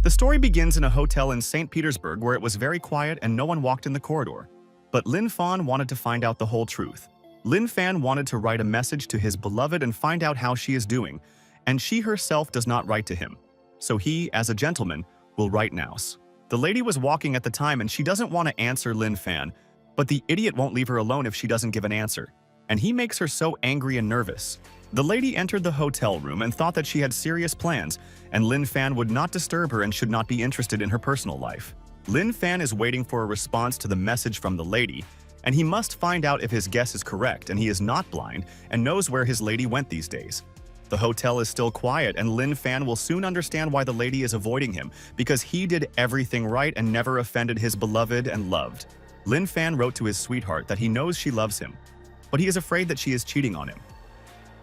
The story begins in a hotel in St. Petersburg where it was very quiet and no one walked in the corridor. But Lin Fan wanted to find out the whole truth. Lin Fan wanted to write a message to his beloved and find out how she is doing, and she herself does not write to him. So he, as a gentleman, will write now. The lady was walking at the time and she doesn't want to answer Lin Fan, but the idiot won't leave her alone if she doesn't give an answer. And he makes her so angry and nervous. The lady entered the hotel room and thought that she had serious plans, and Lin Fan would not disturb her and should not be interested in her personal life. Lin Fan is waiting for a response to the message from the lady, and he must find out if his guess is correct and he is not blind and knows where his lady went these days. The hotel is still quiet and Lin Fan will soon understand why the lady is avoiding him, because he did everything right and never offended his beloved and loved. Lin Fan wrote to his sweetheart that he knows she loves him, but he is afraid that she is cheating on him.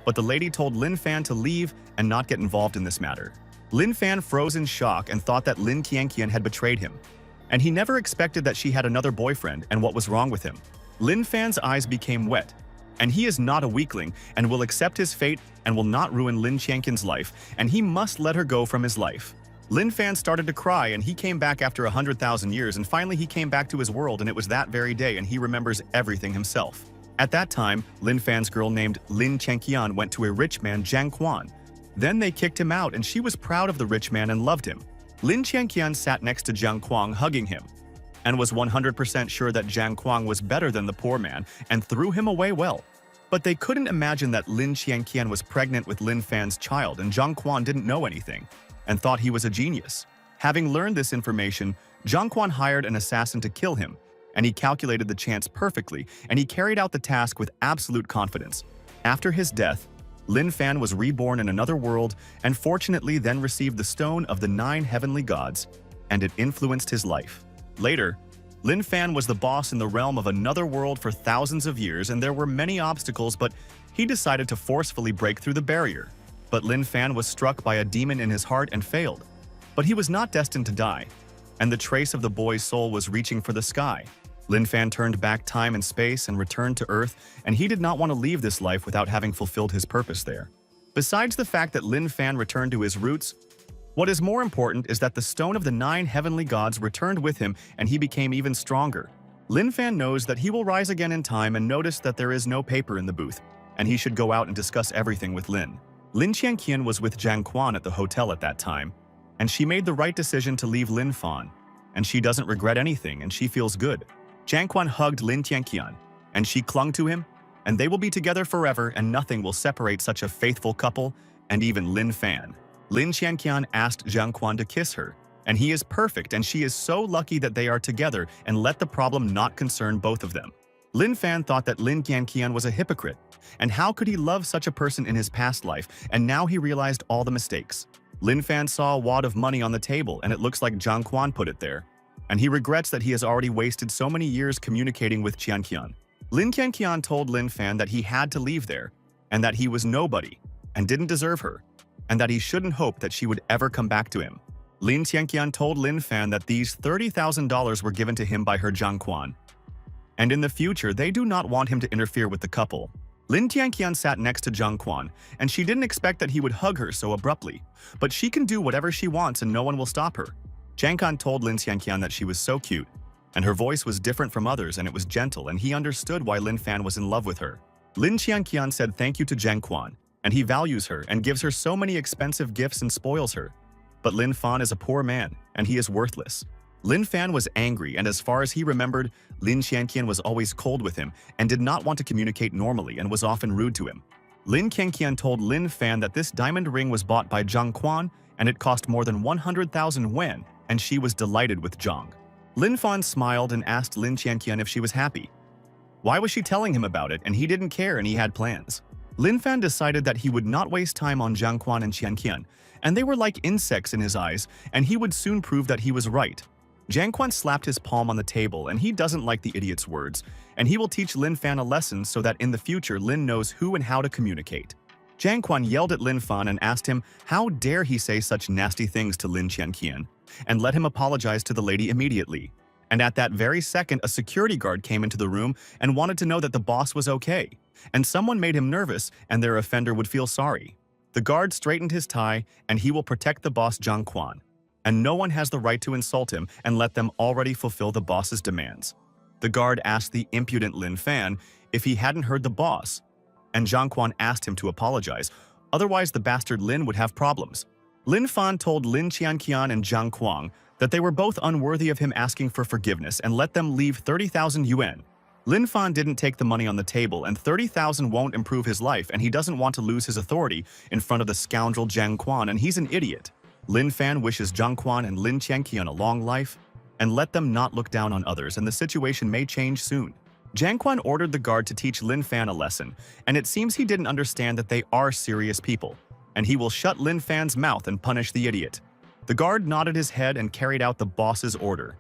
But the lady told Lin Fan to leave and not get involved in this matter. Lin Fan froze in shock and thought that Lin Qianqian had betrayed him. And he never expected that she had another boyfriend and what was wrong with him. Lin Fan's eyes became wet. And he is not a weakling and will accept his fate and will not ruin Lin Qianqian's life, and he must let her go from his life. Lin Fan started to cry and he came back after 100,000 years, and finally he came back to his world, and it was that very day and he remembers everything himself. At that time, Lin Fan's girl named Lin Qianqian went to a rich man, Jiang Quan. Then they kicked him out and she was proud of the rich man and loved him. Lin Qianqian sat next to Jiang Quan hugging him and was 100% sure that Jiang Quan was better than the poor man and threw him away well. But they couldn't imagine that Lin Qianqian was pregnant with Lin Fan's child, and Jiang Quan didn't know anything and thought he was a genius. Having learned this information, Jiang Quan hired an assassin to kill him, and he calculated the chance perfectly, and he carried out the task with absolute confidence. After his death, Lin Fan was reborn in another world and fortunately then received the Stone of the 9 Heavenly Gods, and it influenced his life. Later, Lin Fan was the boss in the realm of another world for thousands of years, and there were many obstacles, but he decided to forcefully break through the barrier. But Lin Fan was struck by a demon in his heart and failed. But he was not destined to die, and the trace of the boy's soul was reaching for the sky. Lin Fan turned back time and space and returned to Earth, and he did not want to leave this life without having fulfilled his purpose there. Besides the fact that Lin Fan returned to his roots, what is more important is that the Stone of the 9 Heavenly Gods returned with him and he became even stronger. Lin Fan knows that he will rise again in time and notice that there is no paper in the booth, and he should go out and discuss everything with Lin. Lin Qianqian was with Jiang Quan at the hotel at that time, and she made the right decision to leave Lin Fan, and she doesn't regret anything and she feels good. Jiang Quan hugged Lin Qianqian, and she clung to him, and they will be together forever and nothing will separate such a faithful couple, and even Lin Fan. Lin Qianqian asked Jiang Quan to kiss her, and he is perfect and she is so lucky that they are together, and let the problem not concern both of them. Lin Fan thought that Lin Qianqian was a hypocrite, and how could he love such a person in his past life, and now he realized all the mistakes. Lin Fan saw a wad of money on the table and it looks like Jiang Quan put it there, and he regrets that he has already wasted so many years communicating with Qianqian. Lin Qianqian told Lin Fan that he had to leave there, and that he was nobody, and didn't deserve her, and that he shouldn't hope that she would ever come back to him. Lin Qianqian told Lin Fan that these $30,000 were given to him by her Jiang Quan, and in the future they do not want him to interfere with the couple. Lin Qianqian sat next to Jiang Quan, and she didn't expect that he would hug her so abruptly, but she can do whatever she wants and no one will stop her. Jiang Quan told Lin Qianqian that she was so cute, and her voice was different from others and it was gentle, and he understood why Lin Fan was in love with her. Lin Qianqian said thank you to Jiang Quan, and he values her and gives her so many expensive gifts and spoils her. But Lin Fan is a poor man, and he is worthless. Lin Fan was angry, and as far as he remembered, Lin Qianqian was always cold with him and did not want to communicate normally and was often rude to him. Lin Qianqian told Lin Fan that this diamond ring was bought by Jiang Quan and it cost more than 100,000 yuan, and she was delighted with Jiang. Lin Fan smiled and asked Lin Qianqian if she was happy. Why was she telling him about it, and he didn't care and he had plans. Lin Fan decided that he would not waste time on Jiang Quan and Qianqian, and they were like insects in his eyes, and he would soon prove that he was right. Jiang Quan slapped his palm on the table, and he doesn't like the idiot's words, and he will teach Lin Fan a lesson so that in the future Lin knows who and how to communicate. Jiang Quan yelled at Lin Fan and asked him how dare he say such nasty things to Lin Qianqian, and let him apologize to the lady immediately. And at that very second, a security guard came into the room and wanted to know that the boss was okay, and someone made him nervous and their offender would feel sorry. The guard straightened his tie, and he will protect the boss Jiang Quan. and no one has the right to insult him and let them already fulfill the boss's demands. The guard asked the impudent Lin Fan if he hadn't heard the boss, and Zhang Quan asked him to apologize, otherwise the bastard Lin would have problems. Lin Fan told Lin Qianqian and Zhang Kuang that they were both unworthy of him asking for forgiveness and let them leave 30,000 yuan. Lin Fan didn't take the money on the table, and 30,000 won't improve his life, and he doesn't want to lose his authority in front of the scoundrel Zhang Quan, and he's an idiot. Lin Fan wishes Zhang Quan and Lin Qianqian a long life, and let them not look down on others, and the situation may change soon. Zhang Quan ordered the guard to teach Lin Fan a lesson, and it seems he didn't understand that they are serious people, and he will shut Lin Fan's mouth and punish the idiot. The guard nodded his head and carried out the boss's order.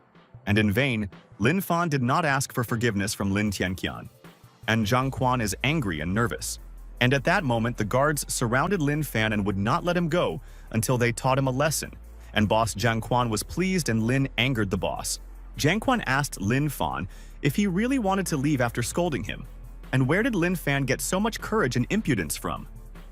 And in vain, Lin Fan did not ask for forgiveness from Lin Qianqian. And Zhang Quan is angry and nervous. And at that moment, the guards surrounded Lin Fan and would not let him go until they taught him a lesson. And boss Zhang Quan was pleased, and Lin angered the boss. Zhang Quan asked Lin Fan if he really wanted to leave after scolding him. And where did Lin Fan get so much courage and impudence from?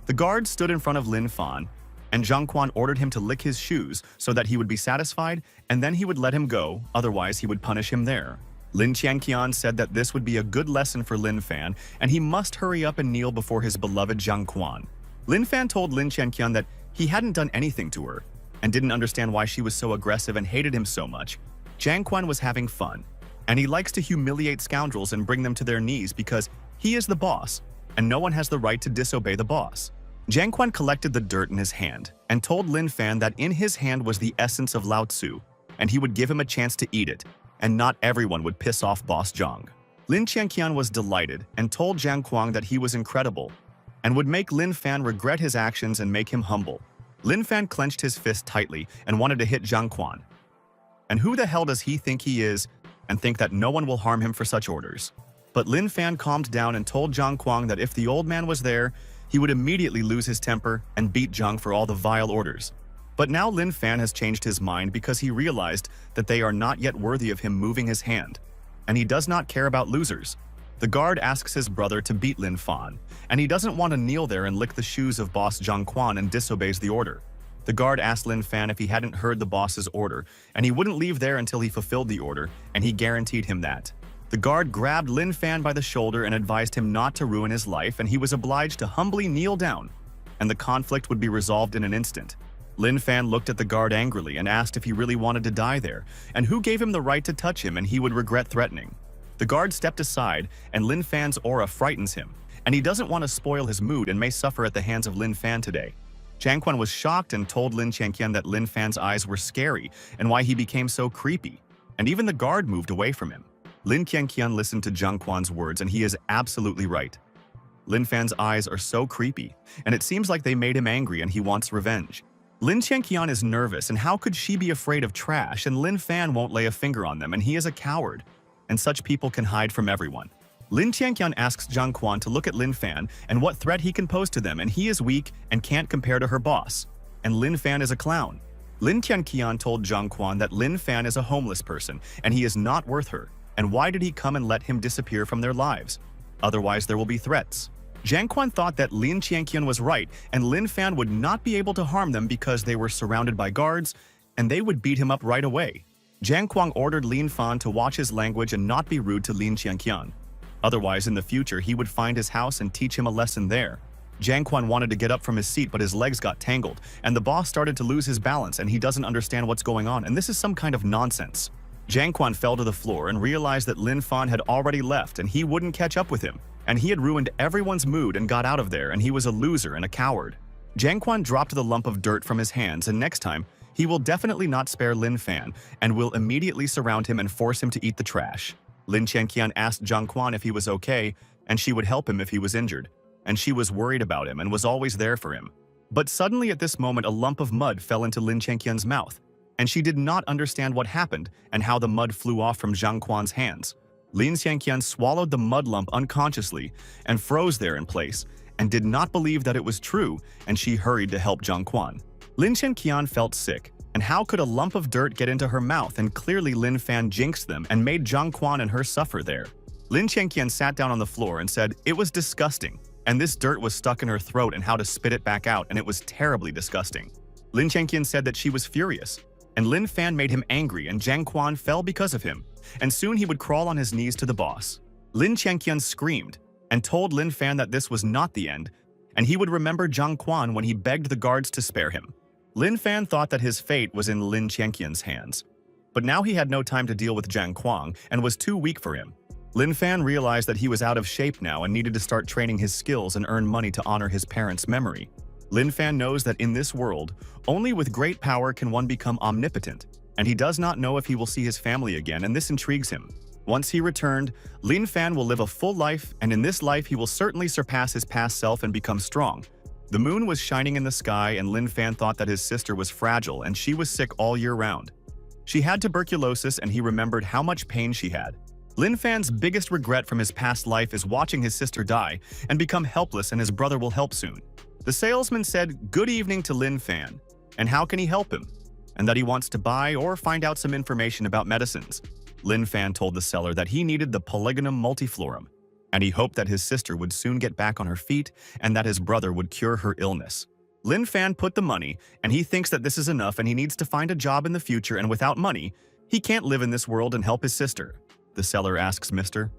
The guard stood in front of Lin Fan, and Zhang Quan ordered him to lick his shoes so that he would be satisfied, and then he would let him go, otherwise he would punish him there. Lin Qianqian said that this would be a good lesson for Lin Fan, and he must hurry up and kneel before his beloved Zhang Quan. Lin Fan told Lin Qianqian that he hadn't done anything to her, and didn't understand why she was so aggressive and hated him so much. Zhang Quan was having fun, and he likes to humiliate scoundrels and bring them to their knees because he is the boss, and no one has the right to disobey the boss. Zhang Quan collected the dirt in his hand and told Lin Fan that in his hand was the essence of Lao Tzu, and he would give him a chance to eat it, and not everyone would piss off boss Zhang. Lin Qianqian was delighted and told Zhang Kuang that he was incredible and would make Lin Fan regret his actions and make him humble. Lin Fan clenched his fist tightly and wanted to hit Zhang Quan. And who the hell does he think he is, and think that no one will harm him for such orders? But Lin Fan calmed down and told Zhang Kuang that if the old man was there, he would immediately lose his temper and beat Zhang for all the vile orders. But now Lin Fan has changed his mind because he realized that they are not yet worthy of him moving his hand, and he does not care about losers. The guard asks his brother to beat Lin Fan, and he doesn't want to kneel there and lick the shoes of boss Zhang Quan and disobeys the order. The guard asked Lin Fan if he hadn't heard the boss's order, and he wouldn't leave there until he fulfilled the order, and he guaranteed him that. The guard grabbed Lin Fan by the shoulder and advised him not to ruin his life, and he was obliged to humbly kneel down, and the conflict would be resolved in an instant. Lin Fan looked at the guard angrily and asked if he really wanted to die there, and who gave him the right to touch him and he would regret threatening. The guard stepped aside, and Lin Fan's aura frightens him, and he doesn't want to spoil his mood and may suffer at the hands of Lin Fan today. Zhang Quan was shocked and told Lin Qianqian that Lin Fan's eyes were scary and why he became so creepy, and even the guard moved away from him. Lin Qianqian listened to Zhang Quan's words, and he is absolutely right. Lin Fan's eyes are so creepy, and it seems like they made him angry and he wants revenge. Lin Qianqian is nervous, and how could she be afraid of trash, and Lin Fan won't lay a finger on them, and he is a coward, and such people can hide from everyone. Lin Qianqian asks Zhang Quan to look at Lin Fan and what threat he can pose to them, and he is weak and can't compare to her boss, and Lin Fan is a clown. Lin Qianqian told Zhang Quan that Lin Fan is a homeless person, and he is not worth her. And why did he come and let him disappear from their lives? Otherwise, there will be threats. Zhang Quan thought that Lin Qianqian was right, and Lin Fan would not be able to harm them because they were surrounded by guards, and they would beat him up right away. Zhang Quan ordered Lin Fan to watch his language and not be rude to Lin Qianqian. Otherwise, in the future, he would find his house and teach him a lesson there. Zhang Quan wanted to get up from his seat, but his legs got tangled, and the boss started to lose his balance, and he doesn't understand what's going on, and this is some kind of nonsense. Zhang Quan fell to the floor and realized that Lin Fan had already left and he wouldn't catch up with him, and he had ruined everyone's mood and got out of there, and he was a loser and a coward. Zhang Quan dropped the lump of dirt from his hands, and next time, he will definitely not spare Lin Fan and will immediately surround him and force him to eat the trash. Lin Qianqian asked Zhang Quan if he was okay, and she would help him if he was injured, and she was worried about him and was always there for him. But suddenly at this moment, a lump of mud fell into Lin Qianqian's mouth, and she did not understand what happened and how the mud flew off from Zhang Quan's hands. Lin Qianqian swallowed the mud lump unconsciously and froze there in place, and did not believe that it was true, and she hurried to help Zhang Quan. Lin Qianqian felt sick, and how could a lump of dirt get into her mouth, and clearly Lin Fan jinxed them and made Zhang Quan and her suffer there. Lin Qianqian sat down on the floor and said it was disgusting, and this dirt was stuck in her throat and how to spit it back out, and it was terribly disgusting. Lin Qianqian said that she was furious, and Lin Fan made him angry and Jiang Quan fell because of him, and soon he would crawl on his knees to the boss. Lin Chengqian screamed and told Lin Fan that this was not the end, and he would remember Jiang Quan when he begged the guards to spare him. Lin Fan thought that his fate was in Lin Chengqian's hands. But now he had no time to deal with Jiang Quan and was too weak for him. Lin Fan realized that he was out of shape now and needed to start training his skills and earn money to honor his parents' memory. Lin Fan knows that in this world, only with great power can one become omnipotent, and he does not know if he will see his family again, and this intrigues him. Once he returned, Lin Fan will live a full life, and in this life he will certainly surpass his past self and become strong. The moon was shining in the sky, and Lin Fan thought that his sister was fragile and she was sick all year round. She had tuberculosis and he remembered how much pain she had. Lin Fan's biggest regret from his past life is watching his sister die and become helpless, and his brother will help soon. The salesman said good evening to Lin Fan, and how can he help him, and that he wants to buy or find out some information about medicines. Lin Fan told the seller that he needed the Polygonum multiflorum, and he hoped that his sister would soon get back on her feet and that his brother would cure her illness. Lin Fan put the money, and he thinks that this is enough and he needs to find a job in the future, and without money, he can't live in this world and help his sister. The seller asks Mr.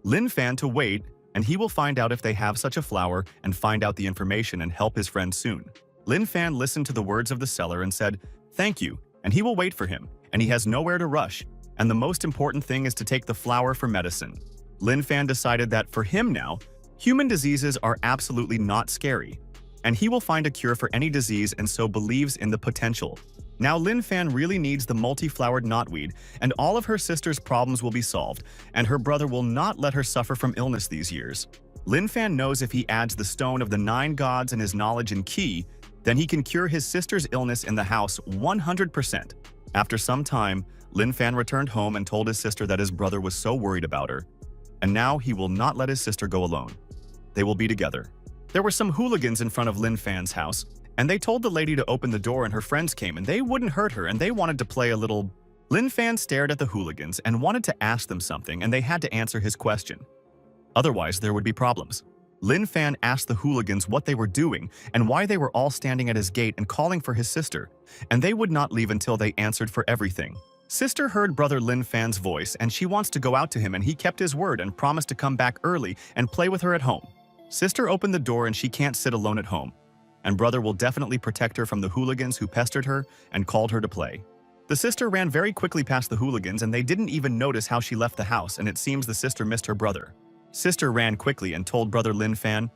Lin Fan to wait, and he will find out if they have such a flower and find out the information and help his friend soon. Lin Fan listened to the words of the seller and said, "Thank you," and he will wait for him, and he has nowhere to rush, and the most important thing is to take the flower for medicine. Lin Fan decided that for him now, human diseases are absolutely not scary, and he will find a cure for any disease and so believes in the potential. Now Lin Fan really needs the multi-flowered knotweed, and all of her sister's problems will be solved, and her brother will not let her suffer from illness these years. Lin Fan knows if he adds the Stone of the Nine Gods and his knowledge and key, then he can cure his sister's illness in the house 100%. After some time, Lin Fan returned home and told his sister that his brother was so worried about her, and now he will not let his sister go alone. They will be together. There were some hooligans in front of Lin Fan's house, and they told the lady to open the door, and her friends came and they wouldn't hurt her and they wanted to play a little. Lin Fan stared at the hooligans and wanted to ask them something, and they had to answer his question. Otherwise, there would be problems. Lin Fan asked the hooligans what they were doing and why they were all standing at his gate and calling for his sister, and they would not leave until they answered for everything. Sister heard brother Lin Fan's voice and she wants to go out to him, and he kept his word and promised to come back early and play with her at home. Sister opened the door and she can't sit alone at home, and brother will definitely protect her from the hooligans who pestered her and called her to play. The sister ran very quickly past the hooligans and they didn't even notice how she left the house, and it seems the sister missed her brother. Sister ran quickly and told brother Lin Fan,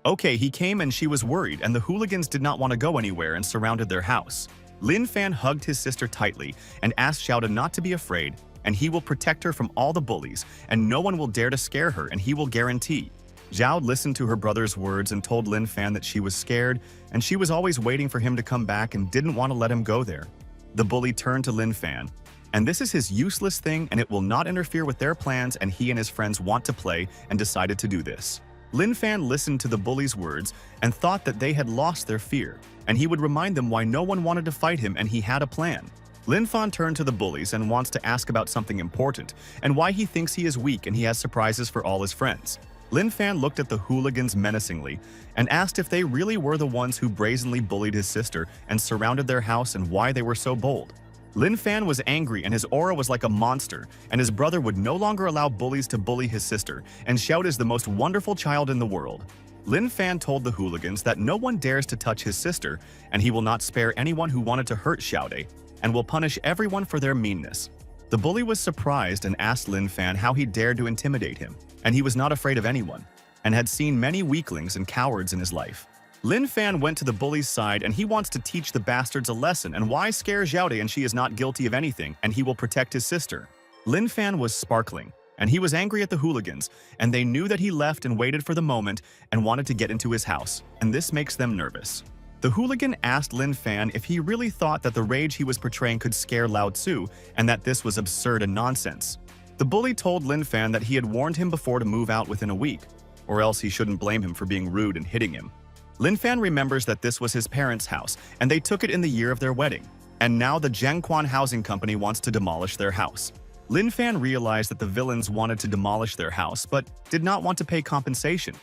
"Okay, he came," and she was worried, and the hooligans did not want to go anywhere and surrounded their house. Lin Fan hugged his sister tightly and asked Xiaoda not to be afraid, and he will protect her from all the bullies, and no one will dare to scare her, and he will guarantee. Zhao listened to her brother's words and told Lin Fan that she was scared, and she was always waiting for him to come back and didn't want to let him go there. The bully turned to Lin Fan, and this is his useless thing and it will not interfere with their plans, and he and his friends want to play and decided to do this. Lin Fan listened to the bully's words and thought that they had lost their fear, and he would remind them why no one wanted to fight him, and he had a plan. Lin Fan turned to the bullies and wants to ask about something important and why he thinks he is weak, and he has surprises for all his friends. Lin Fan looked at the hooligans menacingly and asked if they really were the ones who brazenly bullied his sister and surrounded their house, and why they were so bold. Lin Fan was angry and his aura was like a monster, and his brother would no longer allow bullies to bully his sister, and Xiao is the most wonderful child in the world. Lin Fan told the hooligans that no one dares to touch his sister, and he will not spare anyone who wanted to hurt Xiao, and will punish everyone for their meanness. The bully was surprised and asked Lin Fan how he dared to intimidate him, and he was not afraid of anyone, and had seen many weaklings and cowards in his life. Lin Fan went to the bully's side, and he wants to teach the bastards a lesson and why scare Xiaode, and she is not guilty of anything, and he will protect his sister. Lin Fan was sparkling, and he was angry at the hooligans, and they knew that he left and waited for the moment and wanted to get into his house, and this makes them nervous. The hooligan asked Lin Fan if he really thought that the rage he was portraying could scare Lao Tzu, and that this was absurd and nonsense. The bully told Lin Fan that he had warned him before to move out within a week, or else he shouldn't blame him for being rude and hitting him. Lin Fan remembers that this was his parents' house, and they took it in the year of their wedding, and now the Jiangquan Housing Company wants to demolish their house. Lin Fan realized that the villains wanted to demolish their house, but did not want to pay compensation,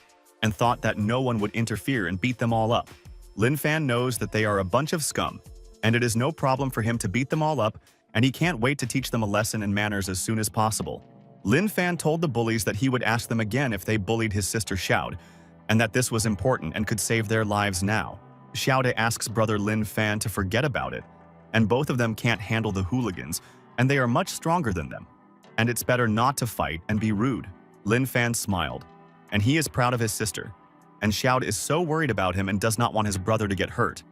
and thought that no one would interfere and beat them all up. Lin Fan knows that they are a bunch of scum, and it is no problem for him to beat them all up, and he can't wait to teach them a lesson in manners as soon as possible. Lin Fan told the bullies that he would ask them again if they bullied his sister Xiao, and that this was important and could save their lives now. Xiao asks brother Lin Fan to forget about it, and both of them can't handle the hooligans, and they are much stronger than them. And it's better not to fight and be rude. Lin Fan smiled, and he is proud of his sister. And Xiao is so worried about him and does not want his brother to get hurt.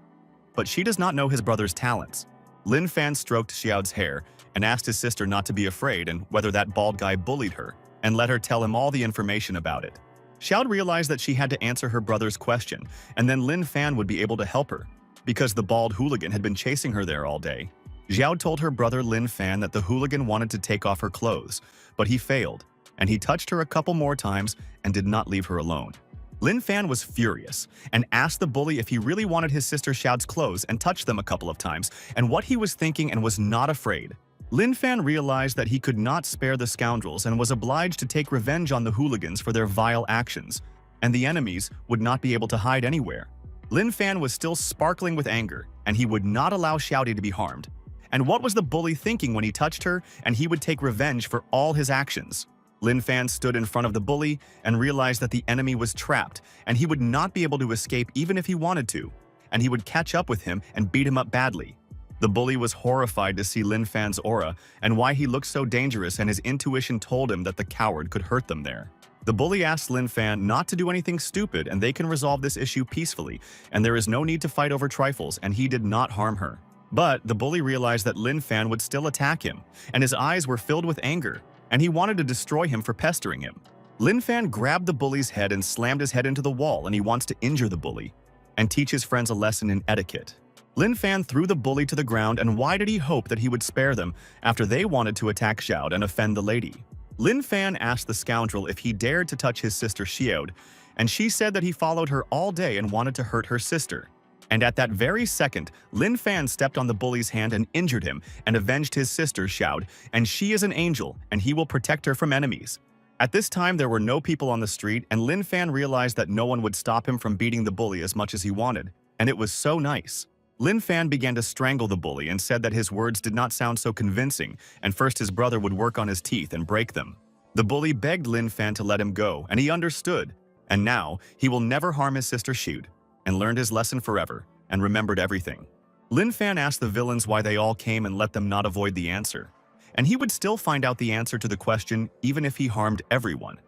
But she does not know his brother's talents. Lin Fan stroked Xiao's hair and asked his sister not to be afraid and whether that bald guy bullied her, and let her tell him all the information about it. Xiao realized that she had to answer her brother's question, and then Lin Fan would be able to help her, because the bald hooligan had been chasing her there all day. Xiao told her brother Lin Fan that the hooligan wanted to take off her clothes, but he failed, and he touched her a couple more times and did not leave her alone. Lin Fan was furious and asked the bully if he really wanted his sister Xiao's clothes and touched them a couple of times, and what he was thinking, and was not afraid. Lin Fan realized that he could not spare the scoundrels and was obliged to take revenge on the hooligans for their vile actions, and the enemies would not be able to hide anywhere. Lin Fan was still sparkling with anger, and he would not allow Xiao to be harmed. And what was the bully thinking when he touched her, and he would take revenge for all his actions? Lin Fan stood in front of the bully and realized that the enemy was trapped, and he would not be able to escape even if he wanted to, and he would catch up with him and beat him up badly. The bully was horrified to see Lin Fan's aura and why he looked so dangerous, and his intuition told him that the coward could hurt them there. The bully asked Lin Fan not to do anything stupid, and they can resolve this issue peacefully, and there is no need to fight over trifles, and he did not harm her. But the bully realized that Lin Fan would still attack him, and his eyes were filled with anger, and he wanted to destroy him for pestering him. Lin Fan grabbed the bully's head and slammed his head into the wall, and he wants to injure the bully and teach his friends a lesson in etiquette. Lin Fan threw the bully to the ground, and why did he hope that he would spare them after they wanted to attack Xiao and offend the lady? Lin Fan asked the scoundrel if he dared to touch his sister Xiao, and she said that he followed her all day and wanted to hurt her sister. And at that very second, Lin Fan stepped on the bully's hand and injured him and avenged his sister Xiao, and she is an angel, and he will protect her from enemies. At this time, there were no people on the street, and Lin Fan realized that no one would stop him from beating the bully as much as he wanted, and it was so nice. Lin Fan began to strangle the bully and said that his words did not sound so convincing, and first his brother would work on his teeth and break them. The bully begged Lin Fan to let him go, and he understood, and now he will never harm his sister Xiao, and learned his lesson forever, and remembered everything. Lin Fan asked the villains why they all came and let them not avoid the answer, and he would still find out the answer to the question even if he harmed everyone.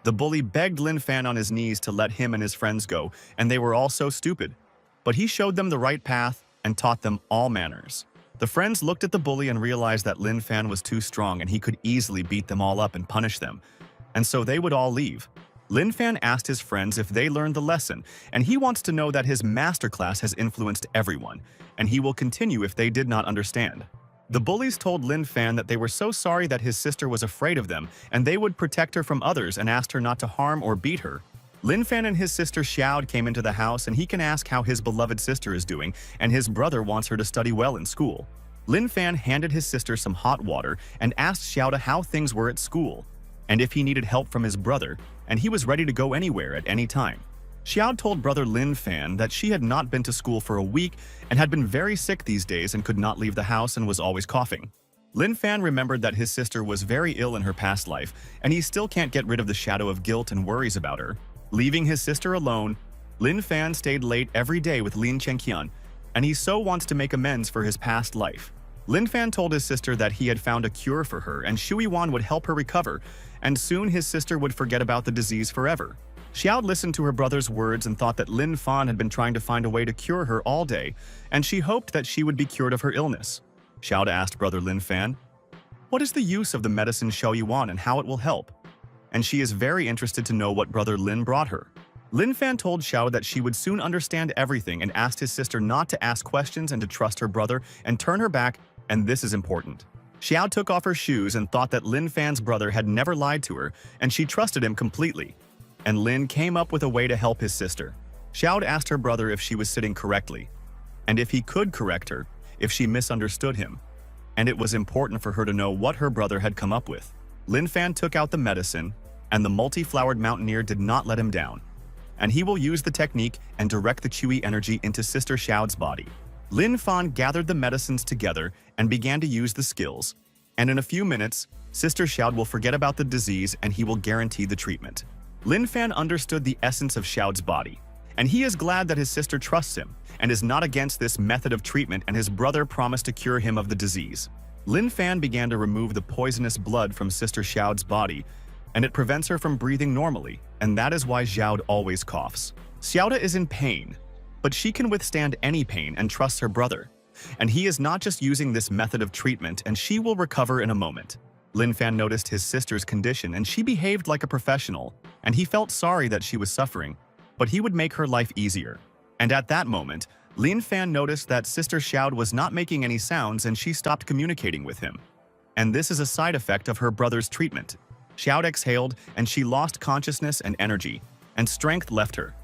The bully begged Lin Fan on his knees to let him and his friends go, and they were all so stupid. But he showed them the right path and taught them all manners. The friends looked at the bully and realized that Lin Fan was too strong and he could easily beat them all up and punish them, and so they would all leave. Lin Fan asked his friends if they learned the lesson, and he wants to know that his masterclass has influenced everyone, and he will continue if they did not understand. The bullies told Lin Fan that they were so sorry that his sister was afraid of them, and they would protect her from others, and asked her not to harm or beat her. Lin Fan and his sister Xiao came into the house, and he can ask how his beloved sister is doing, and his brother wants her to study well in school. Lin Fan handed his sister some hot water and asked Xiao how things were at school, and if he needed help from his brother, and he was ready to go anywhere at any time. Xiao told brother Lin Fan that she had not been to school for a week and had been very sick these days and could not leave the house and was always coughing. Lin Fan remembered that his sister was very ill in her past life, and he still can't get rid of the shadow of guilt and worries about her. Leaving his sister alone, Lin Fan stayed late every day with Lin Chengqian, and he so wants to make amends for his past life. Lin Fan told his sister that he had found a cure for her and Shui Wan would help her recover, and soon his sister would forget about the disease forever. Xiao listened to her brother's words and thought that Lin Fan had been trying to find a way to cure her all day, and she hoped that she would be cured of her illness. Xiao asked brother Lin Fan, "What is the use of the medicine Shui Wan and how it will help?" And she is very interested to know what brother Lin brought her. Lin Fan told Xiao that she would soon understand everything and asked his sister not to ask questions and to trust her brother and turn her back, and this is important. Xiao took off her shoes and thought that Lin Fan's brother had never lied to her, and she trusted him completely. And Lin came up with a way to help his sister. Xiao asked her brother if she was sitting correctly, and if he could correct her, if she misunderstood him. And it was important for her to know what her brother had come up with. Lin Fan took out the medicine, and the multi-flowered mountaineer did not let him down. And he will use the technique and direct the Qi energy into Sister Xiao's body. Lin Fan gathered the medicines together and began to use the skills. And in a few minutes, Sister Xiao will forget about the disease and he will guarantee the treatment. Lin Fan understood the essence of Xiao's body, and he is glad that his sister trusts him and is not against this method of treatment, and his brother promised to cure him of the disease. Lin Fan began to remove the poisonous blood from Sister Xiao's body, and it prevents her from breathing normally, and that is why Xiao always coughs. Xiaoda is in pain, but she can withstand any pain and trusts her brother. And he is not just using this method of treatment, and she will recover in a moment. Lin Fan noticed his sister's condition and she behaved like a professional, and he felt sorry that she was suffering, but he would make her life easier. And at that moment, Lin Fan noticed that Sister Xiao was not making any sounds and she stopped communicating with him. And this is a side effect of her brother's treatment. Xiao exhaled and she lost consciousness and energy, and strength left her.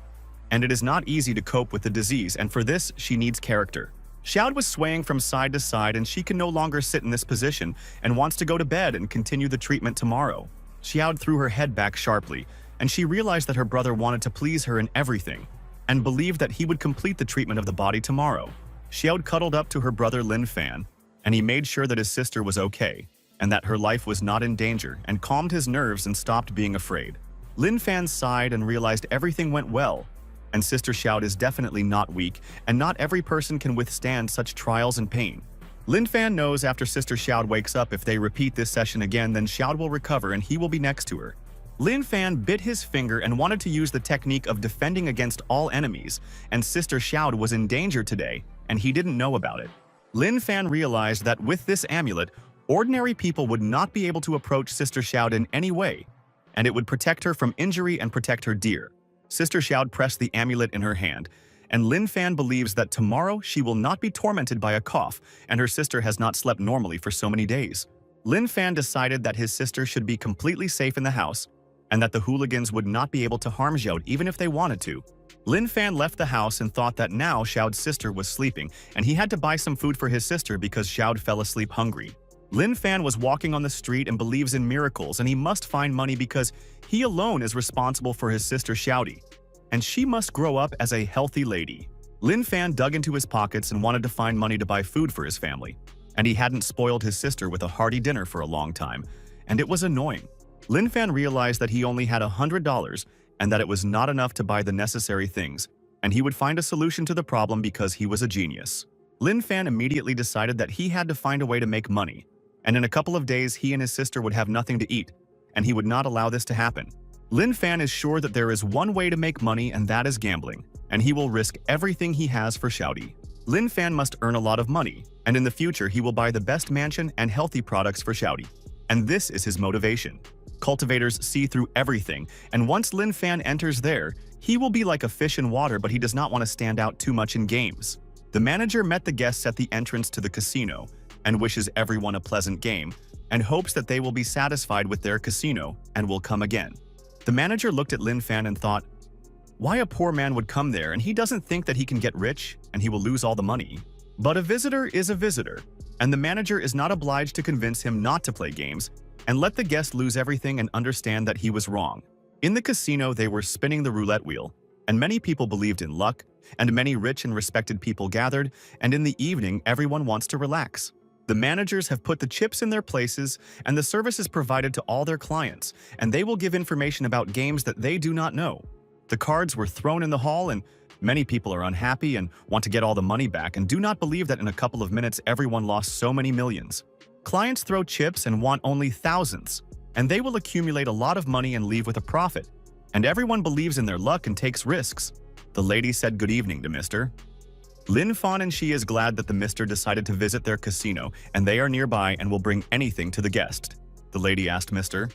And it is not easy to cope with the disease, and for this she needs character. Xiao was swaying from side to side and she can no longer sit in this position and wants to go to bed and continue the treatment tomorrow. Xiao threw her head back sharply, and she realized that her brother wanted to please her in everything, and believed that he would complete the treatment of the body tomorrow. Xiao cuddled up to her brother Lin Fan, and he made sure that his sister was okay, and that her life was not in danger, and calmed his nerves and stopped being afraid. Lin Fan sighed and realized everything went well, and Sister Xiao is definitely not weak, and not every person can withstand such trials and pain. Lin Fan knows after Sister Xiao wakes up, if they repeat this session again, then Xiao will recover and he will be next to her. Lin Fan bit his finger and wanted to use the technique of defending against all enemies, and Sister Xiao was in danger today, and he didn't know about it. Lin Fan realized that with this amulet, ordinary people would not be able to approach Sister Xiao in any way, and it would protect her from injury and protect her dear. Sister Xiao pressed the amulet in her hand, and Lin Fan believes that tomorrow she will not be tormented by a cough, and her sister has not slept normally for so many days. Lin Fan decided that his sister should be completely safe in the house, and that the hooligans would not be able to harm Xiao even if they wanted to. Lin Fan left the house and thought that now Xiao's sister was sleeping, and he had to buy some food for his sister because Xiao fell asleep hungry. Lin Fan was walking on the street and believes in miracles, and he must find money because he alone is responsible for his sister Xiaodi, and she must grow up as a healthy lady. Lin Fan dug into his pockets and wanted to find money to buy food for his family, and he hadn't spoiled his sister with a hearty dinner for a long time, and it was annoying. Lin Fan realized that he only had $100 and that it was not enough to buy the necessary things, and he would find a solution to the problem because he was a genius. Lin Fan immediately decided that he had to find a way to make money, and in a couple of days he and his sister would have nothing to eat, and he would not allow this to happen. Lin Fan is sure that there is one way to make money, and that is gambling, and he will risk everything he has for Xiaodi. Lin Fan must earn a lot of money, and in the future he will buy the best mansion and healthy products for Xiaodi. And this is his motivation. Cultivators see through everything, and once Lin Fan enters there, he will be like a fish in water, but he does not want to stand out too much in games. The manager met the guests at the entrance to the casino and wishes everyone a pleasant game and hopes that they will be satisfied with their casino and will come again. The manager looked at Lin Fan and thought, why a poor man would come there, and he doesn't think that he can get rich and he will lose all the money. But a visitor is a visitor, and the manager is not obliged to convince him not to play games and let the guest lose everything and understand that he was wrong. In the casino, they were spinning the roulette wheel, and many people believed in luck, and many rich and respected people gathered, and in the evening, everyone wants to relax. The managers have put the chips in their places, and the service is provided to all their clients, and they will give information about games that they do not know. The cards were thrown in the hall, and many people are unhappy and want to get all the money back and do not believe that in a couple of minutes everyone lost so many millions. Clients throw chips and want only thousands, and they will accumulate a lot of money and leave with a profit. And everyone believes in their luck and takes risks. The lady said good evening to Mr. Lin Fan, and she is glad that the Mr. decided to visit their casino, and they are nearby and will bring anything to the guest. The lady asked Mr.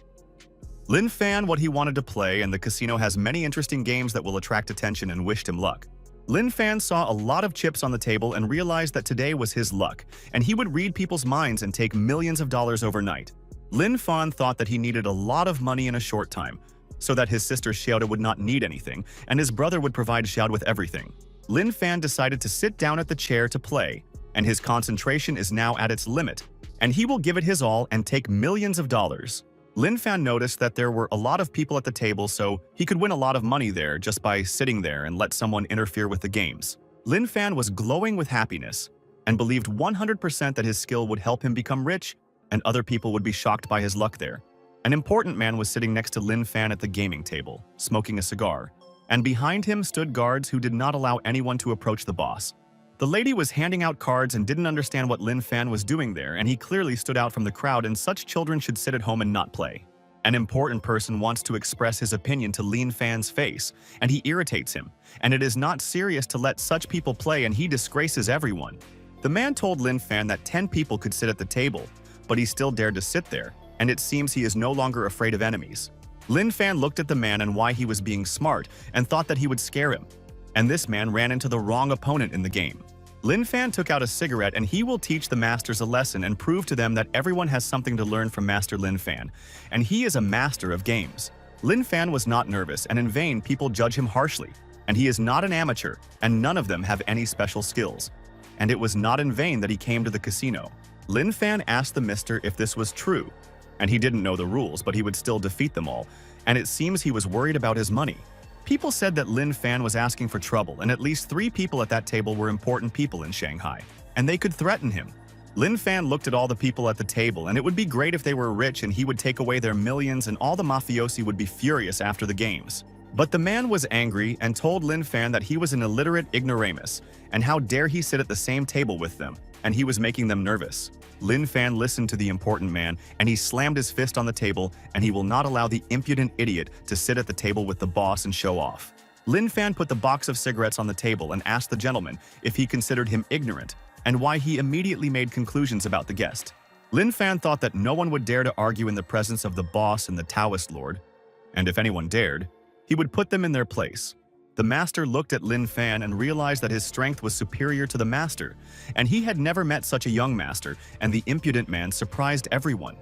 Lin Fan what he wanted to play, and the casino has many interesting games that will attract attention, and wished him luck. Lin Fan saw a lot of chips on the table and realized that today was his luck, and he would read people's minds and take millions of dollars overnight. Lin Fan thought that he needed a lot of money in a short time, so that his sister Xiao would not need anything, and his brother would provide Xiao with everything. Lin Fan decided to sit down at the chair to play, and his concentration is now at its limit, and he will give it his all and take millions of dollars. Lin Fan noticed that there were a lot of people at the table, so he could win a lot of money there just by sitting there and let someone interfere with the games. Lin Fan was glowing with happiness and believed 100% that his skill would help him become rich, and other people would be shocked by his luck there. An important man was sitting next to Lin Fan at the gaming table, smoking a cigar, and behind him stood guards who did not allow anyone to approach the boss. The lady was handing out cards and didn't understand what Lin Fan was doing there, and he clearly stood out from the crowd, and such children should sit at home and not play. An important person wants to express his opinion to Lin Fan's face, and he irritates him, and it is not serious to let such people play, and he disgraces everyone. The man told Lin Fan that 10 people could sit at the table, but he still dared to sit there, and it seems he is no longer afraid of enemies. Lin Fan looked at the man and why he was being smart and thought that he would scare him. And this man ran into the wrong opponent in the game. Lin Fan took out a cigarette, and he will teach the masters a lesson and prove to them that everyone has something to learn from Master Lin Fan, and he is a master of games. Lin Fan was not nervous, and in vain people judge him harshly, and he is not an amateur, and none of them have any special skills. And it was not in vain that he came to the casino. Lin Fan asked the mister if this was true, and he didn't know the rules, but he would still defeat them all, and it seems he was worried about his money. People said that Lin Fan was asking for trouble, and at least 3 people at that table were important people in Shanghai, and they could threaten him. Lin Fan looked at all the people at the table, and it would be great if they were rich and he would take away their millions, and all the mafiosi would be furious after the games. But the man was angry and told Lin Fan that he was an illiterate ignoramus, and how dare he sit at the same table with them, and he was making them nervous. Lin Fan listened to the important man, and he slammed his fist on the table, and he will not allow the impudent idiot to sit at the table with the boss and show off. Lin Fan put the box of cigarettes on the table and asked the gentleman if he considered him ignorant, and why he immediately made conclusions about the guest. Lin Fan thought that no one would dare to argue in the presence of the boss and the Taoist lord, and if anyone dared, he would put them in their place. The master looked at Lin Fan and realized that his strength was superior to the master, and he had never met such a young master, and the impudent man surprised everyone.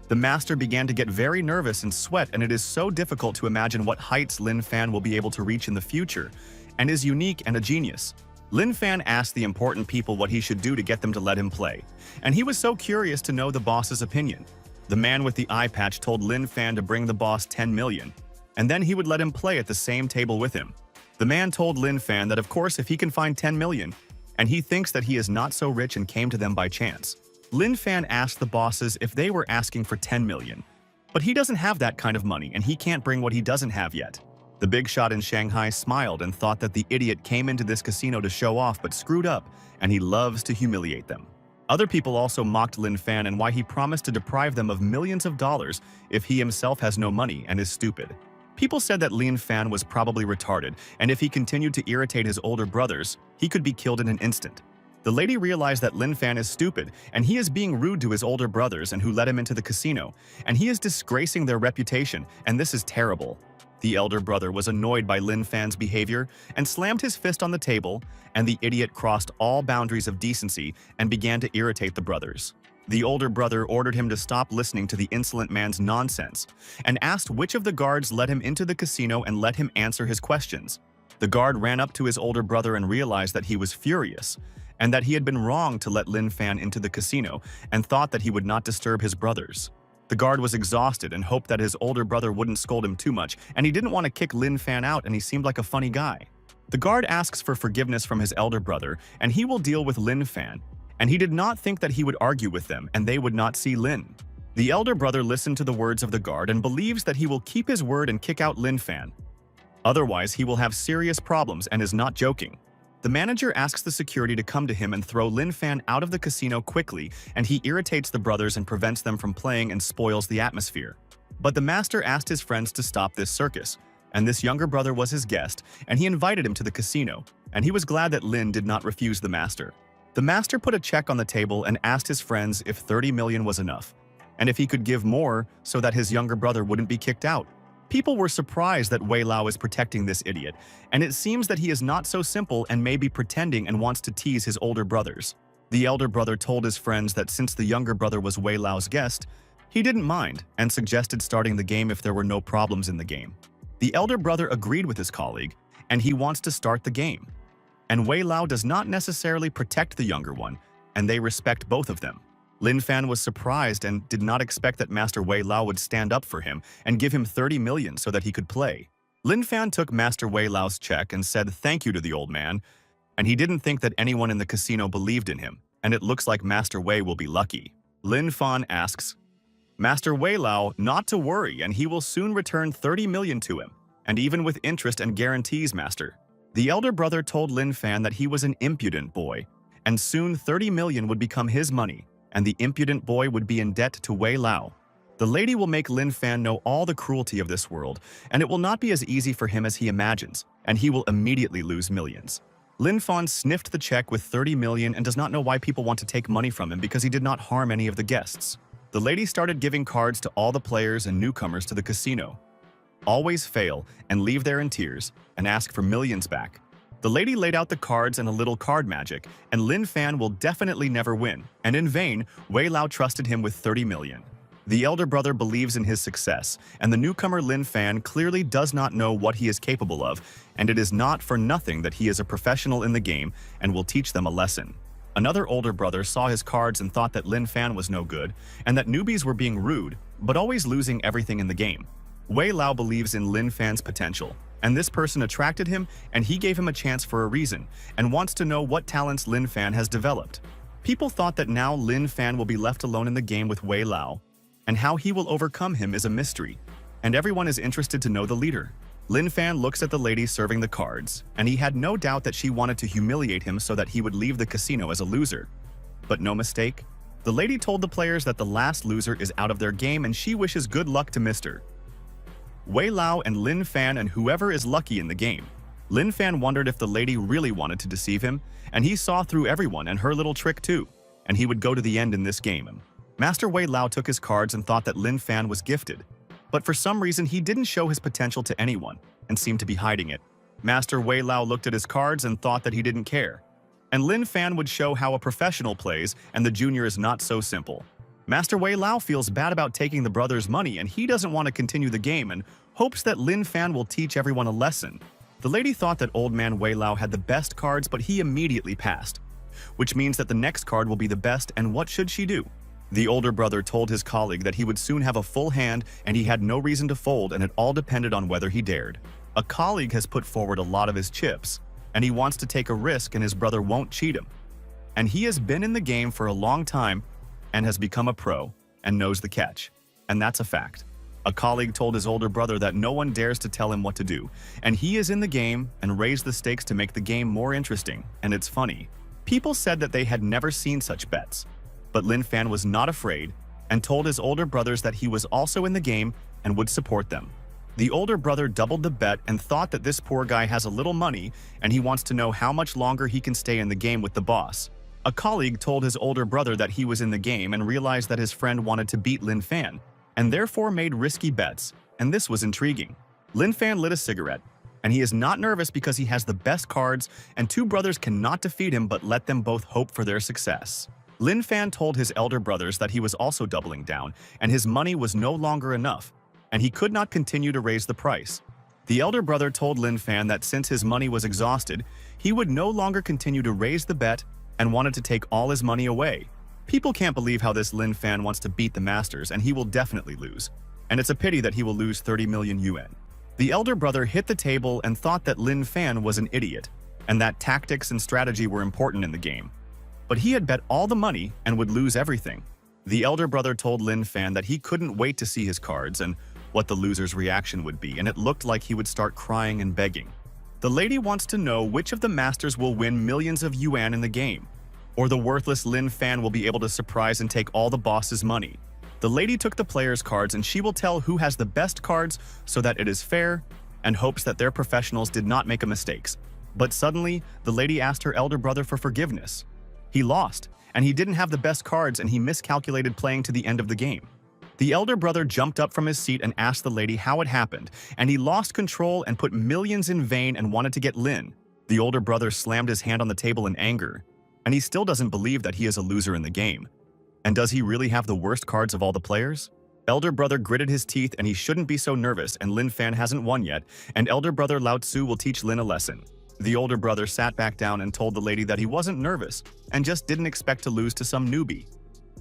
The master began to get very nervous and sweat, and it is so difficult to imagine what heights Lin Fan will be able to reach in the future, and is unique and a genius. Lin Fan asked the important people what he should do to get them to let him play, and he was so curious to know the boss's opinion. The man with the eye patch told Lin Fan to bring the boss 10 million, and then he would let him play at the same table with him. The man told Lin Fan that of course if he can find 10 million, and he thinks that he is not so rich and came to them by chance. Lin Fan asked the bosses if they were asking for 10 million, but he doesn't have that kind of money and he can't bring what he doesn't have yet. The big shot in Shanghai smiled and thought that the idiot came into this casino to show off but screwed up, and he loves to humiliate them. Other people also mocked Lin Fan and why he promised to deprive them of millions of dollars if he himself has no money and is stupid. People said that Lin Fan was probably retarded, and if he continued to irritate his older brothers, he could be killed in an instant. The lady realized that Lin Fan is stupid, and he is being rude to his older brothers and who let him into the casino, and he is disgracing their reputation, and this is terrible. The elder brother was annoyed by Lin Fan's behavior and slammed his fist on the table, and the idiot crossed all boundaries of decency and began to irritate the brothers. The older brother ordered him to stop listening to the insolent man's nonsense and asked which of the guards let him into the casino and let him answer his questions. The guard ran up to his older brother and realized that he was furious and that he had been wrong to let Lin Fan into the casino and thought that he would not disturb his brothers. The guard was exhausted and hoped that his older brother wouldn't scold him too much, and he didn't want to kick Lin Fan out, and he seemed like a funny guy. The guard asks for forgiveness from his elder brother, and he will deal with Lin Fan, and he did not think that he would argue with them and they would not see Lin. The elder brother listened to the words of the guard and believes that he will keep his word and kick out Lin Fan. Otherwise, he will have serious problems and is not joking. The manager asks the security to come to him and throw Lin Fan out of the casino quickly, and he irritates the brothers and prevents them from playing and spoils the atmosphere. But the master asked his friends to stop this circus, and this younger brother was his guest, and he invited him to the casino, and he was glad that Lin did not refuse the master. The master put a check on the table and asked his friends if 30 million was enough, and if he could give more so that his younger brother wouldn't be kicked out. People were surprised that Wei Lao is protecting this idiot, and it seems that he is not so simple and may be pretending and wants to tease his older brothers. The elder brother told his friends that since the younger brother was Wei Lao's guest, he didn't mind and suggested starting the game if there were no problems in the game. The elder brother agreed with his colleague, and he wants to start the game. And Wei Lao does not necessarily protect the younger one, and they respect both of them. Lin Fan was surprised and did not expect that Master Wei Lao would stand up for him and give him 30 million so that he could play. Lin Fan took Master Wei Lao's check and said thank you to the old man, and he didn't think that anyone in the casino believed in him, and it looks like Master Wei will be lucky. Lin Fan asks Master Wei Lao not to worry, and he will soon return 30 million to him, and even with interest and guarantees, Master. The elder brother told Lin Fan that he was an impudent boy, and soon 30 million would become his money, and the impudent boy would be in debt to Wei Lao. The lady will make Lin Fan know all the cruelty of this world, and it will not be as easy for him as he imagines, and he will immediately lose millions. Lin Fan sniffed the check with 30 million and does not know why people want to take money from him because he did not harm any of the guests. The lady started giving cards to all the players and newcomers to the casino. Always fail and leave there in tears and ask for millions back. The lady laid out the cards and a little card magic, and Lin Fan will definitely never win, and in vain, Wei Lao trusted him with 30 million. The elder brother believes in his success, and the newcomer Lin Fan clearly does not know what he is capable of, and it is not for nothing that he is a professional in the game and will teach them a lesson. Another older brother saw his cards and thought that Lin Fan was no good, and that newbies were being rude, but always losing everything in the game. Wei Lao believes in Lin Fan's potential, and this person attracted him, and he gave him a chance for a reason, and wants to know what talents Lin Fan has developed. People thought that now Lin Fan will be left alone in the game with Wei Lao, and how he will overcome him is a mystery, and everyone is interested to know the leader. Lin Fan looks at the lady serving the cards, and he had no doubt that she wanted to humiliate him so that he would leave the casino as a loser. But no mistake. The lady told the players that the last loser is out of their game and she wishes good luck to Mr. Wei Lao and Lin Fan and whoever is lucky in the game. Lin Fan wondered if the lady really wanted to deceive him, and he saw through everyone and her little trick too, and he would go to the end in this game. Master Wei Lao took his cards and thought that Lin Fan was gifted, but for some reason he didn't show his potential to anyone and seemed to be hiding it. Master Wei Lao looked at his cards and thought that he didn't care. And Lin Fan would show how a professional plays and the junior is not so simple. Master Wei Lao feels bad about taking the brother's money and he doesn't want to continue the game and hopes that Lin Fan will teach everyone a lesson. The lady thought that old man Wei Lao had the best cards, but he immediately passed, which means that the next card will be the best, and what should she do? The older brother told his colleague that he would soon have a full hand and he had no reason to fold, and it all depended on whether he dared. A colleague has put forward a lot of his chips, and he wants to take a risk and his brother won't cheat him. And he has been in the game for a long time and has become a pro and knows the catch. And that's a fact. A colleague told his older brother that no one dares to tell him what to do, and he is in the game and raised the stakes to make the game more interesting, and it's funny. People said that they had never seen such bets. But Lin Fan was not afraid and told his older brothers that he was also in the game and would support them. The older brother doubled the bet and thought that this poor guy has a little money and he wants to know how much longer he can stay in the game with the boss. A colleague told his older brother that he was in the game and realized that his friend wanted to beat Lin Fan, and therefore made risky bets, and this was intriguing. Lin Fan lit a cigarette, and he is not nervous because he has the best cards and two brothers cannot defeat him but let them both hope for their success. Lin Fan told his elder brothers that he was also doubling down, and his money was no longer enough, and he could not continue to raise the price. The elder brother told Lin Fan that since his money was exhausted, he would no longer continue to raise the bet and wanted to take all his money away. People can't believe how this Lin Fan wants to beat the masters, and he will definitely lose. And it's a pity that he will lose 30 million yuan. The elder brother hit the table and thought that Lin Fan was an idiot, and that tactics and strategy were important in the game. But he had bet all the money and would lose everything. The elder brother told Lin Fan that he couldn't wait to see his cards and what the loser's reaction would be, and it looked like he would start crying and begging. The lady wants to know which of the masters will win millions of yuan in the game, or the worthless Lin Fan will be able to surprise and take all the boss's money. The lady took the players' cards and she will tell who has the best cards so that it is fair, and hopes that their professionals did not make mistakes. But suddenly, the lady asked her elder brother for forgiveness. He lost, and he didn't have the best cards and he miscalculated playing to the end of the game. The elder brother jumped up from his seat and asked the lady how it happened, and he lost control and put millions in vain and wanted to get Lin. The older brother slammed his hand on the table in anger, and he still doesn't believe that he is a loser in the game. And does he really have the worst cards of all the players? Elder brother gritted his teeth and he shouldn't be so nervous, and Lin Fan hasn't won yet, and elder brother Lao Tzu will teach Lin a lesson. The older brother sat back down and told the lady that he wasn't nervous and just didn't expect to lose to some newbie.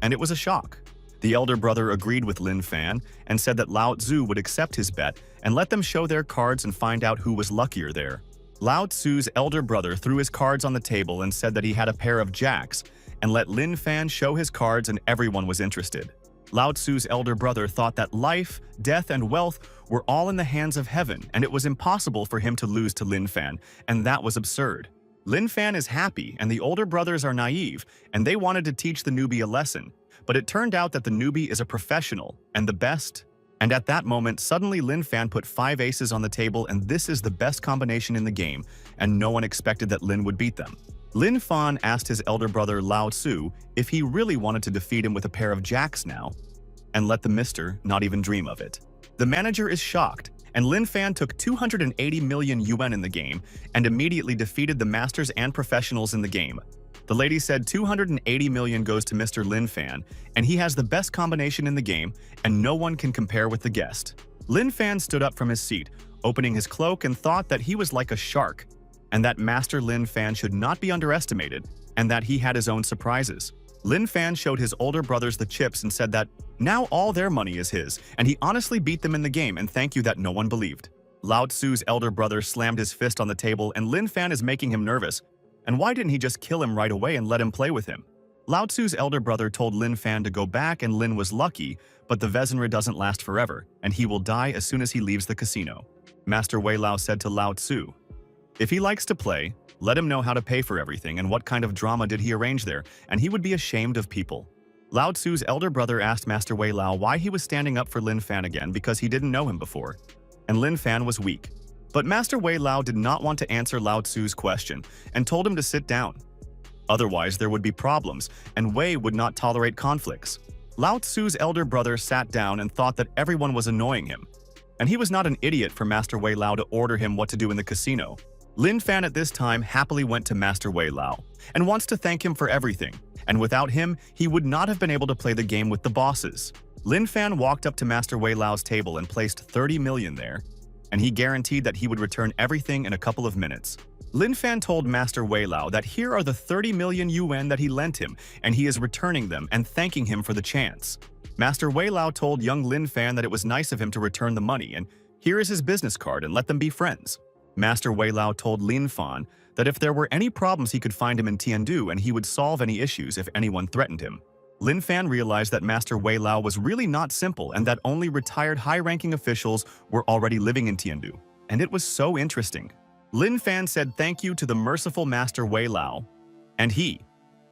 And it was a shock. The elder brother agreed with Lin Fan and said that Lao Tzu would accept his bet and let them show their cards and find out who was luckier there. Lao Tzu's elder brother threw his cards on the table and said that he had a pair of jacks and let Lin Fan show his cards, and everyone was interested. Lao Tzu's elder brother thought that life, death, and wealth were all in the hands of heaven, and it was impossible for him to lose to Lin Fan, and that was absurd. Lin Fan is happy, and the older brothers are naive, and they wanted to teach the newbie a lesson. But it turned out that the newbie is a professional, and the best. And at that moment, suddenly Lin Fan put 5 aces on the table, and this is the best combination in the game, and no one expected that Lin would beat them. Lin Fan asked his elder brother Lao Tzu if he really wanted to defeat him with a pair of jacks now, and let the mister not even dream of it. The manager is shocked, and Lin Fan took 280 million yuan in the game and immediately defeated the masters and professionals in the game. The lady said 280 million goes to Mr. Lin Fan, and he has the best combination in the game, and no one can compare with the guest. Lin Fan stood up from his seat, opening his cloak, and thought that he was like a shark, and that Master Lin Fan should not be underestimated, and that he had his own surprises. Lin Fan showed his older brothers the chips and said that now all their money is his, and he honestly beat them in the game, and thank you that no one believed. Lao Tzu's elder brother slammed his fist on the table, and Lin Fan is making him nervous. And why didn't he just kill him right away and let him play with him? Lao Tzu's elder brother told Lin Fan to go back, and Lin was lucky, but the Vezenra doesn't last forever, and he will die as soon as he leaves the casino. Master Wei Lao said to Lao Tzu, "If he likes to play, let him know how to pay for everything and what kind of drama did he arrange there, and he would be ashamed of people." Lao Tzu's elder brother asked Master Wei Lao why he was standing up for Lin Fan again because he didn't know him before, and Lin Fan was weak. But Master Wei Lao did not want to answer Lao Tzu's question and told him to sit down. Otherwise, there would be problems, and Wei would not tolerate conflicts. Lao Tzu's elder brother sat down and thought that everyone was annoying him. And he was not an idiot for Master Wei Lao to order him what to do in the casino. Lin Fan at this time happily went to Master Wei Lao and wants to thank him for everything, and without him, he would not have been able to play the game with the bosses. Lin Fan walked up to Master Wei Lao's table and placed 30 million there, and he guaranteed that he would return everything in a couple of minutes. Lin Fan told Master Wei Lao that here are the 30 million yuan that he lent him, and he is returning them and thanking him for the chance. Master Wei Lao told young Lin Fan that it was nice of him to return the money, and here is his business card, and let them be friends. Master Wei Lao told Lin Fan that if there were any problems he could find him in Tiandu, and he would solve any issues if anyone threatened him. Lin Fan realized that Master Wei Lao was really not simple and that only retired high-ranking officials were already living in Tiandu, and it was so interesting. Lin Fan said thank you to the merciful Master Wei Lao, and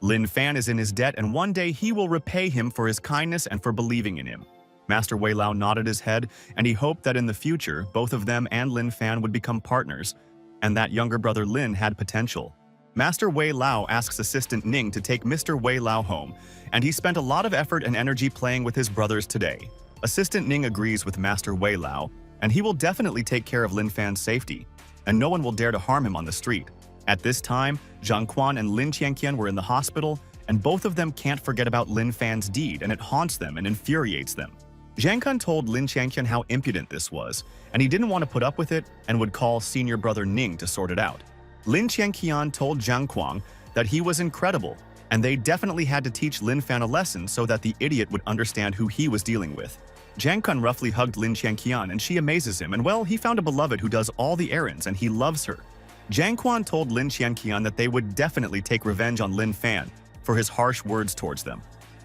Lin Fan is in his debt, and one day he will repay him for his kindness and for believing in him. Master Wei Lao nodded his head, and he hoped that in the future, both of them and Lin Fan would become partners, and that younger brother Lin had potential. Master Wei Lao asks assistant Ning to take Mr. Wei Lao home, and he spent a lot of effort and energy playing with his brothers today. Assistant Ning agrees with Master Wei Lao, and he will definitely take care of Lin Fan's safety, and no one will dare to harm him on the street. At this time, Zhang Quan and Lin Qianqian were in the hospital, and both of them can't forget about Lin Fan's deed, and it haunts them and infuriates them. Zhang Quan told Lin Qianqian how impudent this was, and he didn't want to put up with it and would call senior brother Ning to sort it out. Lin Qianqian told Zhang Quan that he was incredible, and they definitely had to teach Lin Fan a lesson so that the idiot would understand who he was dealing with. Zhang Quan roughly hugged Lin Qianqian, and she amazes him, and well, he found a beloved who does all the errands, and he loves her. Zhang Quan told Lin Qianqian that they would definitely take revenge on Lin Fan for his harsh words towards them,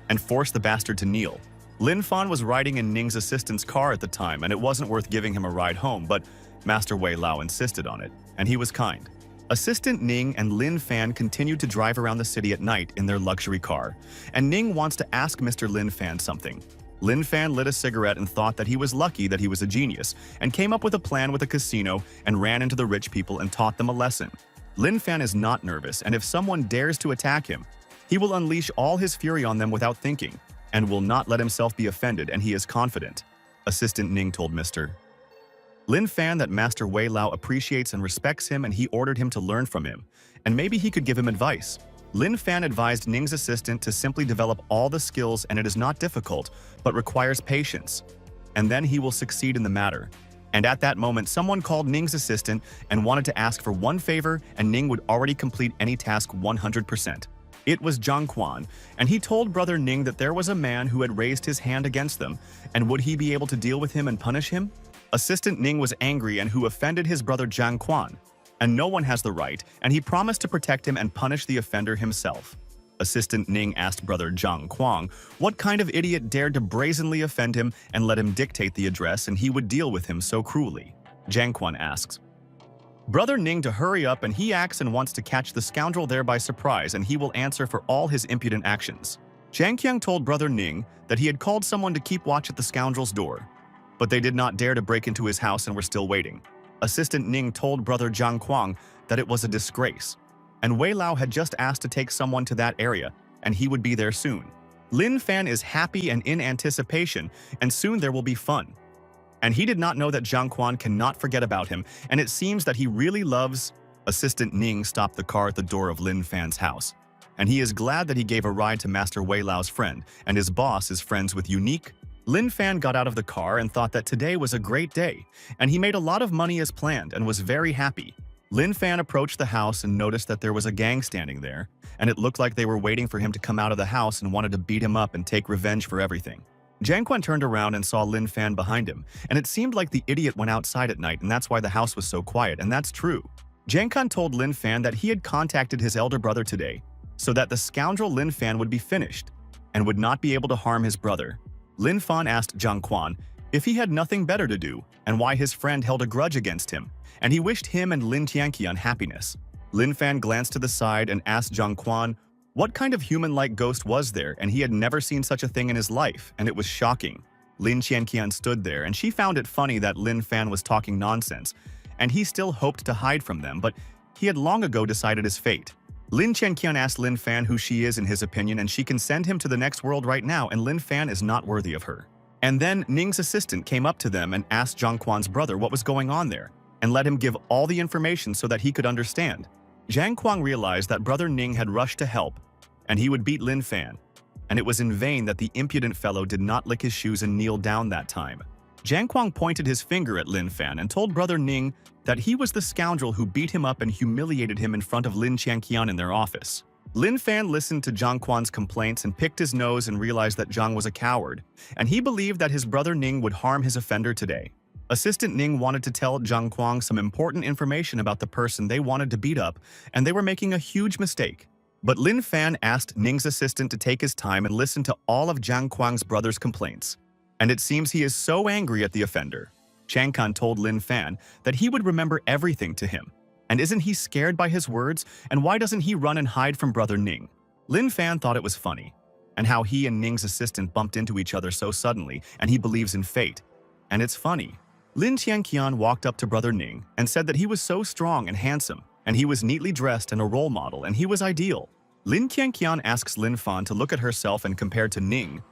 and force the bastard to kneel. Lin Fan was riding in Ning's assistant's car at the time, and it wasn't worth giving him a ride home, but Master Wei Lao insisted on it, and he was kind. Assistant Ning and Lin Fan continued to drive around the city at night in their luxury car, and Ning wants to ask Mr. Lin Fan something. Lin Fan lit a cigarette and thought that he was lucky that he was a genius, and came up with a plan with a casino and ran into the rich people and taught them a lesson. Lin Fan is not nervous, and if someone dares to attack him, he will unleash all his fury on them without thinking, and will not let himself be offended, and he is confident. Assistant Ning told Mr. Lin Fan that Master Wei Lao appreciates and respects him, and he ordered him to learn from him, and maybe he could give him advice. Lin Fan advised Ning's assistant to simply develop all the skills, and it is not difficult, but requires patience, and then he will succeed in the matter. And at that moment, someone called Ning's assistant and wanted to ask for one favor, and Ning would already complete any task 100%. It was Zhang Quan, and he told brother Ning that there was a man who had raised his hand against them, and would he be able to deal with him and punish him? Assistant Ning was angry and who offended his brother Zhang Quan, and no one has the right, and he promised to protect him and punish the offender himself. Assistant Ning asked brother Zhang Kuang what kind of idiot dared to brazenly offend him and let him dictate the address and he would deal with him so cruelly. Zhang Kuan asks brother Ning to hurry up, and he acts and wants to catch the scoundrel there by surprise, and he will answer for all his impudent actions. Zhang Qiang told brother Ning that he had called someone to keep watch at the scoundrel's door, but they did not dare to break into his house and were still waiting. Assistant Ning told brother Zhang Kuang that it was a disgrace, and Wei Lao had just asked to take someone to that area, and he would be there soon. Lin Fan is happy and in anticipation, and soon there will be fun. And he did not know that Zhang Quan cannot forget about him, and it seems that he really loves. Assistant Ning stopped the car at the door of Lin Fan's house, and he is glad that he gave a ride to Master Wei Lao's friend, and his boss is friends with Unique. Lin Fan got out of the car and thought that today was a great day, and he made a lot of money as planned and was very happy. Lin Fan approached the house and noticed that there was a gang standing there, and it looked like they were waiting for him to come out of the house and wanted to beat him up and take revenge for everything. Zhang Quan turned around and saw Lin Fan behind him, and it seemed like the idiot went outside at night, and that's why the house was so quiet, and that's true. Zhang Quan told Lin Fan that he had contacted his elder brother today, so that the scoundrel Lin Fan would be finished, and would not be able to harm his brother. Lin Fan asked Zhang Quan if he had nothing better to do, and why his friend held a grudge against him, and he wished him and Lin Tianqian happiness. Lin Fan glanced to the side and asked Zhang Quan what kind of human-like ghost was there, and he had never seen such a thing in his life, and it was shocking. Lin Tianqian stood there, and she found it funny that Lin Fan was talking nonsense, and he still hoped to hide from them, but he had long ago decided his fate. Lin Tianqian asked Lin Fan who she is in his opinion, and she can send him to the next world right now, and Lin Fan is not worthy of her. And then Ning's assistant came up to them and asked Zhang Quan's brother what was going on there, and let him give all the information so that he could understand. Zhang Kuang realized that brother Ning had rushed to help, and he would beat Lin Fan, and it was in vain that the impudent fellow did not lick his shoes and kneel down that time. Zhang Kuang pointed his finger at Lin Fan and told brother Ning that he was the scoundrel who beat him up and humiliated him in front of Lin Tianqian in their office. Lin Fan listened to Zhang Quan's complaints and picked his nose and realized that Zhang was a coward, and he believed that his brother Ning would harm his offender today. Assistant Ning wanted to tell Zhang Kuang some important information about the person they wanted to beat up, and they were making a huge mistake. But Lin Fan asked Ning's assistant to take his time and listen to all of Zhang Kuang's brother's complaints. And it seems he is so angry at the offender. Chang Kan told Lin Fan that he would remember everything to him. And isn't he scared by his words? And why doesn't he run and hide from brother Ning? Lin Fan thought it was funny, and how he and Ning's assistant bumped into each other so suddenly, and he believes in fate. And it's funny. Lin Tianqian walked up to brother Ning and said that he was so strong and handsome, and he was neatly dressed and a role model, and he was ideal. Lin Tianqian asks Lin Fan to look at herself and compare to Ning.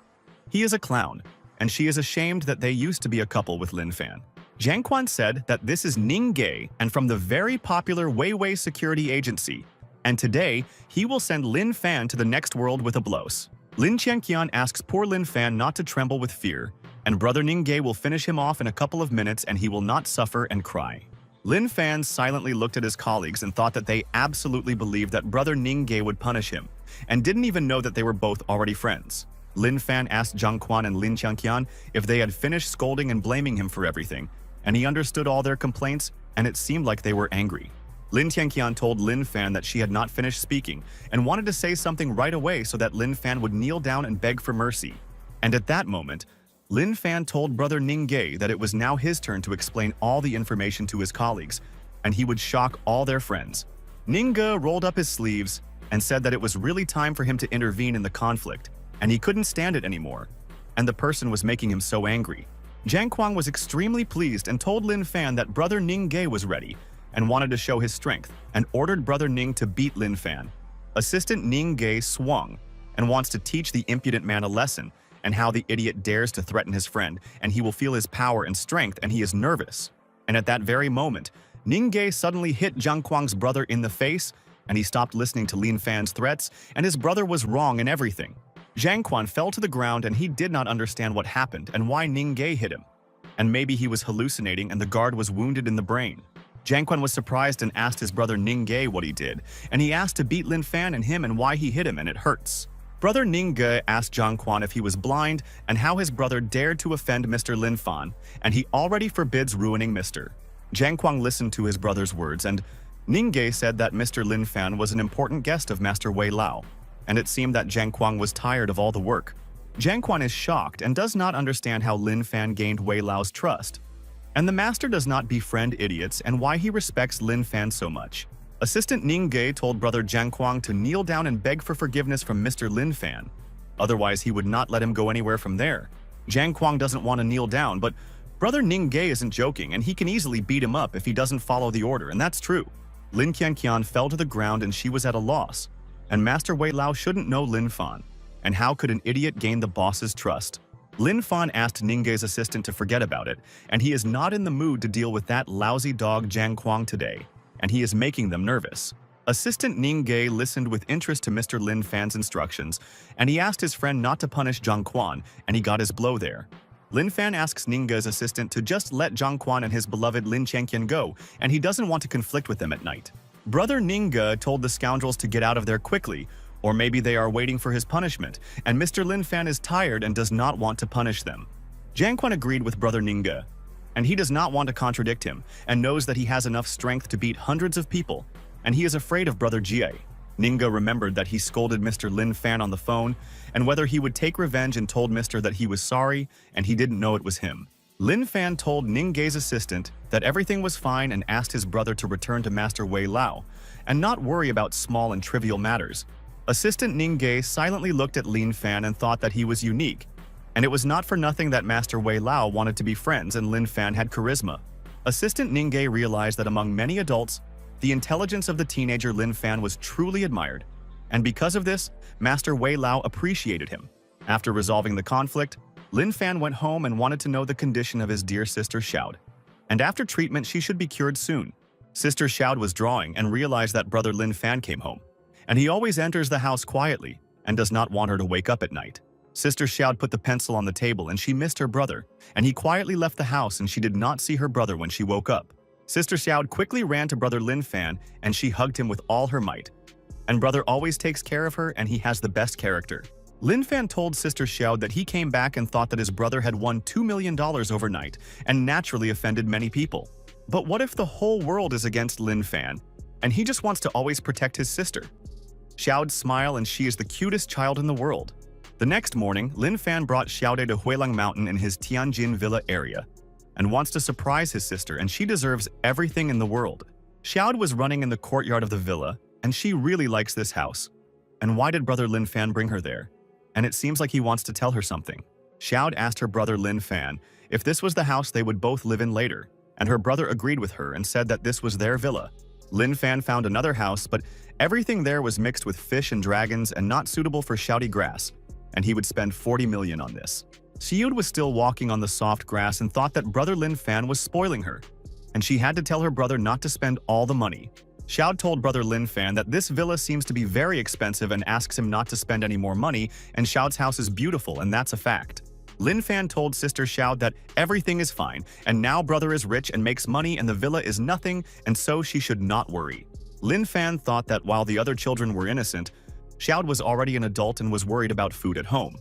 He is a clown, and she is ashamed that they used to be a couple with Lin Fan. Zhang Quan said that this is Ning Gay and from the very popular Weiwei Security Agency, and today he will send Lin Fan to the next world with a blows. Lin Tianqian asks poor Lin Fan not to tremble with fear, and brother Ning Gay will finish him off in a couple of minutes and he will not suffer and cry. Lin Fan silently looked at his colleagues and thought that they absolutely believed that brother Ning Gay would punish him, and didn't even know that they were both already friends. Lin Fan asked Zhang Quan and Lin Tianqian if they had finished scolding and blaming him for everything, and he understood all their complaints, and it seemed like they were angry. Lin Tianqian told Lin Fan that she had not finished speaking and wanted to say something right away so that Lin Fan would kneel down and beg for mercy. And at that moment, Lin Fan told brother Ning Gay that it was now his turn to explain all the information to his colleagues, and he would shock all their friends. Ning Ge rolled up his sleeves and said that it was really time for him to intervene in the conflict, and he couldn't stand it anymore, and the person was making him so angry. Zhang Kuang was extremely pleased and told Lin Fan that brother Ning Gay was ready and wanted to show his strength, and ordered brother Ning to beat Lin Fan. Assistant Ning Gay swung and wants to teach the impudent man a lesson, and how the idiot dares to threaten his friend, and he will feel his power and strength, and he is nervous. And at that very moment, Ning Gay suddenly hit Zhang Kuang's brother in the face, and he stopped listening to Lin Fan's threats, and his brother was wrong in everything. Zhang Quan fell to the ground, and he did not understand what happened and why Ning Gay hit him. And maybe he was hallucinating and the guard was wounded in the brain. Zhang Quan was surprised and asked his brother Ning Gay what he did, and he asked to beat Lin Fan and him and why he hit him, and it hurts. Brother Ning Ge asked Zhang Quan if he was blind and how his brother dared to offend Mr. Lin Fan, and he already forbids ruining Mr. Zhang Quan listened to his brother's words, and Ningge said that Mr. Lin Fan was an important guest of Master Wei Lao, and it seemed that Jiang Kuang was tired of all the work. Jiang Kuang is shocked and does not understand how Lin Fan gained Wei Lao's trust. And the master does not befriend idiots and why he respects Lin Fan so much. Assistant Ningge told brother Jiang Kuang to kneel down and beg for forgiveness from Mr. Lin Fan. Otherwise, he would not let him go anywhere from there. Jiang Kuang doesn't want to kneel down, but brother Ningge isn't joking, and he can easily beat him up if he doesn't follow the order, and that's true. Lin Qianqian fell to the ground and she was at a loss. And Master Wei Lao shouldn't know Lin Fan. And how could an idiot gain the boss's trust? Lin Fan asked Ningge's assistant to forget about it, and he is not in the mood to deal with that lousy dog Jiang Kuang today, and he is making them nervous. Assistant Ningge listened with interest to Mr. Lin Fan's instructions, and he asked his friend not to punish Jiang Kuan, and he got his blow there. Lin Fan asks Ningge's assistant to just let Jiang Kuan and his beloved Lin Qianqian go, and he doesn't want to conflict with them at night. Brother Ningge told the scoundrels to get out of there quickly, or maybe they are waiting for his punishment, and Mr. Lin Fan is tired and does not want to punish them. Jiang Kuan agreed with Brother Ningge, and he does not want to contradict him, and knows that he has enough strength to beat hundreds of people, and he is afraid of Brother Jie. Ningge remembered that he scolded Mr. Lin Fan on the phone, and whether he would take revenge and told Mr. that he was sorry, and he didn't know it was him. Lin Fan told Ningge's assistant that everything was fine and asked his brother to return to Master Wei Lao, and not worry about small and trivial matters. Assistant Ningge silently looked at Lin Fan and thought that he was unique, and it was not for nothing that Master Wei Lao wanted to be friends and Lin Fan had charisma. Assistant Ningge realized that among many adults, the intelligence of the teenager Lin Fan was truly admired, and because of this, Master Wei Lao appreciated him. After resolving the conflict, Lin Fan went home and wanted to know the condition of his dear sister Xiaod, and after treatment she should be cured soon. Sister Xiaod was drawing and realized that brother Lin Fan came home, and he always enters the house quietly and does not want her to wake up at night. Sister Xiaod put the pencil on the table and she missed her brother, and he quietly left the house and she did not see her brother when she woke up. Sister Xiaod quickly ran to brother Lin Fan and she hugged him with all her might. And brother always takes care of her and he has the best character. Lin Fan told Sister Xiaod that he came back and thought that his brother had won $2 million overnight and naturally offended many people. But what if the whole world is against Lin Fan and he just wants to always protect his sister? Xiaod smiled and she is the cutest child in the world. The next morning, Lin Fan brought Xiaode to Huilang Mountain in his Tianjin villa area and wants to surprise his sister, and she deserves everything in the world. Xiaod was running in the courtyard of the villa and she really likes this house. And why did brother Lin Fan bring her there? And it seems like he wants to tell her something. Xiaod asked her brother Lin Fan if this was the house they would both live in later, and her brother agreed with her and said that this was their villa. Lin Fan found another house, but everything there was mixed with fish and dragons and not suitable for shouty grass, and he would spend 40 million on this. Xiaod was still walking on the soft grass and thought that brother Lin Fan was spoiling her, and she had to tell her brother not to spend all the money. Xiaod told brother Lin Fan that this villa seems to be very expensive and asks him not to spend any more money, and Xiaod's house is beautiful and that's a fact. Lin Fan told sister Xiaod that everything is fine, and now brother is rich and makes money and the villa is nothing, and so she should not worry. Lin Fan thought that while the other children were innocent, Xiaod was already an adult and was worried about food at home.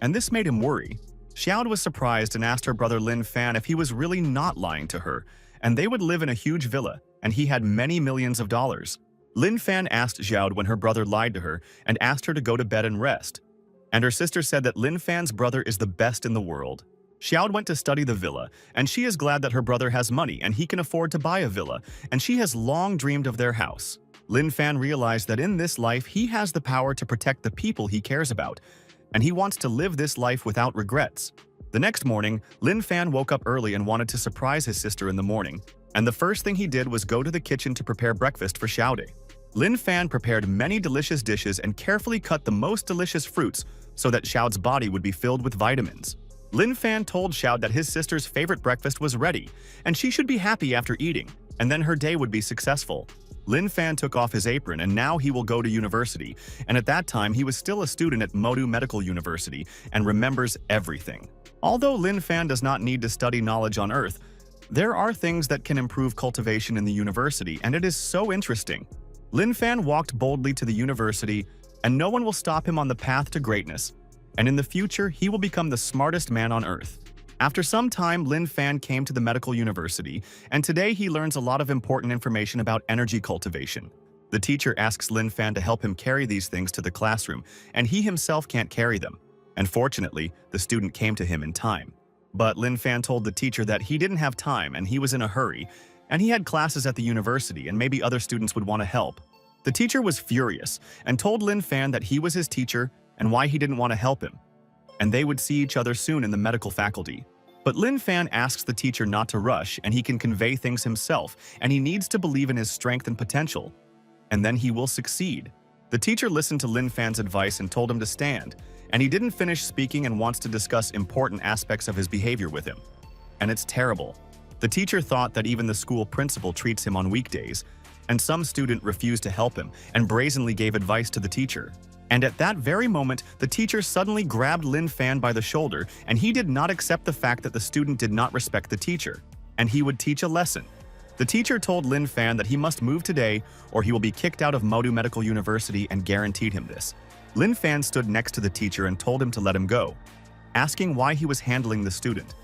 And this made him worry. Xiaod was surprised and asked her brother Lin Fan if he was really not lying to her, and they would live in a huge villa, and he had many millions of dollars. Lin Fan asked Xiaod when her brother lied to her and asked her to go to bed and rest. And her sister said that Lin Fan's brother is the best in the world. Xiaod went to study the villa, and she is glad that her brother has money and he can afford to buy a villa, and she has long dreamed of their house. Lin Fan realized that in this life he has the power to protect the people he cares about, and he wants to live this life without regrets. The next morning, Lin Fan woke up early and wanted to surprise his sister in the morning, and the first thing he did was go to the kitchen to prepare breakfast for Xiaode. Lin Fan prepared many delicious dishes and carefully cut the most delicious fruits so that Xiaod's body would be filled with vitamins. Lin Fan told Xiaod that his sister's favorite breakfast was ready, and she should be happy after eating, and then her day would be successful. Lin Fan took off his apron and now he will go to university, and at that time he was still a student at Modu Medical University and remembers everything. Although Lin Fan does not need to study knowledge on Earth, there are things that can improve cultivation in the university, and it is so interesting. Lin Fan walked boldly to the university, and no one will stop him on the path to greatness, and in the future he will become the smartest man on Earth. After some time, Lin Fan came to the medical university, and today he learns a lot of important information about energy cultivation. The teacher asks Lin Fan to help him carry these things to the classroom, and he himself can't carry them. And fortunately, the student came to him in time. But Lin Fan told the teacher that he didn't have time and he was in a hurry, and he had classes at the university and maybe other students would want to help. The teacher was furious and told Lin Fan that he was his teacher and why he didn't want to help him, and they would see each other soon in the medical faculty. But Lin Fan asks the teacher not to rush, and he can convey things himself, and he needs to believe in his strength and potential, and then he will succeed. The teacher listened to Lin Fan's advice and told him to stand, and he didn't finish speaking and wants to discuss important aspects of his behavior with him. And it's terrible. The teacher thought that even the school principal treats him on weekdays, and some student refused to help him and brazenly gave advice to the teacher. And at that very moment, the teacher suddenly grabbed Lin Fan by the shoulder, and he did not accept the fact that the student did not respect the teacher, and he would teach a lesson. The teacher told Lin Fan that he must move today or he will be kicked out of Modu Medical University and guaranteed him this. Lin Fan stood next to the teacher and told him to let him go, asking why he was handling the student.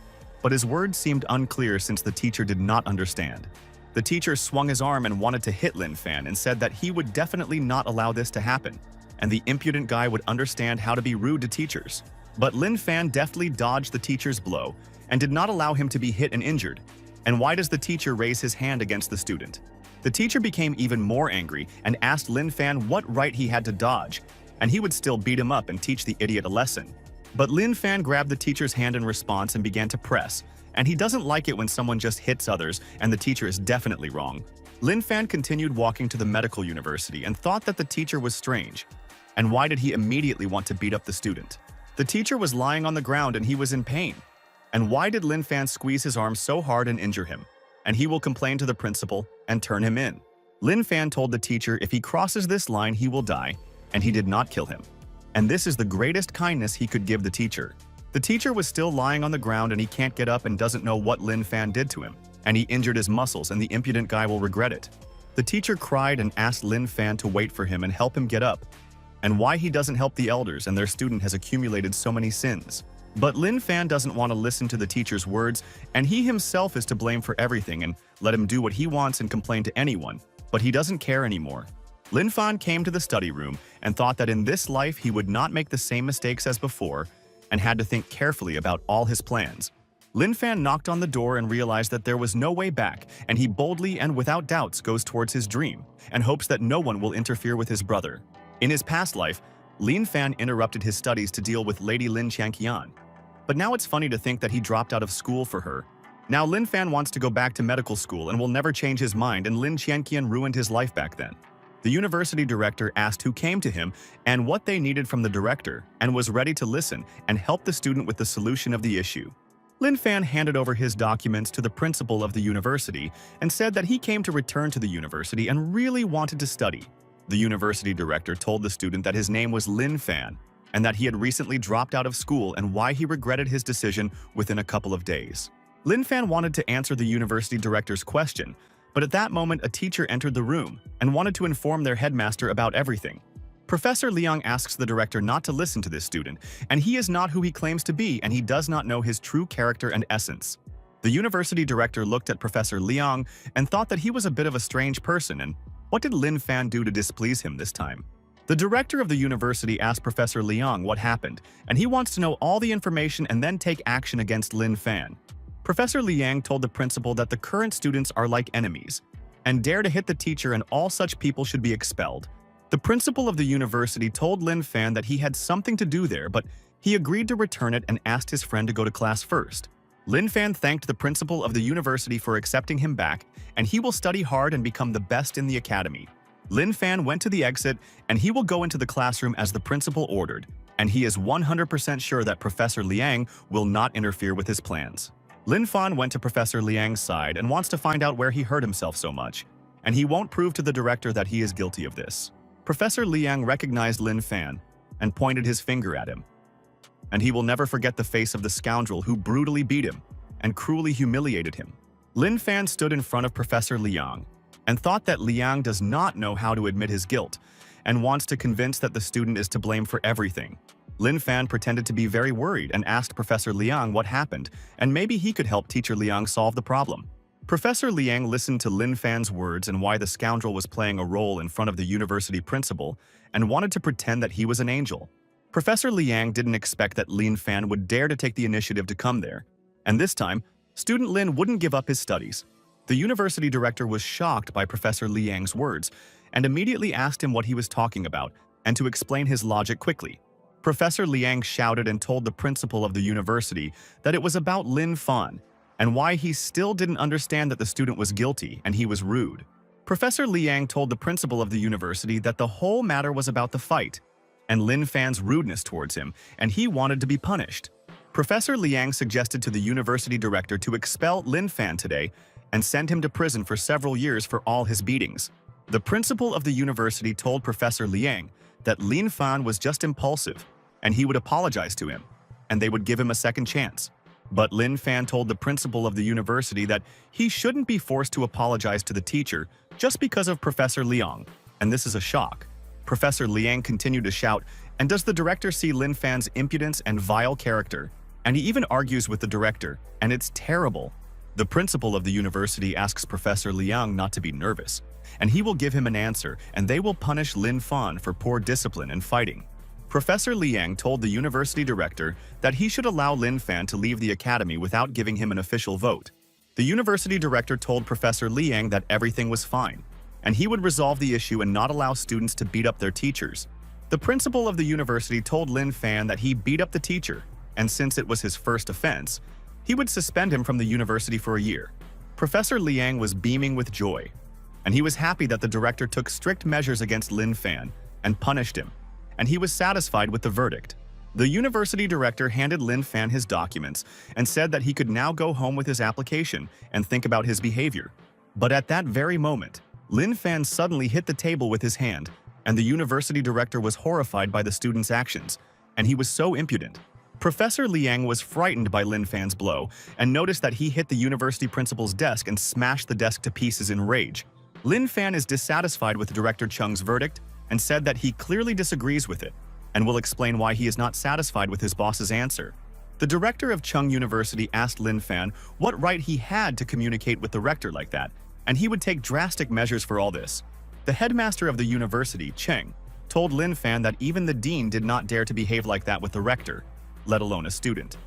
But his words seemed unclear since the teacher did not understand. The teacher swung his arm and wanted to hit Lin Fan and said that he would definitely not allow this to happen, and the impudent guy would understand how to be rude to teachers. But Lin Fan deftly dodged the teacher's blow and did not allow him to be hit and injured. And why does the teacher raise his hand against the student? The teacher became even more angry and asked Lin Fan what right he had to dodge, and he would still beat him up and teach the idiot a lesson. But Lin Fan grabbed the teacher's hand in response and began to press, and he doesn't like it when someone just hits others and the teacher is definitely wrong. Lin Fan continued walking to the medical university and thought that the teacher was strange. And why did he immediately want to beat up the student? The teacher was lying on the ground and he was in pain. And why did Lin Fan squeeze his arm so hard and injure him? And he will complain to the principal and turn him in. Lin Fan told the teacher if he crosses this line he will die, and he did not kill him. And this is the greatest kindness he could give the teacher. The teacher was still lying on the ground and he can't get up and doesn't know what Lin Fan did to him, and he injured his muscles and the impudent guy will regret it. The teacher cried and asked Lin Fan to wait for him and help him get up, and why he doesn't help the elders and their student has accumulated so many sins. But Lin Fan doesn't want to listen to the teacher's words, and he himself is to blame for everything and let him do what he wants and complain to anyone, but he doesn't care anymore. Lin Fan came to the study room and thought that in this life he would not make the same mistakes as before and had to think carefully about all his plans. Lin Fan knocked on the door and realized that there was no way back, and he boldly and without doubts goes towards his dream and hopes that no one will interfere with his brother. In his past life, Lin Fan interrupted his studies to deal with Lady Lin Qian. But now it's funny to think that he dropped out of school for her. Now Lin Fan wants to go back to medical school and will never change his mind, and Lin Qian ruined his life back then. The university director asked who came to him and what they needed from the director and was ready to listen and help the student with the solution of the issue. Lin Fan handed over his documents to the principal of the university and said that he came to return to the university and really wanted to study. The university director told the student that his name was Lin Fan and that he had recently dropped out of school and why he regretted his decision within a couple of days. Lin Fan wanted to answer the university director's question, but at that moment a teacher entered the room and wanted to inform their headmaster about everything. Professor Liang asks the director not to listen to this student, and he is not who he claims to be and he does not know his true character and essence. The university director looked at Professor Liang and thought that he was a bit of a strange person, and what did Lin Fan do to displease him this time? The director of the university asked Professor Liang what happened, and he wants to know all the information and then take action against Lin Fan. Professor Liang told the principal that the current students are like enemies and dare to hit the teacher, and all such people should be expelled. The principal of the university told Lin Fan that he had something to do there, but he agreed to return it and asked his friend to go to class first. Lin Fan thanked the principal of the university for accepting him back, and he will study hard and become the best in the academy. Lin Fan went to the exit, and he will go into the classroom as the principal ordered, and he is 100% sure that Professor Liang will not interfere with his plans. Lin Fan went to Professor Liang's side and wants to find out where he hurt himself so much, and he won't prove to the director that he is guilty of this. Professor Liang recognized Lin Fan and pointed his finger at him, and he will never forget the face of the scoundrel who brutally beat him and cruelly humiliated him. Lin Fan stood in front of Professor Liang and thought that Liang does not know how to admit his guilt and wants to convince that the student is to blame for everything. Lin Fan pretended to be very worried and asked Professor Liang what happened, and maybe he could help Teacher Liang solve the problem. Professor Liang listened to Lin Fan's words and why the scoundrel was playing a role in front of the university principal and wanted to pretend that he was an angel. Professor Liang didn't expect that Lin Fan would dare to take the initiative to come there, and this time, student Lin wouldn't give up his studies. The university director was shocked by Professor Liang's words and immediately asked him what he was talking about and to explain his logic quickly. Professor Liang shouted and told the principal of the university that it was about Lin Fan and why he still didn't understand that the student was guilty and he was rude. Professor Liang told the principal of the university that the whole matter was about the fight and Lin Fan's rudeness towards him, and he wanted to be punished. Professor Liang suggested to the university director to expel Lin Fan today and send him to prison for several years for all his beatings. The principal of the university told Professor Liang that Lin Fan was just impulsive and he would apologize to him, and they would give him a second chance. But Lin Fan told the principal of the university that he shouldn't be forced to apologize to the teacher just because of Professor Liang, and this is a shock. Professor Liang continued to shout, and does the director see Lin Fan's impudence and vile character? And he even argues with the director, and it's terrible. The principal of the university asks Professor Liang not to be nervous, and he will give him an answer, and they will punish Lin Fan for poor discipline and fighting. Professor Liang told the university director that he should allow Lin Fan to leave the academy without giving him an official vote. The university director told Professor Liang that everything was fine, and he would resolve the issue and not allow students to beat up their teachers. The principal of the university told Lin Fan that he beat up the teacher, and since it was his first offense, he would suspend him from the university for a year. Professor Liang was beaming with joy, and he was happy that the director took strict measures against Lin Fan and punished him, and he was satisfied with the verdict. The university director handed Lin Fan his documents and said that he could now go home with his application and think about his behavior. But at that very moment, Lin Fan suddenly hit the table with his hand, and the university director was horrified by the student's actions, and he was so impudent. Professor Liang was frightened by Lin Fan's blow and noticed that he hit the university principal's desk and smashed the desk to pieces in rage. Lin Fan is dissatisfied with Director Chung's verdict and said that he clearly disagrees with it and will explain why he is not satisfied with his boss's answer. The director of Chung University asked Lin Fan what right he had to communicate with the rector like that, and he would take drastic measures for all this. The headmaster of the university, Cheng, told Lin Fan that even the dean did not dare to behave like that with the rector, let alone a student.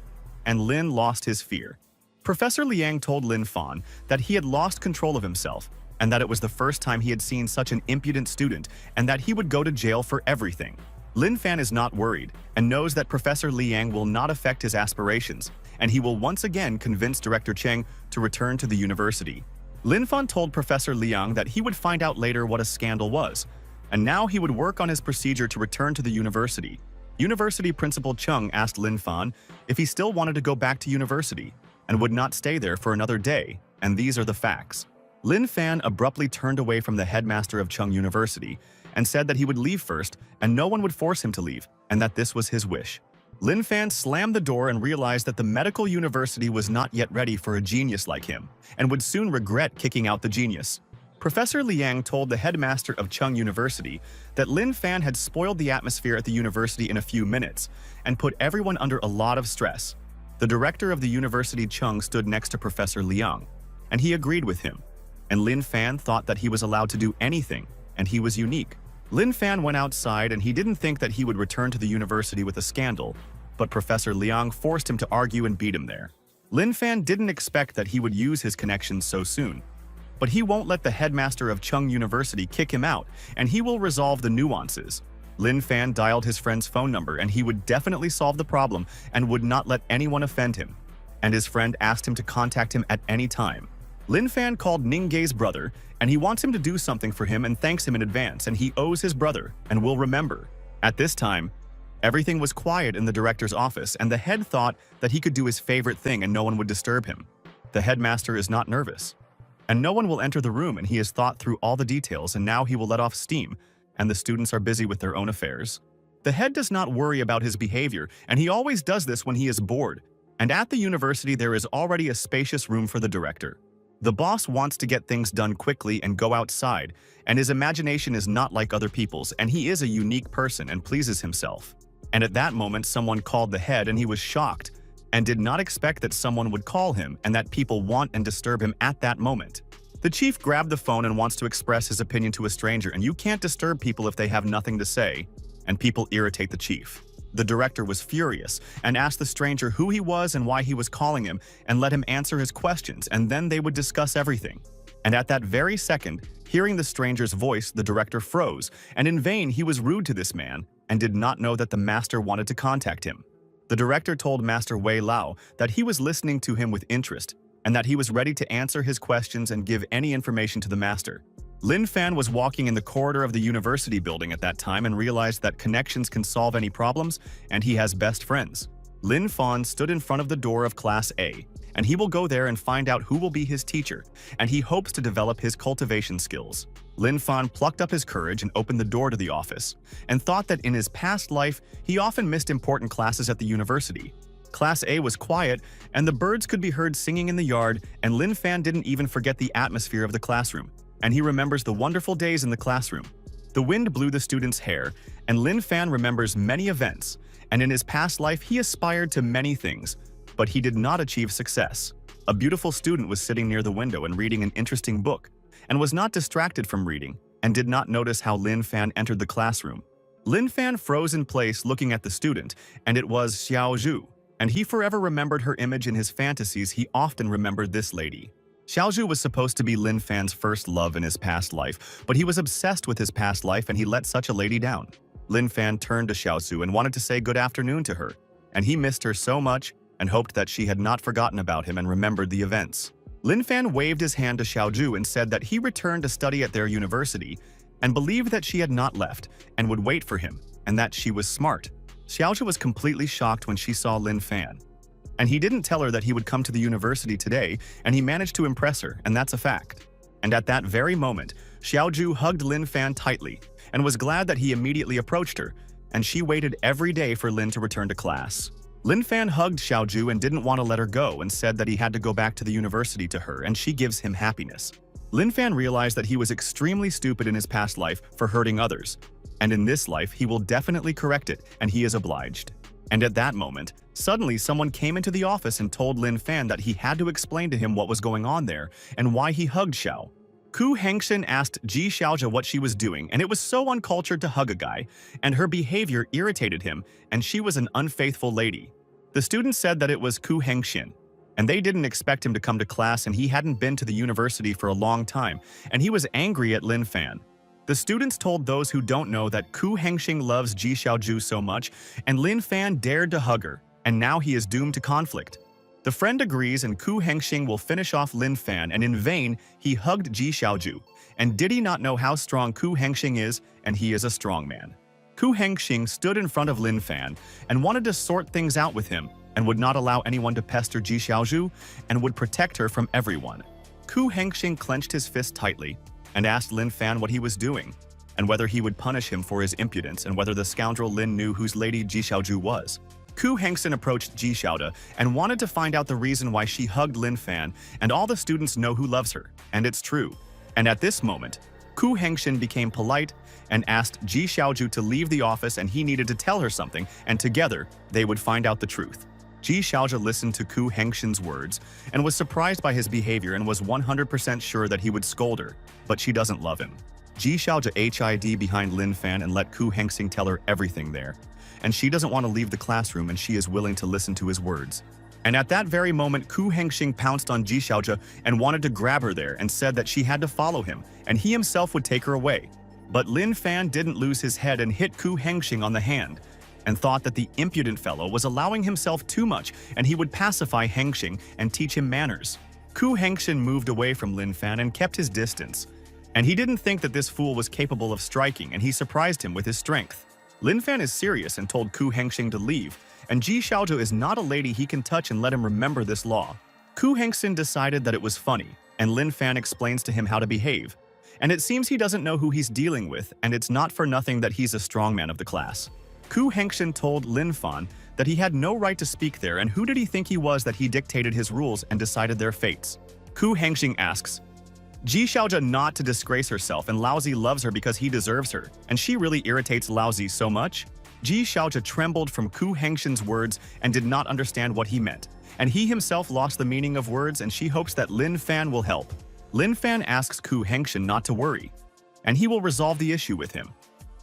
And Lin lost his fear. Professor Liang told Lin Fan that he had lost control of himself and that it was the first time he had seen such an impudent student and that he would go to jail for everything. Lin Fan is not worried and knows that Professor Liang will not affect his aspirations, and he will once again convince Director Cheng to return to the university. Lin Fan told Professor Liang that he would find out later what a scandal was, and now he would work on his procedure to return to the university. University Principal Chung asked Lin Fan if he still wanted to go back to university and would not stay there for another day, and these are the facts. Lin Fan abruptly turned away from the headmaster of Chung University and said that he would leave first and no one would force him to leave, and that this was his wish. Lin Fan slammed the door and realized that the medical university was not yet ready for a genius like him and would soon regret kicking out the genius. Professor Liang told the headmaster of Chung University that Lin Fan had spoiled the atmosphere at the university in a few minutes and put everyone under a lot of stress. The director of the university, Chung, stood next to Professor Liang, and he agreed with him. And Lin Fan thought that he was allowed to do anything, and he was unique. Lin Fan went outside and he didn't think that he would return to the university with a scandal, but Professor Liang forced him to argue and beat him there. Lin Fan didn't expect that he would use his connections so soon. But he won't let the headmaster of Chung University kick him out, and he will resolve the nuances. Lin Fan dialed his friend's phone number and he would definitely solve the problem and would not let anyone offend him. And his friend asked him to contact him at any time. Lin Fan called Ningge's brother, and he wants him to do something for him and thanks him in advance, and he owes his brother and will remember. At this time, everything was quiet in the director's office, and the head thought that he could do his favorite thing and no one would disturb him. The headmaster is not nervous, and no one will enter the room, and he has thought through all the details, and now he will let off steam, and the students are busy with their own affairs. The head does not worry about his behavior, and he always does this when he is bored. And at the university there is already a spacious room for the director. The boss wants to get things done quickly and go outside, and his imagination is not like other people's, and he is a unique person and pleases himself. And at that moment, someone called the head and he was shocked and did not expect that someone would call him and that people want and disturb him at that moment. The chief grabbed the phone and wants to express his opinion to a stranger, and you can't disturb people if they have nothing to say, and people irritate the chief. The director was furious and asked the stranger who he was and why he was calling him and let him answer his questions, and then they would discuss everything. And at that very second, hearing the stranger's voice, the director froze, and in vain he was rude to this man and did not know that the master wanted to contact him. The director told Master Wei Lao that he was listening to him with interest and that he was ready to answer his questions and give any information to the master. Lin Fan was walking in the corridor of the university building at that time and realized that connections can solve any problems, and he has best friends. Lin Fan stood in front of the door of Class A, and he will go there and find out who will be his teacher, and he hopes to develop his cultivation skills. Lin Fan plucked up his courage and opened the door to the office, and thought that in his past life, he often missed important classes at the university. Class A was quiet, and the birds could be heard singing in the yard, and Lin Fan didn't even forget the atmosphere of the classroom, and he remembers the wonderful days in the classroom. The wind blew the student's hair, and Lin Fan remembers many events, and in his past life he aspired to many things, but he did not achieve success. A beautiful student was sitting near the window and reading an interesting book, and was not distracted from reading, and did not notice how Lin Fan entered the classroom. Lin Fan froze in place looking at the student, and it was Xiao Zhu. And he forever remembered her image in his fantasies. He often remembered this lady. Xiao Zhu was supposed to be Lin Fan's first love in his past life, but he was obsessed with his past life and he let such a lady down. Lin Fan turned to Xiao Zhu and wanted to say good afternoon to her, and he missed her so much and hoped that she had not forgotten about him and remembered the events. Lin Fan waved his hand to Xiao Zhu and said that he returned to study at their university and believed that she had not left and would wait for him, and that she was smart. Xiao Zhu was completely shocked when she saw Lin Fan. And he didn't tell her that he would come to the university today, and he managed to impress her, and that's a fact. And at that very moment, Xiao Zhu hugged Lin Fan tightly and was glad that he immediately approached her, and she waited every day for Lin to return to class. Lin Fan hugged Xiao Zhu and didn't want to let her go and said that he had to go back to the university to her, and she gives him happiness. Lin Fan realized that he was extremely stupid in his past life for hurting others, and in this life he will definitely correct it, and he is obliged. And at that moment, suddenly someone came into the office and told Lin Fan that he had to explain to him what was going on there and why he hugged Xiao. Ku Hengshin asked Ji Xiaojia what she was doing, and it was so uncultured to hug a guy, and her behavior irritated him, and she was an unfaithful lady. The students said that it was Ku Hengshin, and they didn't expect him to come to class, and he hadn't been to the university for a long time, and he was angry at Lin Fan. The students told those who don't know that Ku Hengxing loves Ji Xiaoju so much, and Lin Fan dared to hug her, and now he is doomed to conflict. The friend agrees, and Ku Hengxing will finish off Lin Fan, and in vain, he hugged Ji Xiaoju. And did he not know how strong Ku Hengxing is, and he is a strong man. Ku Hengxing stood in front of Lin Fan and wanted to sort things out with him, and would not allow anyone to pester Ji Xiaoju, and would protect her from everyone. Ku Hengxing clenched his fist tightly, and asked Lin Fan what he was doing, and whether he would punish him for his impudence, and whether the scoundrel Lin knew whose lady Ji Xiaoju was. Ku Hengxin approached Ji Xiaoda and wanted to find out the reason why she hugged Lin Fan, and all the students know who loves her, and it's true. And at this moment, Ku Hengxin became polite and asked Ji Xiaoju to leave the office, and he needed to tell her something, and together they would find out the truth. Ji Xiaojia listened to Ku Hengxin's words and was surprised by his behavior and was 100% sure that he would scold her, but she doesn't love him. Ji Xiaojia hid behind Lin Fan and let Ku Hengxing tell her everything there, and she doesn't want to leave the classroom, and she is willing to listen to his words. And at that very moment, Ku Hengxing pounced on Ji Xiaojia and wanted to grab her there and said that she had to follow him, and he himself would take her away. But Lin Fan didn't lose his head and hit Ku Hengxing on the hand, and thought that the impudent fellow was allowing himself too much, and he would pacify Hengxing and teach him manners. Ku Hengxin moved away from Lin Fan and kept his distance, and he didn't think that this fool was capable of striking, and he surprised him with his strength. Lin Fan is serious and told Ku Hengxing to leave, and Ji Xiaoju is not a lady he can touch and let him remember this law. Ku Hengxin decided that it was funny, and Lin Fan explains to him how to behave. And it seems he doesn't know who he's dealing with, and it's not for nothing that he's a strongman of the class. Ku Hengxin told Lin Fan that he had no right to speak there, and who did he think he was that he dictated his rules and decided their fates? Ku Hengxing asks Ji Xiaojia not to disgrace herself, and Laozi loves her because he deserves her, and she really irritates Laozi so much. Ji Xiaozhi trembled from Ku Hengshin's words and did not understand what he meant, and he himself lost the meaning of words, and she hopes that Lin Fan will help. Lin Fan asks Ku Hengshin not to worry, and he will resolve the issue with him.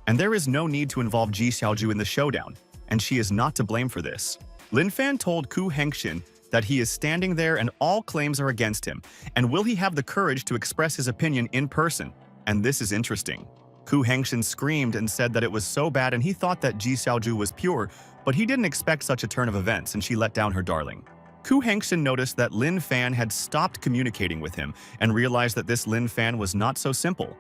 And there is no need to involve Ji Xiaozhi in the showdown, and she is not to blame for this. Lin Fan told Ku Hengshin that he is standing there and all claims are against him, and will he have the courage to express his opinion in person? And this is interesting. Ku Hengshin screamed and said that it was so bad and he thought that Ji Xiaozhi was pure, but he didn't expect such a turn of events and she let down her darling. Ku Hengshin noticed that Lin Fan had stopped communicating with him and realized that this Lin Fan was not so simple,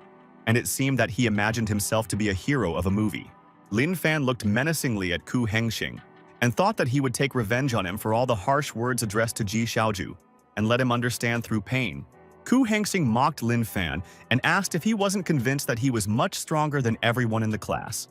and it seemed that he imagined himself to be a hero of a movie. Lin Fan looked menacingly at Ku Hengshin and thought that he would take revenge on him for all the harsh words addressed to Ji Xiaozhi and let him understand through pain. Ku Hengshin mocked Lin Fan and asked if he wasn't convinced that he was much stronger than everyone in the class,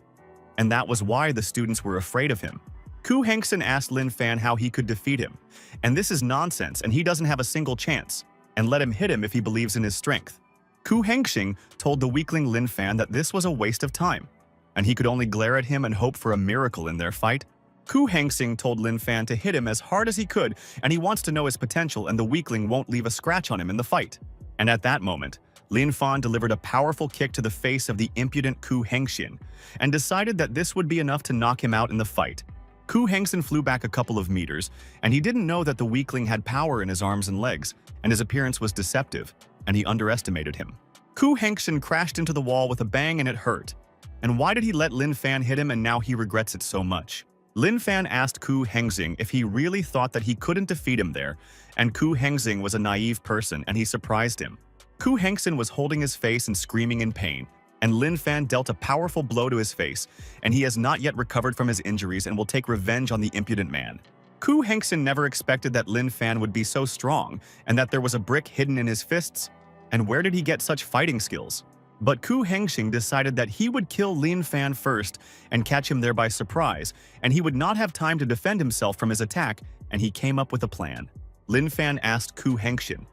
and that was why the students were afraid of him. Ku Hengshin asked Lin Fan how he could defeat him, and this is nonsense and he doesn't have a single chance, and let him hit him if he believes in his strength. Ku Hengshin told the weakling Lin Fan that this was a waste of time, and he could only glare at him and hope for a miracle in their fight. Ku Hengshin told Lin Fan to hit him as hard as he could, and he wants to know his potential and the weakling won't leave a scratch on him in the fight. And at that moment, Lin Fan delivered a powerful kick to the face of the impudent Ku Hengshin and decided that this would be enough to knock him out in the fight. Ku Hengshin flew back a couple of meters, and he didn't know that the weakling had power in his arms and legs, and his appearance was deceptive, and he underestimated him. Ku Hengshin crashed into the wall with a bang and it hurt. And why did he let Lin Fan hit him and now he regrets it so much? Lin Fan asked Ku Hengshin if he really thought that he couldn't defeat him there, and Ku Hengshin was a naive person and he surprised him. Ku Hengshin was holding his face and screaming in pain, and Lin Fan dealt a powerful blow to his face, and he has not yet recovered from his injuries and will take revenge on the impudent man. Ku Hengshin never expected that Lin Fan would be so strong and that there was a brick hidden in his fists, and where did he get such fighting skills? But Ku Hengshin decided that he would kill Lin Fan first and catch him there by surprise, and he would not have time to defend himself from his attack, and he came up with a plan. Lin Fan asked Ku Hengshin.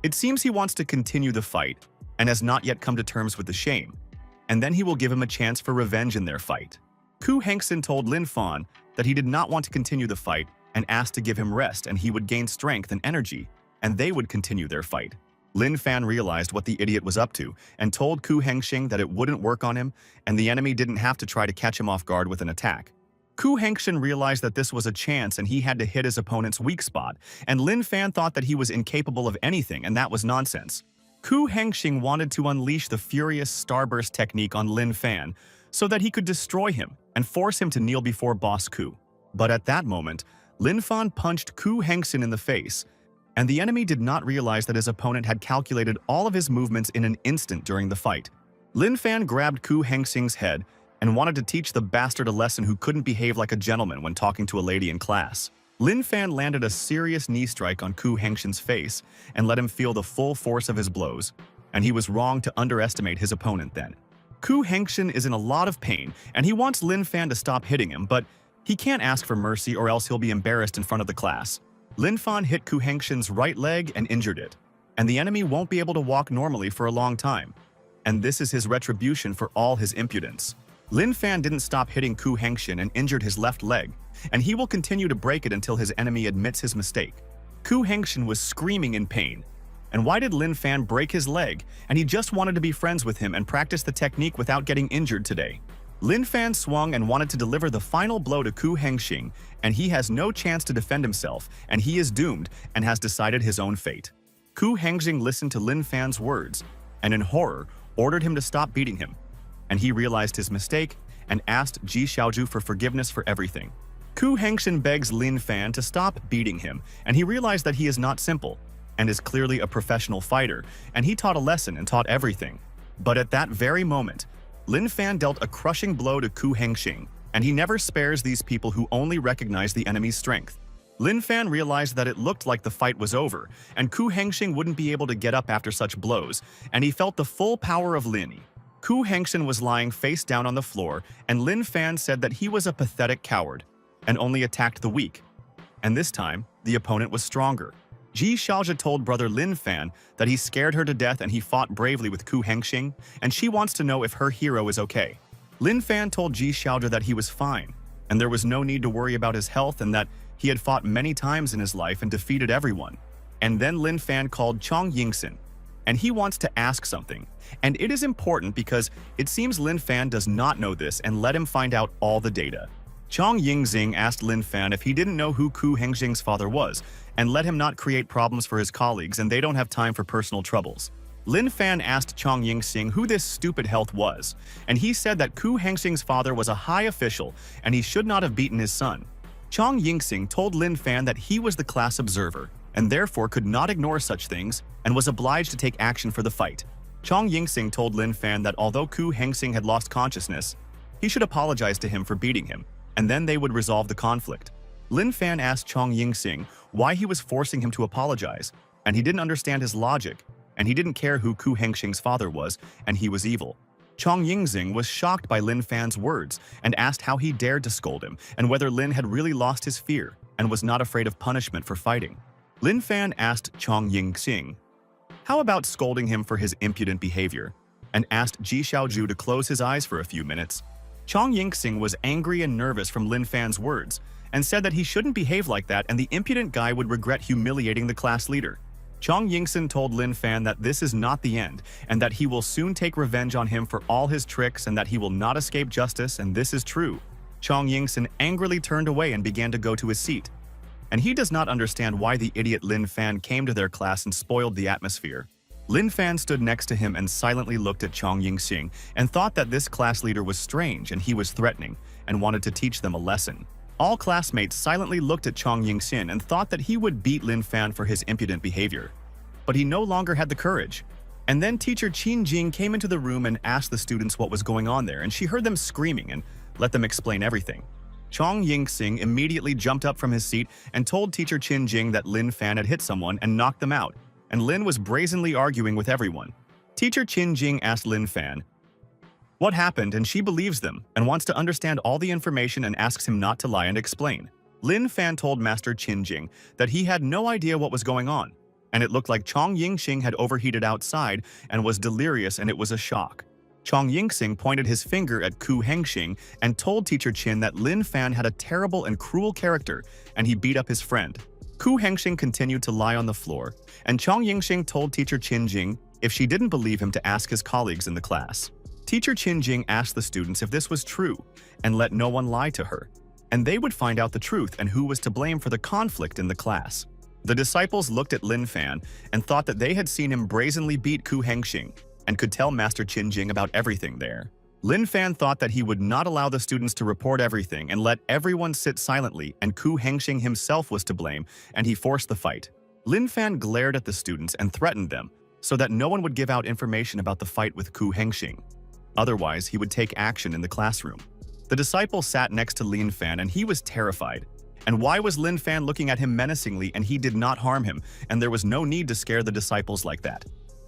It seems he wants to continue the fight and has not yet come to terms with the shame, and then he will give him a chance for revenge in their fight. Ku Hengshin told Lin Fan that he did not want to continue the fight and asked to give him rest and he would gain strength and energy, and they would continue their fight. Lin Fan realized what the idiot was up to and told Ku Hengshin that it wouldn't work on him and the enemy didn't have to try to catch him off guard with an attack. Ku Hengshin realized that this was a chance and he had to hit his opponent's weak spot, and Lin Fan thought that he was incapable of anything, and that was nonsense. Ku Hengshin wanted to unleash the furious starburst technique on Lin Fan so that he could destroy him and force him to kneel before Boss Ku. But at that moment, Lin Fan punched Ku Hengshin in the face, and the enemy did not realize that his opponent had calculated all of his movements in an instant during the fight. Lin Fan grabbed Ku Hengshin's head and wanted to teach the bastard a lesson who couldn't behave like a gentleman when talking to a lady in class. Lin Fan landed a serious knee strike on Ku Hengshin's face and let him feel the full force of his blows, and he was wrong to underestimate his opponent then. Ku Hengshin is in a lot of pain, and he wants Lin Fan to stop hitting him, but he can't ask for mercy or else he'll be embarrassed in front of the class. Lin Fan hit Ku Hengshin's right leg and injured it, and the enemy won't be able to walk normally for a long time, and this is his retribution for all his impudence. Lin Fan didn't stop hitting Ku Hengshin and injured his left leg, and he will continue to break it until his enemy admits his mistake. Ku Hengshin was screaming in pain. And why did Lin Fan break his leg? And he just wanted to be friends with him and practice the technique without getting injured today. Lin Fan swung and wanted to deliver the final blow to Ku Hengshin, and he has no chance to defend himself, and he is doomed and has decided his own fate. Ku Hengshin listened to Lin Fan's words, and in horror, ordered him to stop beating him. And he realized his mistake and asked Ji Xiaozhi for forgiveness for everything. Ku Hengshin begs Lin Fan to stop beating him, and he realized that he is not simple and is clearly a professional fighter, and he taught a lesson and taught everything. But at that very moment, Lin Fan dealt a crushing blow to Ku Hengshin, and he never spares these people who only recognize the enemy's strength. Lin Fan realized that it looked like the fight was over, and Ku Hengshin wouldn't be able to get up after such blows, and he felt the full power of Lin. Ku Hengshin was lying face down on the floor, and Lin Fan said that he was a pathetic coward and only attacked the weak. And this time, the opponent was stronger. Ji Xiaozhi told brother Lin Fan that he scared her to death and he fought bravely with Ku Hengshin, and she wants to know if her hero is okay. Lin Fan told Ji Xiaozhi that he was fine, and there was no need to worry about his health and that he had fought many times in his life and defeated everyone. And then Lin Fan called Chong Yingxin, and he wants to ask something. And it is important because it seems Lin Fan does not know this and let him find out all the data. Chong Yingxing asked Lin Fan if he didn't know who Ku Hengxing's father was and let him not create problems for his colleagues and they don't have time for personal troubles. Lin Fan asked Chong Yingxing who this stupid health was, and he said that Ku Hengxing's father was a high official and he should not have beaten his son. Chong Yingxing told Lin Fan that he was the class observer and therefore could not ignore such things and was obliged to take action for the fight. Chong Yingxing told Lin Fan that although Ku Hengxing had lost consciousness, he should apologize to him for beating him, and then they would resolve the conflict. Lin Fan asked Chong Yingxing why he was forcing him to apologize, and he didn't understand his logic, and he didn't care who Ku Hengxing's father was, and he was evil. Chong Yingxing was shocked by Lin Fan's words and asked how he dared to scold him and whether Lin had really lost his fear and was not afraid of punishment for fighting. Lin Fan asked Chong Yingxing, how about scolding him for his impudent behavior, and asked Ji Xiaozhi to close his eyes for a few minutes. Chong Yingxing was angry and nervous from Lin Fan's words and said that he shouldn't behave like that and the impudent guy would regret humiliating the class leader. Chong Yingxin told Lin Fan that this is not the end and that he will soon take revenge on him for all his tricks and that he will not escape justice, and this is true. Chong Yingxin angrily turned away and began to go to his seat. And he does not understand why the idiot Lin Fan came to their class and spoiled the atmosphere. Lin Fan stood next to him and silently looked at Chong Yingxing and thought that this class leader was strange and he was threatening and wanted to teach them a lesson. All classmates silently looked at Chong Yingxin and thought that he would beat Lin Fan for his impudent behavior. But he no longer had the courage. And then teacher Qin Jing came into the room and asked the students what was going on there, and she heard them screaming and let them explain everything. Chong Yingxing immediately jumped up from his seat and told teacher Qin Jing that Lin Fan had hit someone and knocked them out, and Lin was brazenly arguing with everyone. Teacher Qin Jing asked Lin Fan what happened, and she believes them and wants to understand all the information and asks him not to lie and explain. Lin Fan told Master Qin Jing that he had no idea what was going on, and it looked like Chong Yingxing had overheated outside and was delirious, and it was a shock. Chong Yingxing pointed his finger at Ku Hengxing and told teacher Qin that Lin Fan had a terrible and cruel character and he beat up his friend. Ku Hengxing continued to lie on the floor, and Chong Yingxing told teacher Qin Jing if she didn't believe him to ask his colleagues in the class. Teacher Qin Jing asked the students if this was true and let no one lie to her, and they would find out the truth and who was to blame for the conflict in the class. The disciples looked at Lin Fan and thought that they had seen him brazenly beat Ku Hengxing and could tell Master Qin Jing about everything there. Lin Fan thought that he would not allow the students to report everything and let everyone sit silently, and Ku Hengxing himself was to blame, and he forced the fight. Lin Fan glared at the students and threatened them so that no one would give out information about the fight with Ku Hengxing. Otherwise, he would take action in the classroom. The disciple sat next to Lin Fan and he was terrified. And why was Lin Fan looking at him menacingly and he did not harm him, and there was no need to scare the disciples like that?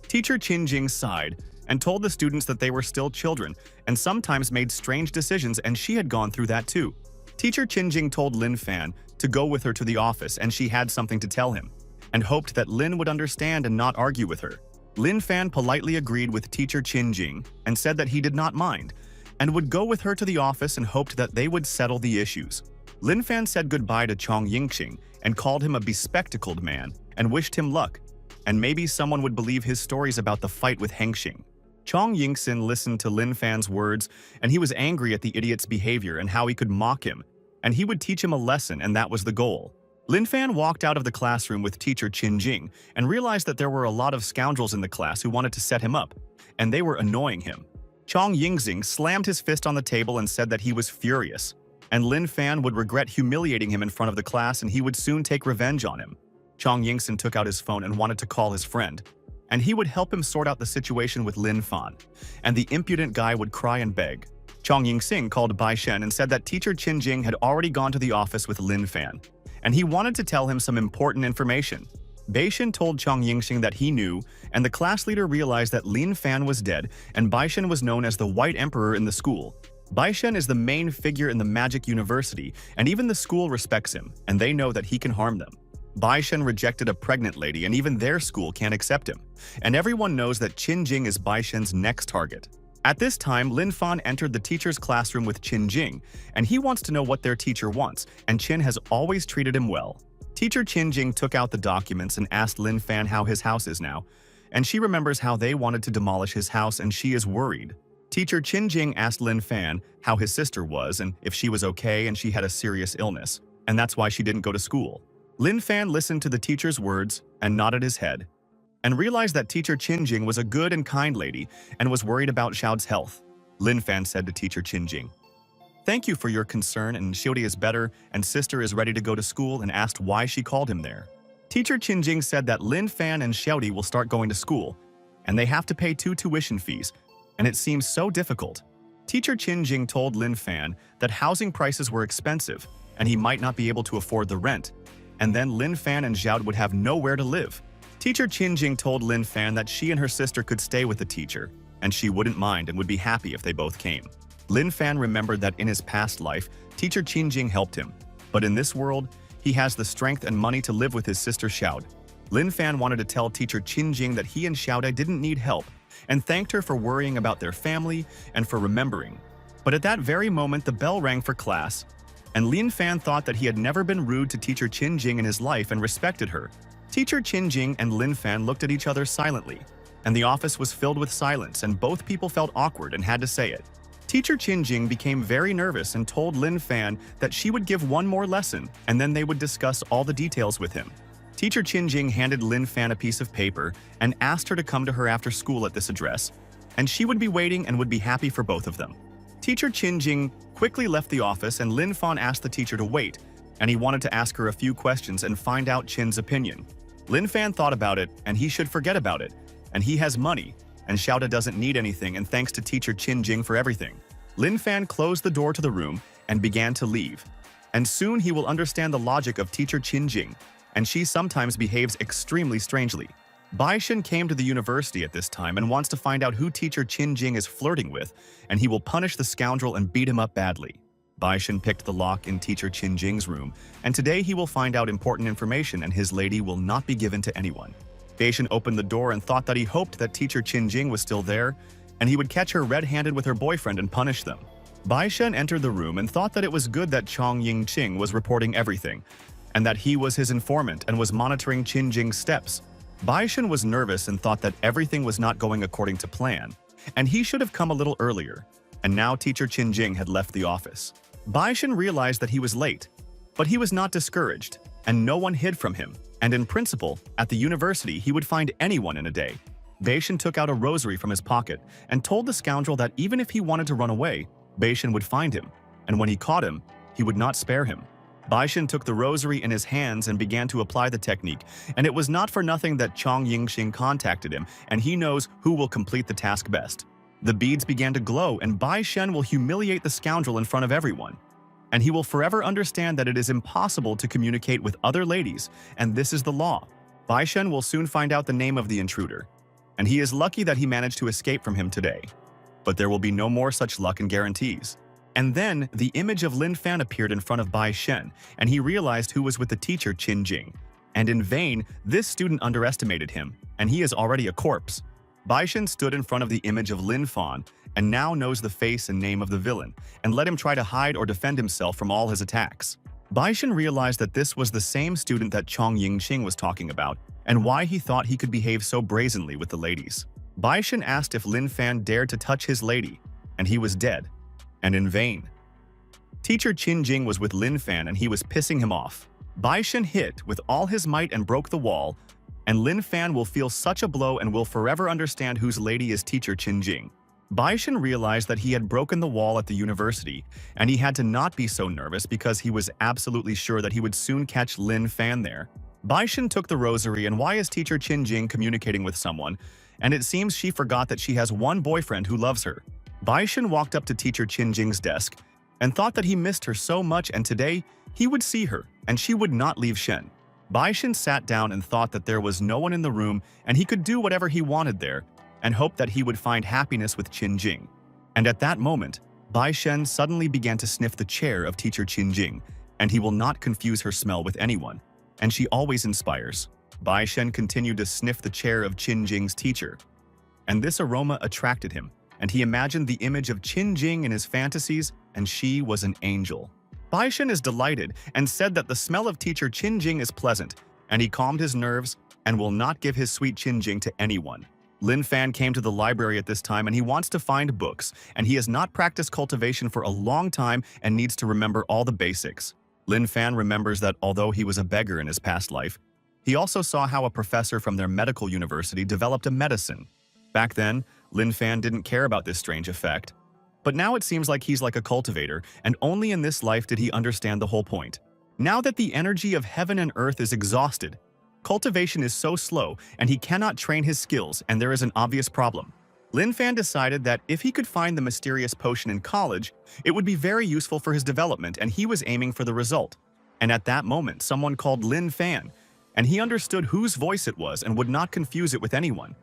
Teacher Qin Jing sighed and told the students that they were still children and sometimes made strange decisions, and she had gone through that too. Teacher Qin Jing told Lin Fan to go with her to the office and she had something to tell him, and hoped that Lin would understand and not argue with her. Lin Fan politely agreed with teacher Qin Jing and said that he did not mind, and would go with her to the office and hoped that they would settle the issues. Lin Fan said goodbye to Chong Yingxing and called him a bespectacled man and wished him luck, and maybe someone would believe his stories about the fight with Hengxing. Chong Yingxin listened to Lin Fan's words, and he was angry at the idiot's behavior and how he could mock him, and he would teach him a lesson, and that was the goal. Lin Fan walked out of the classroom with teacher Qin Jing and realized that there were a lot of scoundrels in the class who wanted to set him up, and they were annoying him. Chong Yingxing slammed his fist on the table and said that he was furious, and Lin Fan would regret humiliating him in front of the class and he would soon take revenge on him. Chong Yingxin took out his phone and wanted to call his friend, and he would help him sort out the situation with Lin Fan, and the impudent guy would cry and beg. Chong Yingxing called Bai Shen and said that teacher Qin Jing had already gone to the office with Lin Fan, and he wanted to tell him some important information. Bai Shen told Chong Yingxing that he knew, and the class leader realized that Lin Fan was dead, and Bai Shen was known as the White Emperor in the school. Bai Shen is the main figure in the Magic University, and even the school respects him, and they know that he can harm them. Bai Shen rejected a pregnant lady, and even their school can't accept him, and everyone knows that Qin Jing is Bai Shen's next target. At this time, Lin Fan entered the teacher's classroom with Qin Jing, and he wants to know what their teacher wants, and Qin has always treated him well. Teacher Qin Jing took out the documents and asked Lin Fan how his house is now, and she remembers how they wanted to demolish his house and she is worried. Teacher Qin Jing asked Lin Fan how his sister was and if she was okay and she had a serious illness, and that's why she didn't go to school. Lin Fan listened to the teacher's words and nodded his head, and realized that Teacher Qin Jing was a good and kind lady and was worried about Xiao's health. Lin Fan said to Teacher Qin Jing, "Thank you for your concern, and Xiaodi is better and sister is ready to go to school," and asked why she called him there. Teacher Qin Jing said that Lin Fan and Xiaodi will start going to school, and they have to pay 2 tuition fees, and it seems so difficult. Teacher Qin Jing told Lin Fan that housing prices were expensive and he might not be able to afford the rent, and then Lin Fan and Xiao would have nowhere to live. Teacher Qin Jing told Lin Fan that she and her sister could stay with the teacher, and she wouldn't mind and would be happy if they both came. Lin Fan remembered that in his past life, Teacher Qin Jing helped him, but in this world, he has the strength and money to live with his sister Xiao. Lin Fan wanted to tell Teacher Qin Jing that he and Xiao didn't need help, and thanked her for worrying about their family and for remembering. But at that very moment, the bell rang for class, and Lin Fan thought that he had never been rude to Teacher Qin Jing in his life and respected her. Teacher Qin Jing and Lin Fan looked at each other silently, and the office was filled with silence, and both people felt awkward and had to say it. Teacher Qin Jing became very nervous and told Lin Fan that she would give one more lesson, and then they would discuss all the details with him. Teacher Qin Jing handed Lin Fan a piece of paper and asked her to come to her after school at this address, and she would be waiting and would be happy for both of them. Teacher Qin Jing quickly left the office, and Lin Fan asked the teacher to wait, and he wanted to ask her a few questions and find out Qin's opinion. Lin Fan thought about it, and he should forget about it, and he has money, and Xiao doesn't need anything, and thanks to Teacher Qin Jing for everything. Lin Fan closed the door to the room and began to leave, and soon he will understand the logic of Teacher Qin Jing, and she sometimes behaves extremely strangely. Bai Shen came to the university at this time and wants to find out who Teacher Qin Jing is flirting with, and he will punish the scoundrel and beat him up badly. Bai Shen picked the lock in Teacher Qin Jing's room, and today he will find out important information, and his lady will not be given to anyone. Bai Shen opened the door and thought that he hoped that Teacher Qin Jing was still there, and he would catch her red-handed with her boyfriend and punish them. Bai Shen entered the room and thought that it was good that Chong Ying-ching was reporting everything, and that he was his informant and was monitoring Qin Jing's steps. Bai Shen was nervous and thought that everything was not going according to plan, and he should have come a little earlier, and now Teacher Qin Jing had left the office. Bai Shen realized that he was late, but he was not discouraged, and no one hid from him, and in principle, at the university he would find anyone in a day. Bai Shen took out a rosary from his pocket and told the scoundrel that even if he wanted to run away, Bai Shen would find him, and when he caught him, he would not spare him. Bai Shen took the rosary in his hands and began to apply the technique, and it was not for nothing that Chong Yingxing contacted him, and he knows who will complete the task best. The beads began to glow, and Bai Shen will humiliate the scoundrel in front of everyone. And he will forever understand that it is impossible to communicate with other ladies, and this is the law. Bai Shen will soon find out the name of the intruder, and he is lucky that he managed to escape from him today. But there will be no more such luck and guarantees. And then, the image of Lin Fan appeared in front of Bai Shen, and he realized who was with the teacher Qin Jing. And in vain, this student underestimated him, and he is already a corpse. Bai Shen stood in front of the image of Lin Fan, and now knows the face and name of the villain, and let him try to hide or defend himself from all his attacks. Bai Shen realized that this was the same student that Chong Yingxing was talking about, and why he thought he could behave so brazenly with the ladies. Bai Shen asked if Lin Fan dared to touch his lady, and he was dead, and in vain. Teacher Qin Jing was with Lin Fan and he was pissing him off. Bai Shen hit with all his might and broke the wall, and Lin Fan will feel such a blow and will forever understand whose lady is Teacher Qin Jing. Bai Shen realized that he had broken the wall at the university, and he had to not be so nervous because he was absolutely sure that he would soon catch Lin Fan there. Bai Shen took the rosary, and why is Teacher Qin Jing communicating with someone? And it seems she forgot that she has one boyfriend who loves her. Bai Shen walked up to Teacher Qin Jing's desk and thought that he missed her so much, and today he would see her and she would not leave Shen. Bai Shen sat down and thought that there was no one in the room and he could do whatever he wanted there, and hoped that he would find happiness with Qin Jing. And at that moment, Bai Shen suddenly began to sniff the chair of Teacher Qin Jing, and he will not confuse her smell with anyone, and she always inspires. Bai Shen continued to sniff the chair of Qin Jing's teacher, and this aroma attracted him, and he imagined the image of Qin Jing in his fantasies, and she was an angel. Bai Shen is delighted and said that the smell of teacher Qin Jing is pleasant, and he calmed his nerves and will not give his sweet Qin Jing to anyone. Lin Fan came to the library at this time and he wants to find books, and he has not practiced cultivation for a long time and needs to remember all the basics. Lin Fan remembers that although he was a beggar in his past life, he also saw how a professor from their medical university developed a medicine. Back then, Lin Fan didn't care about this strange effect. But now it seems like he's like a cultivator, and only in this life did he understand the whole point. Now that the energy of heaven and earth is exhausted, cultivation is so slow and he cannot train his skills, and there is an obvious problem. Lin Fan decided that if he could find the mysterious potion in college, it would be very useful for his development, and he was aiming for the result. And at that moment, someone called Lin Fan, and he understood whose voice it was and would not confuse it with anyone,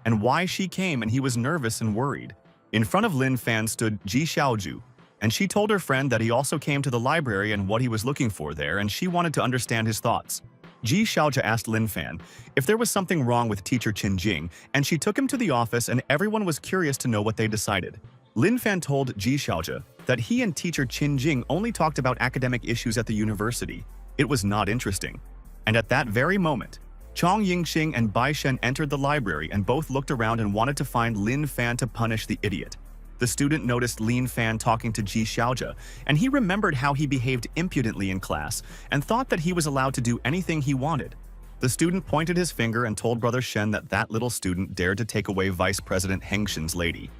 and why she came, and he was nervous and worried. In front of Lin Fan stood Ji Xiaoju, and she told her friend that he also came to the library and what he was looking for there, and she wanted to understand his thoughts. Ji Xiaoju asked Lin Fan if there was something wrong with teacher Qin Jing, and she took him to the office, and everyone was curious to know what they decided. Lin Fan told Ji Xiaoju that he and teacher Qin Jing only talked about academic issues at the university. It was not interesting. And at that very moment, Chong Yingxing and Bai Shen entered the library, and both looked around and wanted to find Lin Fan to punish the idiot. The student noticed Lin Fan talking to Ji Xiaoju, and he remembered how he behaved impudently in class and thought that he was allowed to do anything he wanted. The student pointed his finger and told Brother Shen that that little student dared to take away Vice President Heng Shen's lady.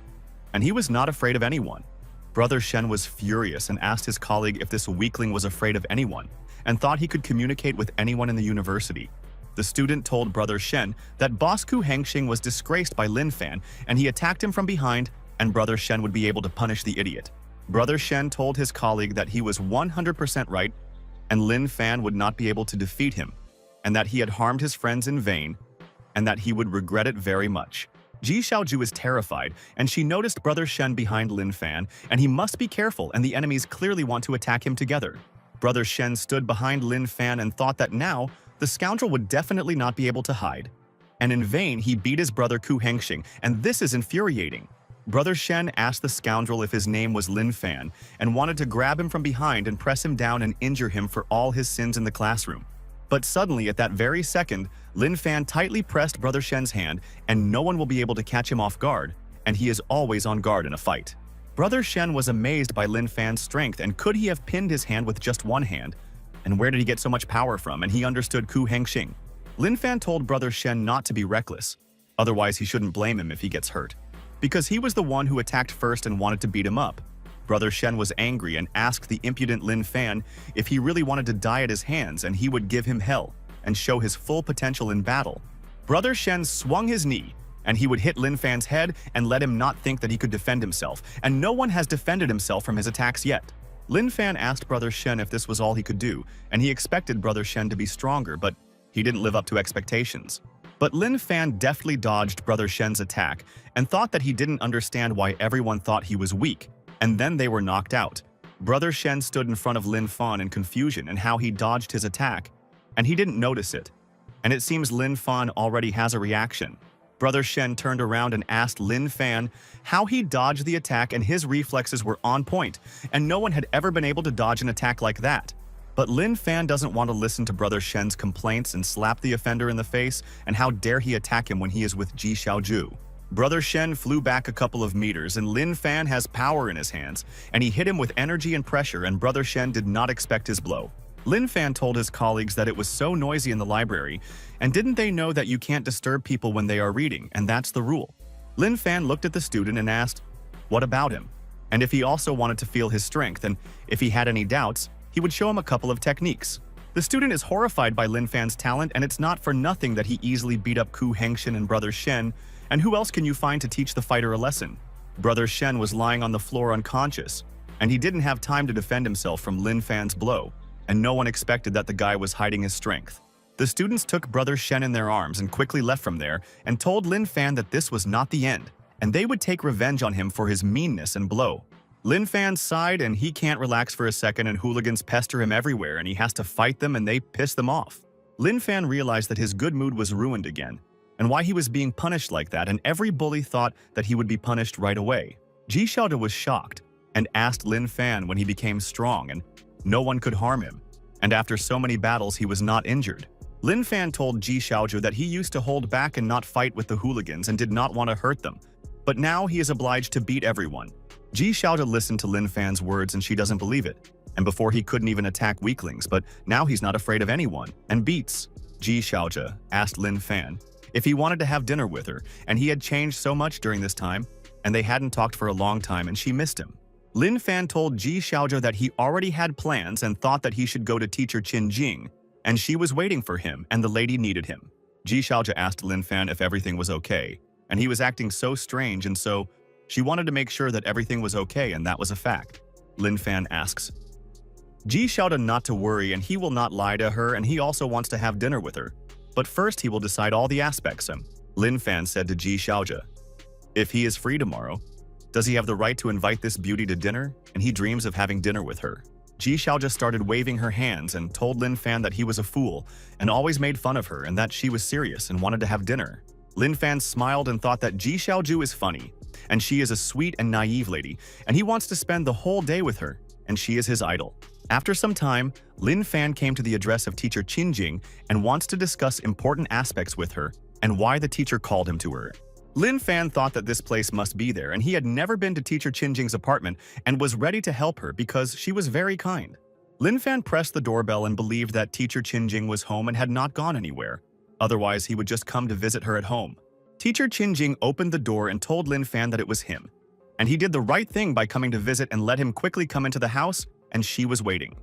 And he was not afraid of anyone. Brother Shen was furious and asked his colleague if this weakling was afraid of anyone, and thought he could communicate with anyone in the university. The student told Brother Shen that Boss Ku Hengxing was disgraced by Lin Fan, and he attacked him from behind, and Brother Shen would be able to punish the idiot. Brother Shen told his colleague that he was 100% right, and Lin Fan would not be able to defeat him, and that he had harmed his friends in vain, and that he would regret it very much. Ji Xiaoju is terrified, and she noticed Brother Shen behind Lin Fan, and he must be careful, and the enemies clearly want to attack him together. Brother Shen stood behind Lin Fan and thought that now, the scoundrel would definitely not be able to hide. And in vain, he beat his brother Ku Hengxing, and this is infuriating. Brother Shen asked the scoundrel if his name was Lin Fan, and wanted to grab him from behind and press him down and injure him for all his sins in the classroom. But suddenly, at that very second, Lin Fan tightly pressed Brother Shen's hand, and no one will be able to catch him off guard, and he is always on guard in a fight. Brother Shen was amazed by Lin Fan's strength, and could he have pinned his hand with just one hand? And where did he get so much power from? And he understood Ku Hengxing. Lin Fan told Brother Shen not to be reckless, otherwise he shouldn't blame him if he gets hurt, because he was the one who attacked first and wanted to beat him up. Brother Shen was angry and asked the impudent Lin Fan if he really wanted to die at his hands, and he would give him hell and show his full potential in battle. Brother Shen swung his knee, and he would hit Lin Fan's head and let him not think that he could defend himself, and no one has defended himself from his attacks yet. Lin Fan asked Brother Shen if this was all he could do, and he expected Brother Shen to be stronger, but he didn't live up to expectations. But Lin Fan deftly dodged Brother Shen's attack and thought that he didn't understand why everyone thought he was weak, and then they were knocked out. Brother Shen stood in front of Lin Fan in confusion and how he dodged his attack, and he didn't notice it. And it seems Lin Fan already has a reaction. Brother Shen turned around and asked Lin Fan how he dodged the attack, and his reflexes were on point, and no one had ever been able to dodge an attack like that. But Lin Fan doesn't want to listen to Brother Shen's complaints and slap the offender in the face, and how dare he attack him when he is with Ji Xiaoju. Brother Shen flew back a couple of meters, and Lin Fan has power in his hands, and he hit him with energy and pressure, and Brother Shen did not expect his blow. Lin Fan told his colleagues that it was so noisy in the library, and didn't they know that you can't disturb people when they are reading, and that's the rule. Lin Fan looked at the student and asked, what about him? And if he also wanted to feel his strength, and if he had any doubts, he would show him a couple of techniques. The student is horrified by Lin Fan's talent, and it's not for nothing that he easily beat up Ku Hengxin and Brother Shen, and who else can you find to teach the fighter a lesson? Brother Shen was lying on the floor unconscious, and he didn't have time to defend himself from Lin Fan's blow, and no one expected that the guy was hiding his strength. The students took Brother Shen in their arms and quickly left from there, and told Lin Fan that this was not the end, and they would take revenge on him for his meanness and blow. Lin Fan sighed, and he can't relax for a second, and hooligans pester him everywhere, and he has to fight them, and they piss them off. Lin Fan realized that his good mood was ruined again, and why he was being punished like that, and every bully thought that he would be punished right away. Ji Xiaozhou was shocked and asked Lin Fan when he became strong and no one could harm him, and after so many battles he was not injured. Lin Fan told Ji Xiaozhou that he used to hold back and not fight with the hooligans and did not want to hurt them, but now he is obliged to beat everyone. Ji Xiaozhou listened to Lin Fan's words and she doesn't believe it, and before he couldn't even attack weaklings, but now he's not afraid of anyone and beats. Ji Xiaozhou asked Lin Fan if he wanted to have dinner with her, and he had changed so much during this time, and they hadn't talked for a long time and she missed him. Lin Fan told Ji Xiaozhou that he already had plans and thought that he should go to teacher Qin Jing, and she was waiting for him and the lady needed him. Ji Xiaozhou asked Lin Fan if everything was okay, and he was acting so strange, and so she wanted to make sure that everything was okay, and that was a fact. Lin Fan asks Ji Xiaozhou not to worry and he will not lie to her, and he also wants to have dinner with her. But first he will decide all the aspects. Lin Fan said to Ji Xiaozhou, if he is free tomorrow, does he have the right to invite this beauty to dinner? And he dreams of having dinner with her. Ji Xiaozhou started waving her hands and told Lin Fan that he was a fool and always made fun of her and that she was serious and wanted to have dinner. Lin Fan smiled and thought that Ji Xiaozhou is funny, and she is a sweet and naive lady, and he wants to spend the whole day with her, and she is his idol. After some time, Lin Fan came to the address of teacher Qin Jing and wants to discuss important aspects with her and why the teacher called him to her. Lin Fan thought that this place must be there, and he had never been to teacher Qin Jing's apartment and was ready to help her because she was very kind. Lin Fan pressed the doorbell and believed that teacher Qin Jing was home and had not gone anywhere. Otherwise, he would just come to visit her at home. Teacher Qin Jing opened the door and told Lin Fan that it was him. And he did the right thing by coming to visit and let him quickly come into the house, and she was waiting.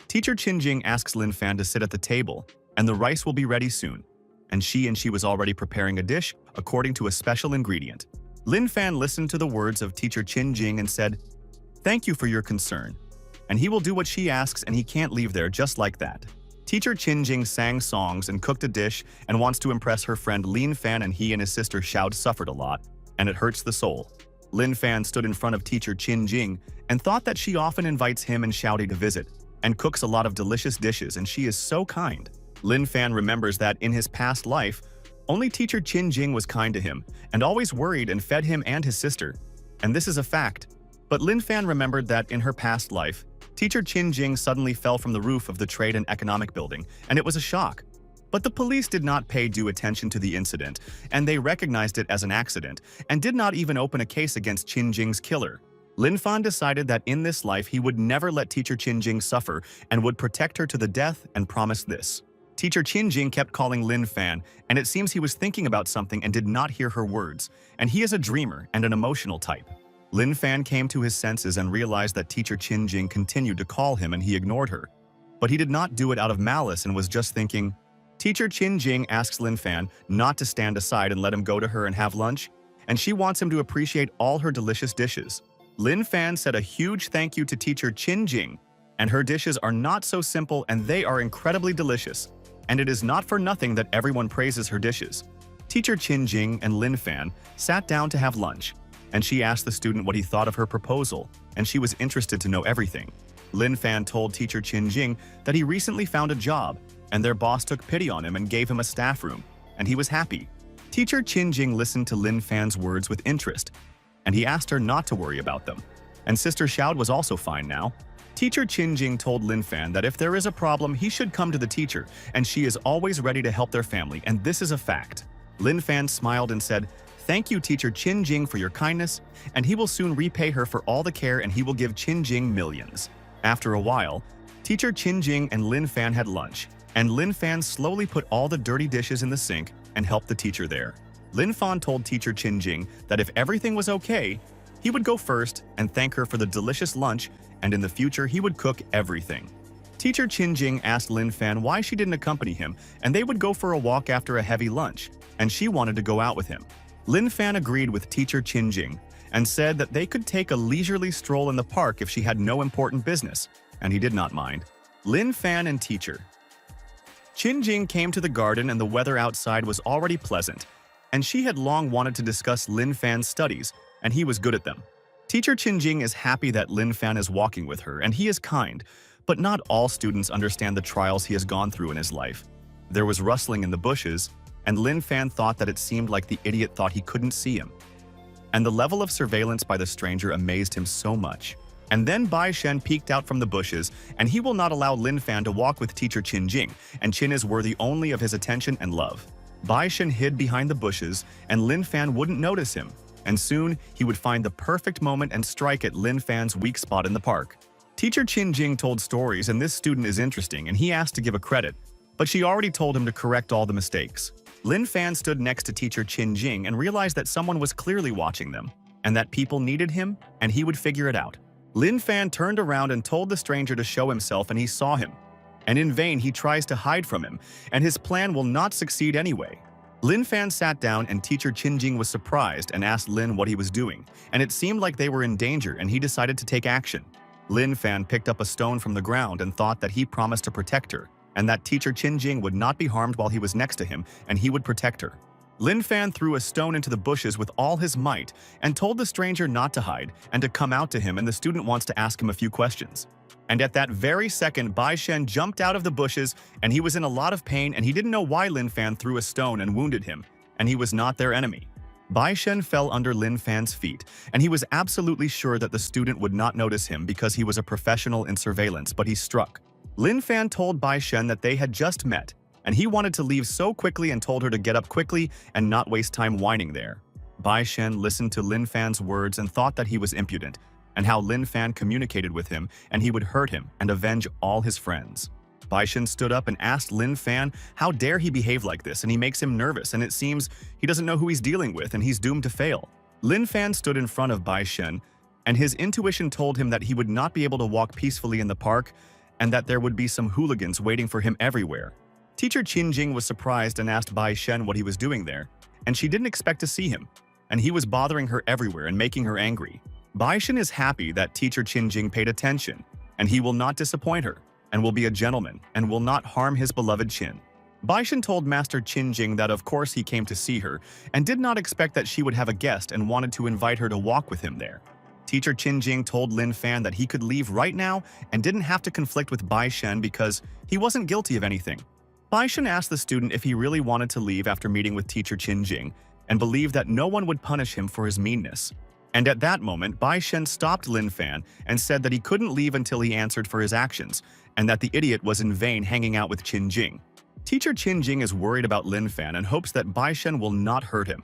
Teacher Qin Jing asks Lin Fan to sit at the table, and the rice will be ready soon. And she was already preparing a dish according to a special ingredient. Lin Fan listened to the words of teacher Qin Jing and said, "Thank you for your concern." And he will do what she asks, and he can't leave there just like that. Teacher Qin Jing sang songs and cooked a dish and wants to impress her friend Lin Fan, and he and his sister Xiao suffered a lot, and it hurts the soul. Lin Fan stood in front of teacher Qin Jing and thought that she often invites him and Xiao to visit and cooks a lot of delicious dishes, and she is so kind. Lin Fan remembers that in his past life, only teacher Qin Jing was kind to him and always worried and fed him and his sister. And this is a fact. But Lin Fan remembered that in her past life, teacher Qin Jing suddenly fell from the roof of the Trade and Economic Building, and it was a shock. But the police did not pay due attention to the incident, and they recognized it as an accident, and did not even open a case against Qin Jing's killer. Lin Fan decided that in this life he would never let teacher Qin Jing suffer and would protect her to the death and promised this. Teacher Qin Jing kept calling Lin Fan, and it seems he was thinking about something and did not hear her words, and he is a dreamer and an emotional type. Lin Fan came to his senses and realized that teacher Qin Jing continued to call him and he ignored her. But he did not do it out of malice and was just thinking. Teacher Qin Jing asks Lin Fan not to stand aside and let him go to her and have lunch, and she wants him to appreciate all her delicious dishes. Lin Fan said a huge thank you to teacher Qin Jing, and her dishes are not so simple and they are incredibly delicious. And it is not for nothing that everyone praises her dishes. Teacher Qin Jing and Lin Fan sat down to have lunch, and she asked the student what he thought of her proposal, and she was interested to know everything. Lin Fan told teacher Qin Jing that he recently found a job, and their boss took pity on him and gave him a staff room, and he was happy. Teacher Qin Jing listened to Lin Fan's words with interest, and he asked her not to worry about them. And Sister Xiao was also fine now. Teacher Qin Jing told Lin Fan that if there is a problem, he should come to the teacher, and she is always ready to help their family, and this is a fact. Lin Fan smiled and said, "Thank you, teacher Qin Jing, for your kindness, and he will soon repay her for all the care, and he will give Qin Jing millions." After a while, teacher Qin Jing and Lin Fan had lunch, and Lin Fan slowly put all the dirty dishes in the sink and helped the teacher there. Lin Fan told teacher Qin Jing that if everything was okay, he would go first and thank her for the delicious lunch, and in the future he would cook everything. Teacher Qin Jing asked Lin Fan why she didn't accompany him, and they would go for a walk after a heavy lunch, and she wanted to go out with him. Lin Fan agreed with teacher Qin Jing and said that they could take a leisurely stroll in the park if she had no important business, and he did not mind. Lin Fan and teacher Qin Jing came to the garden, and the weather outside was already pleasant, and she had long wanted to discuss Lin Fan's studies, and he was good at them. Teacher Qin Jing is happy that Lin Fan is walking with her, and he is kind, but not all students understand the trials he has gone through in his life. There was rustling in the bushes, and Lin Fan thought that it seemed like the idiot thought he couldn't see him. And the level of surveillance by the stranger amazed him so much. And then Bai Shen peeked out from the bushes, and he will not allow Lin Fan to walk with teacher Qin Jing, and Qin is worthy only of his attention and love. Bai Shen hid behind the bushes, and Lin Fan wouldn't notice him, and soon he would find the perfect moment and strike at Lin Fan's weak spot in the park. Teacher Qin Jing told stories, and this student is interesting, and he asked to give a credit, but she already told him to correct all the mistakes. Lin Fan stood next to teacher Qin Jing and realized that someone was clearly watching them, and that people needed him, and he would figure it out. Lin Fan turned around and told the stranger to show himself, and he saw him. And in vain he tries to hide from him, and his plan will not succeed anyway. Lin Fan sat down, and teacher Qin Jing was surprised and asked Lin what he was doing, and it seemed like they were in danger, and he decided to take action. Lin Fan picked up a stone from the ground and thought that he promised to protect her, and that teacher Qin Jing would not be harmed while he was next to him, and he would protect her. Lin Fan threw a stone into the bushes with all his might and told the stranger not to hide and to come out to him, and the student wants to ask him a few questions. And at that very second, Bai Shen jumped out of the bushes, and he was in a lot of pain, and he didn't know why Lin Fan threw a stone and wounded him, and he was not their enemy. Bai Shen fell under Lin Fan's feet, and he was absolutely sure that the student would not notice him because he was a professional in surveillance, but he struck. Lin Fan told Bai Shen that they had just met, and he wanted to leave so quickly and told her to get up quickly and not waste time whining there. Bai Shen listened to Lin Fan's words and thought that he was impudent, and how Lin Fan communicated with him and he would hurt him and avenge all his friends. Bai Shen stood up and asked Lin Fan how dare he behave like this, and he makes him nervous, and it seems he doesn't know who he's dealing with and he's doomed to fail. Lin Fan stood in front of Bai Shen, and his intuition told him that he would not be able to walk peacefully in the park and that there would be some hooligans waiting for him everywhere. Teacher Qin Jing was surprised and asked Bai Shen what he was doing there, and she didn't expect to see him, and he was bothering her everywhere and making her angry. Bai Shen is happy that teacher Qin Jing paid attention, and he will not disappoint her, and will be a gentleman, and will not harm his beloved Qin. Bai Shen told Master Qin Jing that of course he came to see her, and did not expect that she would have a guest and wanted to invite her to walk with him there. Teacher Qin Jing told Lin Fan that he could leave right now and didn't have to conflict with Bai Shen because he wasn't guilty of anything. Bai Shen asked the student if he really wanted to leave after meeting with teacher Qin Jing, and believed that no one would punish him for his meanness. And at that moment, Bai Shen stopped Lin Fan and said that he couldn't leave until he answered for his actions, and that the idiot was in vain hanging out with Qin Jing. Teacher Qin Jing is worried about Lin Fan and hopes that Bai Shen will not hurt him,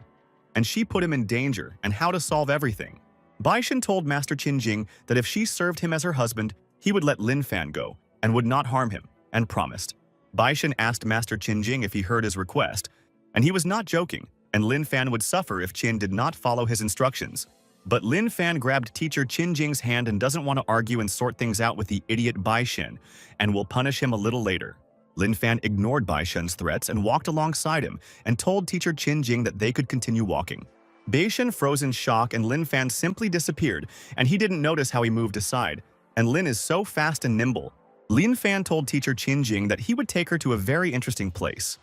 and she put him in danger and how to solve everything. Bai Shen told Master Qin Jing that if she served him as her husband, he would let Lin Fan go and would not harm him, and promised. Bai Shen asked Master Qin Jing if he heard his request, and he was not joking, and Lin Fan would suffer if Qin did not follow his instructions. But Lin Fan grabbed teacher Qin Jing's hand and doesn't want to argue and sort things out with the idiot Bai Shen, and will punish him a little later. Lin Fan ignored Bai Shen's threats and walked alongside him and told teacher Qin Jing that they could continue walking. Bai Shen froze in shock, and Lin Fan simply disappeared, and he didn't notice how he moved aside, and Lin is so fast and nimble. Lin Fan told teacher Qin Jing that he would take her to a very interesting place.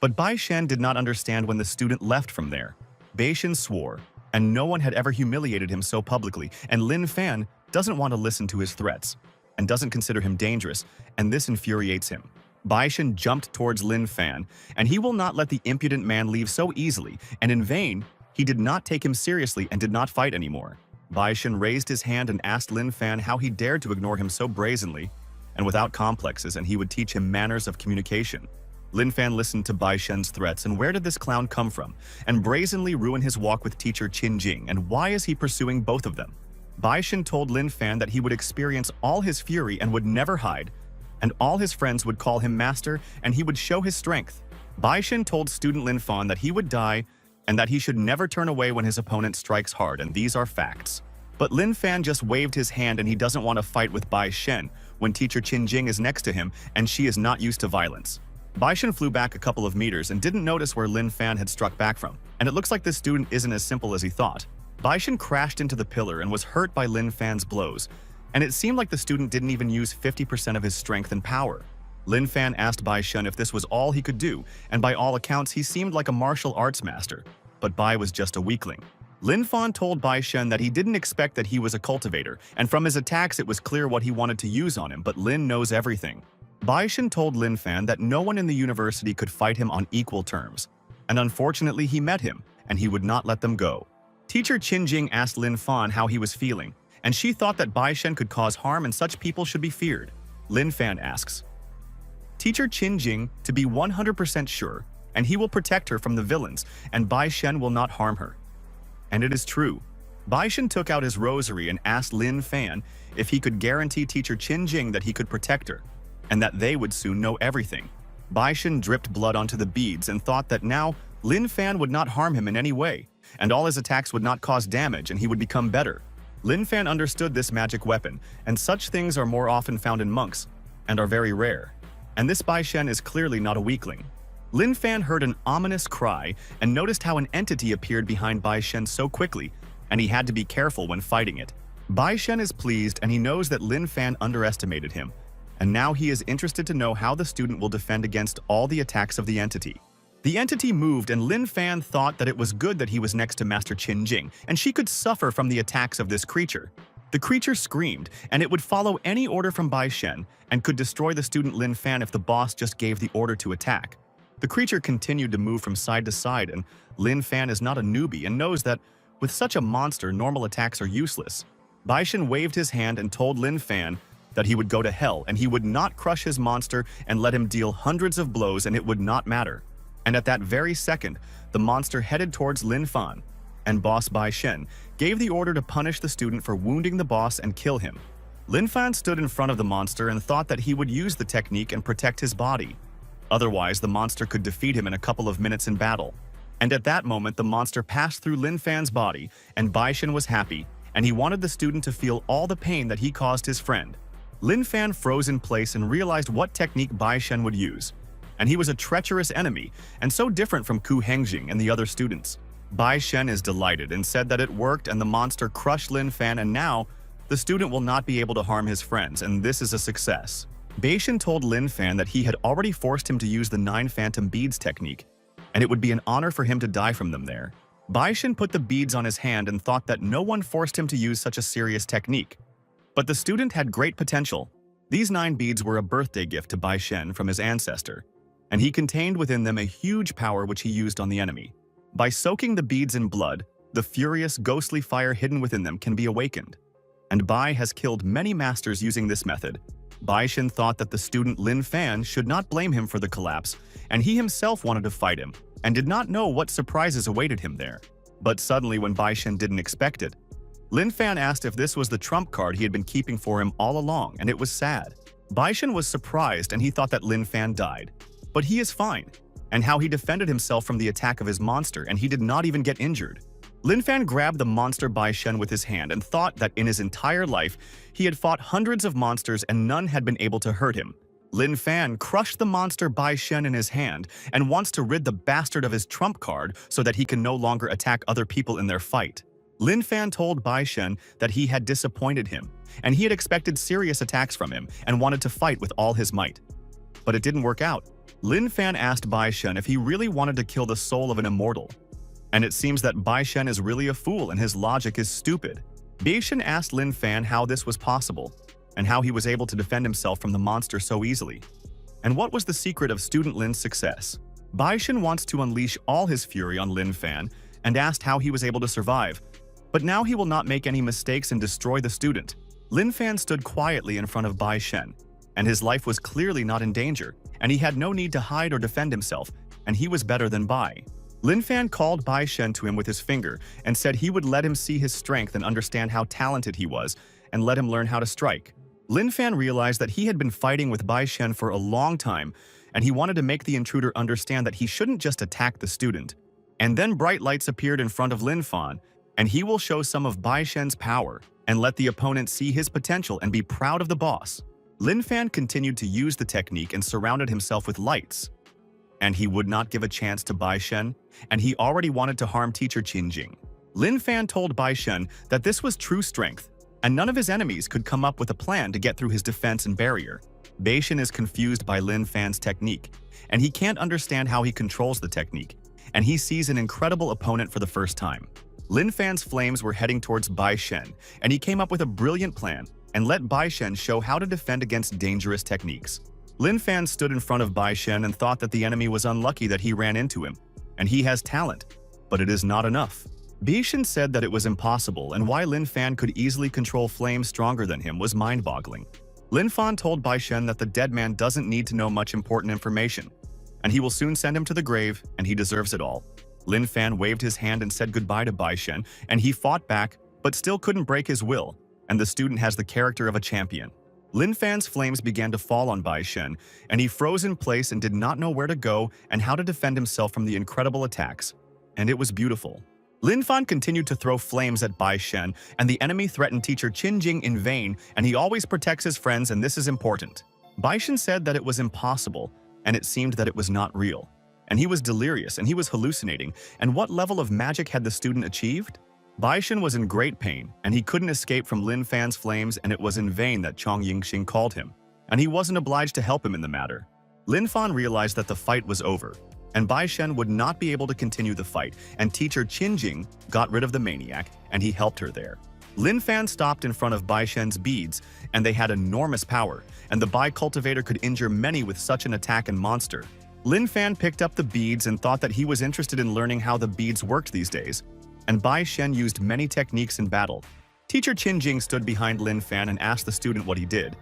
But Bai Shen did not understand when the student left from there. Bai Shen swore, and no one had ever humiliated him so publicly, and Lin Fan doesn't want to listen to his threats, and doesn't consider him dangerous, and this infuriates him. Bai Shen jumped towards Lin Fan, and he will not let the impudent man leave so easily, and in vain, he did not take him seriously and did not fight anymore. Bai Shen raised his hand and asked Lin Fan how he dared to ignore him so brazenly, and without complexes, and he would teach him manners of communication. Lin Fan listened to Bai Shen's threats, and where did this clown come from, and brazenly ruin his walk with teacher Qin Jing, and why is he pursuing both of them? Bai Shen told Lin Fan that he would experience all his fury and would never hide, and all his friends would call him master, and he would show his strength. Bai Shen told student Lin Fan that he would die, and that he should never turn away when his opponent strikes hard, and these are facts. But Lin Fan just waved his hand, and he doesn't want to fight with Bai Shen when teacher Qin Jing is next to him, and she is not used to violence. Bai Shen flew back a couple of meters and didn't notice where Lin Fan had struck back from, and it looks like this student isn't as simple as he thought. Bai Shen crashed into the pillar and was hurt by Lin Fan's blows, and it seemed like the student didn't even use 50% of his strength and power. Lin Fan asked Bai Shen if this was all he could do, and by all accounts he seemed like a martial arts master, but Bai was just a weakling. Lin Fan told Bai Shen that he didn't expect that he was a cultivator, and from his attacks it was clear what he wanted to use on him, but Lin knows everything. Bai Shen told Lin Fan that no one in the university could fight him on equal terms, And unfortunately, he met him, and he would not let them go. Teacher Qinjing asked Lin Fan how he was feeling, and she thought that Bai Shen could cause harm and such people should be feared. Lin Fan asks Teacher Qinjing to be 100% sure, and he will protect her from the villains, and Bai Shen will not harm her. And it is true. Bai Shen took out his rosary and asked Lin Fan if he could guarantee Teacher Qinjing that he could protect her, and that they would soon know everything. Bai Shen dripped blood onto the beads and thought that now Lin Fan would not harm him in any way, and all his attacks would not cause damage and he would become better. Lin Fan understood this magic weapon, and such things are more often found in monks, and are very rare. And this Bai Shen is clearly not a weakling. Lin Fan heard an ominous cry and noticed how an entity appeared behind Bai Shen so quickly, and he had to be careful when fighting it. Bai Shen is pleased and he knows that Lin Fan underestimated him, and now he is interested to know how the student will defend against all the attacks of the entity. The entity moved, and Lin Fan thought that it was good that he was next to Master Qinjing, and she could suffer from the attacks of this creature. The creature screamed, and it would follow any order from Bai Shen, and could destroy the student Lin Fan if the boss just gave the order to attack. The creature continued to move from side to side, and Lin Fan is not a newbie and knows that with such a monster, normal attacks are useless. Bai Shen waved his hand and told Lin Fan that he would go to hell, and he would not crush his monster and let him deal hundreds of blows, and it would not matter. And at that very second, the monster headed towards Lin Fan, and boss Bai Shen gave the order to punish the student for wounding the boss and kill him. Lin Fan stood in front of the monster and thought that he would use the technique and protect his body. Otherwise, the monster could defeat him in a couple of minutes in battle. And at that moment, the monster passed through Lin Fan's body, and Bai Shen was happy, and he wanted the student to feel all the pain that he caused his friend. Lin Fan froze in place and realized what technique Bai Shen would use. And he was a treacherous enemy, and so different from Ku Hengjing and the other students. Bai Shen is delighted and said that it worked and the monster crushed Lin Fan, and now the student will not be able to harm his friends, and this is a success. Bai Shen told Lin Fan that he had already forced him to use the 9 phantom beads technique, and it would be an honor for him to die from them there. Bai Shen put the beads on his hand and thought that no one forced him to use such a serious technique. But the student had great potential. These 9 beads were a birthday gift to Bai Shen from his ancestor, and he contained within them a huge power which he used on the enemy. By soaking the beads in blood, the furious, ghostly fire hidden within them can be awakened. And Bai has killed many masters using this method. Bai Shen thought that the student Lin Fan should not blame him for the collapse, and he himself wanted to fight him, and did not know what surprises awaited him there. But suddenly, when Bai Shen didn't expect it, Lin Fan asked if this was the trump card he had been keeping for him all along, and it was sad. Bai Shen was surprised and he thought that Lin Fan died. But he is fine, and how he defended himself from the attack of his monster, and he did not even get injured. Lin Fan grabbed the monster Bai Shen with his hand and thought that in his entire life, he had fought hundreds of monsters and none had been able to hurt him. Lin Fan crushed the monster Bai Shen in his hand and wants to rid the bastard of his trump card so that he can no longer attack other people in their fight. Lin Fan told Bai Shen that he had disappointed him, and he had expected serious attacks from him and wanted to fight with all his might. But it didn't work out. Lin Fan asked Bai Shen if he really wanted to kill the soul of an immortal. And it seems that Bai Shen is really a fool and his logic is stupid. Bai Shen asked Lin Fan how this was possible, and how he was able to defend himself from the monster so easily. And what was the secret of student Lin's success? Bai Shen wants to unleash all his fury on Lin Fan and asked how he was able to survive. But now he will not make any mistakes and destroy the student. Lin Fan stood quietly in front of Bai Shen, and his life was clearly not in danger, and he had no need to hide or defend himself, and he was better than Bai. Lin Fan called Bai Shen to him with his finger and said he would let him see his strength and understand how talented he was, and let him learn how to strike. Lin Fan realized that he had been fighting with Bai Shen for a long time, and he wanted to make the intruder understand that he shouldn't just attack the student. And then bright lights appeared in front of Lin Fan, and he will show some of Bai Shen's power and let the opponent see his potential and be proud of the boss. Lin Fan continued to use the technique and surrounded himself with lights. And he would not give a chance to Bai Shen, and he already wanted to harm teacher Qinjing. Lin Fan told Bai Shen that this was true strength, and none of his enemies could come up with a plan to get through his defense and barrier. Bai Shen is confused by Lin Fan's technique, and he can't understand how he controls the technique, and he sees an incredible opponent for the first time. Lin Fan's flames were heading towards Bai Shen, and he came up with a brilliant plan and let Bai Shen show how to defend against dangerous techniques. Lin Fan stood in front of Bai Shen and thought that the enemy was unlucky that he ran into him, and he has talent, but it is not enough. Bishan said that it was impossible, and why Lin Fan could easily control flames stronger than him was mind-boggling. Lin Fan told Baishen that the dead man doesn't need to know much important information, and he will soon send him to the grave, and he deserves it all. Lin Fan waved his hand and said goodbye to Baishen, and he fought back, but still couldn't break his will, and the student has the character of a champion. Lin Fan's flames began to fall on Baishen, and he froze in place and did not know where to go and how to defend himself from the incredible attacks. And it was beautiful. Lin Fan continued to throw flames at Baishen, and the enemy threatened teacher Qinjing in vain, and he always protects his friends, and this is important. Baishen said that it was impossible, and it seemed that it was not real. And he was delirious, and he was hallucinating, and what level of magic had the student achieved? Baishen was in great pain, and he couldn't escape from Lin Fan's flames, and it was in vain that Chong Yingxing called him, and he wasn't obliged to help him in the matter. Lin Fan realized that the fight was over, and Baishen would not be able to continue the fight, and teacher Qinjing got rid of the maniac, and he helped her there. Lin Fan stopped in front of Baishen's beads, and they had enormous power, and the Bai cultivator could injure many with such an attack and monster. Lin Fan picked up the beads and thought that he was interested in learning how the beads worked these days, and Baishen used many techniques in battle. Teacher Qinjing stood behind Lin Fan and asked the student what he did,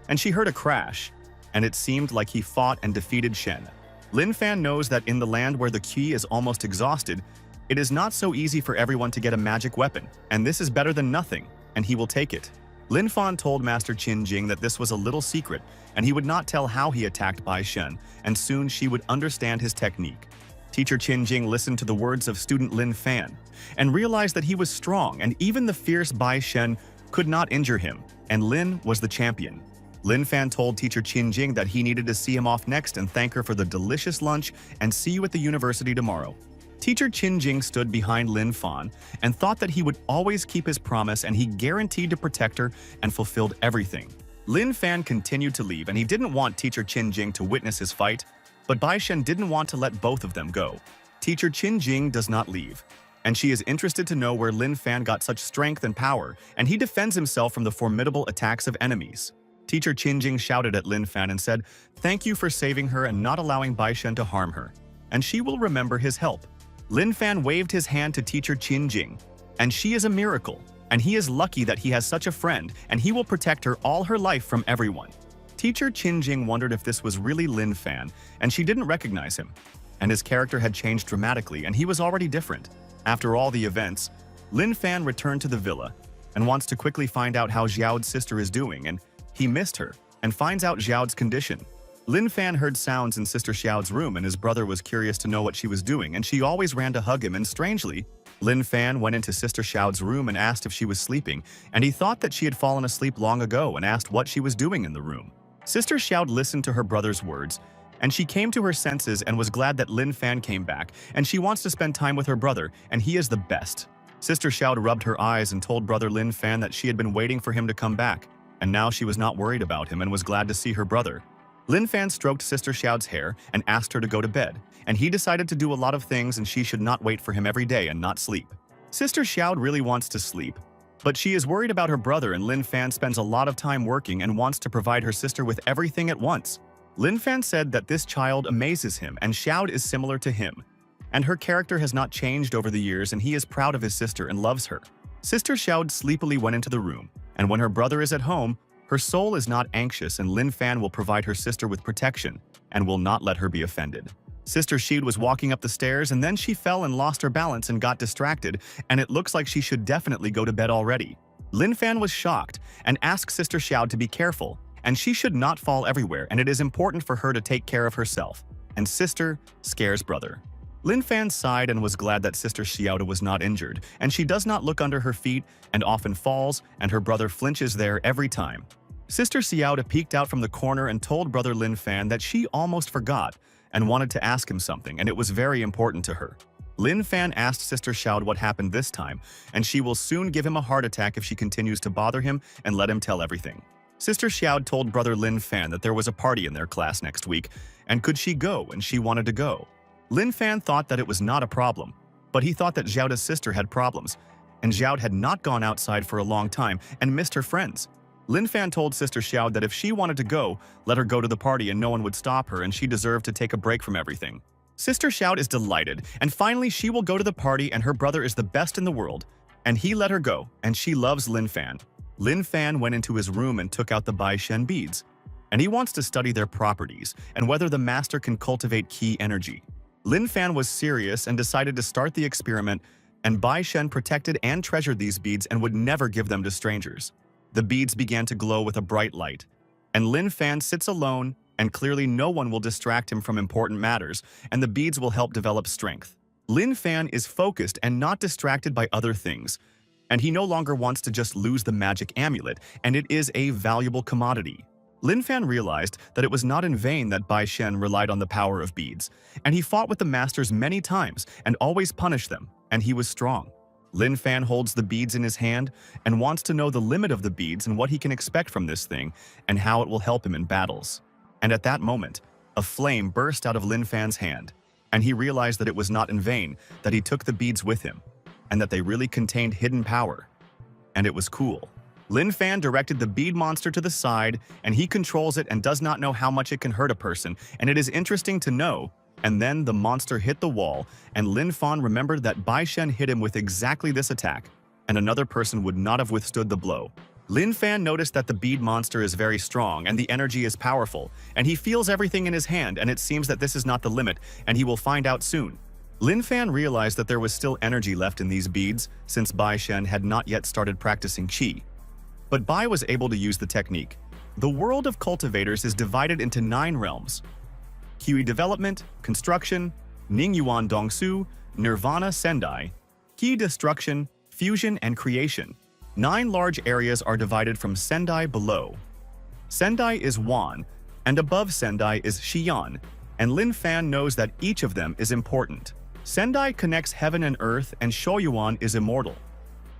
and she heard a crash, and it seemed like he fought and defeated Shen. Lin Fan knows that in the land where the qi is almost exhausted, it is not so easy for everyone to get a magic weapon, and this is better than nothing, and he will take it. Lin Fan told Master Qinjing that this was a little secret, and he would not tell how he attacked Baishen, and soon she would understand his technique. Teacher Qinjing listened to the words of student Lin Fan, and realized that he was strong, and even the fierce Baishen could not injure him, and Lin was the champion. Lin Fan told teacher Qinjing that he needed to see him off next and thank her for the delicious lunch and see you at the university tomorrow. Teacher Qinjing stood behind Lin Fan and thought that he would always keep his promise, and he guaranteed to protect her and fulfilled everything. Lin Fan continued to leave, and he didn't want teacher Qinjing to witness his fight, but Baishen didn't want to let both of them go. Teacher Qinjing does not leave, and she is interested to know where Lin Fan got such strength and power, and he defends himself from the formidable attacks of enemies. Teacher Qinjing shouted at Lin Fan and said, "Thank you for saving her and not allowing Baishen to harm her, and she will remember his help." Lin Fan waved his hand to teacher Qinjing, and she is a miracle, and he is lucky that he has such a friend, and he will protect her all her life from everyone. Teacher Qinjing wondered if this was really Lin Fan, and she didn't recognize him, and his character had changed dramatically, and he was already different. After all the events, Lin Fan returned to the villa and wants to quickly find out how Xiao's sister is doing, and he missed her and finds out Xiao's condition. Lin Fan heard sounds in Sister Xiao's room, and his brother was curious to know what she was doing, and she always ran to hug him, and strangely, Lin Fan went into Sister Xiao's room and asked if she was sleeping, and he thought that she had fallen asleep long ago and asked what she was doing in the room. Sister Xiao listened to her brother's words, and she came to her senses and was glad that Lin Fan came back, and she wants to spend time with her brother, and he is the best. Sister Xiao rubbed her eyes and told brother Lin Fan that she had been waiting for him to come back, and now she was not worried about him and was glad to see her brother. Lin Fan stroked Sister Xiao's hair and asked her to go to bed, and he decided to do a lot of things, and she should not wait for him every day and not sleep. Sister Xiao really wants to sleep, but she is worried about her brother, and Lin Fan spends a lot of time working and wants to provide her sister with everything at once. Lin Fan said that this child amazes him, and Xiao is similar to him, and her character has not changed over the years, and he is proud of his sister and loves her. Sister Xiao sleepily went into the room, and when her brother is at home, her soul is not anxious, and Lin Fan will provide her sister with protection and will not let her be offended. Sister Xi was walking up the stairs, and then she fell and lost her balance and got distracted, and it looks like she should definitely go to bed already. Lin Fan was shocked and asked Sister Xiao to be careful, and she should not fall everywhere, and it is important for her to take care of herself. And sister scares brother. Lin Fan sighed and was glad that Sister Xiao was not injured, and she does not look under her feet and often falls, and her brother flinches there every time. Sister Xiao peeked out from the corner and told brother Lin Fan that she almost forgot and wanted to ask him something, and it was very important to her. Lin Fan asked Sister Xiao what happened this time, and she will soon give him a heart attack if she continues to bother him and let him tell everything. Sister Xiao told brother Lin Fan that there was a party in their class next week, and could she go, and she wanted to go. Lin Fan thought that it was not a problem, but he thought that Xiao's sister had problems, and Xiao had not gone outside for a long time and missed her friends. Lin Fan told Sister Xiao that if she wanted to go, let her go to the party and no one would stop her, and she deserved to take a break from everything. Sister Shout is delighted, and finally she will go to the party and her brother is the best in the world. And he let her go, and she loves Lin Fan. Lin Fan went into his room and took out the Bai Shen beads. And he wants to study their properties and whether the master can cultivate Qi energy. Lin Fan was serious and decided to start the experiment, and Bai Shen protected and treasured these beads and would never give them to strangers. The beads began to glow with a bright light, and Lin Fan sits alone, and clearly no one will distract him from important matters, and the beads will help develop strength. Lin Fan is focused and not distracted by other things, and he no longer wants to just lose the magic amulet, and it is a valuable commodity. Lin Fan realized that it was not in vain that Bai Shen relied on the power of beads, and he fought with the masters many times and always punished them, and he was strong. Lin Fan holds the beads in his hand and wants to know the limit of the beads and what he can expect from this thing and how it will help him in battles. And at that moment, a flame burst out of Lin Fan's hand, and he realized that it was not in vain that he took the beads with him, and that they really contained hidden power. And it was cool. Lin Fan directed the bead monster to the side, and he controls it and does not know how much it can hurt a person, and it is interesting to know. And then the monster hit the wall, and Lin Fan remembered that Bai Shen hit him with exactly this attack, and another person would not have withstood the blow. Lin Fan noticed that the bead monster is very strong and the energy is powerful, and he feels everything in his hand, and it seems that this is not the limit, and he will find out soon. Lin Fan realized that there was still energy left in these beads, since Bai Shen had not yet started practicing Qi. But Bai was able to use the technique. The world of cultivators is divided into 9 realms: Qi development, construction, Ningyuan Dongsu, Nirvana Sendai, Qi destruction, fusion, and creation. 9 large areas are divided from Sendai below. Sendai is Wan, and above Sendai is Xi'an, and Lin Fan knows that each of them is important. Sendai connects heaven and earth, and Shouyuan is immortal.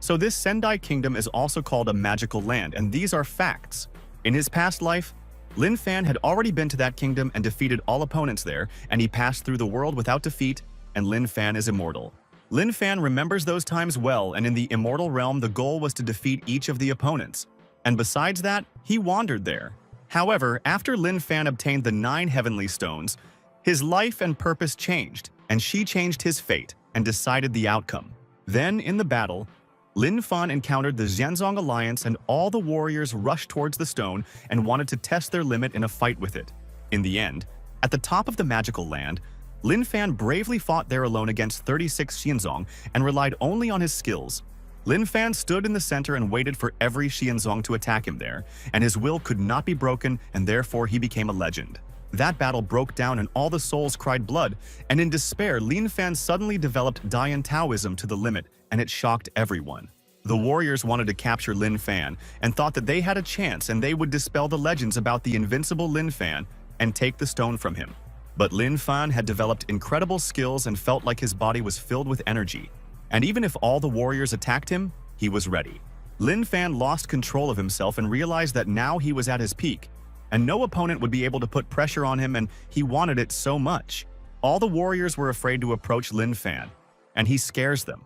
So this Sendai kingdom is also called a magical land, and these are facts. In his past life, Lin Fan had already been to that kingdom and defeated all opponents there, and he passed through the world without defeat, and Lin Fan is immortal. Lin Fan remembers those times well, and in the immortal realm the goal was to defeat each of the opponents. And besides that, he wandered there. However, after Lin Fan obtained the 9 heavenly stones, his life and purpose changed, and she changed his fate and decided the outcome. Then, in the battle, Lin Fan encountered the Xianzong Alliance, and all the warriors rushed towards the stone and wanted to test their limit in a fight with it. In the end, at the top of the magical land, Lin Fan bravely fought there alone against 36 Xianzong and relied only on his skills. Lin Fan stood in the center and waited for every Xianzong to attack him there, and his will could not be broken, and therefore he became a legend. That battle broke down and all the souls cried blood, and in despair Lin Fan suddenly developed Dayan Taoism to the limit, and it shocked everyone. The warriors wanted to capture Lin Fan and thought that they had a chance and they would dispel the legends about the invincible Lin Fan and take the stone from him. But Lin Fan had developed incredible skills and felt like his body was filled with energy. And even if all the warriors attacked him, he was ready. Lin Fan lost control of himself and realized that now he was at his peak, and no opponent would be able to put pressure on him, and he wanted it so much. All the warriors were afraid to approach Lin Fan, and he scares them.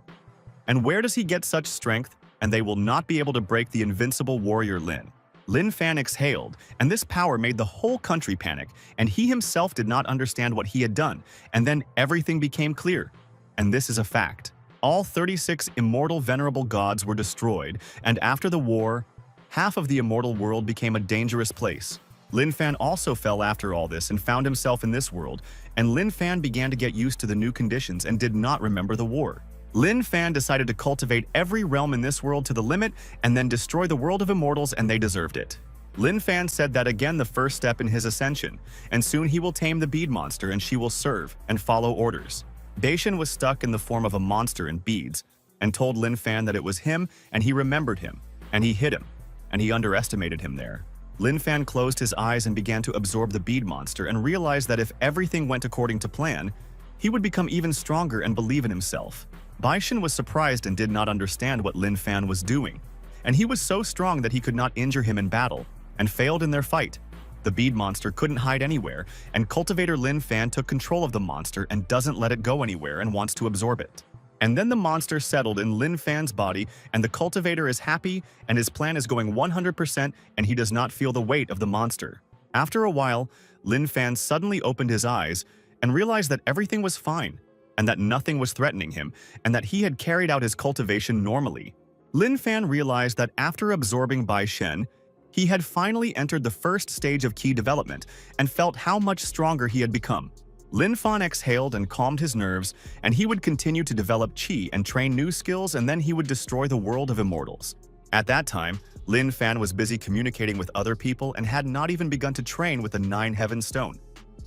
And where does he get such strength? And they will not be able to break the invincible warrior Lin. Lin Fan exhaled, and this power made the whole country panic, and he himself did not understand what he had done, and then everything became clear. And this is a fact. All 36 immortal venerable gods were destroyed, and after the war, half of the immortal world became a dangerous place. Lin Fan also fell after all this and found himself in this world, and Lin Fan began to get used to the new conditions and did not remember the war. Lin Fan decided to cultivate every realm in this world to the limit and then destroy the world of immortals, and they deserved it. Lin Fan said that again the first step in his ascension, and soon he will tame the bead monster and she will serve and follow orders. Bai Shen was stuck in the form of a monster in beads and told Lin Fan that it was him, and he remembered him, and he hit him, and he underestimated him there. Lin Fan closed his eyes and began to absorb the bead monster and realized that if everything went according to plan, he would become even stronger and believe in himself. Bai Shen was surprised and did not understand what Lin Fan was doing, and he was so strong that he could not injure him in battle, and failed in their fight. The bead monster couldn't hide anywhere, and cultivator Lin Fan took control of the monster and doesn't let it go anywhere and wants to absorb it. And then the monster settled in Lin Fan's body, and the cultivator is happy, and his plan is going 100%, and he does not feel the weight of the monster. After a while, Lin Fan suddenly opened his eyes, and realized that everything was fine, and that nothing was threatening him, and that he had carried out his cultivation normally. Lin Fan realized that after absorbing Bai Shen, he had finally entered the first stage of Qi development and felt how much stronger he had become. Lin Fan exhaled and calmed his nerves, and he would continue to develop Qi and train new skills, and then he would destroy the world of immortals. At that time, Lin Fan was busy communicating with other people and had not even begun to train with the 9 Heaven Stone.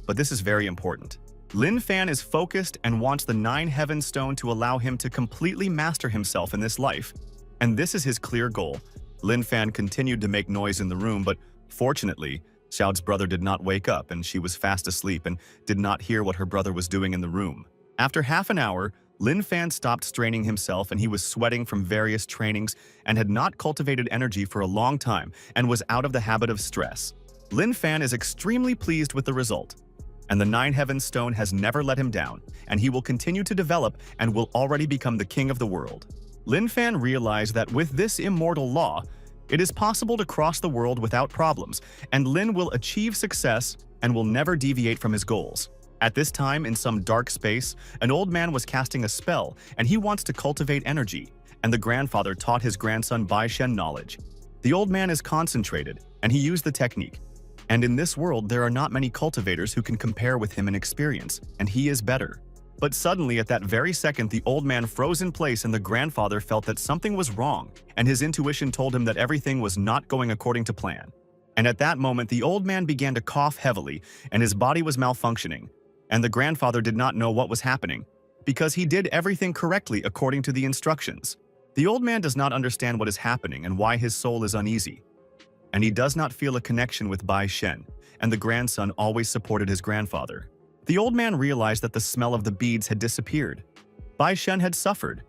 But this is very important. Lin Fan is focused and wants the 9 Heaven Stone to allow him to completely master himself in this life. And this is his clear goal. Lin Fan continued to make noise in the room, but fortunately, Xiao's brother did not wake up and she was fast asleep and did not hear what her brother was doing in the room. After half an hour, Lin Fan stopped straining himself and he was sweating from various trainings and had not cultivated energy for a long time and was out of the habit of stress. Lin Fan is extremely pleased with the result. And the 9 Heaven Stone has never let him down, and he will continue to develop and will already become the king of the world. Lin Fan realized that with this immortal law, it is possible to cross the world without problems, and Lin will achieve success and will never deviate from his goals. At this time, in some dark space, an old man was casting a spell, and he wants to cultivate energy, and the grandfather taught his grandson Bai Shen knowledge. The old man is concentrated, and he used the technique. And in this world, there are not many cultivators who can compare with him in experience, and he is better. But suddenly, at that very second, the old man froze in place and the grandfather felt that something was wrong, and his intuition told him that everything was not going according to plan. And at that moment, the old man began to cough heavily, and his body was malfunctioning. And the grandfather did not know what was happening, because he did everything correctly according to the instructions. The old man does not understand what is happening and why his soul is uneasy. And he does not feel a connection with Bai Shen, and the grandson always supported his grandfather. The old man realized that the smell of the beads had disappeared. Bai Shen had suffered,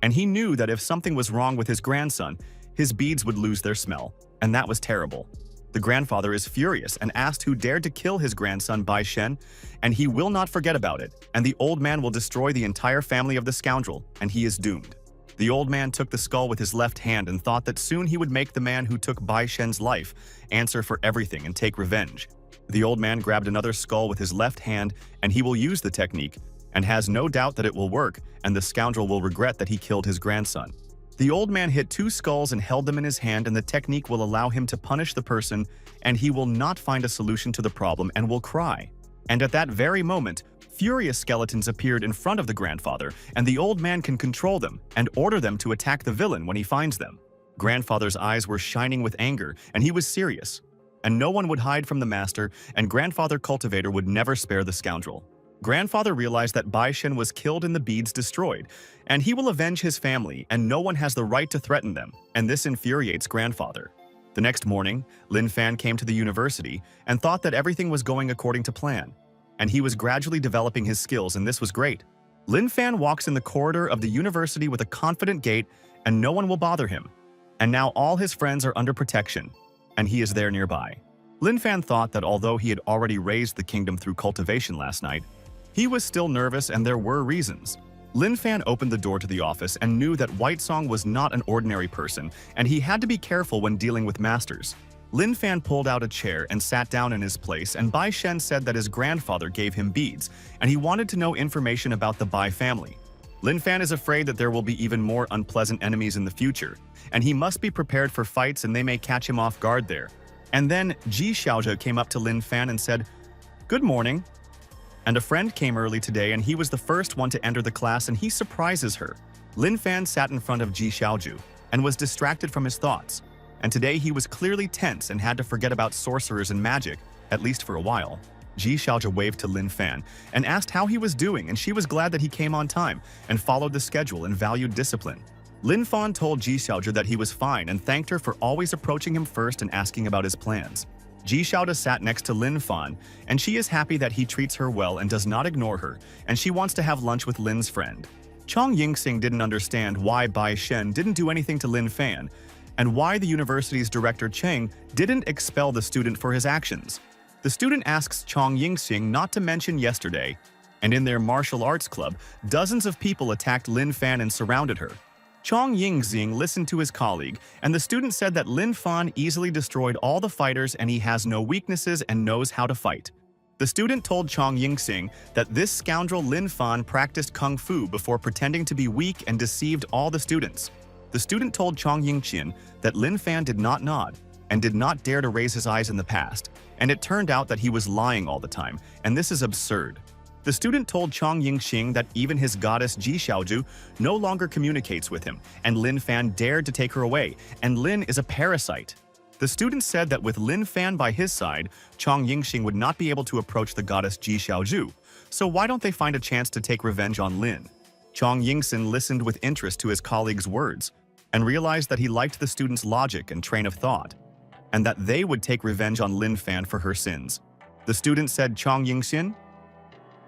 and he knew that if something was wrong with his grandson, his beads would lose their smell, and that was terrible. The grandfather is furious and asked who dared to kill his grandson Bai Shen, and he will not forget about it, and the old man will destroy the entire family of the scoundrel, and he is doomed. The old man took the skull with his left hand and thought that soon he would make the man who took Bai Shen's life answer for everything and take revenge. The old man grabbed another skull with his left hand, and he will use the technique, and has no doubt that it will work, and the scoundrel will regret that he killed his grandson. The old man hit 2 skulls and held them in his hand, and the technique will allow him to punish the person, and he will not find a solution to the problem and will cry. And at that very moment, furious skeletons appeared in front of the grandfather, and the old man can control them and order them to attack the villain when he finds them. Grandfather's eyes were shining with anger, and he was serious. And no one would hide from the master, and Grandfather Cultivator would never spare the scoundrel. Grandfather realized that Bai Shen was killed and the beads destroyed, and he will avenge his family, and no one has the right to threaten them, and this infuriates Grandfather. The next morning, Lin Fan came to the university and thought that everything was going according to plan, and he was gradually developing his skills, and this was great. Lin Fan walks in the corridor of the university with a confident gait, and no one will bother him. And now all his friends are under protection, and he is there nearby. Lin Fan thought that although he had already raised the kingdom through cultivation last night, he was still nervous and there were reasons. Lin Fan opened the door to the office and knew that White Song was not an ordinary person, and he had to be careful when dealing with masters. Lin Fan pulled out a chair and sat down in his place, and Bai Shen said that his grandfather gave him beads, and he wanted to know information about the Bai family. Lin Fan is afraid that there will be even more unpleasant enemies in the future, and he must be prepared for fights and they may catch him off guard there. And then Ji Xiaozhe came up to Lin Fan and said, "Good morning." And a friend came early today and he was the first one to enter the class and he surprises her. Lin Fan sat in front of Ji Xiaozhu and was distracted from his thoughts. And today he was clearly tense and had to forget about sorcerers and magic, at least for a while. Ji Xiaozhe waved to Lin Fan and asked how he was doing, and she was glad that he came on time and followed the schedule and valued discipline. Lin Fan told Ji Xiaozhe that he was fine and thanked her for always approaching him first and asking about his plans. Ji Xiaozhe sat next to Lin Fan, and she is happy that he treats her well and does not ignore her, and she wants to have lunch with Lin's friend. Chong Yingxing didn't understand why Bai Shen didn't do anything to Lin Fan, and why the university's director Cheng didn't expel the student for his actions. The student asks Chong Yingxing not to mention yesterday, and in their martial arts club, dozens of people attacked Lin Fan and surrounded her. Chong Yingxing listened to his colleague, and the student said that Lin Fan easily destroyed all the fighters and he has no weaknesses and knows how to fight. The student told Chong Yingxing that this scoundrel Lin Fan practiced kung fu before pretending to be weak and deceived all the students. The student told Chong Yingqian that Lin Fan did not nod and did not dare to raise his eyes in the past, and it turned out that he was lying all the time, and this is absurd. The student told Chong Yingxing that even his goddess Ji Xiaoju no longer communicates with him, and Lin Fan dared to take her away, and Lin is a parasite. The student said that with Lin Fan by his side, Chong Yingxing would not be able to approach the goddess Ji Xiaoju, so why don't they find a chance to take revenge on Lin? Chong Yingxin listened with interest to his colleague's words, and realized that he liked the student's logic and train of thought, and that they would take revenge on Lin Fan for her sins. The student said, Chong Yingxin,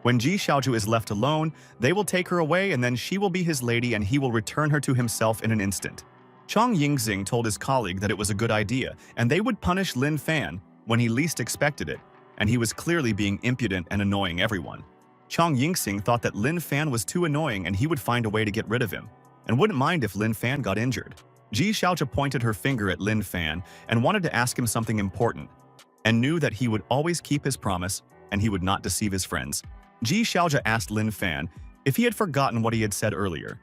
when Ji Xiaoju is left alone, they will take her away and then she will be his lady and he will return her to himself in an instant. Chong Yingxing told his colleague that it was a good idea and they would punish Lin Fan when he least expected it, and he was clearly being impudent and annoying everyone. Chong Yingxing thought that Lin Fan was too annoying and he would find a way to get rid of him, and wouldn't mind if Lin Fan got injured. Ji Xiaoju pointed her finger at Lin Fan and wanted to ask him something important, and knew that he would always keep his promise and he would not deceive his friends. Ji Xiaoju asked Lin Fan if he had forgotten what he had said earlier,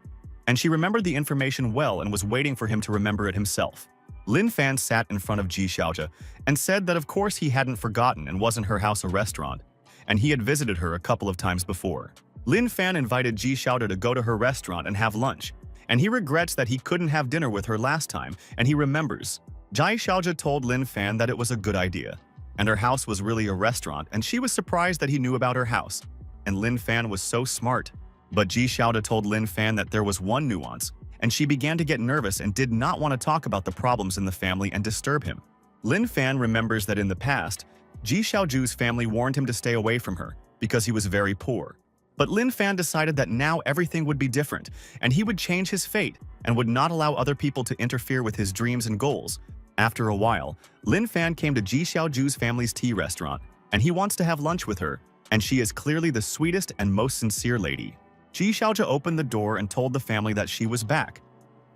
and she remembered the information well and was waiting for him to remember it himself. Lin Fan sat in front of Ji Xiaoju and said that of course he hadn't forgotten and wasn't her house a restaurant, and he had visited her a couple of times before. Lin Fan invited Ji Xiaoju to go to her restaurant and have lunch, and he regrets that he couldn't have dinner with her last time, and he remembers. Ji Xiaoju told Lin Fan that it was a good idea, and her house was really a restaurant, and she was surprised that he knew about her house, and Lin Fan was so smart. But Ji Xiaoju told Lin Fan that there was one nuance, and she began to get nervous and did not want to talk about the problems in the family and disturb him. Lin Fan remembers that in the past, Ji Xiaoju's family warned him to stay away from her because he was very poor. But Lin Fan decided that now everything would be different, and he would change his fate and would not allow other people to interfere with his dreams and goals. After a while, Lin Fan came to Ji Xiaoju's family's tea restaurant, and he wants to have lunch with her, and she is clearly the sweetest and most sincere lady. Ji Xiaoju opened the door and told the family that she was back,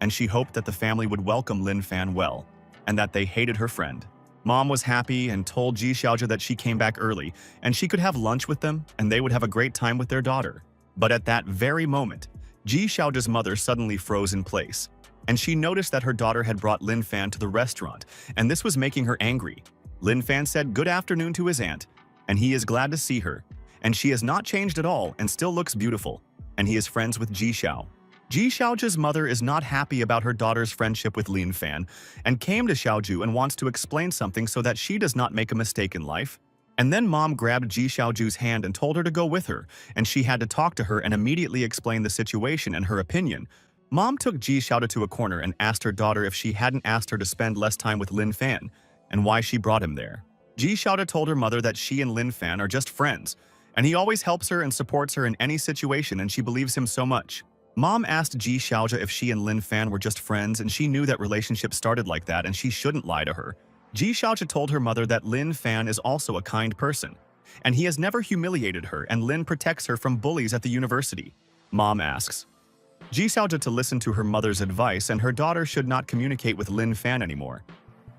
and she hoped that the family would welcome Lin Fan well, and that they hated her friend. Mom was happy and told Ji Xiaoju that she came back early, and she could have lunch with them, and they would have a great time with their daughter. But at that very moment, Ji Xiaoju's mother suddenly froze in place, and she noticed that her daughter had brought Lin Fan to the restaurant, and this was making her angry. Lin Fan said good afternoon to his aunt, and he is glad to see her, and she has not changed at all and still looks beautiful, and he is friends with Ji Xiao. Ji Xiaoju's mother is not happy about her daughter's friendship with Lin Fan and came to Xiaoju and wants to explain something so that she does not make a mistake in life. And then Mom grabbed Ji Xiaoju's hand and told her to go with her, and she had to talk to her and immediately explain the situation and her opinion. Mom took Ji Xiaoju to a corner and asked her daughter if she hadn't asked her to spend less time with Lin Fan and why she brought him there. Ji Xiaoju told her mother that she and Lin Fan are just friends, and he always helps her and supports her in any situation, and she believes him so much. Mom asked Ji Xiaoju if she and Lin Fan were just friends, and she knew that relationships started like that and she shouldn't lie to her. Ji Xiaoju told her mother that Lin Fan is also a kind person, and he has never humiliated her, and Lin protects her from bullies at the university. Mom asks Ji Xiaoju to listen to her mother's advice, and her daughter should not communicate with Lin Fan anymore.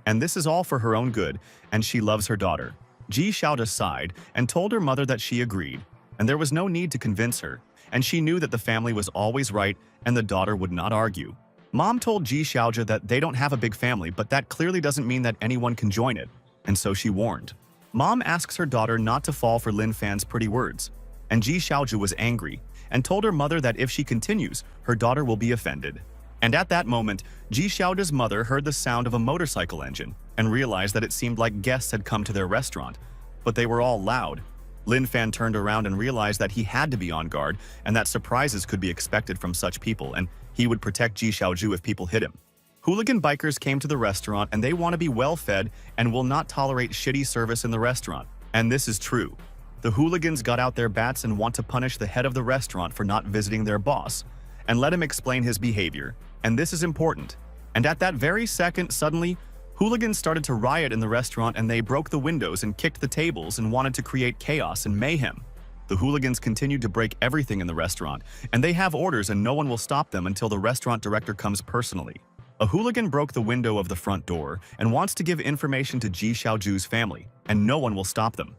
And this is all for her own good, and she loves her daughter. Ji Xiaoju sighed and told her mother that she agreed, and there was no need to convince her, and she knew that the family was always right and the daughter would not argue. Mom told Ji Xiaoju that they don't have a big family, but that clearly doesn't mean that anyone can join it, and so she warned. Mom asks her daughter not to fall for Lin Fan's pretty words, and Ji Xiaoju was angry and told her mother that if she continues, her daughter will be offended. And at that moment, Ji Xiaoju's mother heard the sound of a motorcycle engine and realized that it seemed like guests had come to their restaurant, but they were all loud. Lin Fan turned around and realized that he had to be on guard and that surprises could be expected from such people, and he would protect Ji Xiaoju if people hit him. Hooligan bikers came to the restaurant and they want to be well fed and will not tolerate shitty service in the restaurant, and this is true. The hooligans got out their bats and want to punish the head of the restaurant for not visiting their boss and let him explain his behavior, and this is important. And at that very second, suddenly, hooligans started to riot in the restaurant and they broke the windows and kicked the tables and wanted to create chaos and mayhem. The hooligans continued to break everything in the restaurant, and they have orders and no one will stop them until the restaurant director comes personally. A hooligan broke the window of the front door and wants to give information to Ji Xiaoju's family, and no one will stop them.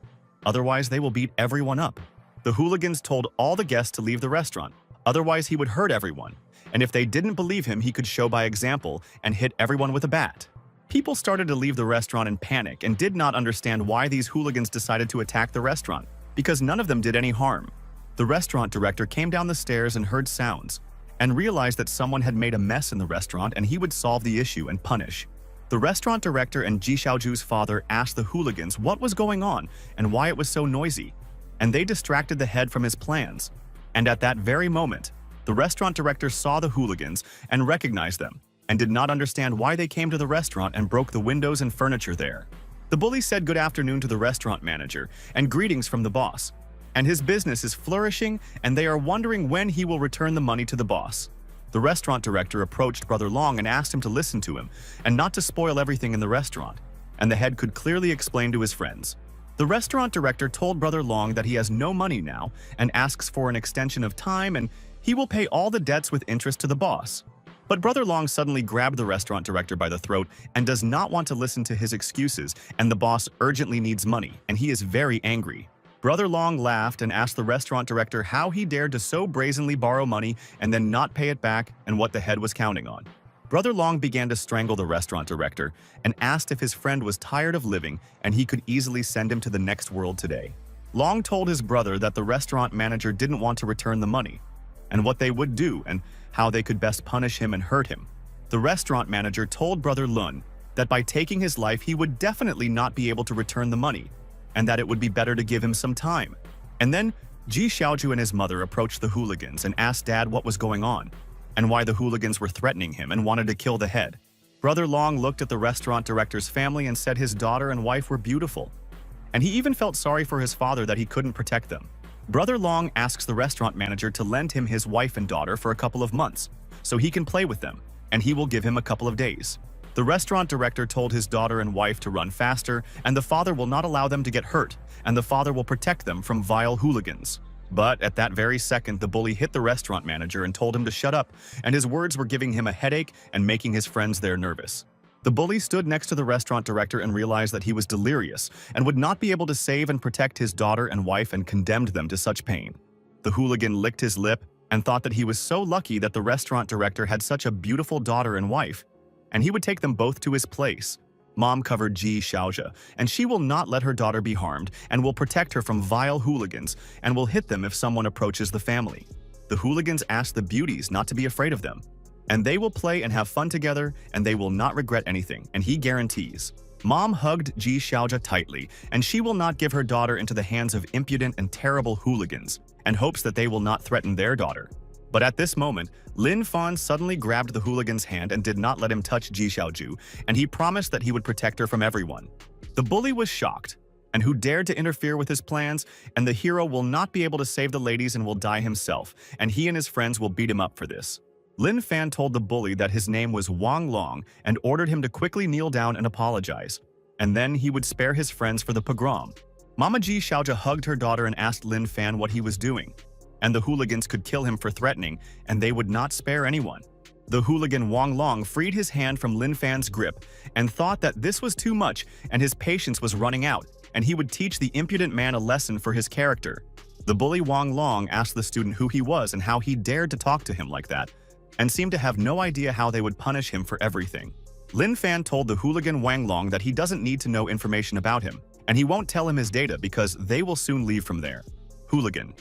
otherwise they will beat everyone up. The hooligans told all the guests to leave the restaurant, otherwise he would hurt everyone, and if they didn't believe him, he could show by example and hit everyone with a bat. People started to leave the restaurant in panic and did not understand why these hooligans decided to attack the restaurant, because none of them did any harm. The restaurant director came down the stairs and heard sounds, and realized that someone had made a mess in the restaurant and he would solve the issue and punish. The restaurant director and Ji Xiaoju's father asked the hooligans what was going on and why it was so noisy, and they distracted the head from his plans. And at that very moment, the restaurant director saw the hooligans and recognized them, and did not understand why they came to the restaurant and broke the windows and furniture there. The bully said good afternoon to the restaurant manager and greetings from the boss, and his business is flourishing and they are wondering when he will return the money to the boss. The restaurant director approached Brother Long and asked him to listen to him and not to spoil everything in the restaurant, and the head could clearly explain to his friends. The restaurant director told Brother Long that he has no money now and asks for an extension of time and he will pay all the debts with interest to the boss. But Brother Long suddenly grabbed the restaurant director by the throat and does not want to listen to his excuses, and the boss urgently needs money and he is very angry. Brother Long laughed and asked the restaurant director how he dared to so brazenly borrow money and then not pay it back and what the head was counting on. Brother Long began to strangle the restaurant director and asked if his friend was tired of living and he could easily send him to the next world today. Long told his brother that the restaurant manager didn't want to return the money, and what they would do and how they could best punish him and hurt him. The restaurant manager told Brother Lun that by taking his life he would definitely not be able to return the money, and that it would be better to give him some time. And then Ji Xiaoju and his mother approached the hooligans and asked Dad what was going on, and why the hooligans were threatening him and wanted to kill the head. Brother Long looked at the restaurant director's family and said his daughter and wife were beautiful, and he even felt sorry for his father that he couldn't protect them. Brother Long asks the restaurant manager to lend him his wife and daughter for a couple of months, so he can play with them, and he will give him a couple of days. The restaurant director told his daughter and wife to run faster, and the father will not allow them to get hurt, and the father will protect them from vile hooligans. But at that very second, the bully hit the restaurant manager and told him to shut up, and his words were giving him a headache and making his friends there nervous. The bully stood next to the restaurant director and realized that he was delirious and would not be able to save and protect his daughter and wife and condemned them to such pain. The hooligan licked his lip and thought that he was so lucky that the restaurant director had such a beautiful daughter and wife, and he would take them both to his place. Mom covered Ji Xiaoju, and she will not let her daughter be harmed and will protect her from vile hooligans and will hit them if someone approaches the family. The hooligans asked the beauties not to be afraid of them, and they will play and have fun together and they will not regret anything, and he guarantees. Mom hugged Ji Xiaoju tightly, and she will not give her daughter into the hands of impudent and terrible hooligans, and hopes that they will not threaten their daughter. But at this moment, Lin Fan suddenly grabbed the hooligan's hand and did not let him touch Ji Xiaoju, and he promised that he would protect her from everyone. The bully was shocked, and who dared to interfere with his plans, and the hero will not be able to save the ladies and will die himself, and he and his friends will beat him up for this. Lin Fan told the bully that his name was Wang Long and ordered him to quickly kneel down and apologize, and then he would spare his friends for the pogrom. Mama Ji Xiaoju hugged her daughter and asked Lin Fan what he was doing, and the hooligans could kill him for threatening, and they would not spare anyone. The hooligan Wang Long freed his hand from Lin Fan's grip and thought that this was too much and his patience was running out, and he would teach the impudent man a lesson for his character. The bully Wang Long asked the student who he was and how he dared to talk to him like that, and seemed to have no idea how they would punish him for everything. Lin Fan told the hooligan Wang Long that he doesn't need to know information about him, and he won't tell him his data because they will soon leave from there. Hooligan.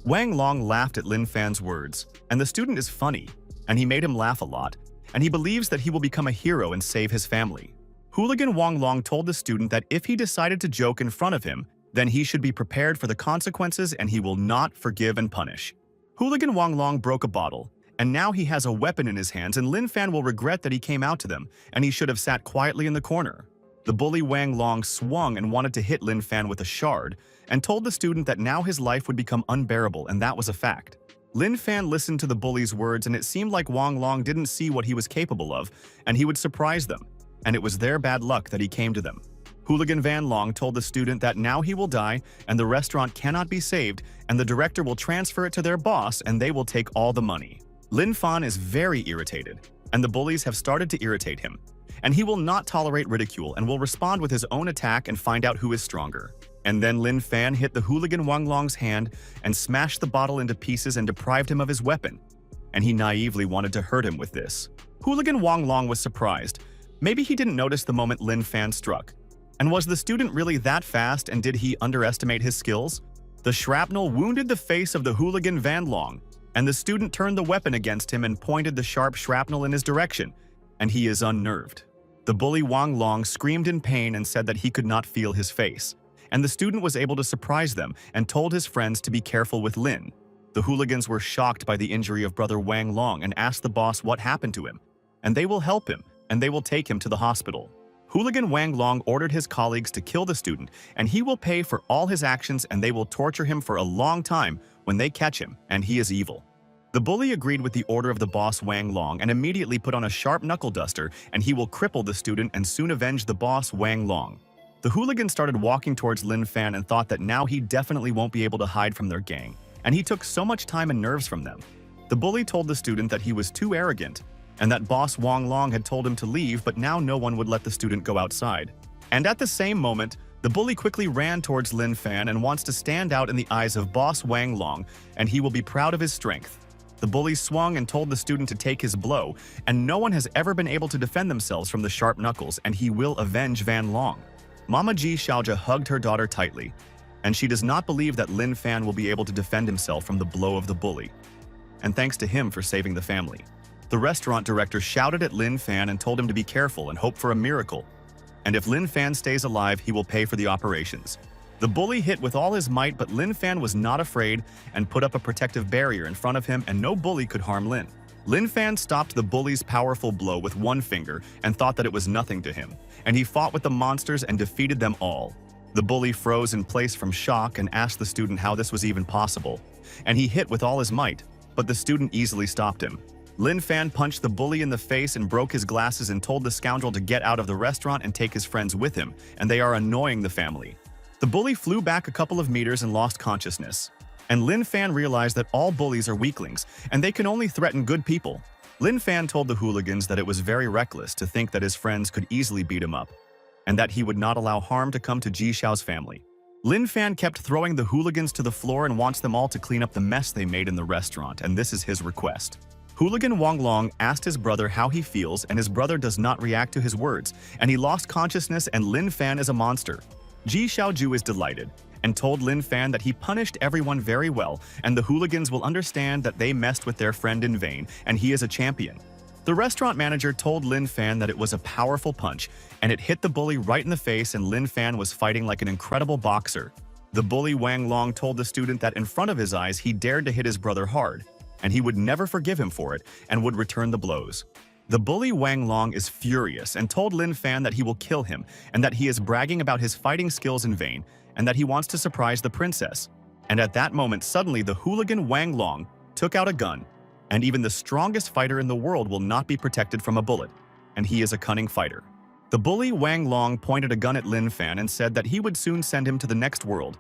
Wang Long laughed at Lin Fan's words, and the student is funny, and he made him laugh a lot, and he believes that he will become a hero and save his family. Hooligan Wang Long told the student that if he decided to joke in front of him, then he should be prepared for the consequences and he will not forgive and punish. Hooligan Wang Long broke a bottle, and now he has a weapon in his hands, and Lin Fan will regret that he came out to them, and he should have sat quietly in the corner. The bully Wang Long swung and wanted to hit Lin Fan with a shard, and told the student that now his life would become unbearable, and that was a fact. Lin Fan listened to the bully's words, and it seemed like Wang Long didn't see what he was capable of, and he would surprise them, and it was their bad luck that he came to them. Hooligan Van Long told the student that now he will die, and the restaurant cannot be saved, and the director will transfer it to their boss, and they will take all the money. Lin Fan is very irritated, and the bullies have started to irritate him, and he will not tolerate ridicule and will respond with his own attack and find out who is stronger. And then Lin Fan hit the hooligan Wang Long's hand and smashed the bottle into pieces and deprived him of his weapon. And he naively wanted to hurt him with this. Hooligan Wang Long was surprised. Maybe he didn't notice the moment Lin Fan struck. And was the student really that fast, and did he underestimate his skills? The shrapnel wounded the face of the hooligan Van Long, and the student turned the weapon against him and pointed the sharp shrapnel in his direction, and he is unnerved. The bully Wang Long screamed in pain and said that he could not feel his face, and the student was able to surprise them and told his friends to be careful with Lin. The hooligans were shocked by the injury of brother Wang Long and asked the boss what happened to him, and they will help him, and they will take him to the hospital. Hooligan Wang Long ordered his colleagues to kill the student, and he will pay for all his actions, and they will torture him for a long time when they catch him, and he is evil. The bully agreed with the order of the boss Wang Long and immediately put on a sharp knuckle duster, and he will cripple the student and soon avenge the boss Wang Long. The hooligan started walking towards Lin Fan and thought that now he definitely won't be able to hide from their gang, and he took so much time and nerves from them. The bully told the student that he was too arrogant, and that boss Wang Long had told him to leave, but now no one would let the student go outside. And at the same moment, the bully quickly ran towards Lin Fan and wants to stand out in the eyes of boss Wang Long, and he will be proud of his strength. The bully swung and told the student to take his blow, and no one has ever been able to defend themselves from the sharp knuckles, and he will avenge Van Long. Mama Ji Xiaojia hugged her daughter tightly, and she does not believe that Lin Fan will be able to defend himself from the blow of the bully. And thanks to him for saving the family. The restaurant director shouted at Lin Fan and told him to be careful and hope for a miracle. And if Lin Fan stays alive, he will pay for the operations. The bully hit with all his might, but Lin Fan was not afraid and put up a protective barrier in front of him, and no bully could harm Lin. Lin Fan stopped the bully's powerful blow with one finger and thought that it was nothing to him, and he fought with the monsters and defeated them all. The bully froze in place from shock and asked the student how this was even possible, and he hit with all his might, but the student easily stopped him. Lin Fan punched the bully in the face and broke his glasses and told the scoundrel to get out of the restaurant and take his friends with him, and they are annoying the family. The bully flew back a couple of meters and lost consciousness. And Lin Fan realized that all bullies are weaklings, and they can only threaten good people. Lin Fan told the hooligans that it was very reckless to think that his friends could easily beat him up, and that he would not allow harm to come to Ji Xiao's family. Lin Fan kept throwing the hooligans to the floor and wants them all to clean up the mess they made in the restaurant, and this is his request. Hooligan Wang Long asked his brother how he feels, and his brother does not react to his words, and he lost consciousness, and Lin Fan is a monster. Ji Xiaoju is delighted and told Lin Fan that he punished everyone very well, and the hooligans will understand that they messed with their friend in vain, and he is a champion. The restaurant manager told Lin Fan that it was a powerful punch, and it hit the bully right in the face, and Lin Fan was fighting like an incredible boxer. The bully Wang Long told the student that in front of his eyes he dared to hit his brother hard, and he would never forgive him for it and would return the blows. The bully Wang Long is furious and told Lin Fan that he will kill him and that he is bragging about his fighting skills in vain and that he wants to surprise the princess. And at that moment, suddenly the hooligan Wang Long took out a gun, and even the strongest fighter in the world will not be protected from a bullet, and he is a cunning fighter. The bully Wang Long pointed a gun at Lin Fan and said that he would soon send him to the next world,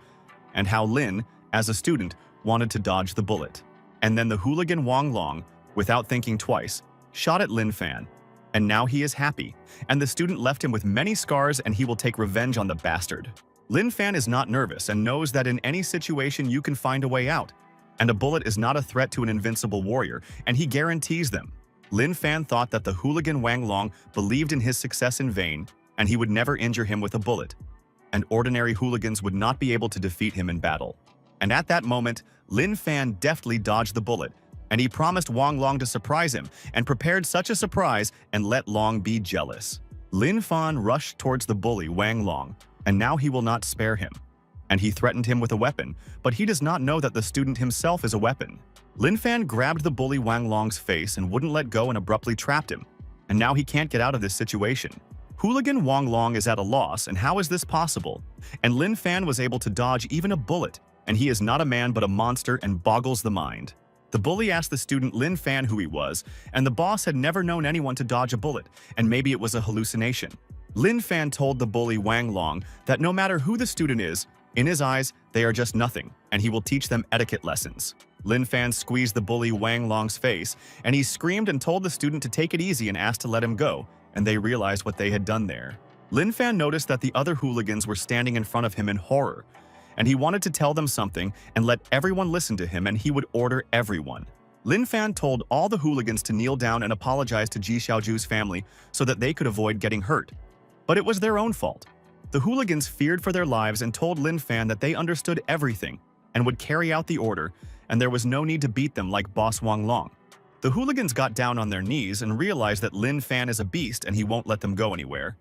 and how Lin, as a student, wanted to dodge the bullet. And then the hooligan Wang Long, without thinking twice, shot at Lin Fan, and now he is happy, and the student left him with many scars, and he will take revenge on the bastard. Lin Fan is not nervous and knows that in any situation you can find a way out, and a bullet is not a threat to an invincible warrior, and he guarantees them. Lin Fan thought that the hooligan Wang Long believed in his success in vain, and he would never injure him with a bullet, and ordinary hooligans would not be able to defeat him in battle. And at that moment, Lin Fan deftly dodged the bullet, and he promised Wang Long to surprise him, and prepared such a surprise and let Long be jealous. Lin Fan rushed towards the bully Wang Long, and now he will not spare him. And he threatened him with a weapon, but he does not know that the student himself is a weapon. Lin Fan grabbed the bully Wang Long's face and wouldn't let go and abruptly trapped him, and now he can't get out of this situation. Hooligan Wang Long is at a loss, and how is this possible? And Lin Fan was able to dodge even a bullet, and he is not a man but a monster and boggles the mind. The bully asked the student Lin Fan who he was, and the boss had never known anyone to dodge a bullet, and maybe it was a hallucination. Lin Fan told the bully Wang Long that no matter who the student is, in his eyes, they are just nothing, and he will teach them etiquette lessons. Lin Fan squeezed the bully Wang Long's face, and he screamed and told the student to take it easy and asked to let him go, and they realized what they had done there. Lin Fan noticed that the other hooligans were standing in front of him in horror, and he wanted to tell them something and let everyone listen to him, and he would order everyone. Lin Fan told all the hooligans to kneel down and apologize to Ji Xiaoju's family so that they could avoid getting hurt. But it was their own fault. The hooligans feared for their lives and told Lin Fan that they understood everything and would carry out the order, and there was no need to beat them like Boss Wang Long. The hooligans got down on their knees and realized that Lin Fan is a beast and he won't let them go anywhere.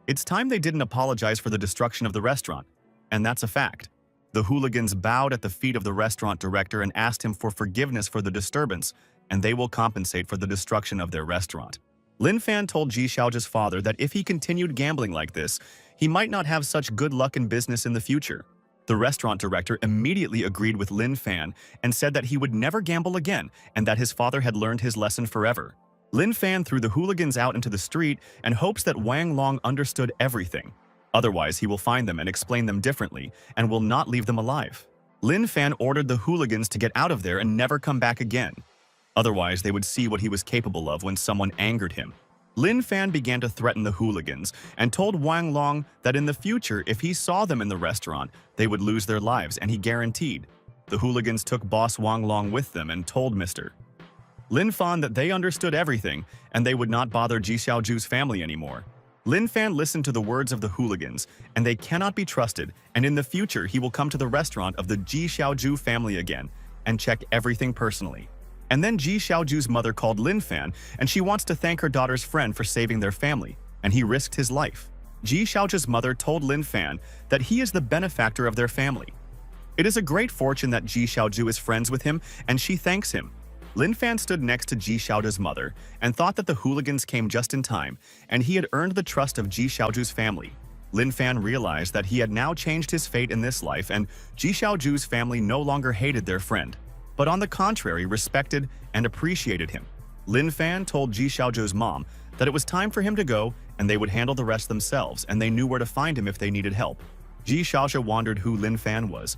It's time they didn't apologize for the destruction of the restaurant, and that's a fact. The hooligans bowed at the feet of the restaurant director and asked him for forgiveness for the disturbance, and they will compensate for the destruction of their restaurant. Lin Fan told Ji Xiaoju's father that if he continued gambling like this, he might not have such good luck in business in the future. The restaurant director immediately agreed with Lin Fan and said that he would never gamble again and that his father had learned his lesson forever. Lin Fan threw the hooligans out into the street and hopes that Wang Long understood everything. Otherwise, he will find them and explain them differently and will not leave them alive. Lin Fan ordered the hooligans to get out of there and never come back again. Otherwise, they would see what he was capable of when someone angered him. Lin Fan began to threaten the hooligans and told Wang Long that in the future, if he saw them in the restaurant, they would lose their lives, and he guaranteed. The hooligans took Boss Wang Long with them and told Mr. Lin Fan that they understood everything and they would not bother Ji Xiaoju's family anymore. Lin Fan listened to the words of the hooligans, and they cannot be trusted, and in the future he will come to the restaurant of the Ji Xiaoju family again and check everything personally. And then Ji Xiaoju's mother called Lin Fan, and she wants to thank her daughter's friend for saving their family, and he risked his life. Ji Xiaoju's mother told Lin Fan that he is the benefactor of their family. It is a great fortune that Ji Xiaoju is friends with him, and she thanks him. Lin Fan stood next to Ji Xiaoju's mother and thought that the hooligans came just in time, and he had earned the trust of Ji Xiaoju's family. Lin Fan realized that he had now changed his fate in this life, and Ji Xiaoju's family no longer hated their friend, but on the contrary respected and appreciated him. Lin Fan told Ji Xiaoju's mom that it was time for him to go and they would handle the rest themselves, and they knew where to find him if they needed help. Ji Xiaoju wondered who Lin Fan was,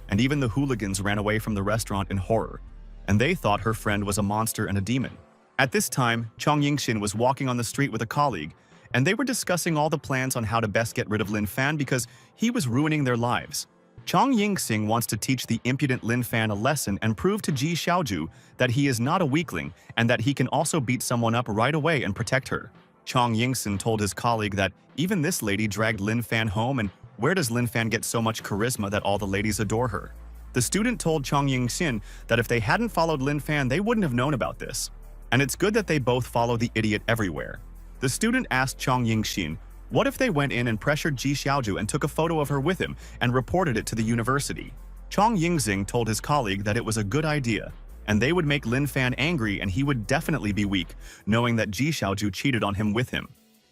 and even the hooligans ran away from the restaurant in horror, and they thought her friend was a monster and a demon. At this time, Chong Yingxin was walking on the street with a colleague, and they were discussing all the plans on how to best get rid of Lin Fan because he was ruining their lives. Chong Yingxin wants to teach the impudent Lin Fan a lesson and prove to Ji Xiaoju that he is not a weakling and that he can also beat someone up right away and protect her. Chong Yingxin told his colleague that even this lady dragged Lin Fan home, and where does Lin Fan get so much charisma that all the ladies adore her? The student told Chong Yingxin that if they hadn't followed Lin Fan, they wouldn't have known about this. And it's good that they both follow the idiot everywhere. The student asked Chong Yingxin, what if they went in and pressured Ji Xiaoju and took a photo of her with him and reported it to the university? Chong Yingxin told his colleague that it was a good idea, and they would make Lin Fan angry and he would definitely be weak, knowing that Ji Xiaoju cheated on him with him.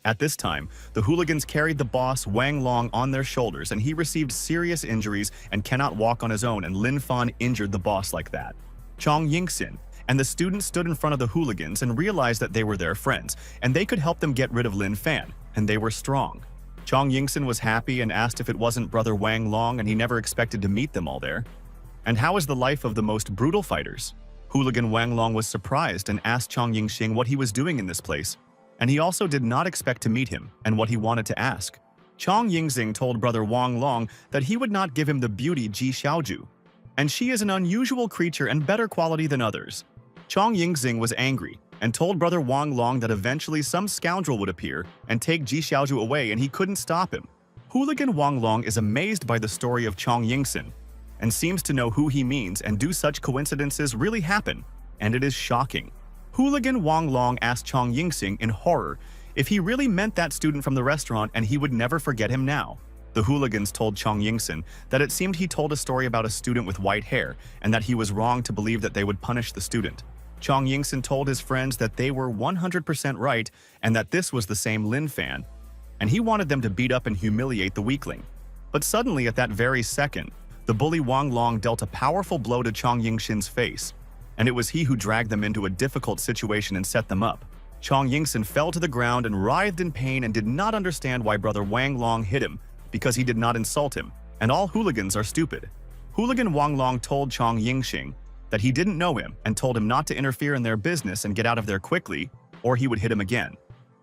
At this time, the hooligans carried the boss Wang Long on their shoulders, and he received serious injuries and cannot walk on his own, and Lin Fan injured the boss like that. Chong Yingxin and the student stood in front of the hooligans and realized that they were their friends, and they could help them get rid of Lin Fan, and they were strong. Chong Yingxin was happy and asked if it wasn't brother Wang Long, and he never expected to meet them all there. And how is the life of the most brutal fighters? Hooligan Wang Long was surprised and asked Chong Yingxin what he was doing in this place, and he also did not expect to meet him and what he wanted to ask. Chong Yingxin told brother Wang Long that he would not give him the beauty Ji Xiaoju, and she is an unusual creature and better quality than others. Chong Yingxin was angry and told brother Wang Long that eventually some scoundrel would appear and take Ji Xiaoju away, and he couldn't stop him. Hooligan Wang Long is amazed by the story of Chong Yingxin and seems to know who he means, and do such coincidences really happen? And it is shocking. Hooligan Wang Long asked Chong Yingxin in horror if he really meant that student from the restaurant, and he would never forget him now. The hooligans told Chong Yingxin that it seemed he told a story about a student with white hair and that he was wrong to believe that they would punish the student. Chong Yingxin told his friends that they were 100% right and that this was the same Lin Fan, and he wanted them to beat up and humiliate the weakling. But suddenly, at that very second, the bully Wang Long dealt a powerful blow to Chong Yingxin's face, and it was he who dragged them into a difficult situation and set them up. Chong Yingxin fell to the ground and writhed in pain and did not understand why brother Wang Long hit him, because he did not insult him, and all hooligans are stupid. Hooligan Wang Long told Chong Yingxin that he didn't know him and told him not to interfere in their business and get out of there quickly, or he would hit him again.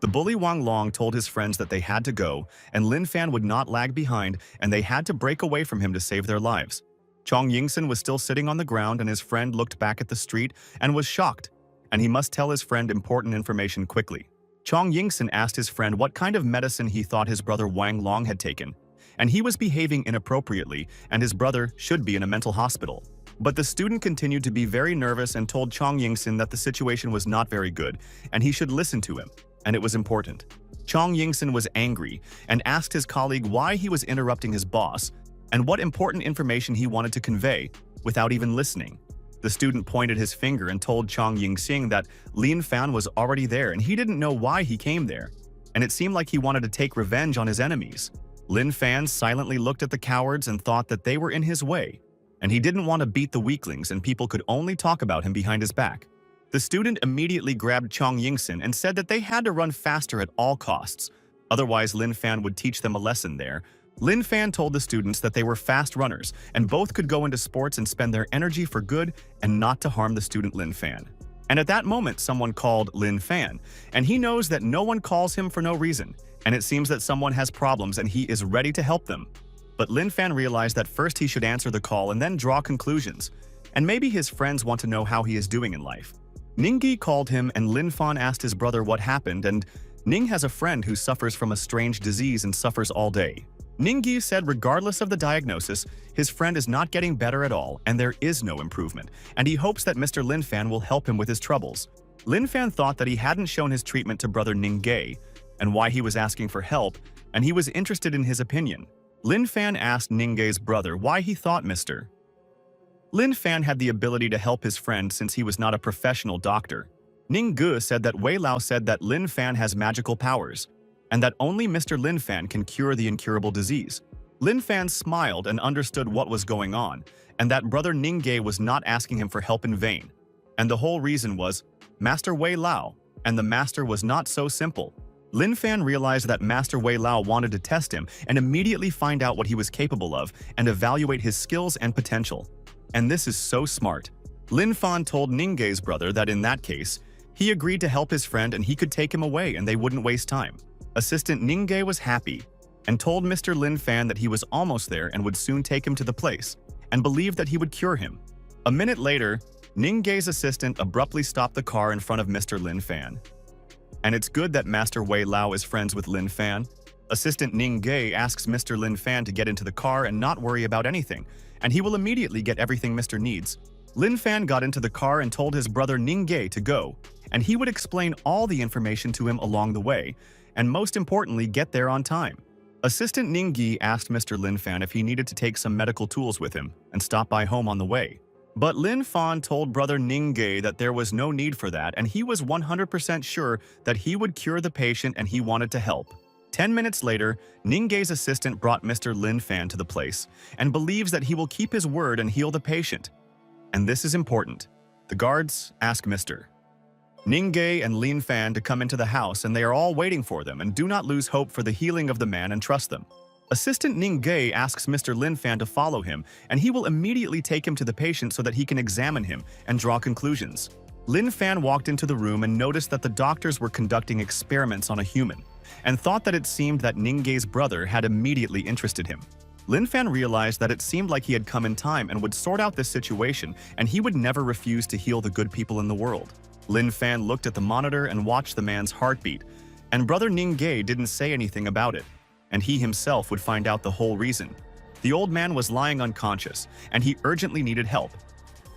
The bully Wang Long told his friends that they had to go, and Lin Fan would not lag behind, and they had to break away from him to save their lives. Chong Yingsen was still sitting on the ground, and his friend looked back at the street and was shocked, and he must tell his friend important information quickly. Chong Yingsen asked his friend what kind of medicine he thought his brother Wang Long had taken, and he was behaving inappropriately, and his brother should be in a mental hospital. But the student continued to be very nervous and told Chong Yingsen that the situation was not very good, and he should listen to him, and it was important. Chong Yingsen was angry and asked his colleague why he was interrupting his boss and what important information he wanted to convey without even listening. The student pointed his finger and told Chong Yingxing that Lin Fan was already there and he didn't know why he came there, and it seemed like he wanted to take revenge on his enemies. Lin Fan silently looked at the cowards and thought that they were in his way, and he didn't want to beat the weaklings and people could only talk about him behind his back. The student immediately grabbed Chong Yingsen and said that they had to run faster at all costs, otherwise Lin Fan would teach them a lesson there. Lin Fan told the students that they were fast runners and both could go into sports and spend their energy for good and not to harm the student Lin Fan. And at that moment, someone called Lin Fan, and he knows that no one calls him for no reason, and it seems that someone has problems and he is ready to help them. But Lin Fan realized that first he should answer the call and then draw conclusions, and maybe his friends want to know how he is doing in life. Ningyi called him and Lin Fan asked his brother what happened, and Ning has a friend who suffers from a strange disease and suffers all day. Ningyi said regardless of the diagnosis, his friend is not getting better at all and there is no improvement, and he hopes that Mr. Lin Fan will help him with his troubles. Lin Fan thought that he hadn't shown his treatment to brother Ningyi and why he was asking for help, and he was interested in his opinion. Lin Fan asked Ningyi's brother why he thought Mr. Lin Fan had the ability to help his friend since he was not a professional doctor. Ning Ge said that Wei Lao said that Lin Fan has magical powers, and that only Mr. Lin Fan can cure the incurable disease. Lin Fan smiled and understood what was going on, and that brother Ningyi was not asking him for help in vain. And the whole reason was Master Wei Lao, and the master was not so simple. Lin Fan realized that Master Wei Lao wanted to test him and immediately find out what he was capable of and evaluate his skills and potential. And this is so smart. Lin Fan told Ningyi's brother that in that case, he agreed to help his friend and he could take him away and they wouldn't waste time. Assistant Ningyi was happy and told Mr. Lin Fan that he was almost there and would soon take him to the place, and believed that he would cure him. A minute later, Ningyi's assistant abruptly stopped the car in front of Mr. Lin Fan. And it's good that Master Wei Lao is friends with Lin Fan. Assistant Ningyi asks Mr. Lin Fan to get into the car and not worry about anything, and he will immediately get everything Mr. needs. Lin Fan got into the car and told his brother Ningyi to go, and he would explain all the information to him along the way, and most importantly, get there on time. Assistant Ningyi asked Mr. Lin Fan if he needed to take some medical tools with him and stop by home on the way. But Lin Fan told brother Ningyi that there was no need for that and he was 100% sure that he would cure the patient and he wanted to help. 10 minutes later, Ningyi's assistant brought Mr. Lin Fan to the place and believes that he will keep his word and heal the patient. And this is important. The guards ask Mr. Ningyi and Lin Fan to come into the house and they are all waiting for them and do not lose hope for the healing of the man and trust them. Assistant Ningyi asks Mr. Lin Fan to follow him and he will immediately take him to the patient so that he can examine him and draw conclusions. Lin Fan walked into the room and noticed that the doctors were conducting experiments on a human and thought that it seemed that Ningyi's brother had immediately interested him. Lin Fan realized that it seemed like he had come in time and would sort out this situation and he would never refuse to heal the good people in the world. Lin Fan looked at the monitor and watched the man's heartbeat, and brother Ningyi didn't say anything about it, and he himself would find out the whole reason. The old man was lying unconscious, and he urgently needed help.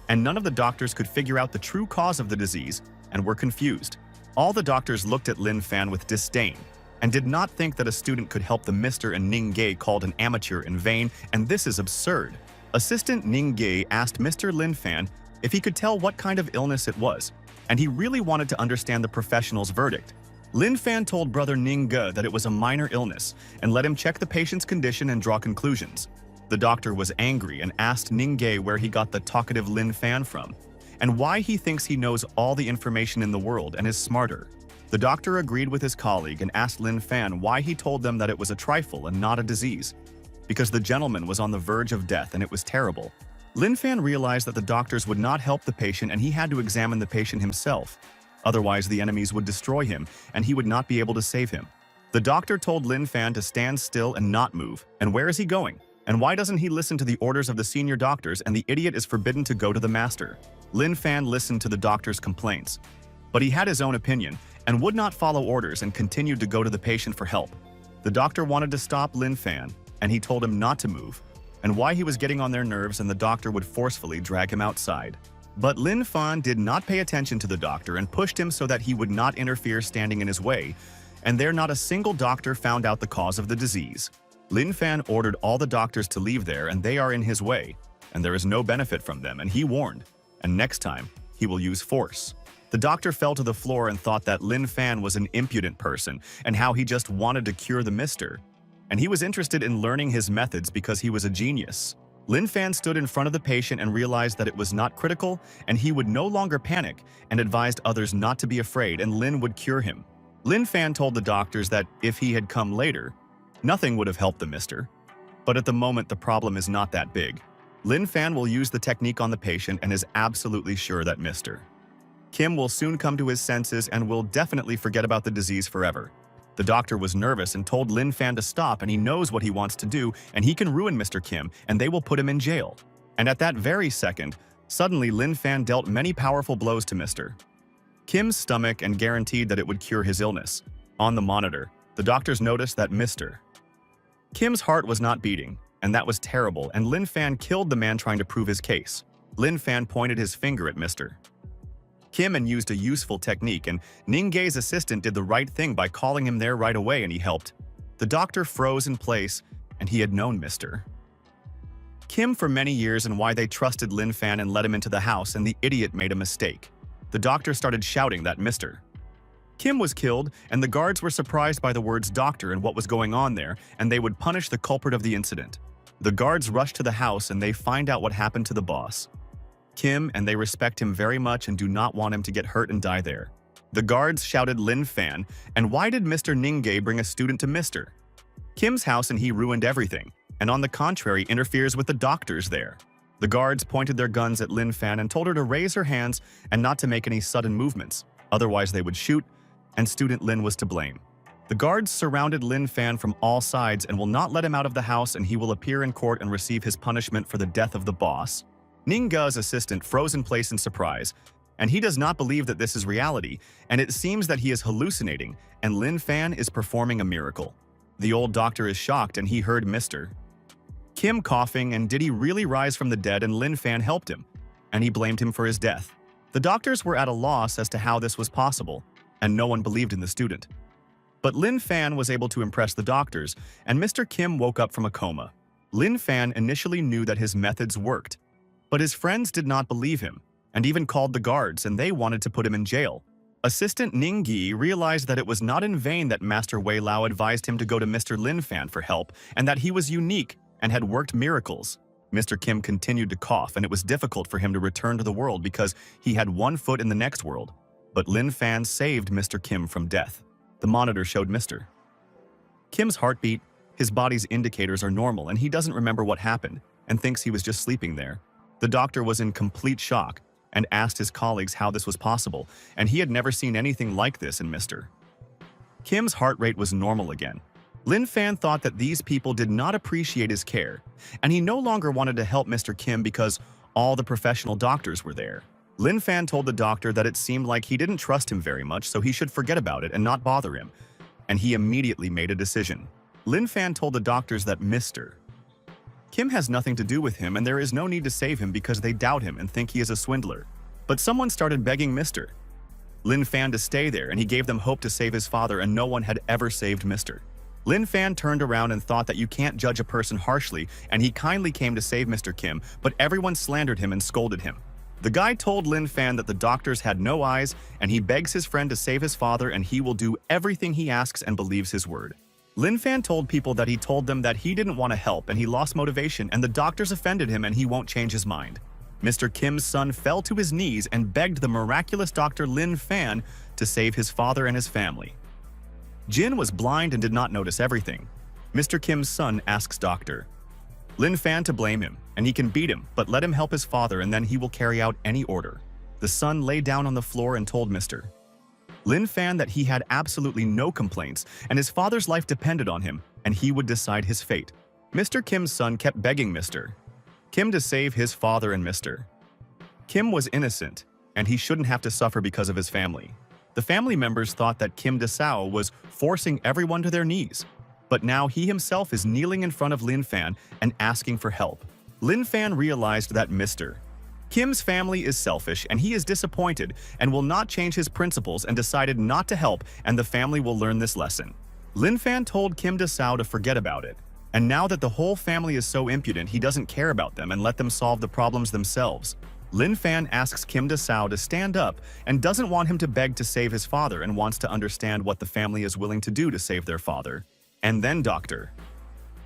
And none of the doctors could figure out the true cause of the disease and were confused. All the doctors looked at Lin Fan with disdain and did not think that a student could help the Mr. and Ningyi called an amateur in vain, and this is absurd. Assistant Ningyi asked Mr. Lin Fan if he could tell what kind of illness it was, and he really wanted to understand the professional's verdict. Lin Fan told brother Ningyi that it was a minor illness and let him check the patient's condition and draw conclusions. The doctor was angry and asked Ningyi where he got the talkative Lin Fan from, and why he thinks he knows all the information in the world and is smarter. The doctor agreed with his colleague and asked Lin Fan why he told them that it was a trifle and not a disease, because the gentleman was on the verge of death and it was terrible. Lin Fan realized that the doctors would not help the patient and he had to examine the patient himself. Otherwise, the enemies would destroy him, and he would not be able to save him. The doctor told Lin Fan to stand still and not move. And where is he going? And why doesn't he listen to the orders of the senior doctors, and the idiot is forbidden to go to the master? Lin Fan listened to the doctor's complaints. But he had his own opinion, and would not follow orders and continued to go to the patient for help. The doctor wanted to stop Lin Fan, and he told him not to move, and why he was getting on their nerves, and the doctor would forcefully drag him outside. But Lin Fan did not pay attention to the doctor and pushed him so that he would not interfere, standing in his way, and there not a single doctor found out the cause of the disease. Lin Fan ordered all the doctors to leave there, and they are in his way, and there is no benefit from them, and he warned, and next time, he will use force. The doctor fell to the floor and thought that Lin Fan was an impudent person and how he just wanted to cure the mister. And he was interested in learning his methods because he was a genius. Lin Fan stood in front of the patient and realized that it was not critical and he would no longer panic, and advised others not to be afraid, and Lin would cure him. Lin Fan told the doctors that if he had come later, nothing would have helped the mister. But at the moment, the problem is not that big. Lin Fan will use the technique on the patient and is absolutely sure that Mr. Kim will soon come to his senses and will definitely forget about the disease forever. The doctor was nervous and told Lin Fan to stop, and he knows what he wants to do, and he can ruin Mr. Kim, and they will put him in jail. And at that very second, suddenly Lin Fan dealt many powerful blows to Mr. Kim's stomach and guaranteed that it would cure his illness. On the monitor, the doctors noticed that Mr. Kim's heart was not beating, and that was terrible, and Lin Fan killed the man trying to prove his case. Lin Fan pointed his finger at Mr. Kim and used a useful technique, and Ningge's assistant did the right thing by calling him there right away, and he helped. The doctor froze in place, and he had known Mr. Kim for many years and why they trusted Lin Fan and let him into the house, and the idiot made a mistake. The doctor started shouting that Mr. Kim was killed, and the guards were surprised by the words doctor and what was going on there, and they would punish the culprit of the incident. The guards rush to the house and they find out what happened to the boss, Kim, and they respect him very much and do not want him to get hurt and die there. The guards shouted Lin Fan, and why did Mr. Ningge bring a student to Mr. Kim's house and he ruined everything, and on the contrary interferes with the doctors there. The guards pointed their guns at Lin Fan and told her to raise her hands and not to make any sudden movements, otherwise they would shoot, and student Lin was to blame. The guards surrounded Lin Fan from all sides and will not let him out of the house, and he will appear in court and receive his punishment for the death of the boss. Ningge's assistant froze in place in surprise, and he does not believe that this is reality, and it seems that he is hallucinating, and Lin Fan is performing a miracle. The old doctor is shocked, and he heard Mr. Kim coughing, and did he really rise from the dead, and Lin Fan helped him, and he blamed him for his death. The doctors were at a loss as to how this was possible, and no one believed in the student. But Lin Fan was able to impress the doctors, and Mr. Kim woke up from a coma. Lin Fan initially knew that his methods worked, but his friends did not believe him, and even called the guards, and they wanted to put him in jail. Assistant Ningge realized that it was not in vain that Master Wei Lao advised him to go to Mr. Lin Fan for help, and that he was unique and had worked miracles. Mr. Kim continued to cough, and it was difficult for him to return to the world because he had one foot in the next world. But Lin Fan saved Mr. Kim from death. The monitor showed Mr. Kim's heartbeat. His body's indicators are normal, and he doesn't remember what happened and thinks he was just sleeping there. The doctor was in complete shock and asked his colleagues how this was possible, and he had never seen anything like this in Mr. Kim's heart rate was normal again. Lin Fan thought that these people did not appreciate his care, and he no longer wanted to help Mr. Kim because all the professional doctors were there. Lin Fan told the doctor that it seemed like he didn't trust him very much, so he should forget about it and not bother him, and he immediately made a decision. Lin Fan told the doctors that Mr. Kim has nothing to do with him, and there is no need to save him because they doubt him and think he is a swindler. But someone started begging Mr. Lin Fan to stay there, and he gave them hope to save his father, and no one had ever saved Mr. Lin Fan turned around and thought that you can't judge a person harshly, and he kindly came to save Mr. Kim, but everyone slandered him and scolded him. The guy told Lin Fan that the doctors had no eyes, and he begs his friend to save his father, and he will do everything he asks and believes his word. Lin Fan told people that he told them that he didn't want to help, and he lost motivation, and the doctors offended him, and he won't change his mind. Mr. Kim's son fell to his knees and begged the miraculous Dr. Lin Fan to save his father and his family. Jin was blind and did not notice everything. Mr. Kim's son asks Dr. Lin Fan to blame him, and he can beat him, but let him help his father and then he will carry out any order. The son lay down on the floor and told Mr. Lin Fan that he had absolutely no complaints and his father's life depended on him and he would decide his fate. Mr. Kim's son kept begging Mr. Kim to save his father, and Mr. Kim was innocent and he shouldn't have to suffer because of his family. The family members thought that Kim Dasao was forcing everyone to their knees, but now he himself is kneeling in front of Lin Fan and asking for help. Lin Fan realized that Mr. Kim's family is selfish and he is disappointed and will not change his principles and decided not to help, and the family will learn this lesson. Lin Fan told Kim Dasao to forget about it, and now that the whole family is so impudent he doesn't care about them and let them solve the problems themselves. Lin Fan asks Kim Dasao to stand up and doesn't want him to beg to save his father and wants to understand what the family is willing to do to save their father. And then Dr.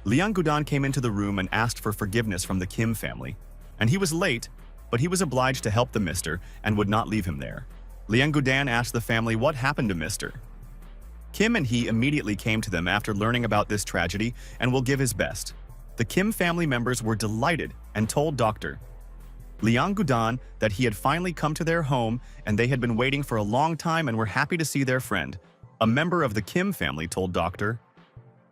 Liang Gudan came into the room and asked for forgiveness from the Kim family. And he was late, but he was obliged to help the Mr. and would not leave him there. Liang Gudan asked the family what happened to Mr. Kim, and he immediately came to them after learning about this tragedy and will give his best. The Kim family members were delighted and told Dr. Liang Gudan that he had finally come to their home and they had been waiting for a long time and were happy to see their friend. A member of the Kim family told Dr.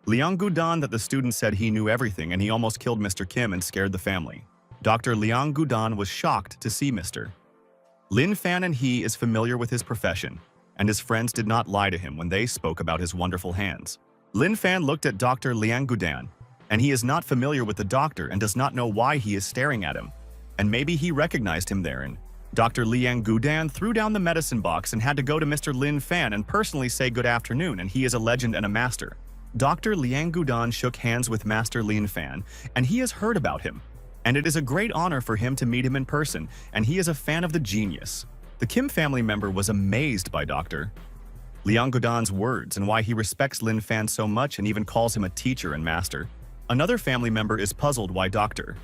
Liang Gudan that the student said he knew everything and he almost killed Mr. Kim and scared the family. Dr. Liang Gudan was shocked to see Mr. Lin Fan, and he is familiar with his profession, and his friends did not lie to him when they spoke about his wonderful hands. Lin Fan looked at Dr. Liang Gudan, and he is not familiar with the doctor and does not know why he is staring at him. And maybe he recognized him there, and Dr. Liang Gudan threw down the medicine box and had to go to Mr. Lin Fan and personally say good afternoon, and he is a legend and a master. Dr. Liang Gudan shook hands with Master Lin Fan, and he has heard about him. And it is a great honor for him to meet him in person, and he is a fan of the genius. The Kim family member was amazed by Dr. Liang Gudan's words and why he respects Lin Fan so much and even calls him a teacher and master. Another family member is puzzled why Dr.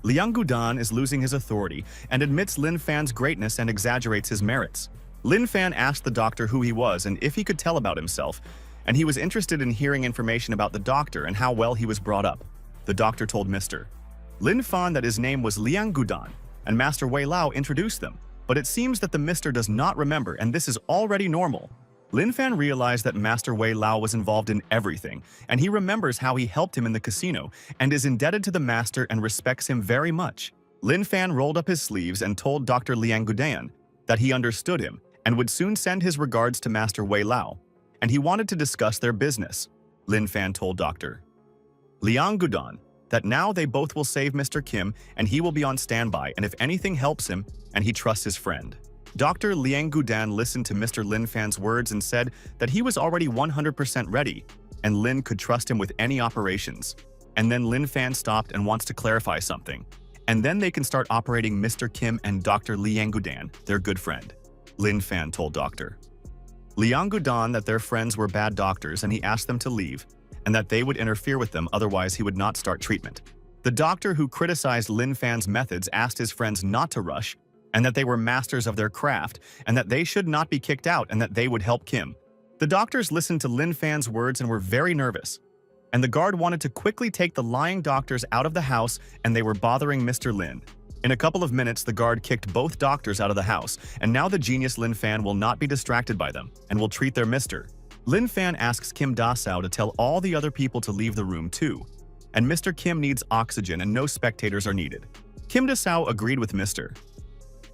Liang Gudan is losing his authority and admits Lin Fan's greatness and exaggerates his merits. Lin Fan asked the doctor who he was and if he could tell about himself, and he was interested in hearing information about the doctor and how well he was brought up. The doctor told Mr. Lin Fan that his name was Liang Gudan, and Master Wei Lao introduced them, but it seems that the Mr. does not remember, and this is already normal. Lin Fan realized that Master Wei Lao was involved in everything, and he remembers how he helped him in the casino and is indebted to the master and respects him very much. Lin Fan rolled up his sleeves and told Dr. Liang Gudan that he understood him and would soon send his regards to Master Wei Lao, and he wanted to discuss their business. Lin Fan told Dr. Liang Gudan that now they both will save Mr. Kim and he will be on standby and if anything helps him, and he trusts his friend. Dr. Liang Gudan listened to Mr. Lin Fan's words and said that he was already 100% ready and Lin could trust him with any operations. And then Lin Fan stopped and wants to clarify something. And then they can start operating Mr. Kim and Dr. Liang Gudan, their good friend. Lin Fan told Dr. Liang Gudan that their friends were bad doctors and he asked them to leave and that they would interfere with them, otherwise he would not start treatment. The doctor who criticized Lin Fan's methods asked his friends not to rush and that they were masters of their craft and that they should not be kicked out and that they would help Kim. The doctors listened to Lin Fan's words and were very nervous, and the guard wanted to quickly take the lying doctors out of the house and they were bothering Mr. Lin. In a couple of minutes, the guard kicked both doctors out of the house, and now the genius Lin Fan will not be distracted by them and will treat their Mr. Lin Fan asks Kim Dasao to tell all the other people to leave the room too, and Mr. Kim needs oxygen and no spectators are needed. Kim Dasao agreed with Mr.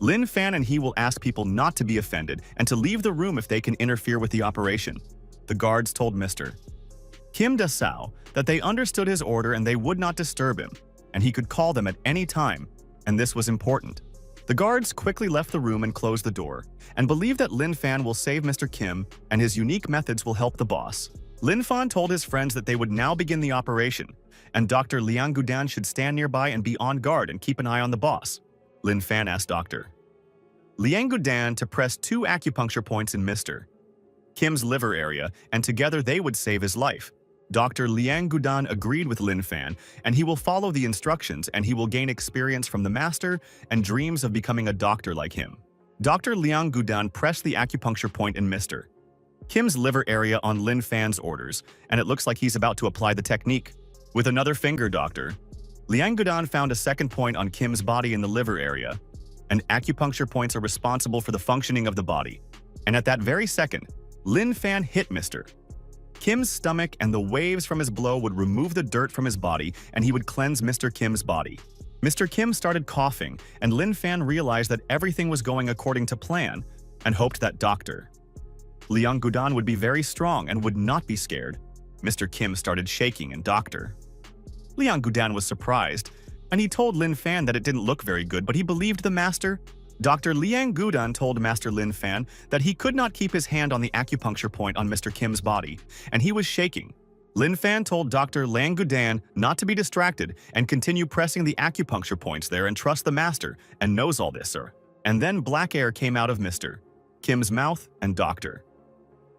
Lin Fan and he will ask people not to be offended and to leave the room if they can interfere with the operation. The guards told Mr. Kim Dasao that they understood his order and they would not disturb him, and he could call them at any time, and this was important. The guards quickly left the room and closed the door, and believed that Lin Fan will save Mr. Kim and his unique methods will help the boss. Lin Fan told his friends that they would now begin the operation, and Dr. Liang Gudan should stand nearby and be on guard and keep an eye on the boss. Lin Fan asked Dr. Liang Gudan to press 2 acupuncture points in Mr. Kim's liver area, and together they would save his life. Dr. Liang Gudan agreed with Lin Fan, and he will follow the instructions and he will gain experience from the master and dreams of becoming a doctor like him. Dr. Liang Gudan pressed the acupuncture point in Mr. Kim's liver area on Lin Fan's orders, and it looks like he's about to apply the technique. With another finger, Dr. Liang Gudan found a second point on Kim's body in the liver area, and acupuncture points are responsible for the functioning of the body, And at that very second, Lin Fan hit Mr. Kim's stomach, and the waves from his blow would remove the dirt from his body, and he would cleanse Mr. Kim's body. Mr. Kim started coughing, and Lin Fan realized that everything was going according to plan and hoped that Dr. Liang Gudan would be very strong and would not be scared. Mr. Kim started shaking, and Dr. Liang Gudan was surprised, and he told Lin Fan that it didn't look very good, but he believed the master. Dr. Liang Gudan told Master Lin Fan that he could not keep his hand on the acupuncture point on Mr. Kim's body, and he was shaking. Lin Fan told Dr. Liang Gudan not to be distracted and continue pressing the acupuncture points there and trust the master and knows all this, sir. And then black air came out of Mr. Kim's mouth, and Dr.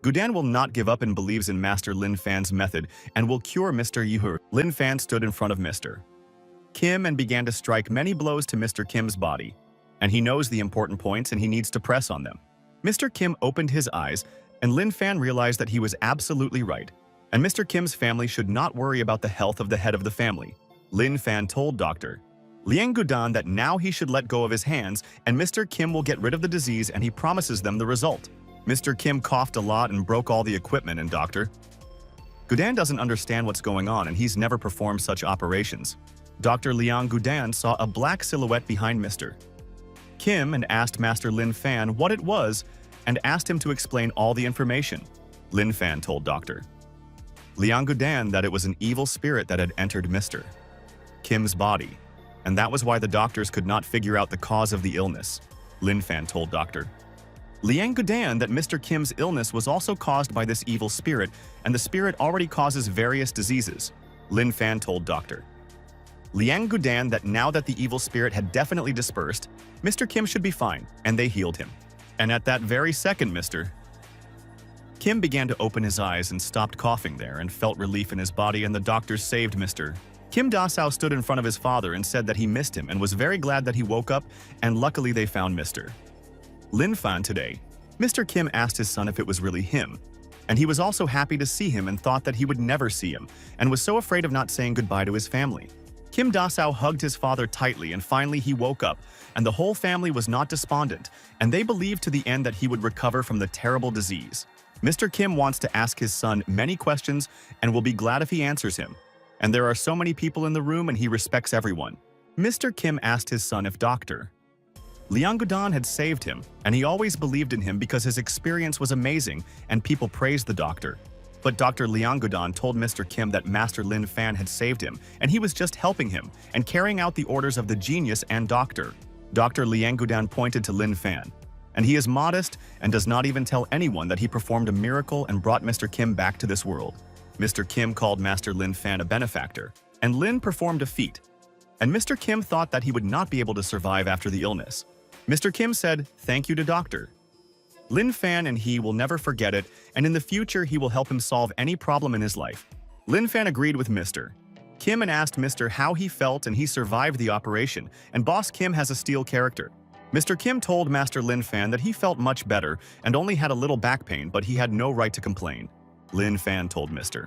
Gudan will not give up and believes in Master Lin Fan's method and will cure Mr. Yuhur. Lin Fan stood in front of Mr. Kim and began to strike many blows to Mr. Kim's body. And he knows the important points and he needs to press on them. Mr. Kim opened his eyes, and Lin Fan realized that he was absolutely right, and Mr. Kim's family should not worry about the health of the head of the family. Lin Fan told Dr. Liang Gudan that now he should let go of his hands and Mr. Kim will get rid of the disease, and he promises them the result. Mr. Kim coughed a lot and broke all the equipment, and Dr. Gudan doesn't understand what's going on, and he's never performed such operations. Dr. Liang Gudan saw a black silhouette behind Mr. Kim and asked Master Lin Fan what it was and asked him to explain all the information. Lin Fan told Dr. Liang Gudan that it was an evil spirit that had entered Mr. Kim's body, and that was why the doctors could not figure out the cause of the illness. Lin Fan told Dr. Liang Gudan that Mr. Kim's illness was also caused by this evil spirit, and the spirit already causes various diseases. Lin Fan told Dr. Liang Gudan that now that the evil spirit had definitely dispersed, Mr. Kim should be fine, and they healed him. And at that very second, Mr. Kim began to open his eyes and stopped coughing there and felt relief in his body, and the doctors saved Mr. Kim Dasao stood in front of his father and said that he missed him and was very glad that he woke up, and luckily they found Mr. Lin Fan today. Mr. Kim asked his son if it was really him, and he was also happy to see him and thought that he would never see him, and was so afraid of not saying goodbye to his family. Kim Dasao hugged his father tightly, and finally he woke up, and the whole family was not despondent, and they believed to the end that he would recover from the terrible disease. Mr. Kim wants to ask his son many questions and will be glad if he answers him. And there are so many people in the room and he respects everyone. Mr. Kim asked his son if Dr. Liang Gudan had saved him, and he always believed in him because his experience was amazing and people praised the doctor. But Dr. Liang Gudan told Mr. Kim that Master Lin Fan had saved him, and he was just helping him and carrying out the orders of the genius and doctor. Dr. Liang Gudan pointed to Lin Fan, and he is modest and does not even tell anyone that he performed a miracle and brought Mr. Kim back to this world. Mr. Kim called Master Lin Fan a benefactor, and Lin performed a feat. And Mr. Kim thought that he would not be able to survive after the illness. Mr. Kim said, "Thank you to Dr. Lin Fan, and he will never forget it, and in the future he will help him solve any problem in his life." Lin Fan agreed with Mr. Kim and asked Mr. how he felt, and he survived the operation, and Boss Kim has a steel character. Mr. Kim told Master Lin Fan that he felt much better and only had a little back pain, but he had no right to complain. Lin Fan told Mr.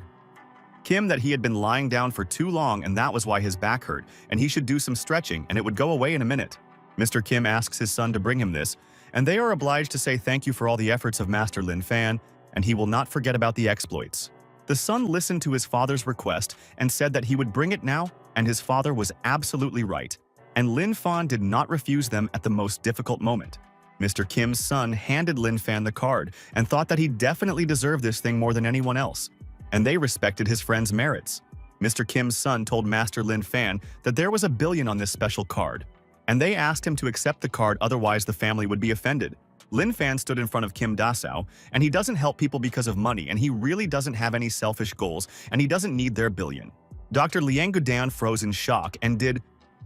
Kim that he had been lying down for too long and that was why his back hurt, and he should do some stretching and it would go away in a minute. Mr. Kim asks his son to bring him this, and they are obliged to say thank you for all the efforts of Master Lin Fan, and he will not forget about the exploits. The son listened to his father's request and said that he would bring it now, and his father was absolutely right. And Lin Fan did not refuse them at the most difficult moment. Mr. Kim's son handed Lin Fan the card and thought that he definitely deserved this thing more than anyone else, and they respected his friend's merits. Mr. Kim's son told Master Lin Fan that there was $1 billion on this special card, and they asked him to accept the card, otherwise the family would be offended. Lin Fan stood in front of Kim Dasao, and he doesn't help people because of money, and he really doesn't have any selfish goals, and he doesn't need their $1 billion. Dr. Liang Gudan froze in shock and did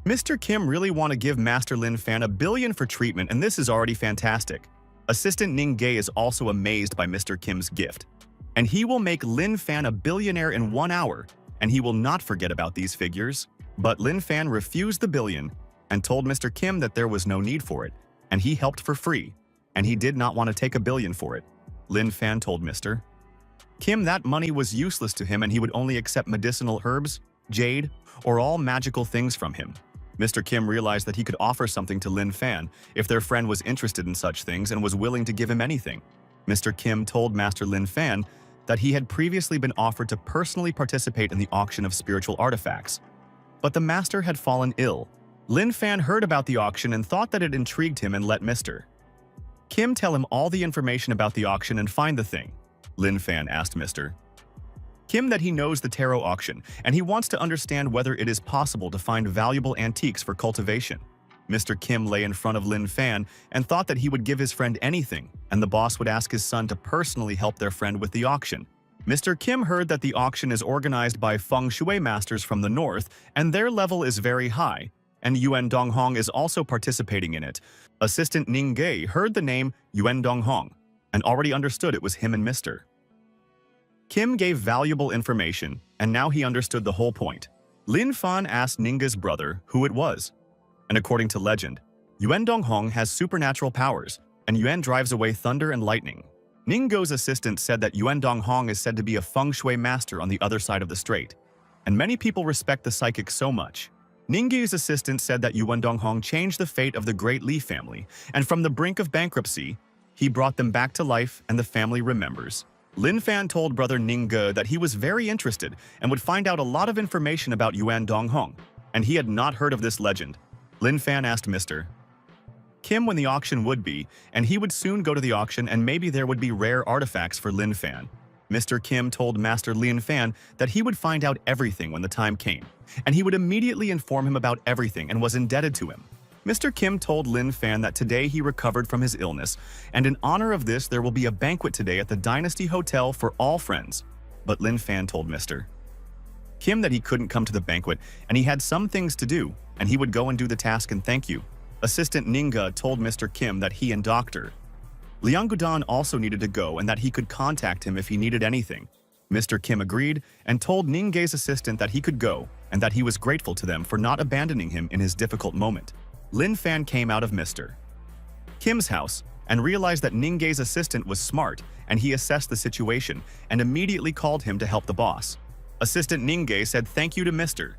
Mr. Kim really want to give Master Lin Fan $1 billion for treatment, and this is already fantastic. Assistant Ning Gay is also amazed by Mr. Kim's gift, and he will make Lin Fan a billionaire in 1 hour, and he will not forget about these figures. But Lin Fan refused the $1 billion and told Mr. Kim that there was no need for it, and he helped for free, and he did not want to take $1 billion for it. Lin Fan told Mr. Kim that money was useless to him and he would only accept medicinal herbs, jade, or all magical things from him. Mr. Kim realized that he could offer something to Lin Fan if their friend was interested in such things and was willing to give him anything. Mr. Kim told Master Lin Fan that he had previously been offered to personally participate in the auction of spiritual artifacts. But the master had fallen ill. Lin Fan heard about the auction and thought that it intrigued him and let Mr. Kim tell him all the information about the auction and find the thing. Lin Fan asked Mr. Kim that he knows the tarot auction and he wants to understand whether it is possible to find valuable antiques for cultivation. Mr. Kim lay in front of Lin Fan and thought that he would give his friend anything, and the boss would ask his son to personally help their friend with the auction. Mr. Kim heard that the auction is organized by feng shui masters from the north, and their level is very high, and Yuan Donghong is also participating in it. Assistant Ning Ge heard the name Yuan Donghong and already understood it was him and Mr. Kim gave valuable information, and now he understood the whole point. Lin Fan asked Ninga's brother who it was. And according to legend, Yuan Donghong has supernatural powers, and Yuan drives away thunder and lightning. Ninggo's assistant said that Yuan Donghong is said to be a feng shui master on the other side of the strait, and many people respect the psychic so much. Ningge's assistant said that Yuan Donghong changed the fate of the Great Li family, and from the brink of bankruptcy, he brought them back to life and the family remembers. Lin Fan told brother Ningge that he was very interested and would find out a lot of information about Yuan Donghong, and he had not heard of this legend. Lin Fan asked Mr. Kim when the auction would be, and he would soon go to the auction and maybe there would be rare artifacts for Lin Fan. Mr. Kim told Master Lin Fan that he would find out everything when the time came, and he would immediately inform him about everything and was indebted to him. Mr. Kim told Lin Fan that today he recovered from his illness, and in honor of this there will be a banquet today at the Dynasty Hotel for all friends. But Lin Fan told Mr. Kim that he couldn't come to the banquet and he had some things to do, and he would go and do the task and thank you. Assistant Ninga told Mr. Kim that he and Dr. Liang Gudan also needed to go and that he could contact him if he needed anything. Mr. Kim agreed and told Ningge's assistant that he could go and that he was grateful to them for not abandoning him in his difficult moment. Lin Fan came out of Mr. Kim's house and realized that Ningge's assistant was smart, and he assessed the situation and immediately called him to help the boss. Assistant Ningge said thank you to Mr.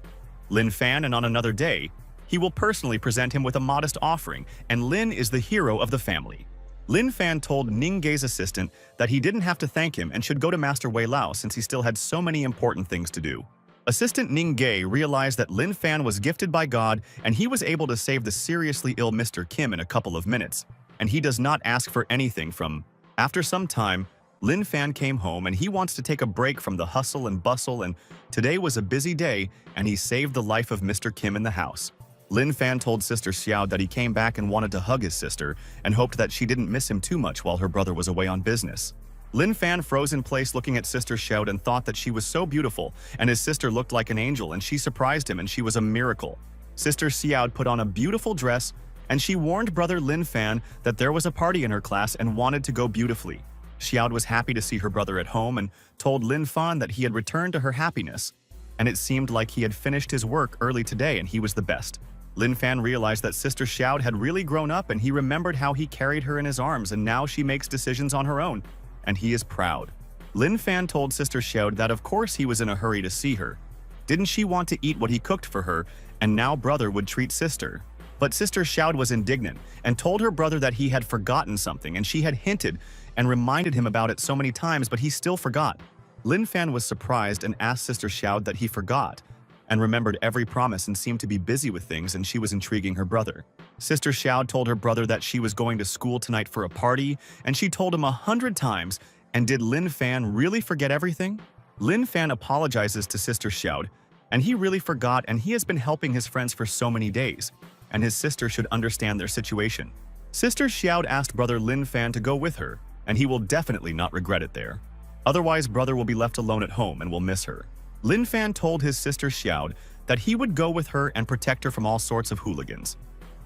Lin Fan, and on another day, he will personally present him with a modest offering, and Lin is the hero of the family. Lin Fan told Ningge's assistant that he didn't have to thank him and should go to Master Wei Lao since he still had so many important things to do. Assistant Ningge realized that Lin Fan was gifted by God and he was able to save the seriously ill Mr. Kim in a couple of minutes, and he does not ask for anything from. After some time, Lin Fan came home and he wants to take a break from the hustle and bustle, and today was a busy day and he saved the life of Mr. Kim in the house. Lin Fan told Sister Xiao that he came back and wanted to hug his sister and hoped that she didn't miss him too much while her brother was away on business. Lin Fan froze in place looking at Sister Xiao and thought that she was so beautiful, and his sister looked like an angel, and she surprised him and she was a miracle. Sister Xiao put on a beautiful dress and she warned brother Lin Fan that there was a party in her class and wanted to go beautifully. Xiao was happy to see her brother at home and told Lin Fan that he had returned to her happiness, and it seemed like he had finished his work early today and he was the best. Lin Fan realized that Sister Xiao had really grown up, and he remembered how he carried her in his arms, and now she makes decisions on her own, and he is proud. Lin Fan told Sister Xiao that of course he was in a hurry to see her. Didn't she want to eat what he cooked for her, and now brother would treat sister? But Sister Xiao was indignant and told her brother that he had forgotten something, and she had hinted and reminded him about it so many times, but he still forgot. Lin Fan was surprised and asked Sister Xiao that he forgot and remembered every promise and seemed to be busy with things, and she was intriguing her brother. Sister Xiao told her brother that she was going to school tonight for a party, and she told him 100 times, and did Lin Fan really forget everything? Lin Fan apologizes to Sister Xiao, and he really forgot, and he has been helping his friends for so many days, and his sister should understand their situation. Sister Xiao asked brother Lin Fan to go with her, and he will definitely not regret it there. Otherwise, brother will be left alone at home and will miss her. Lin Fan told his sister Xiao that he would go with her and protect her from all sorts of hooligans,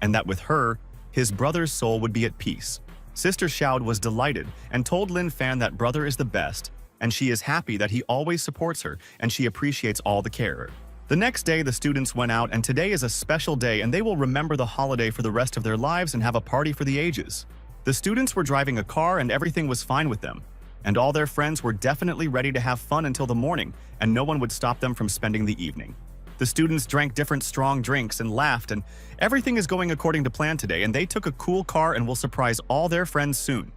and that with her, his brother's soul would be at peace. Sister Xiao was delighted and told Lin Fan that brother is the best, and she is happy that he always supports her and she appreciates all the care. The next day, the students went out, and today is a special day and they will remember the holiday for the rest of their lives and have a party for the ages. The students were driving a car and everything was fine with them, and all their friends were definitely ready to have fun until the morning, and no one would stop them from spending the evening. The students drank different strong drinks and laughed, and everything is going according to plan today, and they took a cool car and will surprise all their friends soon.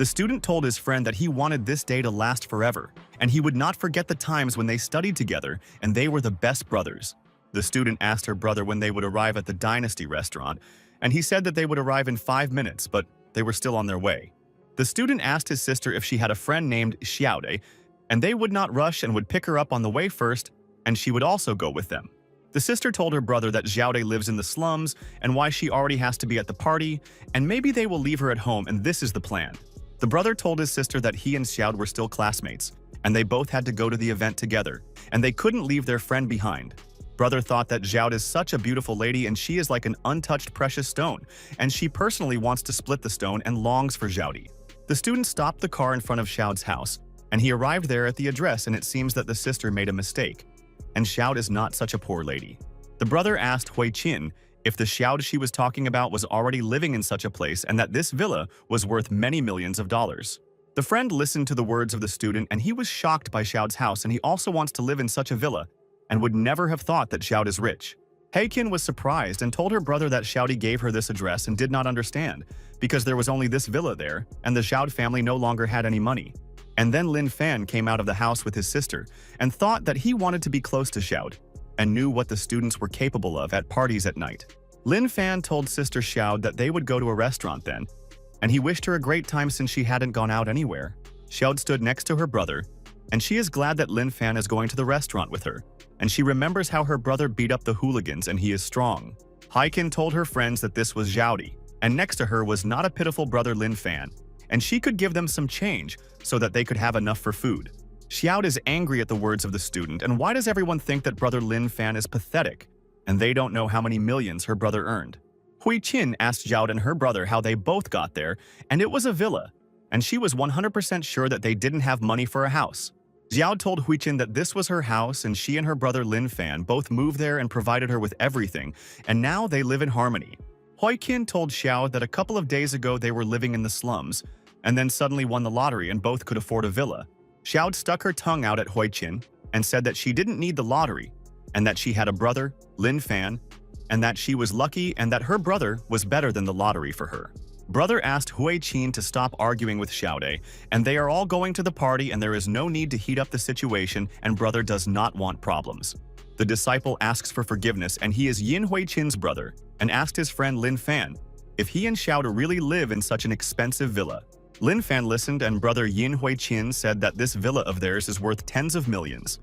The student told his friend that he wanted this day to last forever, and he would not forget the times when they studied together and they were the best brothers. The student asked her brother when they would arrive at the Dynasty restaurant, and he said that they would arrive in 5 minutes, but they were still on their way. The student asked his sister if she had a friend named Xiaode, and they would not rush and would pick her up on the way first, and she would also go with them. The sister told her brother that Xiaode lives in the slums and why she already has to be at the party, and maybe they will leave her at home and this is the plan. The brother told his sister that he and Xiaode were still classmates, and they both had to go to the event together, and they couldn't leave their friend behind. Brother thought that Xiaode is such a beautiful lady and she is like an untouched precious stone, and she personally wants to split the stone and longs for Xiaode. The student stopped the car in front of Xiaode's house, and he arrived there at the address, and it seems that the sister made a mistake. And Xiaode is not such a poor lady. The brother asked Hui Qin if the Xiaode she was talking about was already living in such a place and that this villa was worth many millions of dollars. The friend listened to the words of the student and he was shocked by Xiaode's house, and he also wants to live in such a villa and would never have thought that Xiaode is rich. Hui Qin was surprised and told her brother that Xiaode gave her this address and did not understand because there was only this villa there and the Xiaode family no longer had any money. And then Lin Fan came out of the house with his sister and thought that he wanted to be close to Xiaode and knew what the students were capable of at parties at night. Lin Fan told sister Xiaode that they would go to a restaurant then, and he wished her a great time since she hadn't gone out anywhere. Xiaode stood next to her brother, and she is glad that Lin Fan is going to the restaurant with her, and she remembers how her brother beat up the hooligans and he is strong. Hui Qin told her friends that this was Xiaode, and next to her was not a pitiful brother Lin Fan, and she could give them some change so that they could have enough for food. Xiaode is angry at the words of the student, and why does everyone think that brother Lin Fan is pathetic? And they don't know how many millions her brother earned. Hui Qin asked Xiaode and her brother how they both got there, and it was a villa, and she was 100% sure that they didn't have money for a house. Xiaode told Hui Qin that this was her house and she and her brother Lin Fan both moved there and provided her with everything, and now they live in harmony. Hui Qin told Xiaode that a couple of days ago they were living in the slums, and then suddenly won the lottery and both could afford a villa. Xiaode stuck her tongue out at Hui Qin and said that she didn't need the lottery, and that she had a brother, Lin Fan, and that she was lucky and that her brother was better than the lottery for her. Brother asked Hui Qin to stop arguing with Xiaode, and they are all going to the party and there is no need to heat up the situation, and brother does not want problems. The disciple asks for forgiveness, and he is Yin Hui Qin's brother, and asked his friend Lin Fan if he and Xiaode really live in such an expensive villa. Lin Fan listened, and brother Yin Hui Qin said that this villa of theirs is worth tens of millions.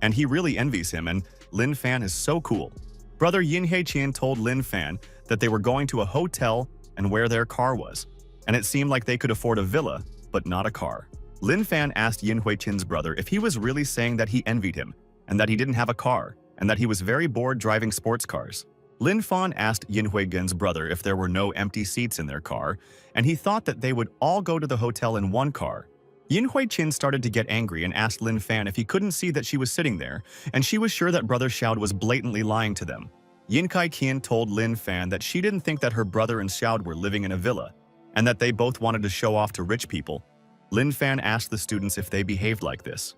And he really envies him, and Lin Fan is so cool. Brother Yin Hui Qin told Lin Fan that they were going to a hotel and where their car was, and it seemed like they could afford a villa, but not a car. Lin Fan asked Yin Hui Qin's brother if he was really saying that he envied him, and that he didn't have a car, and that he was very bored driving sports cars. Lin Fan asked Yin Hui Gen's brother if there were no empty seats in their car, and he thought that they would all go to the hotel in one car. Yin Hui Qin started to get angry and asked Lin Fan if he couldn't see that she was sitting there, and she was sure that brother Xiaode was blatantly lying to them. Yin Kai Qian told Lin Fan that she didn't think that her brother and Xiaode were living in a villa, and that they both wanted to show off to rich people. Lin Fan asked the students if they behaved like this.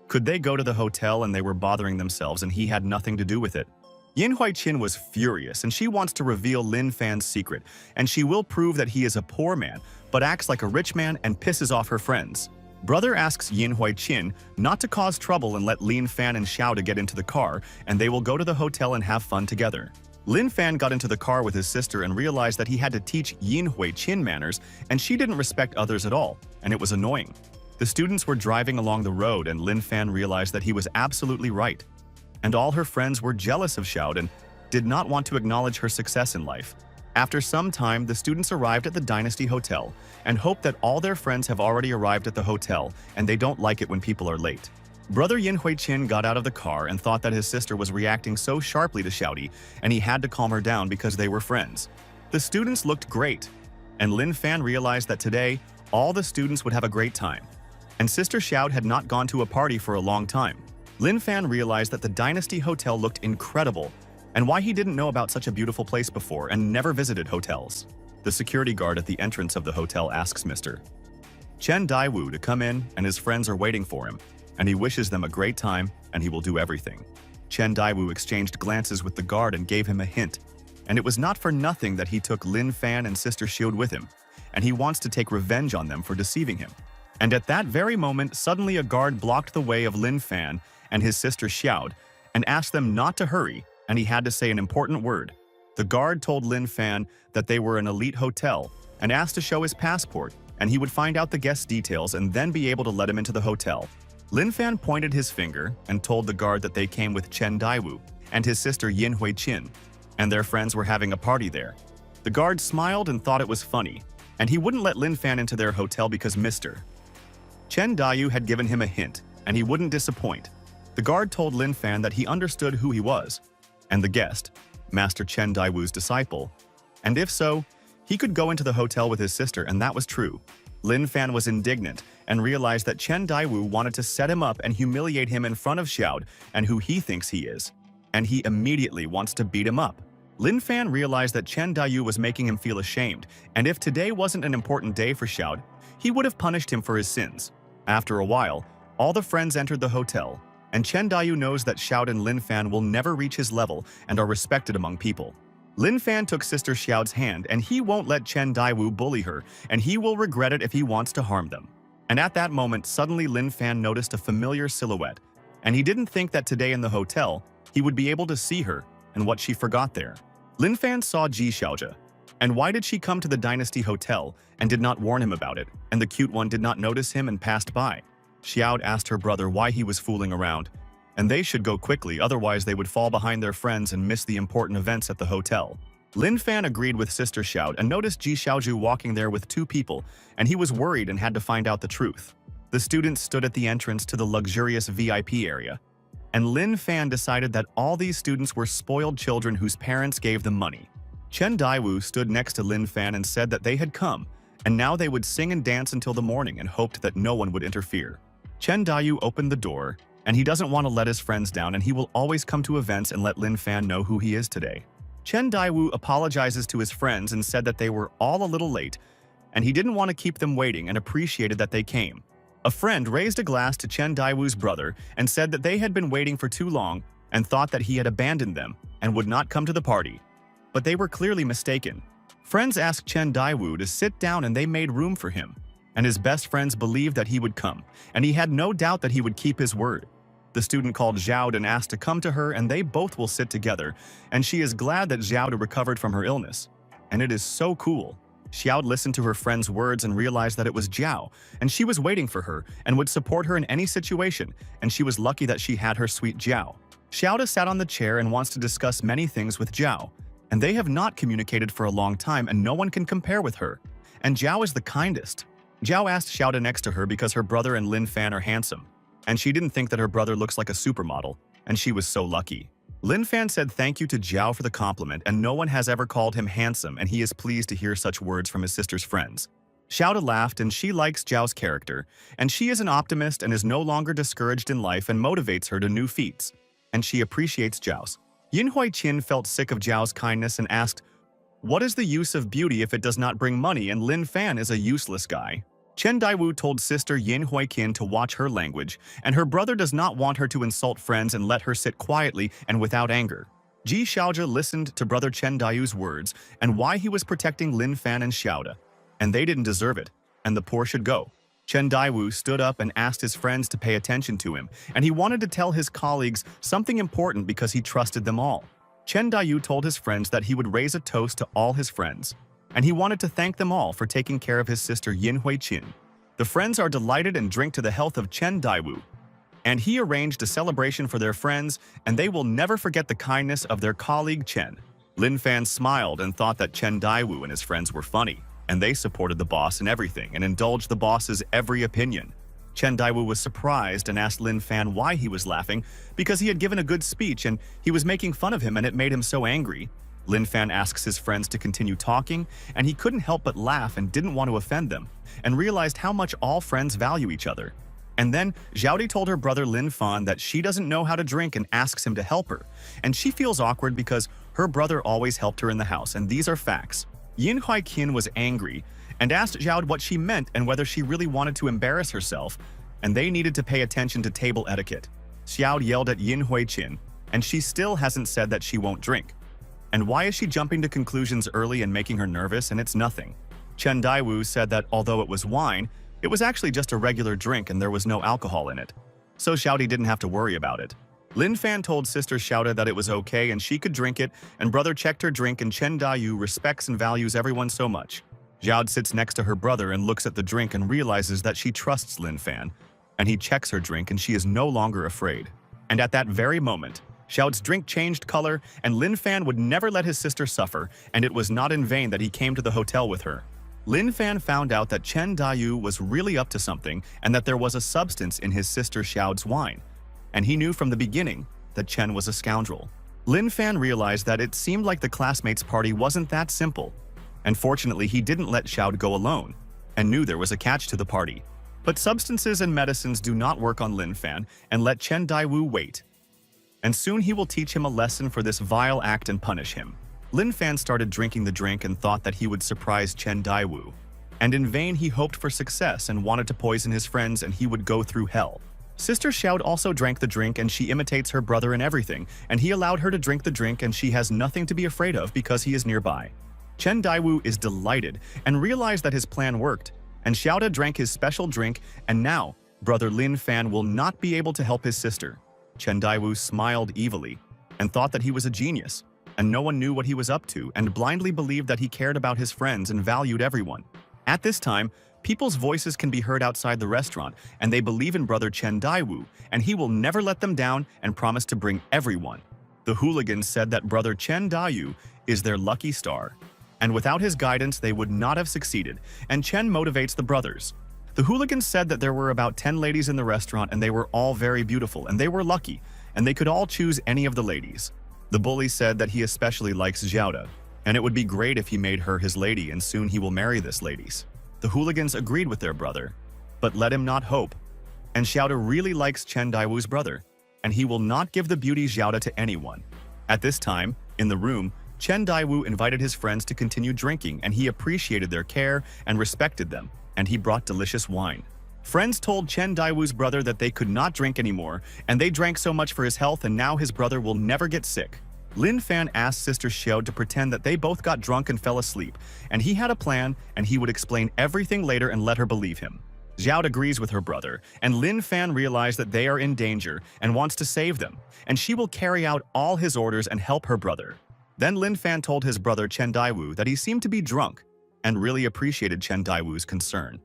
Could they go to the hotel and they were bothering themselves and he had nothing to do with it? Yin Hui Qin was furious, and she wants to reveal Lin Fan's secret, and she will prove that he is a poor man, but acts like a rich man and pisses off her friends. Brother asks Yin Hui Qin not to cause trouble and let Lin Fan and Xiaode get into the car, and they will go to the hotel and have fun together. Lin Fan got into the car with his sister and realized that he had to teach Yin Hui Qin manners, and she didn't respect others at all, and it was annoying. The students were driving along the road, and Lin Fan realized that he was absolutely right. And all her friends were jealous of Xiaode and did not want to acknowledge her success in life. After some time, the students arrived at the Dynasty Hotel and hoped that all their friends have already arrived at the hotel and they don't like it when people are late. Brother Yin Hui Qin got out of the car and thought that his sister was reacting so sharply to Xiaode, and he had to calm her down because they were friends. The students looked great, and Lin Fan realized that today, all the students would have a great time. And Sister Xiaode had not gone to a party for a long time. Lin Fan realized that the Dynasty Hotel looked incredible, and why he didn't know about such a beautiful place before and never visited hotels. The security guard at the entrance of the hotel asks Mr. Chen Daiwu to come in, and his friends are waiting for him, and he wishes them a great time, and he will do everything. Chen Daiwu exchanged glances with the guard and gave him a hint, and it was not for nothing that he took Lin Fan and Sister Xiaode with him, and he wants to take revenge on them for deceiving him. And at that very moment, suddenly a guard blocked the way of Lin Fan and his sister Xiao and asked them not to hurry, and he had to say an important word. The guard told Lin Fan that they were an elite hotel and asked to show his passport, and he would find out the guest's details and then be able to let him into the hotel. Lin Fan pointed his finger and told the guard that they came with Chen Daiwu and his sister Yin Hui Qin, and their friends were having a party there. The guard smiled and thought it was funny, and he wouldn't let Lin Fan into their hotel because Mr. Chen Daiwu had given him a hint, and he wouldn't disappoint. The guard told Lin Fan that he understood who he was, and the guest, Master Chen Daiwu's disciple, and if so, he could go into the hotel with his sister, and that was true. Lin Fan was indignant and realized that Chen Daiwu wanted to set him up and humiliate him in front of Xiao and who he thinks he is, and he immediately wants to beat him up. Lin Fan realized that Chen Daiwu was making him feel ashamed, and if today wasn't an important day for Xiao, he would have punished him for his sins. After a while, all the friends entered the hotel, and Chen Daiwu knows that Xiao and Lin Fan will never reach his level and are respected among people. Lin Fan took Sister Xiao's hand, and he won't let Chen Daiwu bully her, and he will regret it if he wants to harm them. And at that moment, suddenly Lin Fan noticed a familiar silhouette, and he didn't think that today in the hotel, he would be able to see her and what she forgot there. Lin Fan saw Ji Xiaojia. And why did she come to the Dynasty Hotel and did not warn him about it, and the cute one did not notice him and passed by? Xiao asked her brother why he was fooling around, and they should go quickly, otherwise they would fall behind their friends and miss the important events at the hotel. Lin Fan agreed with Sister Xiao and noticed Ji Xiaoju walking there with two people, and he was worried and had to find out the truth. The students stood at the entrance to the luxurious VIP area, and Lin Fan decided that all these students were spoiled children whose parents gave them money. Chen Daiwu stood next to Lin Fan and said that they had come, and now they would sing and dance until the morning and hoped that no one would interfere. Chen Daiwu opened the door, and he doesn't want to let his friends down, and he will always come to events and let Lin Fan know who he is today. Chen Daiwu apologizes to his friends and said that they were all a little late, and he didn't want to keep them waiting and appreciated that they came. A friend raised a glass to Chen Daiwu's brother and said that they had been waiting for too long and thought that he had abandoned them and would not come to the party. But they were clearly mistaken. Friends asked Chen Daiwu to sit down and they made room for him. And his best friends believed that he would come, and he had no doubt that he would keep his word. The student called Xiao and asked to come to her, and they both will sit together, and she is glad that Xiao recovered from her illness. And it is so cool. Xiao listened to her friend's words and realized that it was Jiao, and she was waiting for her and would support her in any situation, and she was lucky that she had her sweet Jiao. Xiao sat on the chair and wants to discuss many things with Jiao, and they have not communicated for a long time and no one can compare with her. And Jiao is the kindest. Jiao asked Xiao next to her because her brother and Lin Fan are handsome, and she didn't think that her brother looks like a supermodel, and she was so lucky. Lin Fan said thank you to Jiao for the compliment, and no one has ever called him handsome, and he is pleased to hear such words from his sister's friends. Xiao laughed, and she likes Jiao's character, and she is an optimist and is no longer discouraged in life and motivates her to new feats, and she appreciates Jiao's. Yin Hui Qin felt sick of Jiao's kindness and asked, "What is the use of beauty if it does not bring money, and Lin Fan is a useless guy?" Chen Daiwu told sister Yin Hui Qin to watch her language, and her brother does not want her to insult friends and let her sit quietly and without anger. Ji Xiaojia listened to brother Chen Daiwu's words and why he was protecting Lin Fan and Xiaoda, and they didn't deserve it, and the poor should go. Chen Daiwu stood up and asked his friends to pay attention to him, and he wanted to tell his colleagues something important because he trusted them all. Chen Daiwu told his friends that he would raise a toast to all his friends, and he wanted to thank them all for taking care of his sister Yin Hui Qin. The friends are delighted and drink to the health of Chen Daiwu, and he arranged a celebration for their friends, and they will never forget the kindness of their colleague Chen. Lin Fan smiled and thought that Chen Daiwu and his friends were funny, and they supported the boss in everything and indulged the boss's every opinion. Chen Daiwu was surprised and asked Lin Fan why he was laughing, because he had given a good speech and he was making fun of him and it made him so angry. Lin Fan asks his friends to continue talking, and he couldn't help but laugh and didn't want to offend them, and realized how much all friends value each other. And then Xiaodi told her brother Lin Fan that she doesn't know how to drink and asks him to help her, and she feels awkward because her brother always helped her in the house, and these are facts. Yin Hui Qin was angry and asked Xiao what she meant and whether she really wanted to embarrass herself, and they needed to pay attention to table etiquette. Xiao yelled at Yin Hui Qin, and she still hasn't said that she won't drink. And why is she jumping to conclusions early and making her nervous, and it's nothing? Chen Daiwu said that although it was wine, it was actually just a regular drink and there was no alcohol in it. So Xiaodi didn't have to worry about it. Lin Fan told sister Xiaoda that it was okay and she could drink it, and brother checked her drink, and Chen Daiwu respects and values everyone so much. Xiaod sits next to her brother and looks at the drink and realizes that she trusts Lin Fan, and he checks her drink and she is no longer afraid. And at that very moment, Xiaod's drink changed color, and Lin Fan would never let his sister suffer, and it was not in vain that he came to the hotel with her. Lin Fan found out that Chen Daiwu was really up to something and that there was a substance in his sister Xiaod's wine. And he knew from the beginning that Chen was a scoundrel. Lin Fan realized that it seemed like the classmates' party wasn't that simple. And fortunately, he didn't let Xiaod go alone, and knew there was a catch to the party. But substances and medicines do not work on Lin Fan, and let Chen Daiwu wait. And soon he will teach him a lesson for this vile act and punish him. Lin Fan started drinking the drink and thought that he would surprise Chen Daiwu. And in vain he hoped for success and wanted to poison his friends, and he would go through hell. Sister Xiaod also drank the drink, and she imitates her brother in everything, and he allowed her to drink the drink, and she has nothing to be afraid of because he is nearby. Chen Daiwu is delighted and realized that his plan worked, and Xiaoda drank his special drink, and now brother Lin Fan will not be able to help his sister. Chen Daiwu smiled evilly and thought that he was a genius, and no one knew what he was up to, and blindly believed that he cared about his friends and valued everyone. At this time, people's voices can be heard outside the restaurant, and they believe in brother Chen Daiwu, and he will never let them down and promise to bring everyone. The hooligans said that brother Chen Daiwu is their lucky star, and without his guidance they would not have succeeded, and Chen motivates the brothers. The hooligans said that there were about 10 ladies in the restaurant, and they were all very beautiful, and they were lucky, and they could all choose any of the ladies. The bully said that he especially likes Xiaoda, and it would be great if he made her his lady, and soon he will marry this ladies. The hooligans agreed with their brother, but let him not hope. And Xiaoda really likes Chen Daiwu's brother, and he will not give the beauty Xiaoda to anyone. At this time, in the room, Chen Daiwu invited his friends to continue drinking, and he appreciated their care and respected them, and he brought delicious wine. Friends told Chen Daiwu's brother that they could not drink anymore, and they drank so much for his health, and now his brother will never get sick. Lin Fan asked Sister Xiao to pretend that they both got drunk and fell asleep, and he had a plan, and he would explain everything later and let her believe him. Xiao agrees with her brother, and Lin Fan realizes that they are in danger and wants to save them, and she will carry out all his orders and help her brother. Then Lin Fan told his brother Chen Daiwu that he seemed to be drunk, and really appreciated Chen Daiwu's concern.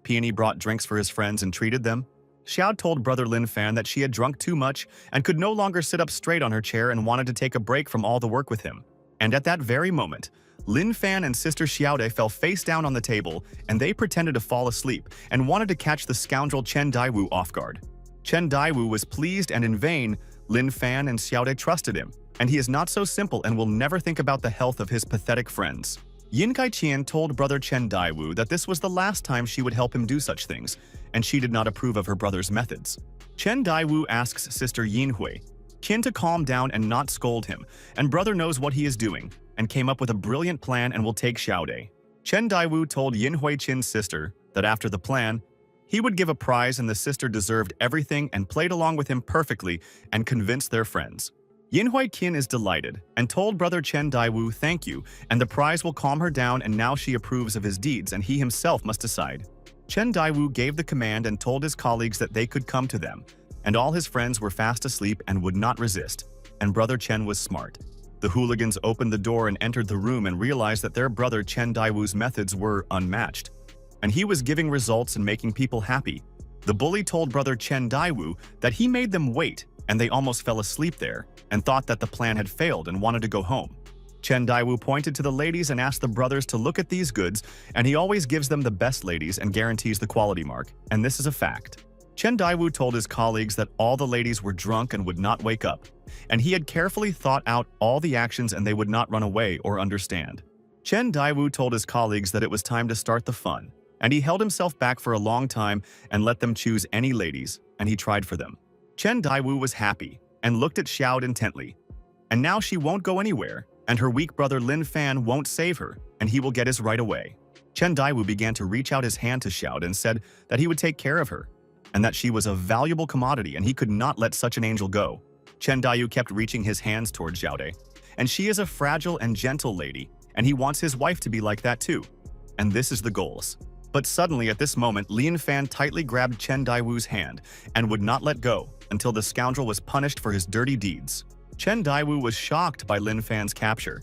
Peony brought drinks for his friends and treated them. Xiao told brother Lin Fan that she had drunk too much and could no longer sit up straight on her chair and wanted to take a break from all the work with him. And at that very moment, Lin Fan and sister Xiaode fell face down on the table, and they pretended to fall asleep and wanted to catch the scoundrel Chen Daiwu off guard. Chen Daiwu was pleased, and in vain, Lin Fan and Xiaode trusted him, and he is not so simple and will never think about the health of his pathetic friends. Yin Kai-Qian told brother Chen Daiwu that this was the last time she would help him do such things, and she did not approve of her brother's methods. Chen Daiwu asks sister Yin Hui Qian to calm down and not scold him, and brother knows what he is doing, and came up with a brilliant plan and will take Xiaode. Chen Daiwu told Yin Hui Qin's sister that after the plan, he would give a prize, and the sister deserved everything and played along with him perfectly and convinced their friends. Yin Hui Qin is delighted and told brother Chen Daiwu thank you, and the prize will calm her down, and now she approves of his deeds and he himself must decide. Chen Daiwu gave the command and told his colleagues that they could come to them, and all his friends were fast asleep and would not resist, and brother Chen was smart. The hooligans opened the door and entered the room and realized that their brother Chen Daiwu's methods were unmatched, and he was giving results and making people happy. The bully told brother Chen Daiwu that he made them wait, and they almost fell asleep there and thought that the plan had failed and wanted to go home. Chen Daiwu pointed to the ladies and asked the brothers to look at these goods, and he always gives them the best ladies and guarantees the quality mark, and this is a fact. Chen Daiwu told his colleagues that all the ladies were drunk and would not wake up, and he had carefully thought out all the actions and they would not run away or understand. Chen Daiwu told his colleagues that it was time to start the fun, and he held himself back for a long time and let them choose any ladies, and he tried for them. Chen Daiwu was happy and looked at Xiao intently, and now she won't go anywhere, and her weak brother Lin Fan won't save her, and he will get his right away. Chen Daiwu began to reach out his hand to Xiao and said that he would take care of her, and that she was a valuable commodity and he could not let such an angel go. Chen Daiwu kept reaching his hands towards Xiaode, and she is a fragile and gentle lady, and he wants his wife to be like that too. and this is the goals. But suddenly at this moment, Lin Fan tightly grabbed Chen Daiwu's hand and would not let go until the scoundrel was punished for his dirty deeds. Chen Daiwu was shocked by Lin Fan's capture.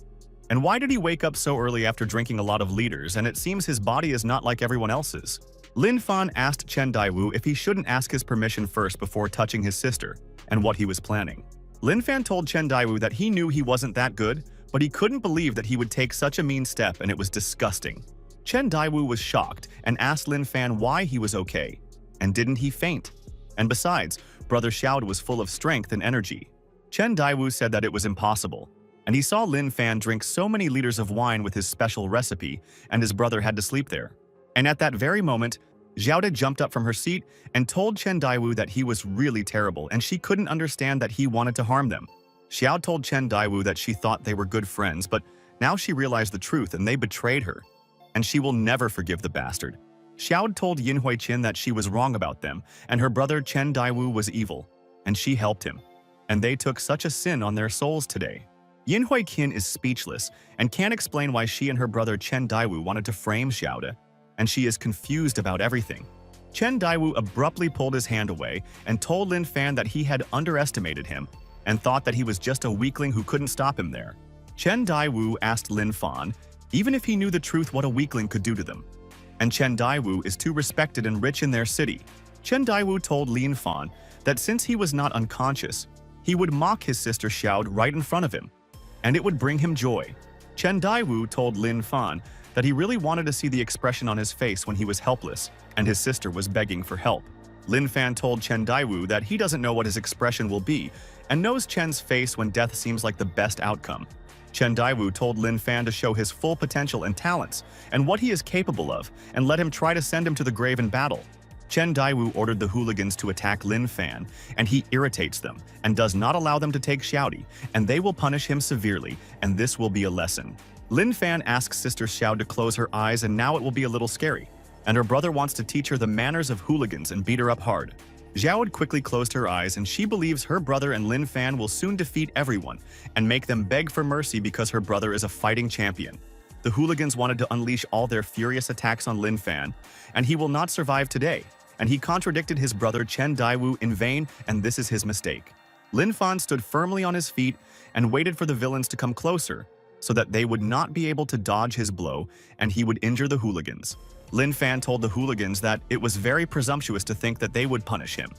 And why did he wake up so early after drinking a lot of liters, and it seems his body is not like everyone else's? Lin Fan asked Chen Daiwu if he shouldn't ask his permission first before touching his sister, and what he was planning. Lin Fan told Chen Daiwu that he knew he wasn't that good, but he couldn't believe that he would take such a mean step, and it was disgusting. Chen Daiwu was shocked and asked Lin Fan why he was okay. And didn't he faint? And besides, Brother Xiao was full of strength and energy. Chen Daiwu said that it was impossible, and he saw Lin Fan drink so many liters of wine with his special recipe, and his brother had to sleep there. And at that very moment, Xiaode jumped up from her seat and told Chen Daiwu that he was really terrible and she couldn't understand that he wanted to harm them. Xiao told Chen Daiwu that she thought they were good friends, but now she realized the truth and they betrayed her. And she will never forgive the bastard. Xiao told Yin Huiqin that she was wrong about them, and her brother Chen Daiwu was evil, and she helped him. And they took such a sin on their souls today. Yin Huiqin is speechless and can't explain why she and her brother Chen Daiwu wanted to frame Xiaode, and she is confused about everything. Chen Daiwu abruptly pulled his hand away and told Lin Fan that he had underestimated him and thought that he was just a weakling who couldn't stop him there. Chen Daiwu asked Lin Fan even if he knew the truth what a weakling could do to them. And Chen Daiwu is too respected and rich in their city. Chen Daiwu told Lin Fan that since he was not unconscious, he would mock his sister Xiao right in front of him, and it would bring him joy. Chen Daiwu told Lin Fan that he really wanted to see the expression on his face when he was helpless and his sister was begging for help. Lin Fan told Chen Daiwu that he doesn't know what his expression will be and knows Chen's face when death seems like the best outcome. Chen Daiwu told Lin Fan to show his full potential and talents and what he is capable of and let him try to send him to the grave in battle. Chen Daiwu ordered the hooligans to attack Lin Fan, and he irritates them and does not allow them to take Xiaodi, and they will punish him severely, and this will be a lesson. Lin Fan asks Sister Xiao to close her eyes, and now it will be a little scary, and her brother wants to teach her the manners of hooligans and beat her up hard. Xiao quickly closed her eyes, and she believes her brother and Lin Fan will soon defeat everyone and make them beg for mercy because her brother is a fighting champion. The hooligans wanted to unleash all their furious attacks on Lin Fan, and he will not survive today, and he contradicted his brother Chen Daiwu in vain, and this is his mistake. Lin Fan stood firmly on his feet and waited for the villains to come closer so that they would not be able to dodge his blow and he would injure the hooligans. Lin Fan told the hooligans that it was very presumptuous to think that they would punish him.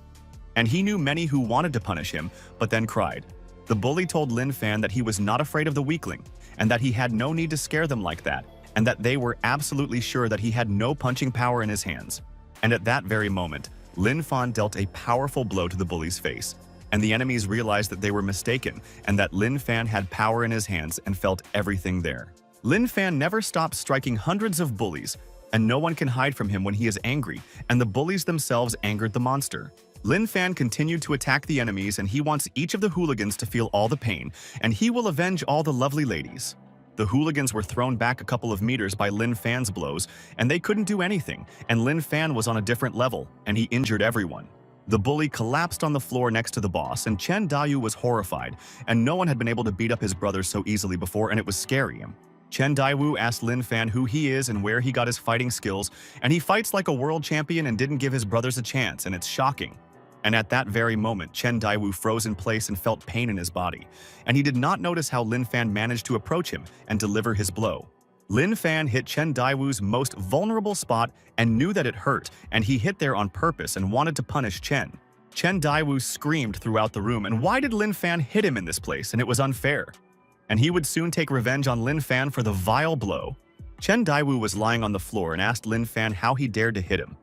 And he knew many who wanted to punish him, but then cried. The bully told Lin Fan that he was not afraid of the weakling, and that he had no need to scare them like that, and that they were absolutely sure that he had no punching power in his hands. And at that very moment, Lin Fan dealt a powerful blow to the bully's face, and the enemies realized that they were mistaken and that Lin Fan had power in his hands and felt everything there. Lin Fan never stops striking hundreds of bullies, and no one can hide from him when he is angry, and the bullies themselves angered the monster. Lin Fan continued to attack the enemies, and he wants each of the hooligans to feel all the pain, and he will avenge all the lovely ladies. The hooligans were thrown back a couple of meters by Lin Fan's blows, and they couldn't do anything, and Lin Fan was on a different level, and he injured everyone. The bully collapsed on the floor next to the boss, and Chen Daiyu was horrified, and no one had been able to beat up his brother so easily before, and it was scary. Chen Daiwu asked Lin Fan who he is and where he got his fighting skills, and he fights like a world champion and didn't give his brothers a chance, and it's shocking. And at that very moment, Chen Daiwu froze in place and felt pain in his body, and he did not notice how Lin Fan managed to approach him and deliver his blow. Lin Fan hit Chen Daiwu's most vulnerable spot and knew that it hurt, and he hit there on purpose and wanted to punish Chen. Chen Daiwu screamed throughout the room, and why did Lin Fan hit him in this place, and it was unfair. And he would soon take revenge on Lin Fan for the vile blow. Chen Daiwu was lying on the floor and asked Lin Fan how he dared to hit him.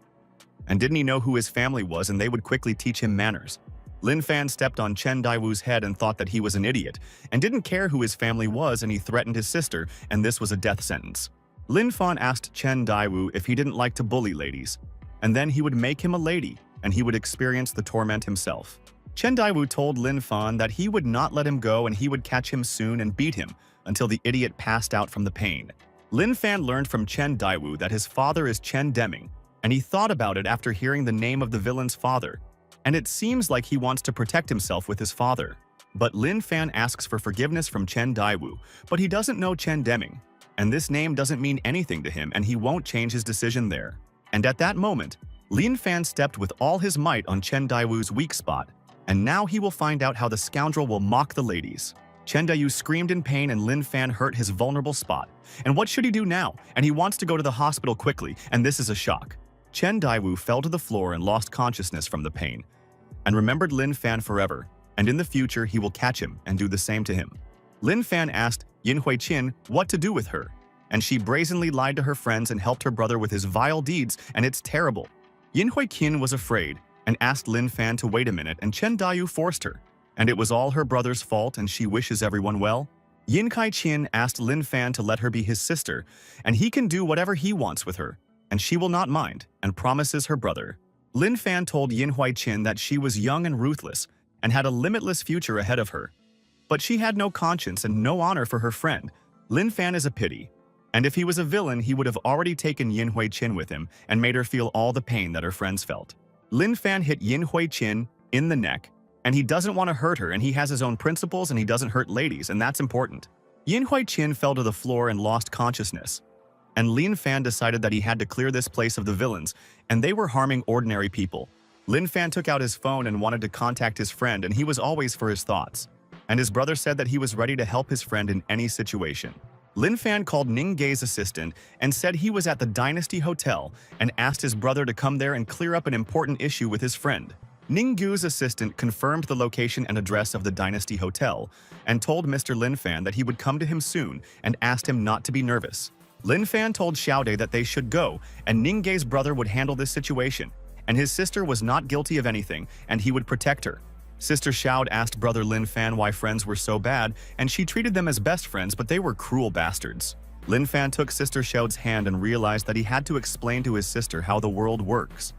And didn't he know who his family was, and they would quickly teach him manners. Lin Fan stepped on Chen Daiwu's head and thought that he was an idiot, and didn't care who his family was, and he threatened his sister, and this was a death sentence. Lin Fan asked Chen Daiwu if he didn't like to bully ladies, and then he would make him a lady, and he would experience the torment himself. Chen Daiwu told Lin Fan that he would not let him go and he would catch him soon and beat him until the idiot passed out from the pain. Lin Fan learned from Chen Daiwu that his father is Chen Deming, and he thought about it after hearing the name of the villain's father, and it seems like he wants to protect himself with his father. But Lin Fan asks for forgiveness from Chen Daiwu, but he doesn't know Chen Deming. and this name doesn't mean anything to him and he won't change his decision there. And at that moment, Lin Fan stepped with all his might on Chen Daiwu's weak spot, and now he will find out how the scoundrel will mock the ladies. Chen Daiwu screamed in pain and Lin Fan hurt his vulnerable spot. And what should he do now? And he wants to go to the hospital quickly, and this is a shock. Chen Daiwu fell to the floor and lost consciousness from the pain, and remembered Lin Fan forever, and in the future he will catch him and do the same to him. Lin Fan asked Yin Hui-chin what to do with her, and she brazenly lied to her friends and helped her brother with his vile deeds, and it's terrible. Yin Hui-kin was afraid and asked Lin Fan to wait a minute, and Chen Daiwu forced her, and it was all her brother's fault and she wishes everyone well. Yin Kai-chin asked Lin Fan to let her be his sister, and he can do whatever he wants with her, and she will not mind, and promises her brother. Lin Fan told Yin Hui-chin that she was young and ruthless, and had a limitless future ahead of her. But she had no conscience and no honor for her friend. Lin Fan is a pity, and if he was a villain, he would have already taken Yin Hui-chin with him and made her feel all the pain that her friends felt. Lin Fan hit Yin Hui-chin in the neck, and he doesn't want to hurt her, and he has his own principles and he doesn't hurt ladies, and that's important. Yin Hui-chin fell to the floor and lost consciousness, and Lin Fan decided that he had to clear this place of the villains, and they were harming ordinary people. Lin Fan took out his phone and wanted to contact his friend, and he was always for his thoughts. And his brother said that he was ready to help his friend in any situation. Lin Fan called Ning Gei's assistant and said he was at the Dynasty Hotel and asked his brother to come there and clear up an important issue with his friend. Ning Gu's assistant confirmed the location and address of the Dynasty Hotel and told Mr. Lin Fan that he would come to him soon and asked him not to be nervous. Lin Fan told Xiaode that they should go and Ning Gei's brother would handle this situation, and his sister was not guilty of anything and he would protect her. Sister Xiaode asked brother Lin Fan why friends were so bad, and she treated them as best friends, but they were cruel bastards. Lin Fan took Sister Xiaode's hand and realized that he had to explain to his sister how the world works,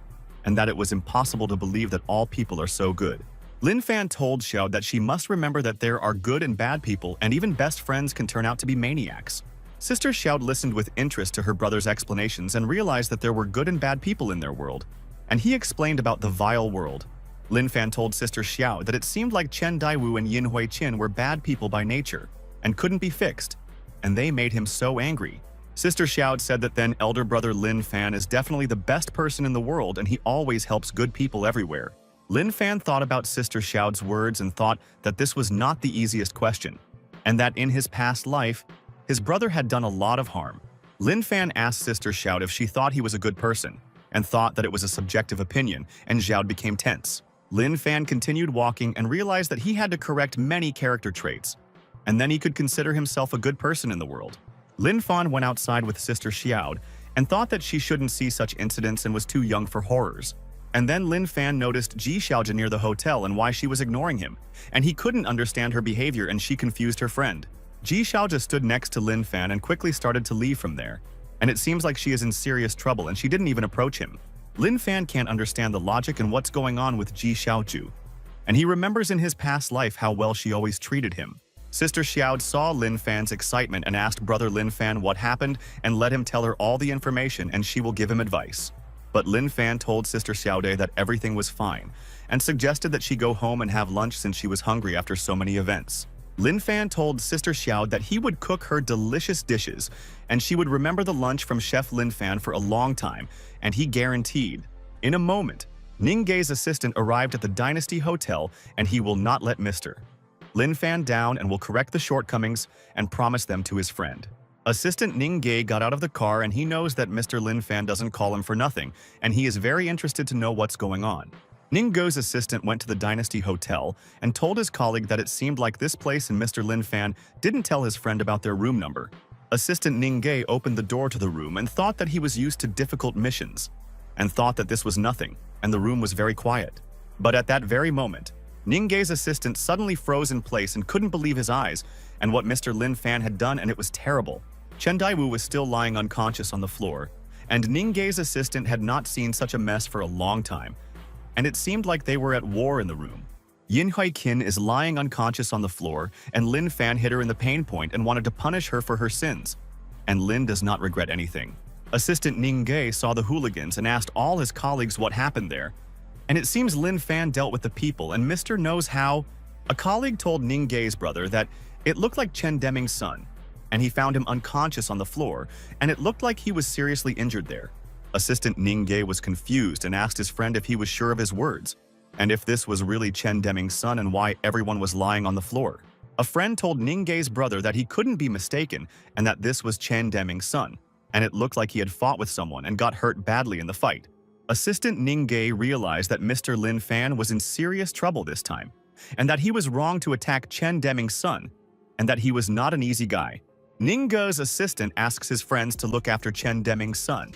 and that it was impossible to believe that all people are so good. Lin Fan told Xiaode that she must remember that there are good and bad people, and even best friends can turn out to be maniacs. Sister Xiaode listened with interest to her brother's explanations and realized that there were good and bad people in their world, and he explained about the vile world. Lin Fan told Sister Xiao that it seemed like Chen Daiwu and Yin Hui-chin were bad people by nature and couldn't be fixed, and they made him so angry. Sister Xiao said that then elder brother Lin Fan is definitely the best person in the world and he always helps good people everywhere. Lin Fan thought about Sister Xiao's words and thought that this was not the easiest question, and that in his past life, his brother had done a lot of harm. Lin Fan asked Sister Xiao if she thought he was a good person, and thought that it was a subjective opinion, and Xiao became tense. Lin Fan continued walking and realized that he had to correct many character traits, and then he could consider himself a good person in the world. Lin Fan went outside with Sister Xiao and thought that she shouldn't see such incidents and was too young for horrors. And then Lin Fan noticed Ji Xiaojia near the hotel and why she was ignoring him, and he couldn't understand her behavior and she confused her friend. Ji Xiaojia stood next to Lin Fan and quickly started to leave from there, and it seems like she is in serious trouble and she didn't even approach him. Lin Fan can't understand the logic and what's going on with Ji Xiaoju, and he remembers in his past life how well she always treated him. Sister Xiao saw Lin Fan's excitement and asked brother Lin Fan what happened and let him tell her all the information and she will give him advice. But Lin Fan told Sister Xiaode that everything was fine and suggested that she go home and have lunch since she was hungry after so many events. Lin Fan told Sister Xiao that he would cook her delicious dishes and she would remember the lunch from Chef Lin Fan for a long time, and he guaranteed. In a moment, Ning Gei's assistant arrived at the Dynasty Hotel and he will not let Mr. Lin Fan down and will correct the shortcomings and promise them to his friend. Assistant Ning Gei got out of the car and he knows that Mr. Lin Fan doesn't call him for nothing, and he is very interested to know what's going on. Ning Gei's assistant went to the Dynasty Hotel and told his colleague that it seemed like this place and Mr. Lin Fan didn't tell his friend about their room number. Assistant Ning Gei opened the door to the room and thought that he was used to difficult missions, and thought that this was nothing, and the room was very quiet. But at that very moment, Ning Gei's assistant suddenly froze in place and couldn't believe his eyes and what Mr. Lin Fan had done, and it was terrible. Chen Daiwu was still lying unconscious on the floor, and Ning Gei's assistant had not seen such a mess for a long time, and it seemed like they were at war in the room. Yin Hui-kin is lying unconscious on the floor, and Lin Fan hit her in the pain point and wanted to punish her for her sins. And Lin does not regret anything. Assistant Ning Gei saw the hooligans and asked all his colleagues what happened there. And it seems Lin Fan dealt with the people, and Mr. knows how. A colleague told Ning Gei's brother that it looked like Chen Deming's son, and he found him unconscious on the floor, and it looked like he was seriously injured there. Assistant Ning-gae was confused and asked his friend if he was sure of his words, and if this was really Chen Deming's son and why everyone was lying on the floor. A friend told Ning-gae's brother that he couldn't be mistaken and that this was Chen Deming's son, and it looked like he had fought with someone and got hurt badly in the fight. Assistant Ning-gae realized that Mr. Lin Fan was in serious trouble this time, and that he was wrong to attack Chen Deming's son, and that he was not an easy guy. Ning-gae's assistant asks his friends to look after Chen Deming's son,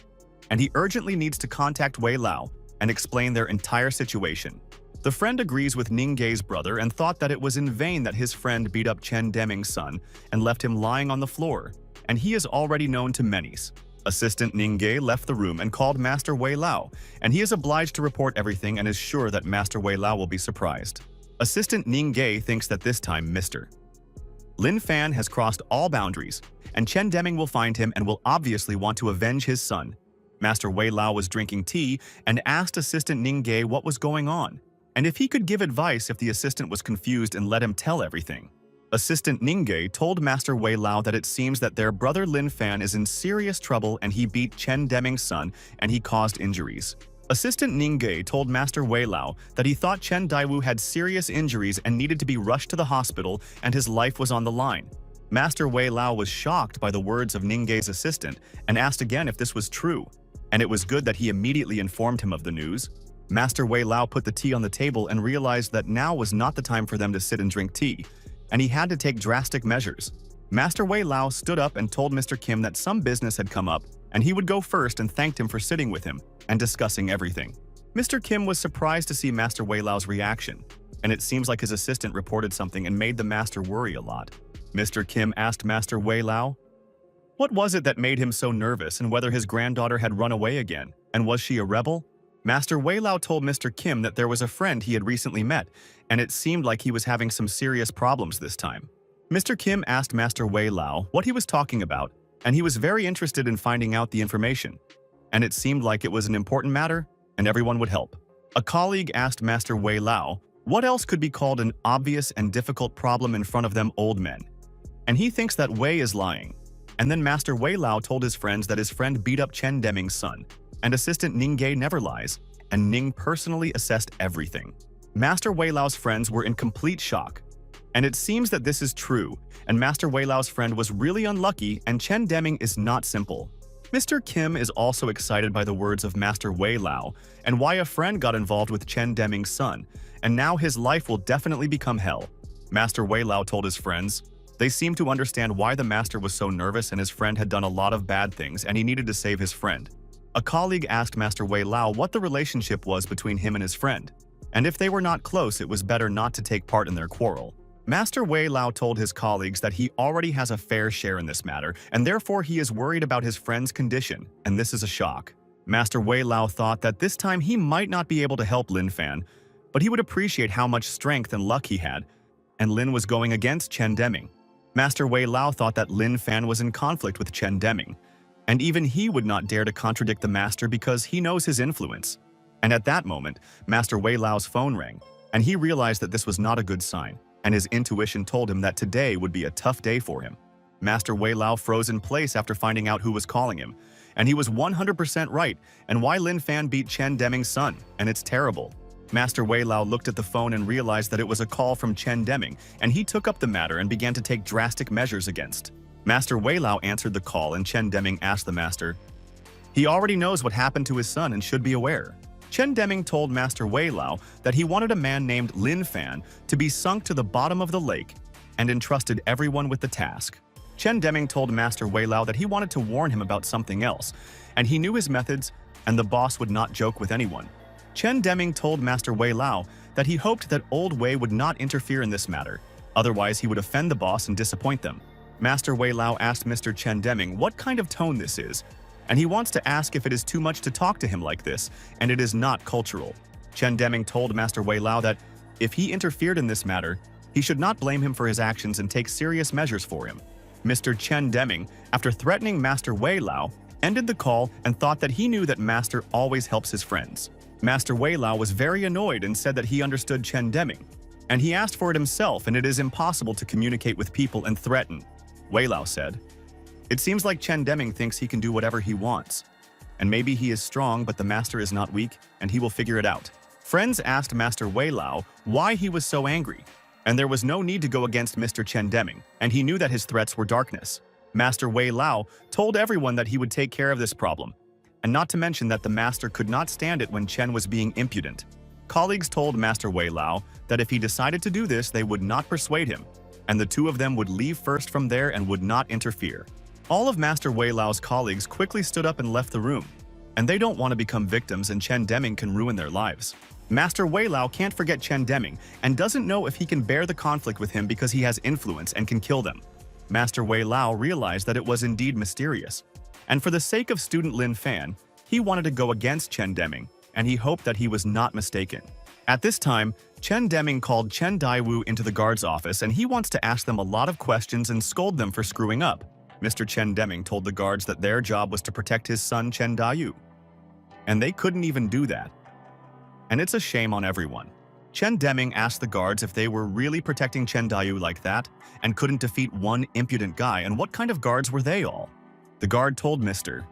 and he urgently needs to contact Wei Lao and explain their entire situation. The friend agrees with Ning-gae's brother and thought that it was in vain that his friend beat up Chen Deming's son and left him lying on the floor, and he is already known to many. Assistant Ning-gae left the room and called Master Wei Lao, and he is obliged to report everything and is sure that Master Wei Lao will be surprised. Assistant Ning-gae thinks that this time Mr. Lin Fan has crossed all boundaries, and Chen Deming will find him and will obviously want to avenge his son. Master Wei Lao was drinking tea and asked Assistant Ning-gae what was going on, and if he could give advice if the assistant was confused and let him tell everything. Assistant Ning-gae told Master Wei Lao that it seems that their brother Lin Fan is in serious trouble and he beat Chen Deming's son and he caused injuries. Assistant Ning-gae told Master Wei Lao that he thought Chen Daiwu had serious injuries and needed to be rushed to the hospital and his life was on the line. Master Wei Lao was shocked by the words of Ning-gae's assistant and asked again if this was true, and it was good that he immediately informed him of the news. Master Wei Lao put the tea on the table and realized that now was not the time for them to sit and drink tea, and he had to take drastic measures. Master Wei Lao stood up and told Mr. Kim that some business had come up, and he would go first and thanked him for sitting with him and discussing everything. Mr. Kim was surprised to see Master Wei Lao's reaction, and it seems like his assistant reported something and made the master worry a lot. Mr. Kim asked Master Wei Lao, what was it that made him so nervous and whether his granddaughter had run away again, and was she a rebel? Master Wei Lao told Mr. Kim that there was a friend he had recently met, and it seemed like he was having some serious problems this time. Mr. Kim asked Master Wei Lao what he was talking about, and he was very interested in finding out the information. And it seemed like it was an important matter, and everyone would help. A colleague asked Master Wei Lao what else could be called an obvious and difficult problem in front of them old men. And he thinks that Wei is lying. And then Master Wei Lao told his friends that his friend beat up Chen Deming's son. And Assistant Ning-gae never lies, and Ning personally assessed everything. Master Wei Lao's friends were in complete shock. And it seems that this is true, and Master Wei Lao's friend was really unlucky and Chen Deming is not simple. Mr. Kim is also excited by the words of Master Wei Lao and why a friend got involved with Chen Deming's son, and now his life will definitely become hell. Master Wei Lao told his friends. They seemed to understand why the master was so nervous and his friend had done a lot of bad things and he needed to save his friend. A colleague asked Master Wei Lao what the relationship was between him and his friend, and if they were not close it was better not to take part in their quarrel. Master Wei Lao told his colleagues that he already has a fair share in this matter, and therefore he is worried about his friend's condition, and this is a shock. Master Wei Lao thought that this time he might not be able to help Lin Fan, but he would appreciate how much strength and luck he had, and Lin was going against Chen Deming. Master Wei Lao thought that Lin Fan was in conflict with Chen Deming, and even he would not dare to contradict the master because he knows his influence. And at that moment, Master Wei Lao's phone rang, and he realized that this was not a good sign, and his intuition told him that today would be a tough day for him. Master Wei Lao froze in place after finding out who was calling him, and he was 100% right, and why Lin Fan beat Chen Deming's son, and it's terrible. Master Wei Lao looked at the phone and realized that it was a call from Chen Deming, and he took up the matter and began to take drastic measures against. Master Wei Lao answered the call and Chen Deming asked the master. He already knows what happened to his son and should be aware. Chen Deming told Master Wei Lao that he wanted a man named Lin Fan to be sunk to the bottom of the lake and entrusted everyone with the task. Chen Deming told Master Wei Lao that he wanted to warn him about something else, and he knew his methods and the boss would not joke with anyone. Chen Deming told Master Wei Lao that he hoped that old Wei would not interfere in this matter, otherwise he would offend the boss and disappoint them. Master Wei Lao asked Mr. Chen Deming what kind of tone this is, and he wants to ask if it is too much to talk to him like this, and it is not cultural. Chen Deming told Master Wei Lao that if he interfered in this matter, he should not blame him for his actions and take serious measures for him. Mr. Chen Deming, after threatening Master Wei Lao, ended the call and thought that he knew that Master always helps his friends. Master Wei Lao was very annoyed and said that he understood Chen Deming, and he asked for it himself and it is impossible to communicate with people and threaten. Wei Lao said. It seems like Chen Deming thinks he can do whatever he wants. And maybe he is strong, but the master is not weak, and he will figure it out. Friends asked Master Wei Lao why he was so angry, and there was no need to go against Mr. Chen Deming, and he knew that his threats were darkness. Master Wei Lao told everyone that he would take care of this problem, and not to mention that the master could not stand it when Chen was being impudent. Colleagues told Master Wei Lao that if he decided to do this, they would not persuade him, and the two of them would leave first from there and would not interfere. All of Master Wei Lao's colleagues quickly stood up and left the room, and they don't want to become victims, and Chen Deming can ruin their lives. Master Wei Lao can't forget Chen Deming and doesn't know if he can bear the conflict with him because he has influence and can kill them. Master Wei Lao realized that it was indeed mysterious, and for the sake of student Lin Fan, he wanted to go against Chen Deming, and he hoped that he was not mistaken. At this time, Chen Deming called Chen Daiwu into the guard's office, and he wants to ask them a lot of questions and scold them for screwing up. Mr. Chen Deming told the guards that their job was to protect his son Chen Daiyu, and they couldn't even do that. And it's a shame on everyone. Chen Deming asked the guards if they were really protecting Chen Daiyu like that and couldn't defeat one impudent guy, and what kind of guards were they all? The guard told Mr.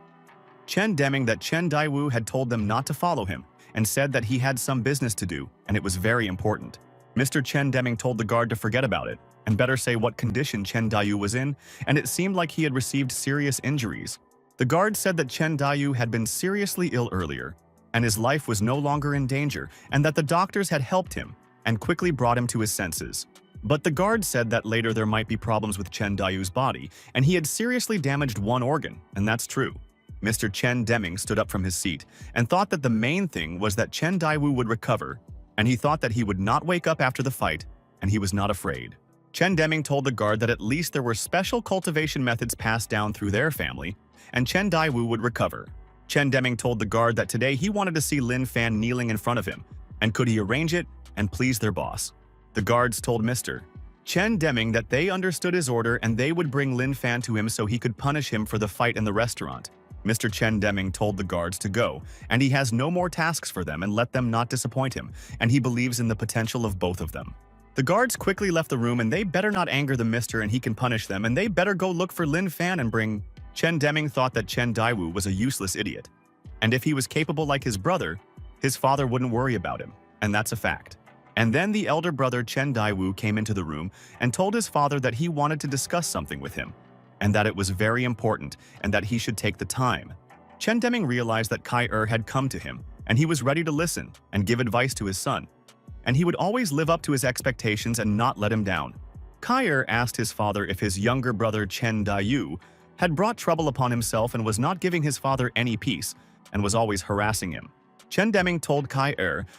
Chen Deming that Chen Daiwu had told them not to follow him and said that he had some business to do and it was very important. Mr. Chen Deming told the guard to forget about it and better say what condition Chen Daiyu was in, and it seemed like he had received serious injuries. The guard said that Chen Daiyu had been seriously ill earlier, and his life was no longer in danger, and that the doctors had helped him and quickly brought him to his senses. But the guard said that later there might be problems with Chen Daiyu's body, and he had seriously damaged one organ, and that's true. Mr. Chen Deming stood up from his seat and thought that the main thing was that Chen Daiwu would recover, and he thought that he would not wake up after the fight, and he was not afraid. Chen Deming told the guard that at least there were special cultivation methods passed down through their family, and Chen Daiwu would recover. Chen Deming told the guard that today he wanted to see Lin Fan kneeling in front of him, and could he arrange it and please their boss. The guards told Mr. Chen Deming that they understood his order and they would bring Lin Fan to him so he could punish him for the fight in the restaurant. Mr. Chen Deming told the guards to go, and he has no more tasks for them and let them not disappoint him, and he believes in the potential of both of them. The guards quickly left the room, and they better not anger the mister and he can punish them, and they better go look for Lin Fan and bring. Chen Deming thought that Chen Daiwu was a useless idiot, and if he was capable like his brother, his father wouldn't worry about him, and that's a fact. And then the elder brother Chen Daiwu came into the room and told his father that he wanted to discuss something with him, and that it was very important and that he should take the time. Chen Deming realized that Kai had come to him, and he was ready to listen and give advice to his son, and he would always live up to his expectations and not let him down. Kai asked his father if his younger brother Chen Daiyu had brought trouble upon himself and was not giving his father any peace and was always harassing him. Chen Deming told Kai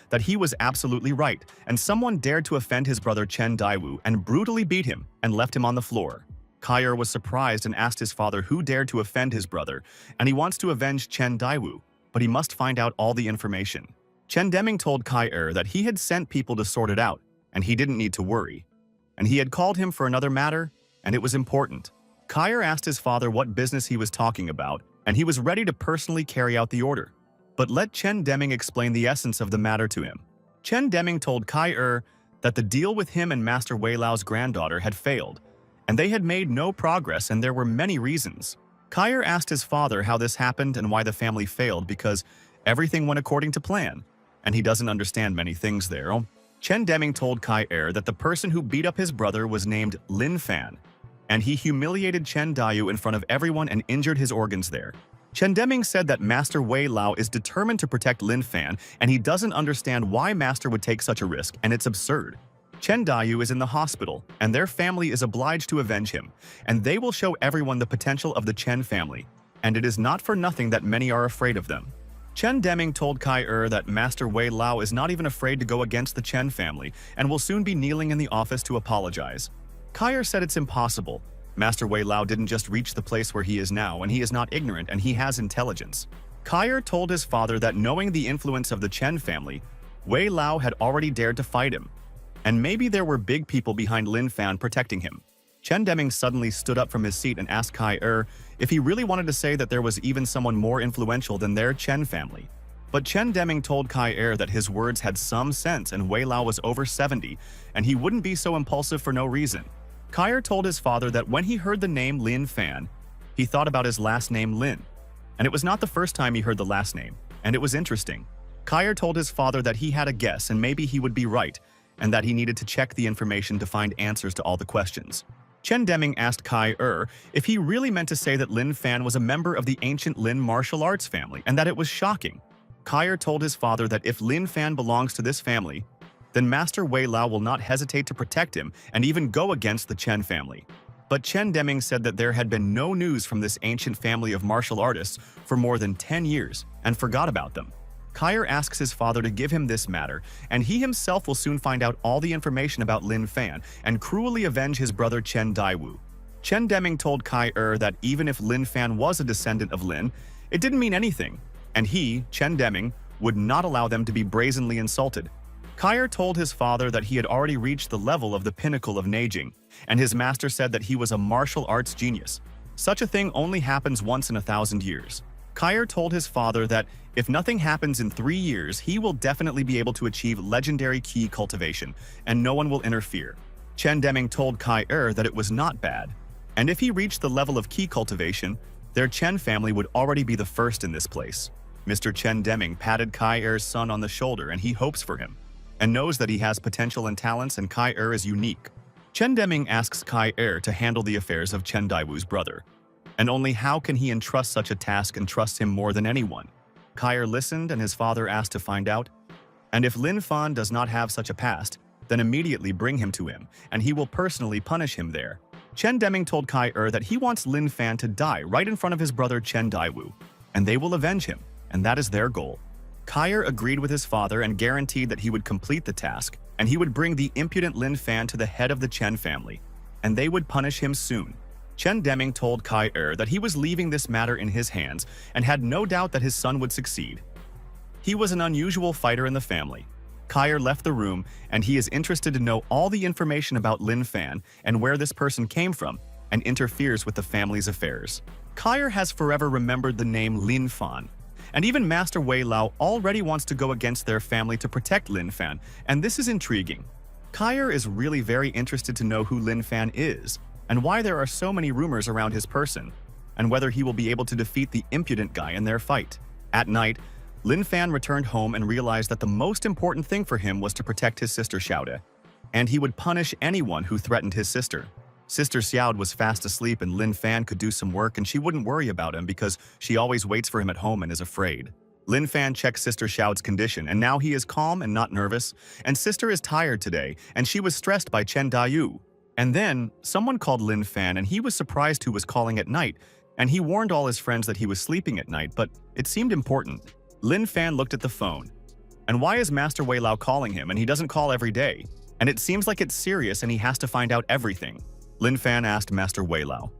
that he was absolutely right, and someone dared to offend his brother Chen Daiwu and brutally beat him and left him on the floor. Kai was surprised and asked his father who dared to offend his brother, and he wants to avenge Chen Daiwu, but he must find out all the information. Chen Deming told Kai that he had sent people to sort it out, and he didn't need to worry. And he had called him for another matter, and it was important. Kai asked his father what business he was talking about, and he was ready to personally carry out the order. But let Chen Deming explain the essence of the matter to him. Chen Deming told Kai that the deal with him and Master Wei Lao's granddaughter had failed, and they had made no progress, and there were many reasons. Kai asked his father how this happened and why the family failed because everything went according to plan, and he doesn't understand many things there. Chen Deming told Kai that the person who beat up his brother was named Lin Fan, and he humiliated Chen Daiyu in front of everyone and injured his organs there. Chen Deming said that Master Wei Lao is determined to protect Lin Fan, and he doesn't understand why Master would take such a risk, and it's absurd. Chen Daiyu is in the hospital, and their family is obliged to avenge him, and they will show everyone the potential of the Chen family, and it is not for nothing that many are afraid of them. Chen Deming told Kai that Master Wei Lao is not even afraid to go against the Chen family and will soon be kneeling in the office to apologize. Kai said it's impossible. Master Wei Lao didn't just reach the place where he is now, and he is not ignorant, and he has intelligence. Kai told his father that knowing the influence of the Chen family, Wei Lao had already dared to fight him, and maybe there were big people behind Lin Fan protecting him. Chen Deming suddenly stood up from his seat and asked Kai if he really wanted to say that there was even someone more influential than their Chen family. But Chen Deming told Kai that his words had some sense and Wei Lao was over 70, and he wouldn't be so impulsive for no reason. Kyer told his father that when he heard the name Lin Fan, he thought about his last name Lin. And it was not the first time he heard the last name, and it was interesting. Kyer told his father that he had a guess and maybe he would be right, and that he needed to check the information to find answers to all the questions. Chen Deming asked Kyer if he really meant to say that Lin Fan was a member of the ancient Lin martial arts family and that it was shocking. Kyer told his father that if Lin Fan belongs to this family, then Master Wei Lao will not hesitate to protect him and even go against the Chen family. But Chen Deming said that there had been no news from this ancient family of martial artists for more than 10 years and forgot about them. Kyer asks his father to give him this matter, and he himself will soon find out all the information about Lin Fan and cruelly avenge his brother Chen Daiwu. Chen Deming told Kyer that even if Lin Fan was a descendant of Lin, it didn't mean anything, and he, Chen Deming, would not allow them to be brazenly insulted. Kyer told his father that he had already reached the level of the pinnacle of Neijing, and his master said that he was a martial arts genius. Such a thing only happens once in 1,000 years. Kyer told his father that if nothing happens in 3 years, he will definitely be able to achieve legendary ki cultivation, and no one will interfere. Chen Deming told Kyer that it was not bad, and if he reached the level of ki cultivation, their Chen family would already be the first in this place. Mr. Chen Deming patted Kyer's son on the shoulder, and he hopes for him, and knows that he has potential and talents and Kyer is unique. Chen Deming asks Kyer to handle the affairs of Chen Daiwu's brother, and only how can he entrust such a task and trust him more than anyone? Kyer listened and his father asked to find out, and if Lin Fan does not have such a past, then immediately bring him to him, and he will personally punish him there. Chen Deming told Kyer that he wants Lin Fan to die right in front of his brother Chen Daiwu, and they will avenge him, and that is their goal. Kyer agreed with his father and guaranteed that he would complete the task, and he would bring the impudent Lin Fan to the head of the Chen family, and they would punish him soon. Chen Deming told Kyer that he was leaving this matter in his hands and had no doubt that his son would succeed. He was an unusual fighter in the family. Kyer left the room, and he is interested to know all the information about Lin Fan and where this person came from, and interferes with the family's affairs. Kyer has forever remembered the name Lin Fan, and even Master Wei Lao already wants to go against their family to protect Lin Fan, and this is intriguing. Kyer is really very interested to know who Lin Fan is, and why there are so many rumors around his person, and whether he will be able to defeat the impudent guy in their fight. At night, Lin Fan returned home and realized that the most important thing for him was to protect his sister Xiaode, and he would punish anyone who threatened his sister. Sister Xiaode was fast asleep and Lin Fan could do some work and she wouldn't worry about him because she always waits for him at home and is afraid. Lin Fan checks Sister Xiaode's condition and now he is calm and not nervous, and Sister is tired today and she was stressed by Chen Daiyu. And then, someone called Lin Fan and he was surprised who was calling at night, and he warned all his friends that he was sleeping at night, but it seemed important. Lin Fan looked at the phone. And why is Master Wei Lao calling him and he doesn't call every day? And it seems like it's serious and he has to find out everything. Lin Fan asked Master Wei Lao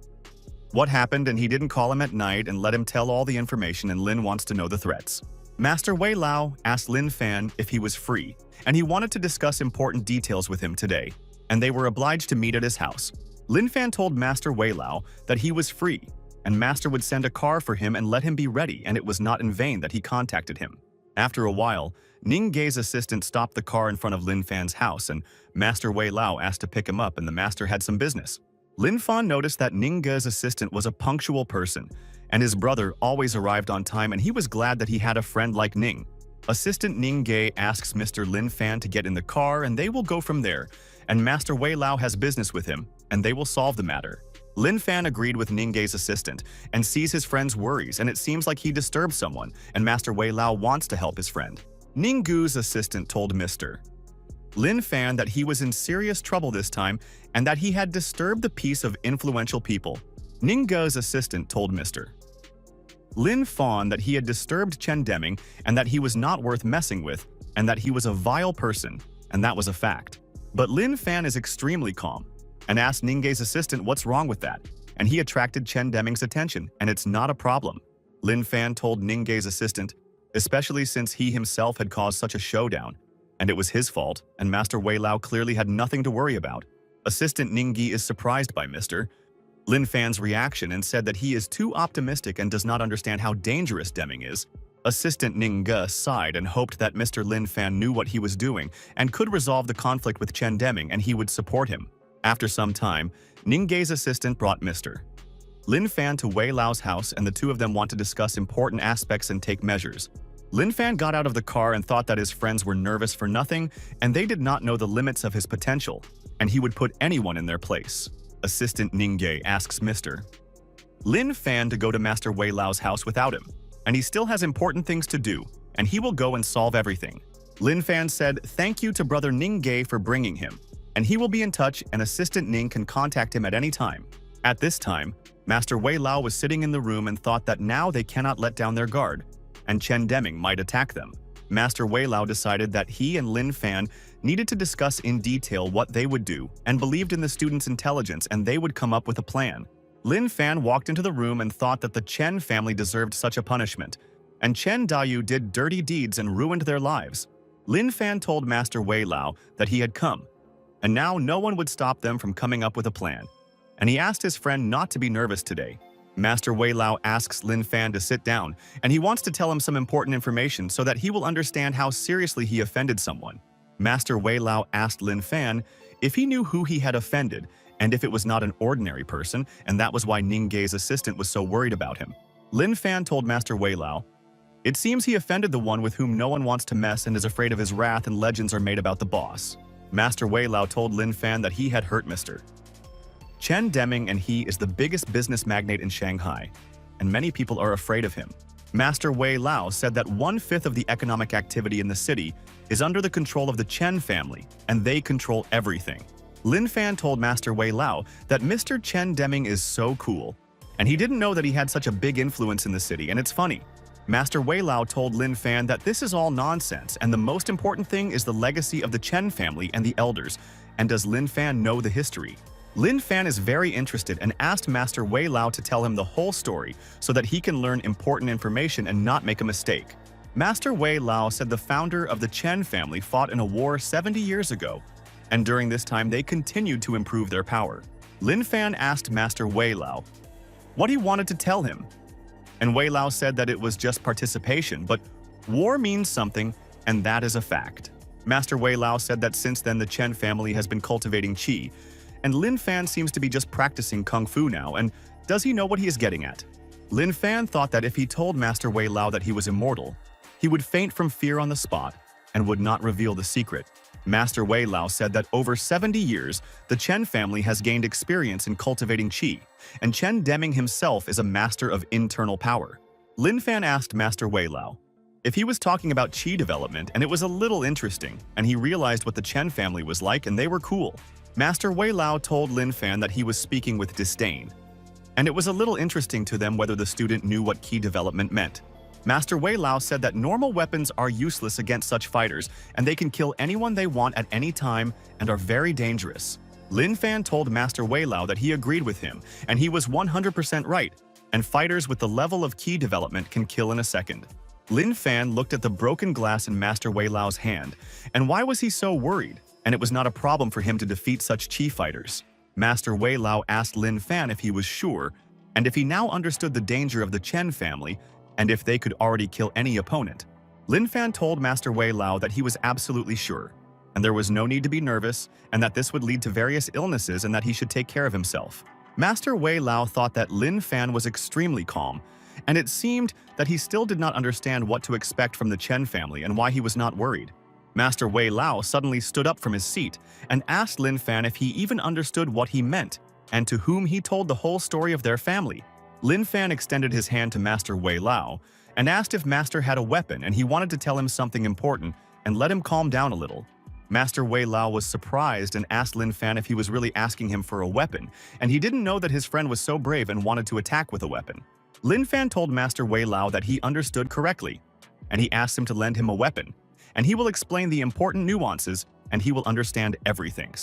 what happened, and he didn't call him at night and let him tell all the information, and Lin wants to know the threats. Master Wei Lao asked Lin Fan if he was free, and he wanted to discuss important details with him today, and they were obliged to meet at his house. Lin Fan told Master Wei Lao that he was free, and Master would send a car for him and let him be ready, and it was not in vain that he contacted him. After a while, Ning Gei's assistant stopped the car in front of Lin Fan's house, and Master Wei Lao asked to pick him up, and the master had some business. Lin Fan noticed that Ning Gei's assistant was a punctual person, and his brother always arrived on time, and he was glad that he had a friend like Ning. Assistant Ning Gei asks Mr. Lin Fan to get in the car, and they will go from there, and Master Wei Lao has business with him, and they will solve the matter. Lin Fan agreed with Ning Gei's assistant and sees his friend's worries, and it seems like he disturbed someone, and Master Wei Lao wants to help his friend. Ning Gu's assistant told Mr. Lin Fan that he was in serious trouble this time and that he had disturbed the peace of influential people. Ning Gu's assistant told Mr. Lin Fan that he had disturbed Chen Deming and that he was not worth messing with, and that he was a vile person, and that was a fact. But Lin Fan is extremely calm and asked Ning Gei's assistant what's wrong with that, and he attracted Chen Deming's attention, and it's not a problem. Lin Fan told Ning Gei's assistant, especially since he himself had caused such a showdown, and it was his fault, and Master Wei Lao clearly had nothing to worry about. Assistant Ning Gei is surprised by Mr. Lin Fan's reaction and said that he is too optimistic and does not understand how dangerous Deming is. Assistant Ning Ge sighed and hoped that Mr. Lin Fan knew what he was doing and could resolve the conflict with Chen Deming and he would support him. After some time, Ningge's assistant brought Mr. Lin Fan to Wei Lao's house, and the two of them want to discuss important aspects and take measures. Lin Fan got out of the car and thought that his friends were nervous for nothing, and they did not know the limits of his potential, and he would put anyone in their place. Assistant Ningge asks Mr. Lin Fan to go to Master Wei Lao's house without him, and he still has important things to do, and he will go and solve everything. Lin Fan said thank you to brother Ningge for bringing him, and he will be in touch, and Assistant Ning can contact him at any time. At this time, Master Wei Lao was sitting in the room and thought that now they cannot let down their guard, and Chen Deming might attack them. Master Wei Lao decided that he and Lin Fan needed to discuss in detail what they would do, and believed in the students' intelligence and they would come up with a plan. Lin Fan walked into the room and thought that the Chen family deserved such a punishment, and Chen Dayu did dirty deeds and ruined their lives. Lin Fan told Master Wei Lao that he had come, and now no one would stop them from coming up with a plan, and he asked his friend not to be nervous today. Master Wei Lao asks Lin Fan to sit down, and he wants to tell him some important information so that he will understand how seriously he offended someone. Master Wei Lao asked Lin Fan if he knew who he had offended and if it was not an ordinary person, and that was why Ningge's assistant was so worried about him. Lin Fan told Master Wei Lao, "It seems he offended the one with whom no one wants to mess and is afraid of his wrath, and legends are made about the boss." Master Wei Lao told Lin Fan that he had hurt Mr. Chen Deming, and he is the biggest business magnate in Shanghai, and many people are afraid of him. Master Wei Lao said that 1/5 of the economic activity in the city is under the control of the Chen family, and they control everything. Lin Fan told Master Wei Lao that Mr. Chen Deming is so cool, and he didn't know that he had such a big influence in the city, and it's funny. Master Wei Lao told Lin Fan that this is all nonsense, and the most important thing is the legacy of the Chen family and the elders, and does Lin Fan know the history? Lin Fan is very interested and asked Master Wei Lao to tell him the whole story so that he can learn important information and not make a mistake. Master Wei Lao said the founder of the Chen family fought in a war 70 years ago, and during this time they continued to improve their power. Lin Fan asked Master Wei Lao what he wanted to tell him, and Wei Lao said that it was just participation, but war means something, and that is a fact. Master Wei Lao said that since then the Chen family has been cultivating qi, and Lin Fan seems to be just practicing kung fu now, and does he know what he is getting at? Lin Fan thought that if he told Master Wei Lao that he was immortal, he would faint from fear on the spot and would not reveal the secret. Master Wei Lao said that over 70 years, the Chen family has gained experience in cultivating qi, and Chen Deming himself is a master of internal power. Lin Fan asked Master Wei Lao if he was talking about qi development, and it was a little interesting, and he realized what the Chen family was like, and they were cool. Master Wei Lao told Lin Fan that he was speaking with disdain, and it was a little interesting to them whether the student knew what qi development meant. Master Wei Lao said that normal weapons are useless against such fighters, and they can kill anyone they want at any time and are very dangerous. Lin Fan told Master Wei Lao that he agreed with him, and he was 100% right, and fighters with the level of qi development can kill in a second. Lin Fan looked at the broken glass in Master Wei Lao's hand, and why was he so worried? And it was not a problem for him to defeat such qi fighters. Master Wei Lao asked Lin Fan if he was sure, and if he now understood the danger of the Chen family, and if they could already kill any opponent. Lin Fan told Master Wei Lao that he was absolutely sure, and there was no need to be nervous, and that this would lead to various illnesses and that he should take care of himself. Master Wei Lao thought that Lin Fan was extremely calm, and it seemed that he still did not understand what to expect from the Chen family and why he was not worried. Master Wei Lao suddenly stood up from his seat and asked Lin Fan if he even understood what he meant, and to whom he told the whole story of their family. Lin Fan extended his hand to Master Wei Lao and asked if Master had a weapon, and he wanted to tell him something important and let him calm down a little. Master Wei Lao was surprised and asked Lin Fan if he was really asking him for a weapon, and he didn't know that his friend was so brave and wanted to attack with a weapon. Lin Fan told Master Wei Lao that he understood correctly, and he asked him to lend him a weapon, and he will explain the important nuances, and he will understand everything.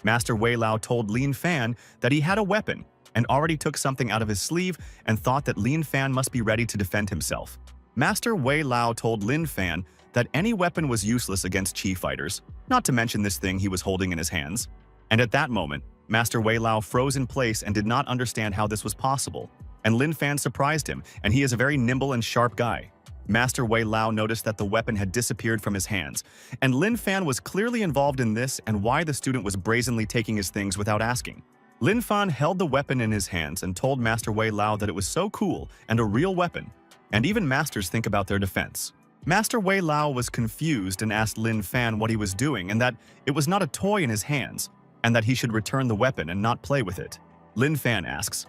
Master Wei Lao told Lin Fan that he had a weapon, and already took something out of his sleeve and thought that Lin Fan must be ready to defend himself. Master Wei Lao told Lin Fan that any weapon was useless against qi fighters, not to mention this thing he was holding in his hands. And at that moment, Master Wei Lao froze in place and did not understand how this was possible. And Lin Fan surprised him, and he is a very nimble and sharp guy. Master Wei Lao noticed that the weapon had disappeared from his hands, and Lin Fan was clearly involved in this and why the student was brazenly taking his things without asking. Lin Fan held the weapon in his hands and told Master Wei Lao that it was so cool and a real weapon, and even masters think about their defense. Master Wei Lao was confused and asked Lin Fan what he was doing and that it was not a toy in his hands, and that he should return the weapon and not play with it. Lin Fan asks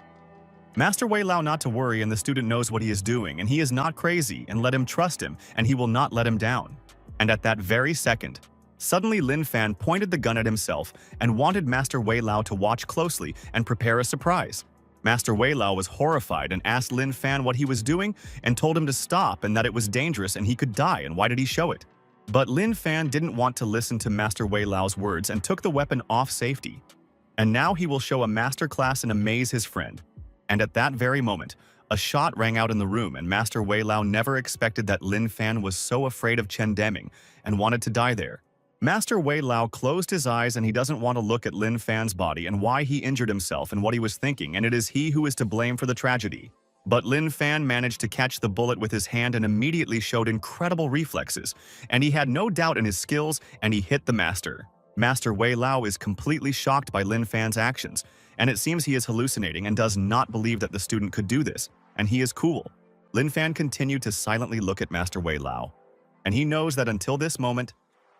Master Wei Lao not to worry, and the student knows what he is doing, and he is not crazy, and let him trust him, and he will not let him down. And at that very second, suddenly Lin Fan pointed the gun at himself and wanted Master Wei Lao to watch closely and prepare a surprise. Master Wei Lao was horrified and asked Lin Fan what he was doing and told him to stop and that it was dangerous and he could die, and why did he show it? But Lin Fan didn't want to listen to Master Wei Lao's words and took the weapon off safety. And now he will show a master class and amaze his friend. And at that very moment, a shot rang out in the room, and Master Wei Lao never expected that Lin Fan was so afraid of Chen Deming and wanted to die there. Master Wei Lao closed his eyes, and he doesn't want to look at Lin Fan's body and why he injured himself and what he was thinking, and it is he who is to blame for the tragedy. But Lin Fan managed to catch the bullet with his hand and immediately showed incredible reflexes, and he had no doubt in his skills, and he hit the master. Master Wei Lao is completely shocked by Lin Fan's actions, and it seems he is hallucinating and does not believe that the student could do this, and he is cool. Lin Fan continued to silently look at Master Wei Lao, and he knows that until this moment,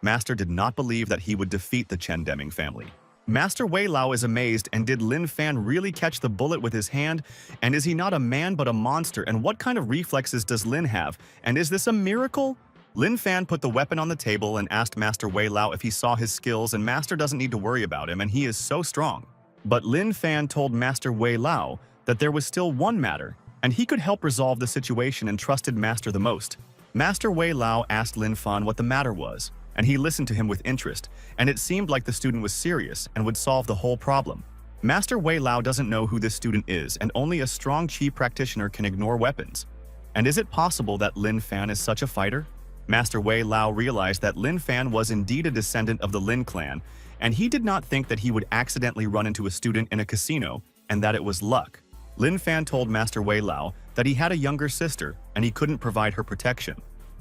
Master did not believe that he would defeat the Chen Deming family. Master Wei Lao is amazed, and did Lin Fan really catch the bullet with his hand? And is he not a man but a monster? And what kind of reflexes does Lin have? And is this a miracle? Lin Fan put the weapon on the table and asked Master Wei Lao if he saw his skills, and Master doesn't need to worry about him and he is so strong. But Lin Fan told Master Wei Lao that there was still one matter, and he could help resolve the situation and trusted Master the most. Master Wei Lao asked Lin Fan what the matter was, and he listened to him with interest, and it seemed like the student was serious and would solve the whole problem. Master Wei Lao doesn't know who this student is, and only a strong Qi practitioner can ignore weapons. And is it possible that Lin Fan is such a fighter? Master Wei Lao realized that Lin Fan was indeed a descendant of the Lin clan, and he did not think that he would accidentally run into a student in a casino, and that it was luck. Lin Fan told Master Wei Lao that he had a younger sister, and he couldn't provide her protection.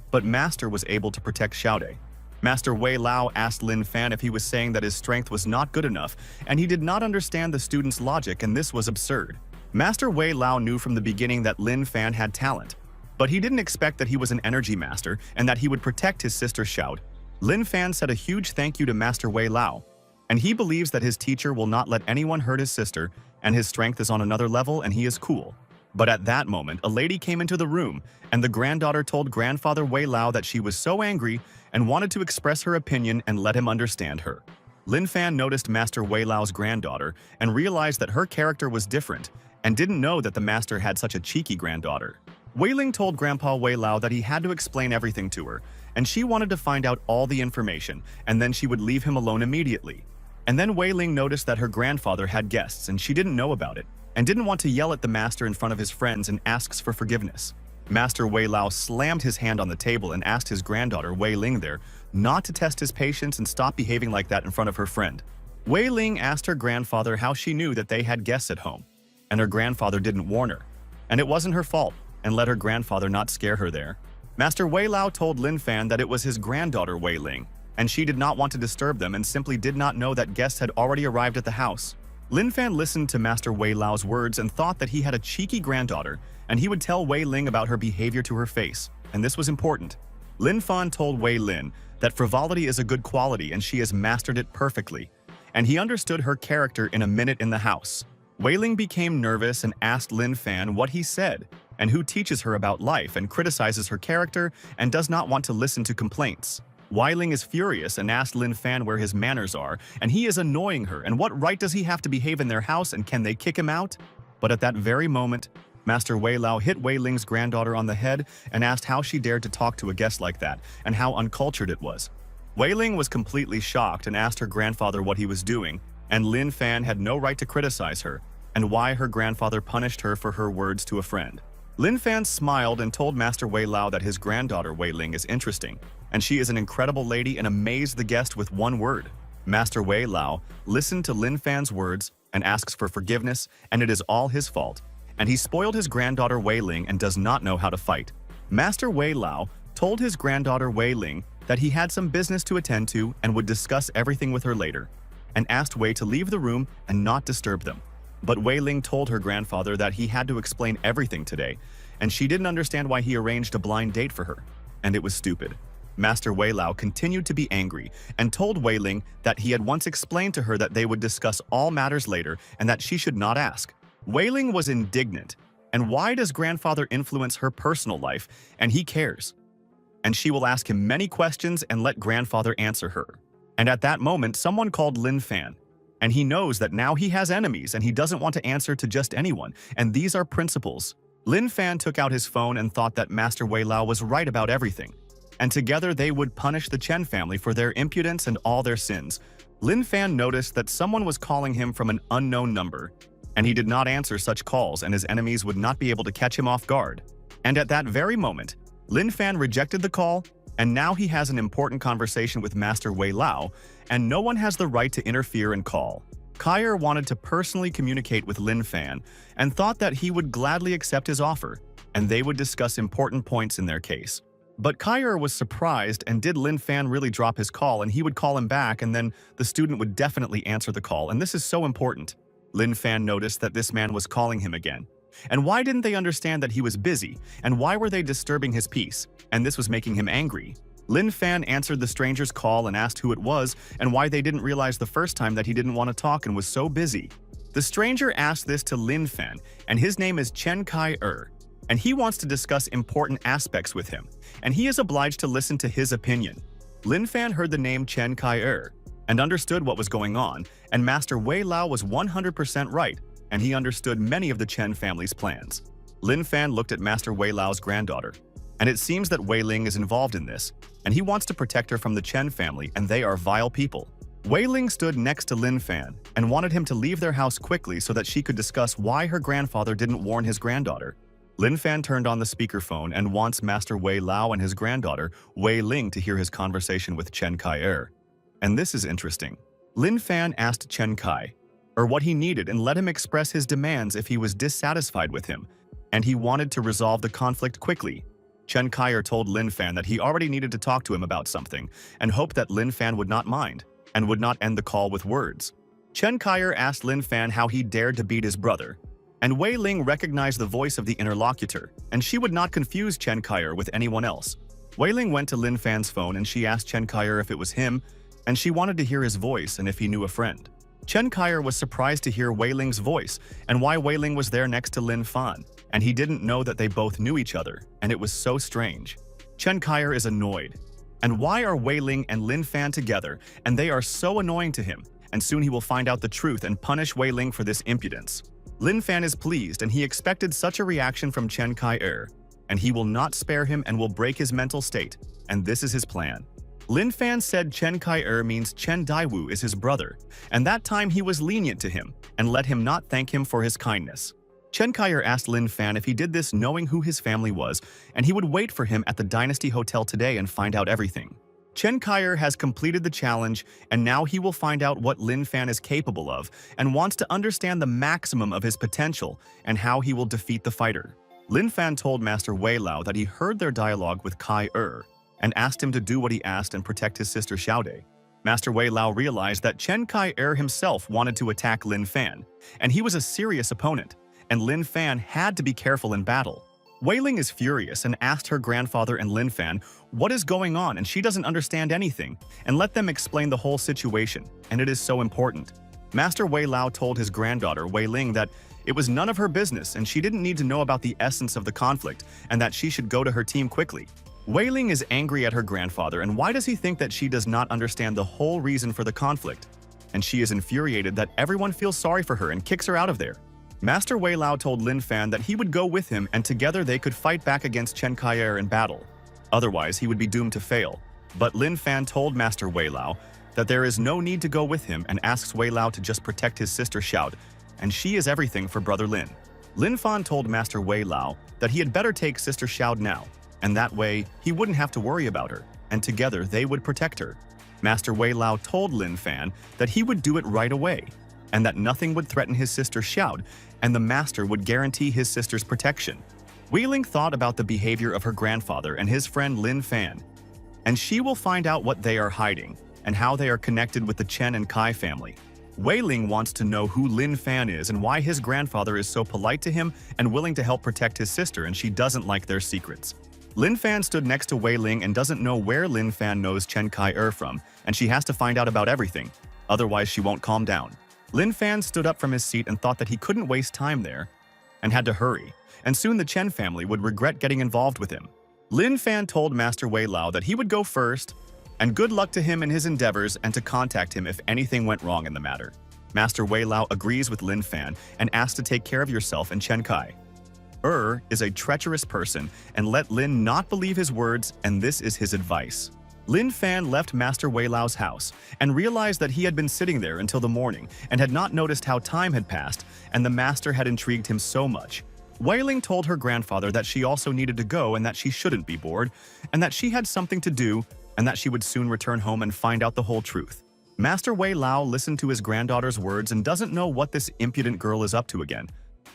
But Master was able to protect Xiaode. Master Wei Lao asked Lin Fan if he was saying that his strength was not good enough, and he did not understand the student's logic, and this was absurd. Master Wei Lao knew from the beginning that Lin Fan had talent, but he didn't expect that he was an energy master and that he would protect his sister Xiaode. Lin Fan said a huge thank you to Master Wei Lao, and he believes that his teacher will not let anyone hurt his sister, and his strength is on another level and he is cool. But at that moment, a lady came into the room, and the granddaughter told Grandfather Wei Lao that she was so angry and wanted to express her opinion and let him understand her. Lin Fan noticed Master Wei Lao's granddaughter and realized that her character was different and didn't know that the master had such a cheeky granddaughter. Wei Ling told Grandpa Wei Lao that he had to explain everything to her, and she wanted to find out all the information, and then she would leave him alone immediately. And then Wei Ling noticed that her grandfather had guests and she didn't know about it, and didn't want to yell at the master in front of his friends and asks for forgiveness. Master Wei Lao slammed his hand on the table and asked his granddaughter Wei Ling there not to test his patience and stop behaving like that in front of her friend. Wei Ling asked her grandfather how she knew that they had guests at home, and her grandfather didn't warn her, and it wasn't her fault, and let her grandfather not scare her there. Master Wei Lao told Lin Fan that it was his granddaughter Wei Ling, and she did not want to disturb them and simply did not know that guests had already arrived at the house. Lin Fan listened to Master Wei Lao's words and thought that he had a cheeky granddaughter, and he would tell Wei Ling about her behavior to her face, and this was important. Lin Fan told Wei Lin that frivolity is a good quality and she has mastered it perfectly, and he understood her character in a minute in the house. Wei Ling became nervous and asked Lin Fan what he said, and who teaches her about life and criticizes her character and does not want to listen to complaints. Wei Ling is furious and asked Lin Fan where his manners are, and he is annoying her, and what right does he have to behave in their house, and can they kick him out? But at that very moment, Master Wei Lao hit Wei Ling's granddaughter on the head and asked how she dared to talk to a guest like that, and how uncultured it was. Wei Ling was completely shocked and asked her grandfather what he was doing, and Lin Fan had no right to criticize her, and why her grandfather punished her for her words to a friend. Lin Fan smiled and told Master Wei Lao that his granddaughter Wei Ling is interesting, and she is an incredible lady, and amazed the guest with one word. Master Wei Lao listened to Lin Fan's words and asks for forgiveness, and it is all his fault, and he spoiled his granddaughter Wei Ling and does not know how to fight. Master Wei Lao told his granddaughter Wei Ling that he had some business to attend to and would discuss everything with her later, and asked Wei to leave the room and not disturb them. But Wei Ling told her grandfather that he had to explain everything today, and she didn't understand why he arranged a blind date for her, and it was stupid. Master Wei Lao continued to be angry and told Wei Ling that he had once explained to her that they would discuss all matters later and that she should not ask. Wei Ling was indignant. And why does grandfather influence her personal life, and he cares? And she will ask him many questions and let grandfather answer her. And at that moment, someone called Lin Fan. And he knows that now he has enemies and he doesn't want to answer to just anyone, and these are principles. Lin Fan took out his phone and thought that Master Wei Lao was right about everything. And together they would punish the Chen family for their impudence and all their sins. Lin Fan noticed that someone was calling him from an unknown number, and he did not answer such calls and his enemies would not be able to catch him off guard. And at that very moment, Lin Fan rejected the call, and now he has an important conversation with Master Wei Lao, and no one has the right to interfere and call. Kaier wanted to personally communicate with Lin Fan and thought that he would gladly accept his offer, and they would discuss important points in their case. But Kaier was surprised, and did Lin Fan really drop his call, and he would call him back, and then the student would definitely answer the call, and this is so important. Lin Fan noticed that this man was calling him again. And why didn't they understand that he was busy? And why were they disturbing his peace? And this was making him angry. Lin Fan answered the stranger's call and asked who it was and why they didn't realize the first time that he didn't want to talk and was so busy. The stranger asked this to Lin Fan, and his name is Chen Kai-er, and he wants to discuss important aspects with him, and he is obliged to listen to his opinion. Lin Fan heard the name Chen Kai-er and understood what was going on, and Master Wei Lao was 100% right, and he understood many of the Chen family's plans. Lin Fan looked at Master Wei Lao's granddaughter, and it seems that Wei Ling is involved in this, and he wants to protect her from the Chen family, and they are vile people. Wei Ling stood next to Lin Fan and wanted him to leave their house quickly so that she could discuss why her grandfather didn't warn his granddaughter. Lin Fan turned on the speakerphone and wants Master Wei Lao and his granddaughter, Wei Ling, to hear his conversation with Chen Kai-er. And this is interesting. Lin Fan asked Chen Kai, or what he needed, and let him express his demands if he was dissatisfied with him, and he wanted to resolve the conflict quickly. Chen Kai-er told Lin Fan that he already needed to talk to him about something, and hoped that Lin Fan would not mind, and would not end the call with words. Chen Kai-er asked Lin Fan how he dared to beat his brother, and Wei Ling recognized the voice of the interlocutor, and she would not confuse Chen Kai-er with anyone else. Wei Ling went to Lin Fan's phone and she asked Chen Kai-er if it was him, and she wanted to hear his voice and if he knew a friend. Chen Kai-er was surprised to hear Wei Ling's voice and why Wei Ling was there next to Lin Fan, and he didn't know that they both knew each other, and it was so strange. Chen Kai-er is annoyed. And why are Wei Ling and Lin Fan together, and they are so annoying to him, and soon he will find out the truth and punish Wei Ling for this impudence. Lin Fan is pleased, and he expected such a reaction from Chen Kai-er, and he will not spare him and will break his mental state, and this is his plan. Lin Fan said Chen Kai-er means Chen Daiwu is his brother, and that time he was lenient to him and let him not thank him for his kindness. Chen Kai-er asked Lin Fan if he did this knowing who his family was, and he would wait for him at the Dynasty Hotel today and find out everything. Chen Kai-er has completed the challenge, and now he will find out what Lin Fan is capable of and wants to understand the maximum of his potential and how he will defeat the fighter. Lin Fan told Master Wei Lao that he heard their dialogue with Kai-er and asked him to do what he asked and protect his sister Xiaode. Master Wei Lao realized that Chen Kai-er himself wanted to attack Lin Fan, and he was a serious opponent, and Lin Fan had to be careful in battle. Wei Ling is furious and asked her grandfather and Lin Fan what is going on, and she doesn't understand anything, and let them explain the whole situation, and it is so important. Master Wei Lao told his granddaughter Wei Ling that it was none of her business and she didn't need to know about the essence of the conflict and that she should go to her team quickly. Wei Ling is angry at her grandfather, and why does he think that she does not understand the whole reason for the conflict? And she is infuriated that everyone feels sorry for her and kicks her out of there. Master Wei Lao told Lin Fan that he would go with him and together they could fight back against Chen Kai-er in battle. Otherwise, he would be doomed to fail. But Lin Fan told Master Wei Lao that there is no need to go with him and asks Wei Lao to just protect his sister Xiaode, and she is everything for brother Lin. Lin Fan told Master Wei Lao that he had better take sister Xiaode now, and that way he wouldn't have to worry about her, and together they would protect her. Master Wei Lao told Lin Fan that he would do it right away, and that nothing would threaten his sister Xiaode, and the master would guarantee his sister's protection. Wei Ling thought about the behavior of her grandfather and his friend Lin Fan, and she will find out what they are hiding and how they are connected with the Chen and Kai family. Wei Ling wants to know who Lin Fan is and why his grandfather is so polite to him and willing to help protect his sister, and she doesn't like their secrets. Lin Fan stood next to Wei Ling and doesn't know where Lin Fan knows Chen Kai from, and she has to find out about everything, otherwise she won't calm down. Lin Fan stood up from his seat and thought that he couldn't waste time there and had to hurry, and soon the Chen family would regret getting involved with him. Lin Fan told Master Wei Lao that he would go first, and good luck to him in his endeavors and to contact him if anything went wrong in the matter. Master Wei Lao agrees with Lin Fan and asks to take care of yourself and Chen Kai. Is a treacherous person and let Lin not believe his words, and this is his advice. Lin Fan left Master Wei Lao's house and realized that he had been sitting there until the morning and had not noticed how time had passed, and the master had intrigued him so much. Wei Ling told her grandfather that she also needed to go and that she shouldn't be bored, and that she had something to do and that she would soon return home and find out the whole truth. Master Wei Lao listened to his granddaughter's words and doesn't know what this impudent girl is up to again,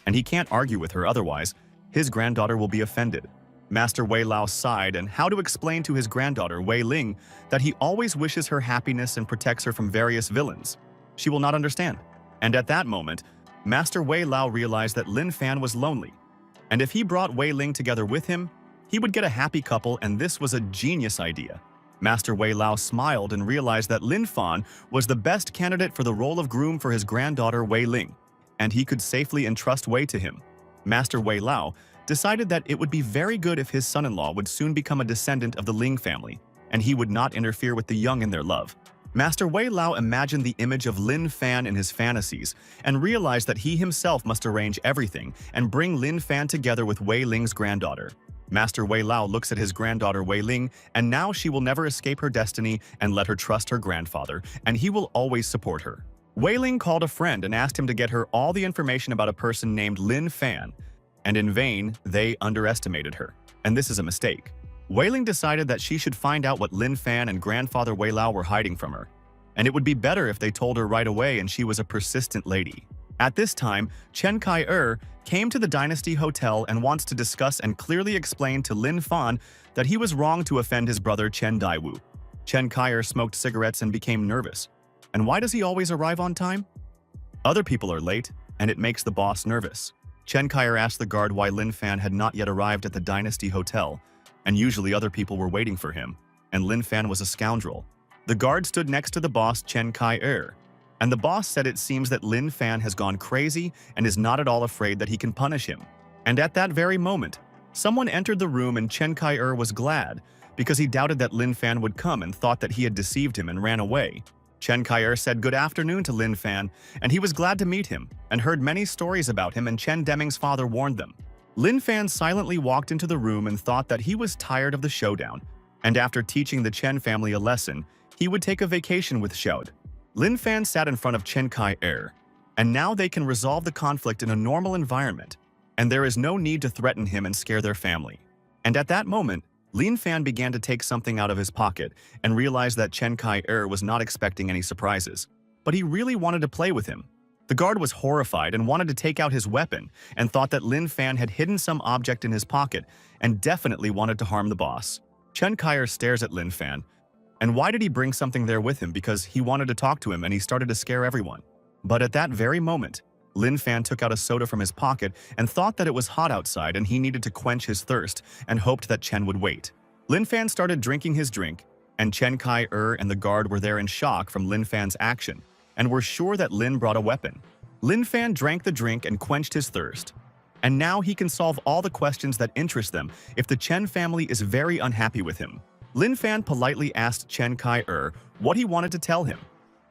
and he can't argue with her, otherwise his granddaughter will be offended. Master Wei Lao sighed and how to explain to his granddaughter Wei Ling that he always wishes her happiness and protects her from various villains. She will not understand. And at that moment, Master Wei Lao realized that Lin Fan was lonely, and if he brought Wei Ling together with him, he would get a happy couple, and this was a genius idea. Master Wei Lao smiled and realized that Lin Fan was the best candidate for the role of groom for his granddaughter Wei Ling, and he could safely entrust Wei to him. Master Wei Lao decided that it would be very good if his son-in-law would soon become a descendant of the Ling family, and he would not interfere with the young in their love. Master Wei Lao imagined the image of Lin Fan in his fantasies and realized that he himself must arrange everything and bring Lin Fan together with Wei Ling's granddaughter. Master Wei Lao looks at his granddaughter Wei Ling, and now she will never escape her destiny, and let her trust her grandfather, and he will always support her. Wei Ling called a friend and asked him to get her all the information about a person named Lin Fan, and in vain, they underestimated her. And this is a mistake. Wei Ling decided that she should find out what Lin Fan and grandfather Wei Lao were hiding from her, and it would be better if they told her right away, and she was a persistent lady. At this time, Chen Kai came to the Dynasty Hotel and wants to discuss and clearly explain to Lin Fan that he was wrong to offend his brother Chen Daiwu. Chen Kai smoked cigarettes and became nervous. And why does he always arrive on time? Other people are late, and it makes the boss nervous. Chen Kai asked the guard why Lin Fan had not yet arrived at the Dynasty Hotel, and usually other people were waiting for him, and Lin Fan was a scoundrel. The guard stood next to the boss Chen Kai, and the boss said it seems that Lin Fan has gone crazy and is not at all afraid that he can punish him. And at that very moment, someone entered the room, and Chen Kai was glad because he doubted that Lin Fan would come and thought that he had deceived him and ran away. Chen Kai said good afternoon to Lin Fan, and he was glad to meet him and heard many stories about him, and Chen Deming's father warned them. Lin Fan silently walked into the room and thought that he was tired of the showdown, and after teaching the Chen family a lesson, he would take a vacation with Xiaod. Lin Fan sat in front of Chen Kai, and now they can resolve the conflict in a normal environment, and there is no need to threaten him and scare their family. And at that moment, Lin Fan began to take something out of his pocket and realized that Chen Kai was not expecting any surprises, but he really wanted to play with him. The guard was horrified and wanted to take out his weapon and thought that Lin Fan had hidden some object in his pocket and definitely wanted to harm the boss. Chen Kai stares at Lin Fan. And why did he bring something there with him? Because he wanted to talk to him and he started to scare everyone. But at that very moment, Lin Fan took out a soda from his pocket and thought that it was hot outside and he needed to quench his thirst and hoped that Chen would wait. Lin Fan started drinking his drink, and Chen Kai and the guard were there in shock from Lin Fan's action and were sure that Lin brought a weapon. Lin Fan drank the drink and quenched his thirst. And now he can solve all the questions that interest them if the Chen family is very unhappy with him. Lin Fan politely asked Chen Kai what he wanted to tell him,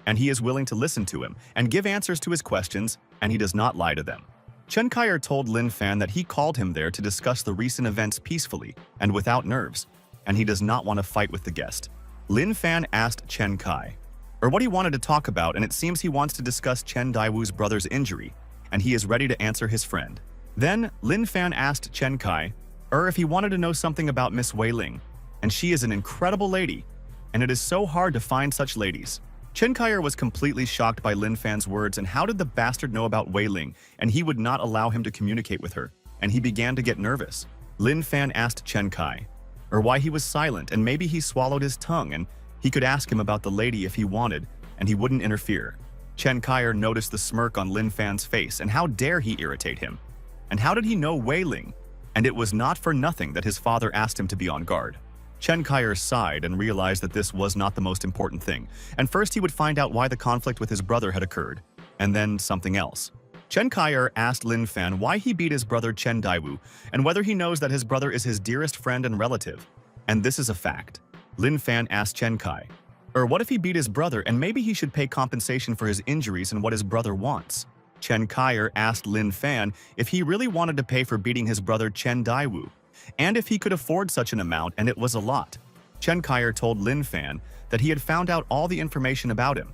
and he is willing to listen to him and give answers to his questions, and he does not lie to them. Chen Kai told Lin Fan that he called him there to discuss the recent events peacefully and without nerves, and he does not want to fight with the guest. Lin Fan asked Chen Kai what he wanted to talk about, and it seems he wants to discuss Chen Daiwu's brother's injury, and he is ready to answer his friend. Then Lin Fan asked Chen Kai if he wanted to know something about Miss Wei Ling, and she is an incredible lady, and it is so hard to find such ladies. Chen Kai was completely shocked by Lin Fan's words, and how did the bastard know about Wei Ling, and he would not allow him to communicate with her, and he began to get nervous. Lin Fan asked Chen Kai, or why he was silent, and maybe he swallowed his tongue and he could ask him about the lady if he wanted, and he wouldn't interfere. Chen Kai noticed the smirk on Lin Fan's face, and how dare he irritate him? And how did he know Wei Ling? And it was not for nothing that his father asked him to be on guard. Chen Kai sighed and realized that this was not the most important thing, and first he would find out why the conflict with his brother had occurred, and then something else. Chen Kai asked Lin Fan why he beat his brother Chen Daiwu, and whether he knows that his brother is his dearest friend and relative. And this is a fact. Lin Fan asked Chen Kai, or what if he beat his brother and maybe he should pay compensation for his injuries and what his brother wants? Chen Kai asked Lin Fan if he really wanted to pay for beating his brother Chen Daiwu, and if he could afford such an amount, and it was a lot. Chen Kai told Lin Fan that he had found out all the information about him,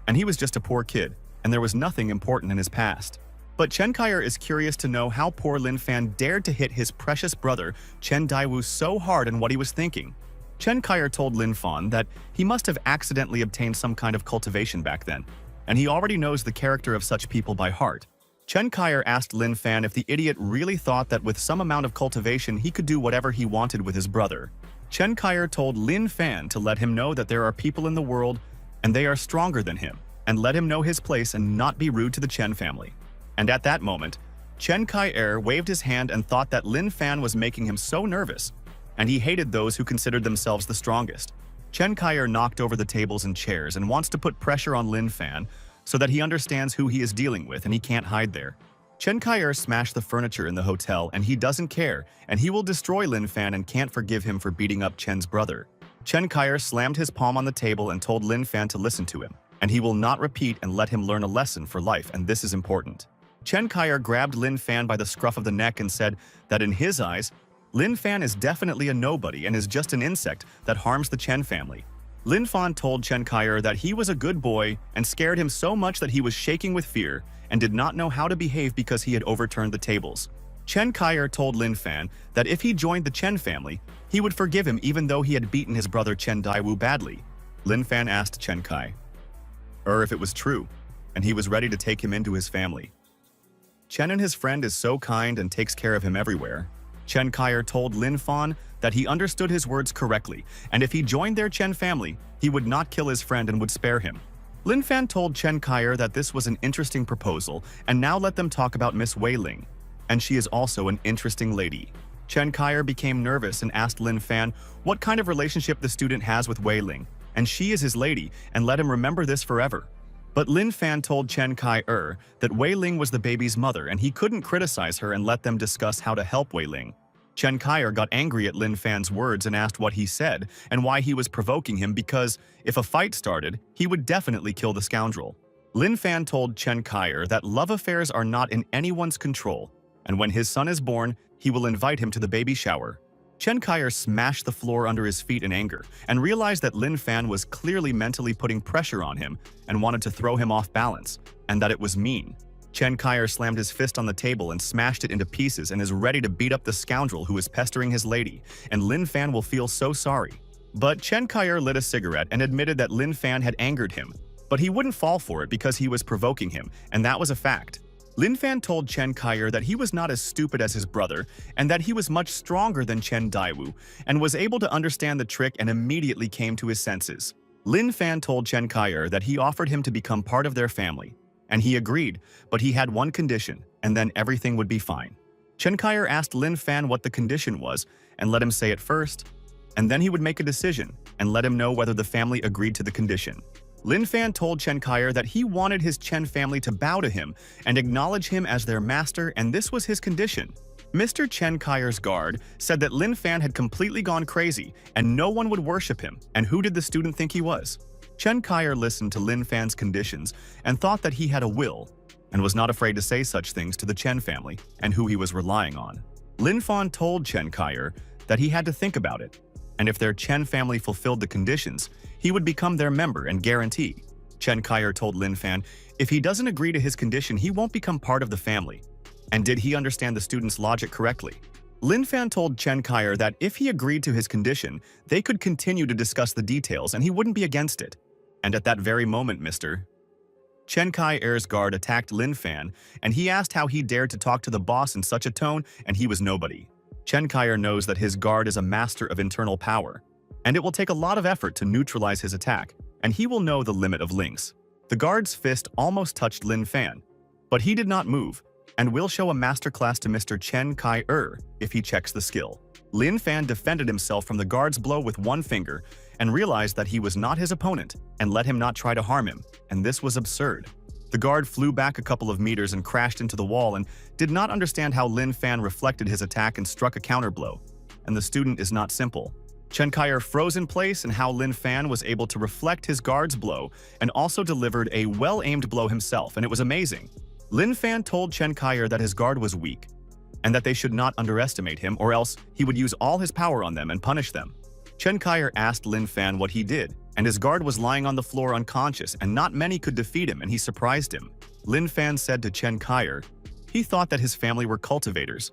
and he was just a poor kid, and there was nothing important in his past. But Chen Kai is curious to know how poor Lin Fan dared to hit his precious brother Chen Daiwu so hard and what he was thinking. Chen Kai told Lin Fan that he must have accidentally obtained some kind of cultivation back then, and he already knows the character of such people by heart. Chen Kai asked Lin Fan if the idiot really thought that with some amount of cultivation he could do whatever he wanted with his brother. Chen Kai told Lin Fan to let him know that there are people in the world and they are stronger than him, and let him know his place and not be rude to the Chen family. And at that moment, Chen Kai waved his hand and thought that Lin Fan was making him so nervous, and he hated those who considered themselves the strongest. Chen Kai knocked over the tables and chairs and wants to put pressure on Lin Fan so that he understands who he is dealing with and he can't hide there. Chen Kai smashed the furniture in the hotel and he doesn't care, and he will destroy Lin Fan and can't forgive him for beating up Chen's brother. Chen Kai slammed his palm on the table and told Lin Fan to listen to him, and he will not repeat and let him learn a lesson for life, and this is important. Chen Kai grabbed Lin Fan by the scruff of the neck and said that in his eyes, Lin Fan is definitely a nobody and is just an insect that harms the Chen family. Lin Fan told Chen Kai that he was a good boy and scared him so much that he was shaking with fear and did not know how to behave because he had overturned the tables. Chen Kai told Lin Fan that if he joined the Chen family, he would forgive him even though he had beaten his brother Chen Daiwu badly. Lin Fan asked Chen Kai, or if it was true, and he was ready to take him into his family. Chen and his friend is so kind and takes care of him everywhere. Chen Kai told Lin Fan that he understood his words correctly, and if he joined their Chen family, he would not kill his friend and would spare him. Lin Fan told Chen Kai that this was an interesting proposal, and now let them talk about Miss Wei Ling, and she is also an interesting lady. Chen Kai became nervous and asked Lin Fan what kind of relationship the student has with Wei Ling, and she is his lady, and let him remember this forever. But Lin Fan told Chen Kai that Wei Ling was the baby's mother and he couldn't criticize her and let them discuss how to help Wei Ling. Chen Kai got angry at Lin Fan's words and asked what he said and why he was provoking him, because if a fight started, he would definitely kill the scoundrel. Lin Fan told Chen Kai that love affairs are not in anyone's control, and when his son is born, he will invite him to the baby shower. Chen Kai smashed the floor under his feet in anger and realized that Lin Fan was clearly mentally putting pressure on him and wanted to throw him off balance, and that it was mean. Chen Kai slammed his fist on the table and smashed it into pieces and is ready to beat up the scoundrel who is pestering his lady, and Lin Fan will feel so sorry. But Chen Kai lit a cigarette and admitted that Lin Fan had angered him, but he wouldn't fall for it because he was provoking him, and that was a fact. Lin Fan told Chen Kai that he was not as stupid as his brother and that he was much stronger than Chen Daiwu and was able to understand the trick and immediately came to his senses. Lin Fan told Chen Kai that he offered him to become part of their family, and he agreed, but he had one condition, and then everything would be fine. Chen Kai asked Lin Fan what the condition was and let him say it first, and then he would make a decision and let him know whether the family agreed to the condition. Lin Fan told Chen Kai that he wanted his Chen family to bow to him and acknowledge him as their master, and this was his condition. Mr. Chen Kai's guard said that Lin Fan had completely gone crazy and no one would worship him, and who did the student think he was? Chen Kai listened to Lin Fan's conditions and thought that he had a will, and was not afraid to say such things to the Chen family and who he was relying on. Lin Fan told Chen Kai that he had to think about it, and if their Chen family fulfilled the conditions, he would become their member and guarantee. Chen Kai told Lin Fan if he doesn't agree to his condition, he won't become part of the family. And did he understand the student's logic correctly? Lin Fan told Chen Kai that if he agreed to his condition, they could continue to discuss the details and he wouldn't be against it. And at that very moment, Mr. Chen Kai's guard attacked Lin Fan, and he asked how he dared to talk to the boss in such a tone, and he was nobody. Chen Kaier knows that his guard is a master of internal power, and it will take a lot of effort to neutralize his attack, and he will know the limit of Link's. The guard's fist almost touched Lin Fan, but he did not move, and will show a masterclass to Mr. Chen Kaier if he checks the skill. Lin Fan defended himself from the guard's blow with one finger and realized that he was not his opponent and let him not try to harm him, and this was absurd. The guard flew back a couple of meters and crashed into the wall and did not understand how Lin Fan reflected his attack and struck a counterblow. And the student is not simple. Chen Kaier froze in place and how Lin Fan was able to reflect his guard's blow and also delivered a well-aimed blow himself, and it was amazing. Lin Fan told Chen Kaier that his guard was weak and that they should not underestimate him or else he would use all his power on them and punish them. Chen Kaier asked Lin Fan what he did, and his guard was lying on the floor unconscious and not many could defeat him, and he surprised him. Lin Fan said to Chen Kaier he thought that his family were cultivators,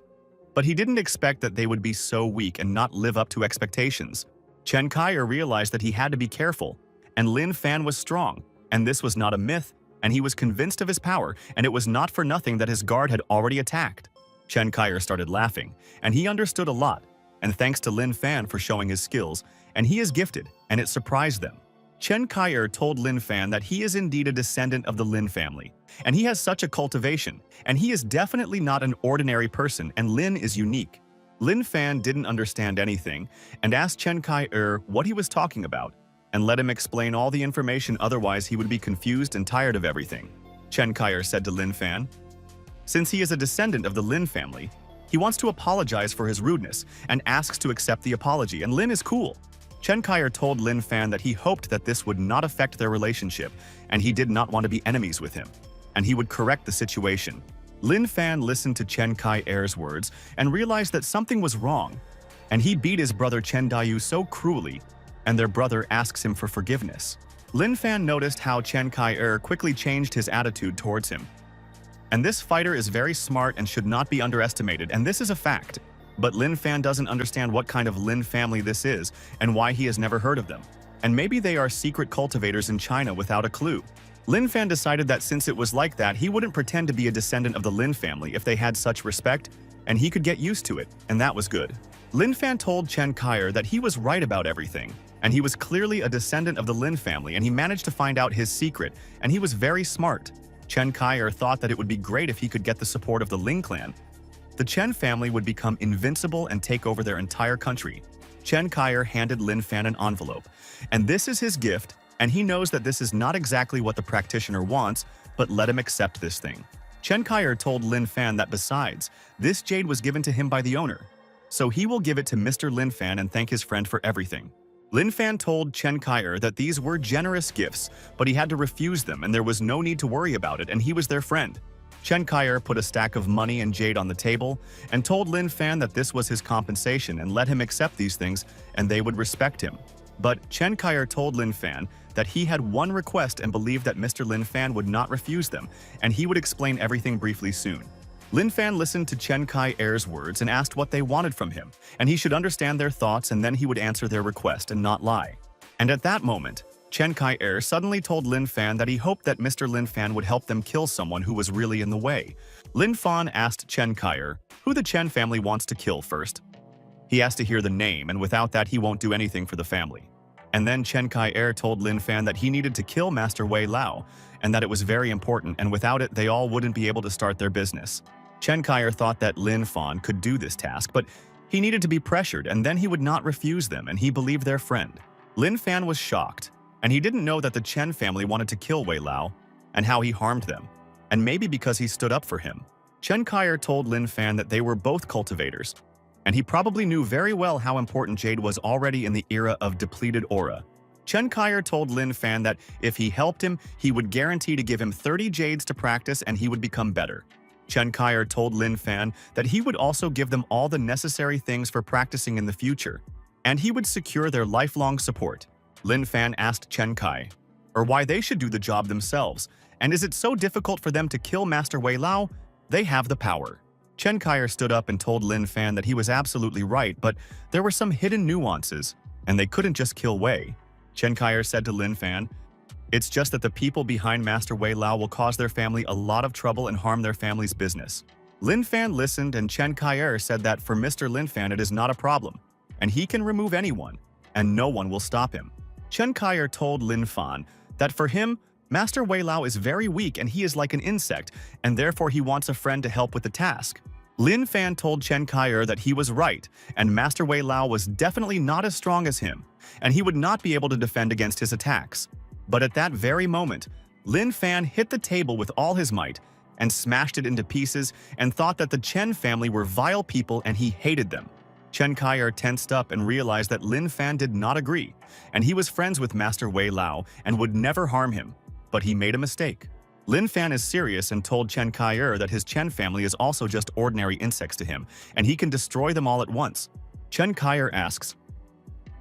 but he didn't expect that they would be so weak and not live up to expectations. Chen Kaier realized that he had to be careful, and Lin Fan was strong, and this was not a myth, and he was convinced of his power, and it was not for nothing that his guard had already attacked. Chen Kaier started laughing, and he understood a lot, and thanks to Lin Fan for showing his skills, and he is gifted, and it surprised them. Chen Kaier told Lin Fan that he is indeed a descendant of the Lin family, and he has such a cultivation, and he is definitely not an ordinary person, and Lin is unique. Lin Fan didn't understand anything, and asked Chen Kaier what he was talking about, and let him explain all the information, otherwise he would be confused and tired of everything. Chen Kaier said to Lin Fan, since he is a descendant of the Lin family, he wants to apologize for his rudeness and asks to accept the apology, and Lin is cool. Chen Kaier told Lin Fan that he hoped that this would not affect their relationship, and he did not want to be enemies with him, and he would correct the situation. Lin Fan listened to Chen Kaier's words and realized that something was wrong, and he beat his brother Chen Dayu so cruelly, and their brother asks him for forgiveness. Lin Fan noticed how Chen Kaier quickly changed his attitude towards him. And this fighter is very smart and should not be underestimated, and this is a fact. But Lin Fan doesn't understand what kind of Lin family this is and why he has never heard of them. And maybe they are secret cultivators in China without a clue. Lin Fan decided that since it was like that, he wouldn't pretend to be a descendant of the Lin family if they had such respect, and he could get used to it, and that was good. Lin Fan told Chen Kaier that he was right about everything, and he was clearly a descendant of the Lin family, and he managed to find out his secret, and he was very smart. Chen Kaier thought that it would be great if he could get the support of the Ling clan. The Chen family would become invincible and take over their entire country. Chen Kaier handed Lin Fan an envelope, and this is his gift, and he knows that this is not exactly what the practitioner wants, but let him accept this thing. Chen Kaier told Lin Fan that besides, this jade was given to him by the owner, so he will give it to Mr. Lin Fan and thank his friend for everything. Lin Fan told Chen Kaier that these were generous gifts, but he had to refuse them and there was no need to worry about it, and he was their friend. Chen Kaier put a stack of money and jade on the table and told Lin Fan that this was his compensation and let him accept these things and they would respect him. But Chen Kaier told Lin Fan that he had one request and believed that Mr. Lin Fan would not refuse them, and he would explain everything briefly soon. Lin Fan listened to Chen Kaier's words and asked what they wanted from him, and he should understand their thoughts and then he would answer their request and not lie. And at that moment, Chen Kaier suddenly told Lin Fan that he hoped that Mr. Lin Fan would help them kill someone who was really in the way. Lin Fan asked Chen Kaier who the Chen family wants to kill first. He has to hear the name, and without that he won't do anything for the family. And then Chen Kaier told Lin Fan that he needed to kill Master Wei Lao, and that it was very important, and without it they all wouldn't be able to start their business. Chen Kaier thought that Lin Fan could do this task, but he needed to be pressured, and then he would not refuse them, and he believed their friend. Lin Fan was shocked, and he didn't know that the Chen family wanted to kill Wei Lao, and how he harmed them, and maybe because he stood up for him. Chen Kaier told Lin Fan that they were both cultivators, and he probably knew very well how important jade was already in the era of depleted aura. Chen Kaier told Lin Fan that if he helped him, he would guarantee to give him 30 jades to practice and he would become better. Chen Kaier told Lin Fan that he would also give them all the necessary things for practicing in the future, and he would secure their lifelong support. Lin Fan asked Chen Kai, or why they should do the job themselves, and is it so difficult for them to kill Master Wei Lao? They have the power. Chen Kaier stood up and told Lin Fan that he was absolutely right, but there were some hidden nuances, and they couldn't just kill Wei. Chen Kaier said to Lin Fan, it's just that the people behind Master Wei Lao will cause their family a lot of trouble and harm their family's business. Lin Fan listened, and Chen Kai said that for Mr. Lin Fan it is not a problem, and he can remove anyone, and no one will stop him. Chen Kai told Lin Fan that for him, Master Wei Lao is very weak and he is like an insect, and therefore he wants a friend to help with the task. Lin Fan told Chen Kai that he was right, and Master Wei Lao was definitely not as strong as him, and he would not be able to defend against his attacks. But at that very moment, Lin Fan hit the table with all his might and smashed it into pieces and thought that the Chen family were vile people and he hated them. Chen Kai tensed up and realized that Lin Fan did not agree, and he was friends with Master Wei Lao and would never harm him. But he made a mistake. Lin Fan is serious and told Chen Kai that his Chen family is also just ordinary insects to him, and he can destroy them all at once. Chen Kai asks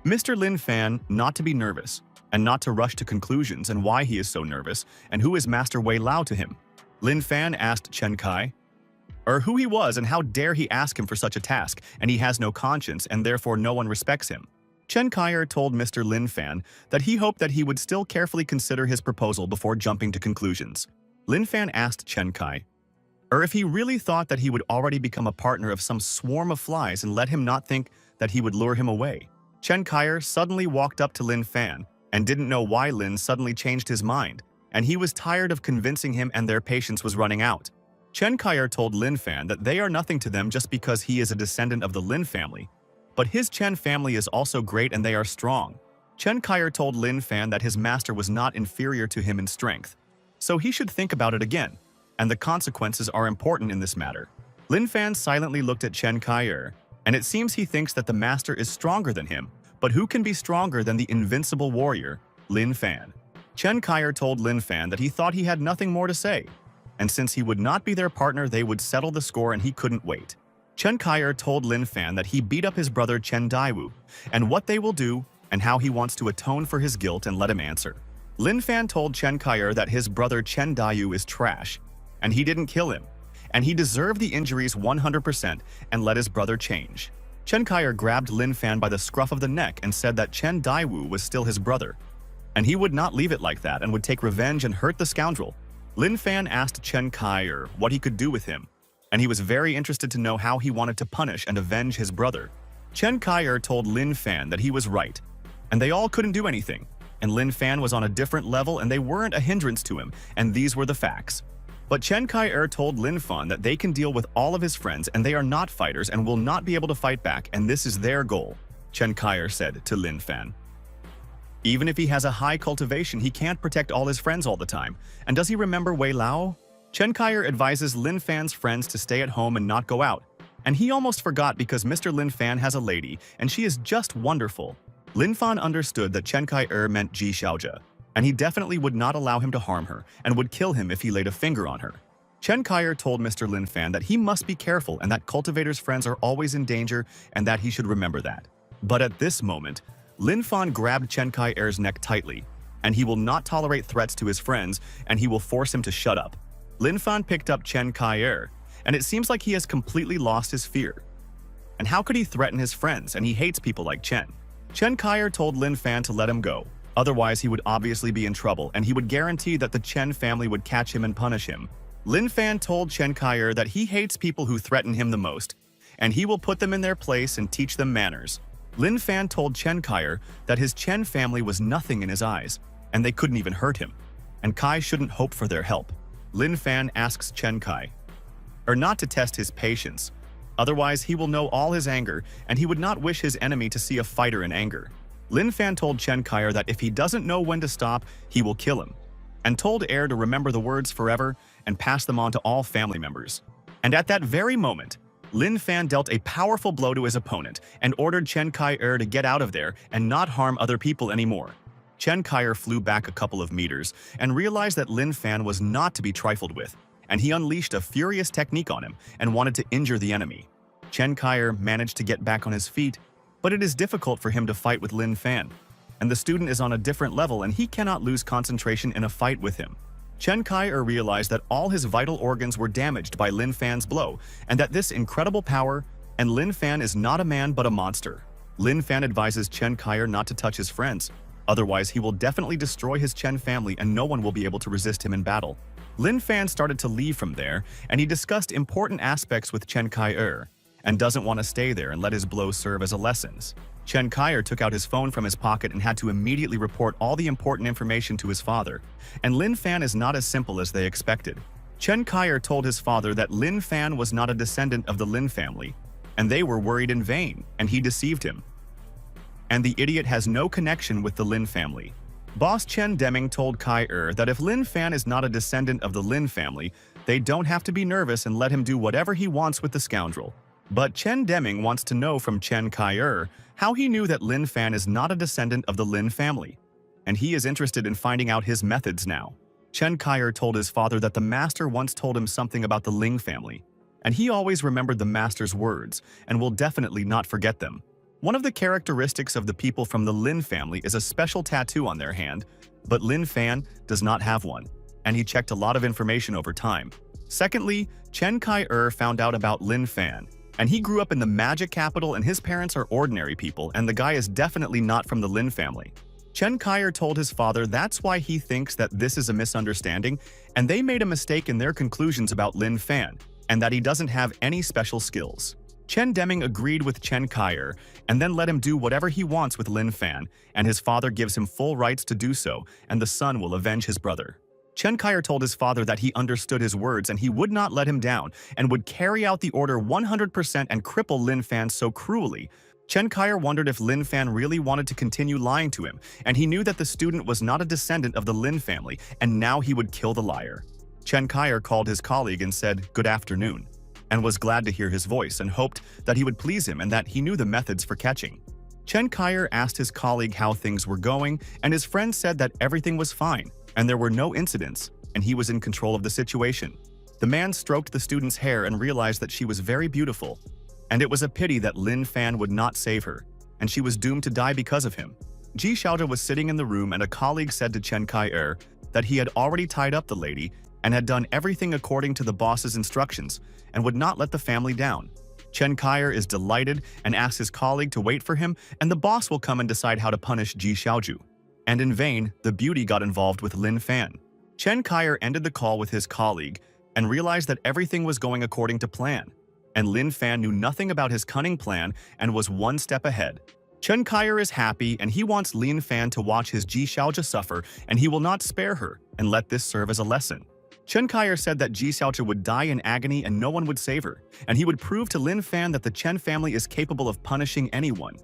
Mr. Lin Fan not to be nervous, and not to rush to conclusions and why he is so nervous, and who is Master Wei Lao to him. Lin Fan asked Chen Kai who he was and how dare he ask him for such a task, and he has no conscience and therefore no one respects him. Chen Kai told Mr. Lin Fan that he hoped that he would still carefully consider his proposal before jumping to conclusions. Lin Fan asked Chen Kai if he really thought that he would already become a partner of some swarm of flies and let him not think that he would lure him away. Chen Kai suddenly walked up to Lin Fan and didn't know why Lin suddenly changed his mind, and he was tired of convincing him and their patience was running out. Chen Kai told Lin Fan that they are nothing to them just because he is a descendant of the Lin family. But his Chen family is also great and they are strong. Chen Kai told Lin Fan that his master was not inferior to him in strength, so he should think about it again, and the consequences are important in this matter. Lin Fan silently looked at Chen Kai, and it seems he thinks that the master is stronger than him, but who can be stronger than the invincible warrior, Lin Fan? Chen Kai told Lin Fan that he thought he had nothing more to say, and since he would not be their partner, they would settle the score and he couldn't wait. Chen Kai told Lin Fan that he beat up his brother Chen Daiwu, and what they will do, and how he wants to atone for his guilt and let him answer. Lin Fan told Chen Kai that his brother Chen Daiwu is trash, and he didn't kill him, and he deserved the injuries 100% and let his brother change. Chen Kai grabbed Lin Fan by the scruff of the neck and said that Chen Daiwu was still his brother, and he would not leave it like that and would take revenge and hurt the scoundrel. Lin Fan asked Chen Kai what he could do with him, and he was very interested to know how he wanted to punish and avenge his brother. Chen Kai told Lin Fan that he was right, and they all couldn't do anything, and Lin Fan was on a different level and they weren't a hindrance to him, and these were the facts. But Chen Kai told Lin Fan that they can deal with all of his friends and they are not fighters and will not be able to fight back, and this is their goal. Chen Kai said to Lin Fan, even if he has a high cultivation, he can't protect all his friends all the time. And does he remember Wei Lao? Chen Kai advises Lin Fan's friends to stay at home and not go out. And he almost forgot because Mr. Lin Fan has a lady, and she is just wonderful. Lin Fan understood that Chen Kai meant Ji Xiaojia, and he definitely would not allow him to harm her and would kill him if he laid a finger on her. Chen Kai told Mr. Lin Fan that he must be careful and that cultivators' friends are always in danger and that he should remember that. But at this moment, Lin Fan grabbed Chen Kai-er's neck tightly, and he will not tolerate threats to his friends, and he will force him to shut up. Lin Fan picked up Chen Kai-er, and it seems like he has completely lost his fear. And how could he threaten his friends, and he hates people like Chen? Chen Kai-er told Lin Fan to let him go, otherwise he would obviously be in trouble, and he would guarantee that the Chen family would catch him and punish him. Lin Fan told Chen Kai-er that he hates people who threaten him the most, and he will put them in their place and teach them manners. Lin Fan told Chen Kai that his Chen family was nothing in his eyes, and they couldn't even hurt him, and Kai shouldn't hope for their help. Lin Fan asks Chen Kai not to test his patience, otherwise he will know all his anger, and he would not wish his enemy to see a fighter in anger. Lin Fan told Chen Kai that if he doesn't know when to stop, he will kill him, and told Er to remember the words forever and pass them on to all family members. And at that very moment, Lin Fan dealt a powerful blow to his opponent and ordered Chen Kai-er to get out of there and not harm other people anymore. Chen Kai-er flew back a couple of meters and realized that Lin Fan was not to be trifled with, and he unleashed a furious technique on him and wanted to injure the enemy. Chen Kai-er managed to get back on his feet, but it is difficult for him to fight with Lin Fan, and the student is on a different level and he cannot lose concentration in a fight with him. Chen Kai-er realized that all his vital organs were damaged by Lin Fan's blow, and that this incredible power, and Lin Fan is not a man but a monster. Lin Fan advises Chen Kai-er not to touch his friends, otherwise he will definitely destroy his Chen family and no one will be able to resist him in battle. Lin Fan started to leave from there, and he discussed important aspects with Chen Kai-er, and doesn't want to stay there and let his blows serve as a lessons. Chen Kai-er took out his phone from his pocket and had to immediately report all the important information to his father, and Lin Fan is not as simple as they expected. Chen Kai-er told his father that Lin Fan was not a descendant of the Lin family, and they were worried in vain, and he deceived him. And the idiot has no connection with the Lin family. Boss Chen Deming told Kai-er that if Lin Fan is not a descendant of the Lin family, they don't have to be nervous and let him do whatever he wants with the scoundrel. But Chen Deming wants to know from Chen Kai-er how he knew that Lin Fan is not a descendant of the Lin family, and he is interested in finding out his methods now. Chen Kai-er told his father that the master once told him something about the Ling family, and he always remembered the master's words and will definitely not forget them. One of the characteristics of the people from the Lin family is a special tattoo on their hand, but Lin Fan does not have one, and he checked a lot of information over time. Secondly, Chen Kai-er found out about Lin Fan, and he grew up in the magic capital and his parents are ordinary people, and the guy is definitely not from the Lin family. Chen Kai-er told his father that's why he thinks that this is a misunderstanding, and they made a mistake in their conclusions about Lin Fan, and that he doesn't have any special skills. Chen Deming agreed with Chen Kai-er and then let him do whatever he wants with Lin Fan, and his father gives him full rights to do so, and the son will avenge his brother. Chen Kai-er told his father that he understood his words and he would not let him down and would carry out the order 100% and cripple Lin Fan so cruelly. Chen Kai-er wondered if Lin Fan really wanted to continue lying to him, and he knew that the student was not a descendant of the Lin family, and now he would kill the liar. Chen Kai-er called his colleague and said, "Good afternoon," and was glad to hear his voice and hoped that he would please him and that he knew the methods for catching. Chen Kai-er asked his colleague how things were going, and his friend said that everything was fine, and there were no incidents, and he was in control of the situation. The man stroked the student's hair and realized that she was very beautiful, and it was a pity that Lin Fan would not save her, and she was doomed to die because of him. Ji Xiaozhi was sitting in the room, and a colleague said to Chen Kai-er that he had already tied up the lady and had done everything according to the boss's instructions and would not let the family down. Chen Kai-er is delighted and asks his colleague to wait for him, and the boss will come and decide how to punish Ji Xiaozhi. And in vain, the beauty got involved with Lin Fan. Chen Kai-er ended the call with his colleague and realized that everything was going according to plan, and Lin Fan knew nothing about his cunning plan and was one step ahead. Chen Kai-er is happy, and he wants Lin Fan to watch his Ji Xiaozhi suffer, and he will not spare her and let this serve as a lesson. Chen Kai-er said that Ji Xiaozhi would die in agony and no one would save her, and he would prove to Lin Fan that the Chen family is capable of punishing anyone.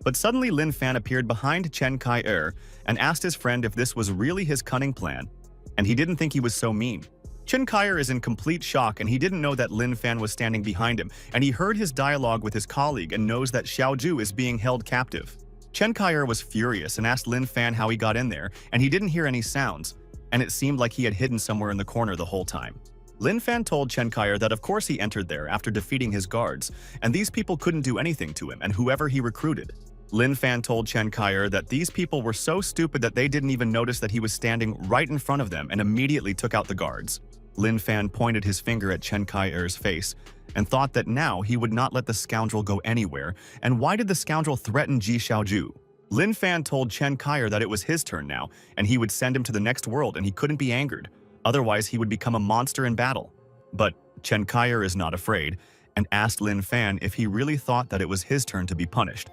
But suddenly Lin Fan appeared behind Chen Kai-er and asked his friend if this was really his cunning plan, and he didn't think he was so mean. Chen Kai-er is in complete shock, and he didn't know that Lin Fan was standing behind him, and he heard his dialogue with his colleague and knows that Xiaozhi is being held captive. Chen Kai-er was furious and asked Lin Fan how he got in there, and he didn't hear any sounds, and it seemed like he had hidden somewhere in the corner the whole time. Lin Fan told Chen Kai-er that of course he entered there after defeating his guards, and these people couldn't do anything to him and whoever he recruited. Lin Fan told Chen Kai-er that these people were so stupid that they didn't even notice that he was standing right in front of them and immediately took out the guards. Lin Fan pointed his finger at Chen Kai-er's face and thought that now he would not let the scoundrel go anywhere, and why did the scoundrel threaten Ji Xiaozhi? Lin Fan told Chen Kai-er that it was his turn now, and he would send him to the next world and he couldn't be angered, otherwise he would become a monster in battle. But Chen Kai-er is not afraid, and asked Lin Fan if he really thought that it was his turn to be punished.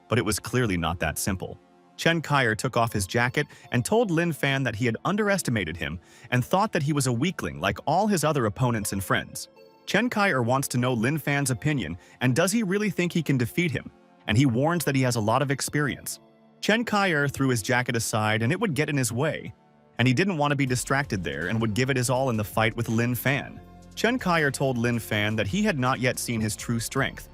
But it was clearly not that simple. Chen Kai-er took off his jacket and told Lin Fan that he had underestimated him and thought that he was a weakling like all his other opponents and friends. Chen Kai-er wants to know Lin Fan's opinion, and does he really think he can defeat him, and he warns that he has a lot of experience. Chen Kai-er threw his jacket aside and it would get in his way, and he didn't want to be distracted there and would give it his all in the fight with Lin Fan. Chen Kai-er told Lin Fan that he had not yet seen his true strength,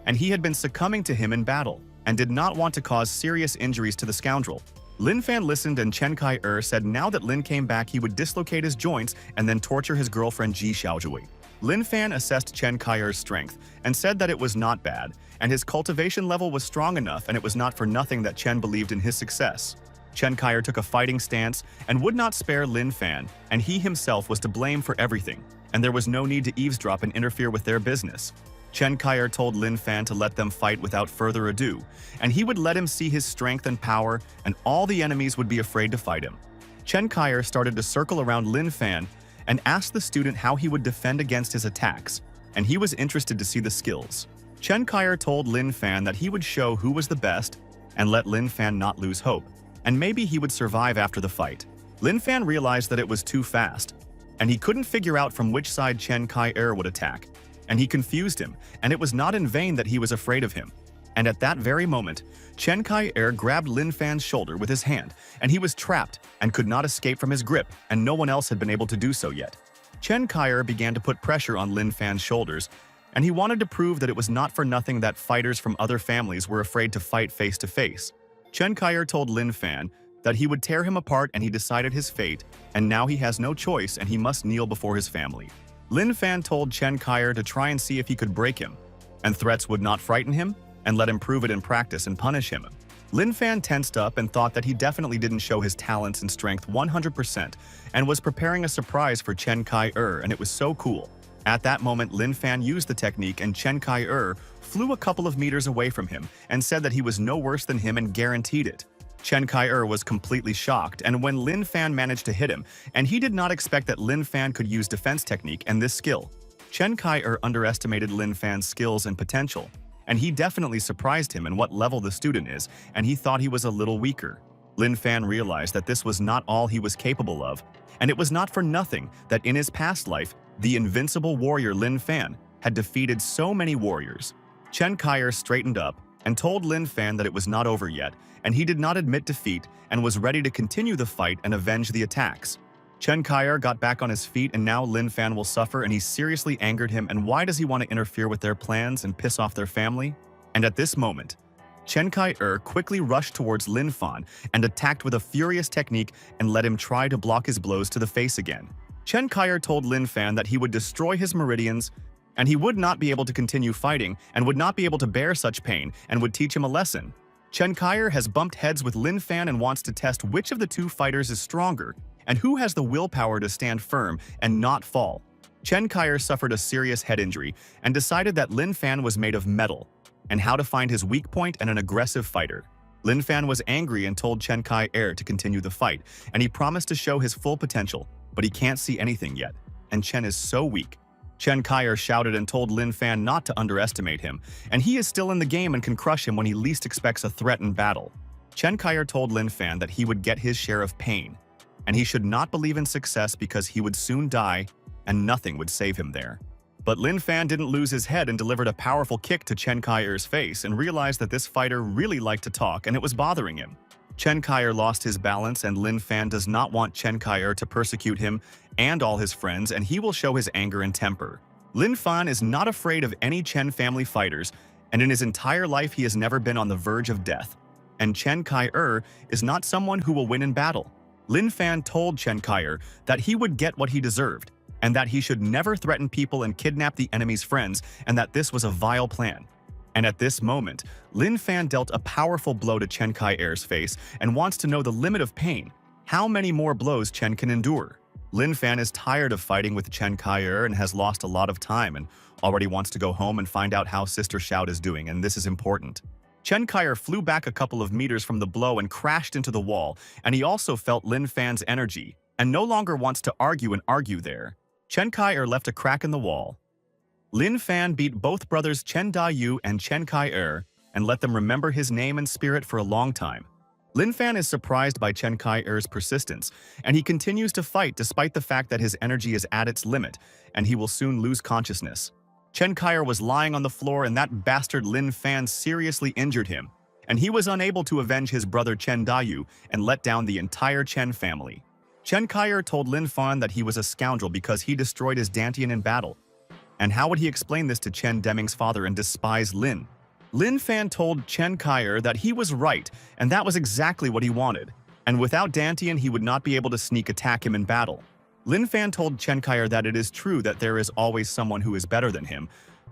and he had been succumbing to him in battle, and did not want to cause serious injuries to the scoundrel. Lin Fan listened, and Chen Kai-er said now that Lin came back he would dislocate his joints and then torture his girlfriend Ji Xiaozhi. Lin Fan assessed Chen Kai-er's strength and said that it was not bad, and his cultivation level was strong enough, and it was not for nothing that Chen believed in his success. Chen Kai-er took a fighting stance and would not spare Lin Fan, and he himself was to blame for everything, and there was no need to eavesdrop and interfere with their business. Chen Kai-er told Lin Fan to let them fight without further ado, and he would let him see his strength and power, and all the enemies would be afraid to fight him. Chen Kai-er started to circle around Lin Fan and asked the student how he would defend against his attacks, and he was interested to see the skills. Chen Kaier told Lin Fan that he would show who was the best and let Lin Fan not lose hope, and maybe he would survive after the fight. Lin Fan realized that it was too fast, and he couldn't figure out from which side Chen Kaier would attack, and he confused him, and it was not in vain that he was afraid of him. And at that very moment, Chen Kaier grabbed Lin Fan's shoulder with his hand, and he was trapped and could not escape from his grip, and no one else had been able to do so yet. Chen Kaier began to put pressure on Lin Fan's shoulders, and he wanted to prove that it was not for nothing that fighters from other families were afraid to fight face to face. Chen Kaier told Lin Fan that he would tear him apart, and he decided his fate, and now he has no choice and he must kneel before his family. Lin Fan told Chen Kaier to try and see if he could break him, and threats would not frighten him, and let him prove it in practice and punish him. Lin Fan tensed up and thought that he definitely didn't show his talents and strength 100% and was preparing a surprise for Chen Kaier, and it was so cool. At that moment, Lin Fan used the technique and Chen Kaier flew a couple of meters away from him and said that he was no worse than him and guaranteed it. Chen Kaier was completely shocked, and when Lin Fan managed to hit him, and he did not expect that Lin Fan could use defense technique and this skill. Chen Kaier underestimated Lin Fan's skills and potential, and he definitely surprised him in what level the student is, and he thought he was a little weaker. Lin Fan realized that this was not all he was capable of, and it was not for nothing that in his past life, the invincible warrior Lin Fan had defeated so many warriors. Chen Kaier straightened up and told Lin Fan that it was not over yet, and he did not admit defeat and was ready to continue the fight and avenge the attacks. Chen Kaier got back on his feet, and now Lin Fan will suffer, and he seriously angered him, and why does he want to interfere with their plans and piss off their family? And at this moment, Chen Kaier quickly rushed towards Lin Fan and attacked with a furious technique and let him try to block his blows to the face again. Chen Kaier told Lin Fan that he would destroy his meridians, and he would not be able to continue fighting and would not be able to bear such pain and would teach him a lesson. Chen Kaier has bumped heads with Lin Fan and wants to test which of the two fighters is stronger and who has the willpower to stand firm and not fall. Chen Kaier suffered a serious head injury and decided that Lin Fan was made of metal and how to find his weak point and an aggressive fighter. Lin Fan was angry and told Chen Kaier to continue the fight, and he promised to show his full potential, but he can't see anything yet, and Chen is so weak. Chen Kaier shouted and told Lin Fan not to underestimate him, and he is still in the game and can crush him when he least expects a threat in battle. Chen Kaier told Lin Fan that he would get his share of pain, and he should not believe in success because he would soon die and nothing would save him there. But Lin Fan didn't lose his head and delivered a powerful kick to Chen Kaier's face and realized that this fighter really liked to talk and it was bothering him. Chen Kaier lost his balance, and Lin Fan does not want Chen Kaier to persecute him and all his friends, and he will show his anger and temper. Lin Fan is not afraid of any Chen family fighters, and in his entire life he has never been on the verge of death. And Chen Kaier is not someone who will win in battle. Lin Fan told Chen Kaier that he would get what he deserved, and that he should never threaten people and kidnap the enemy's friends, and that this was a vile plan. And at this moment, Lin Fan dealt a powerful blow to Chen Kaier's face and wants to know the limit of pain. How many more blows Chen can endure? Lin Fan is tired of fighting with Chen Kaier and has lost a lot of time and already wants to go home and find out how Sister Shout is doing, and this is important. Chen Kaier flew back a couple of meters from the blow and crashed into the wall, and he also felt Lin Fan's energy and no longer wants to argue there. Chen Kaier left a crack in the wall. Lin Fan beat both brothers Chen Dayu and Chen Kaier and let them remember his name and spirit for a long time. Lin Fan is surprised by Chen Kaier's persistence, and he continues to fight despite the fact that his energy is at its limit, and he will soon lose consciousness. Chen Kaier was lying on the floor, and that bastard Lin Fan seriously injured him, and he was unable to avenge his brother Chen Dayu and let down the entire Chen family. Chen Kaier told Lin Fan that he was a scoundrel because he destroyed his Dantian in battle. And how would he explain this to Chen Deming's father and despise Lin? Lin Fan told Chen Kaier that he was right, and that was exactly what he wanted. And without Dantian, he would not be able to sneak attack him in battle. Lin Fan told Chen Kaier that it is true that there is always someone who is better than him,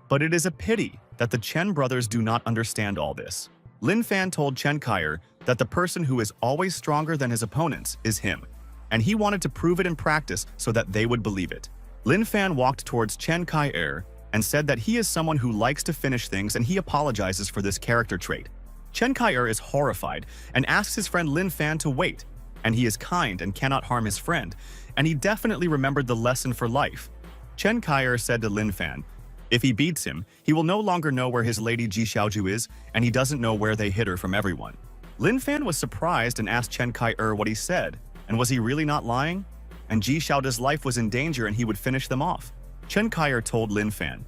but it is a pity that the Chen brothers do not understand all this. Lin Fan told Chen Kaier that the person who is always stronger than his opponents is him, and he wanted to prove it in practice so that they would believe it. Lin Fan walked towards Chen Kaier and said that he is someone who likes to finish things, and he apologizes for this character trait. Chen Kaier is horrified and asks his friend Lin Fan to wait, and he is kind and cannot harm his friend, and he definitely remembered the lesson for life. Chen Kaier said to Lin Fan, if he beats him, he will no longer know where his lady Ji Xiaoju is, and he doesn't know where they hid her from everyone. Lin Fan was surprised and asked Chen Kaier what he said, and was he really not lying? And Ji Xiaoju's life was in danger and he would finish them off. Chen Kaier told Lin Fan,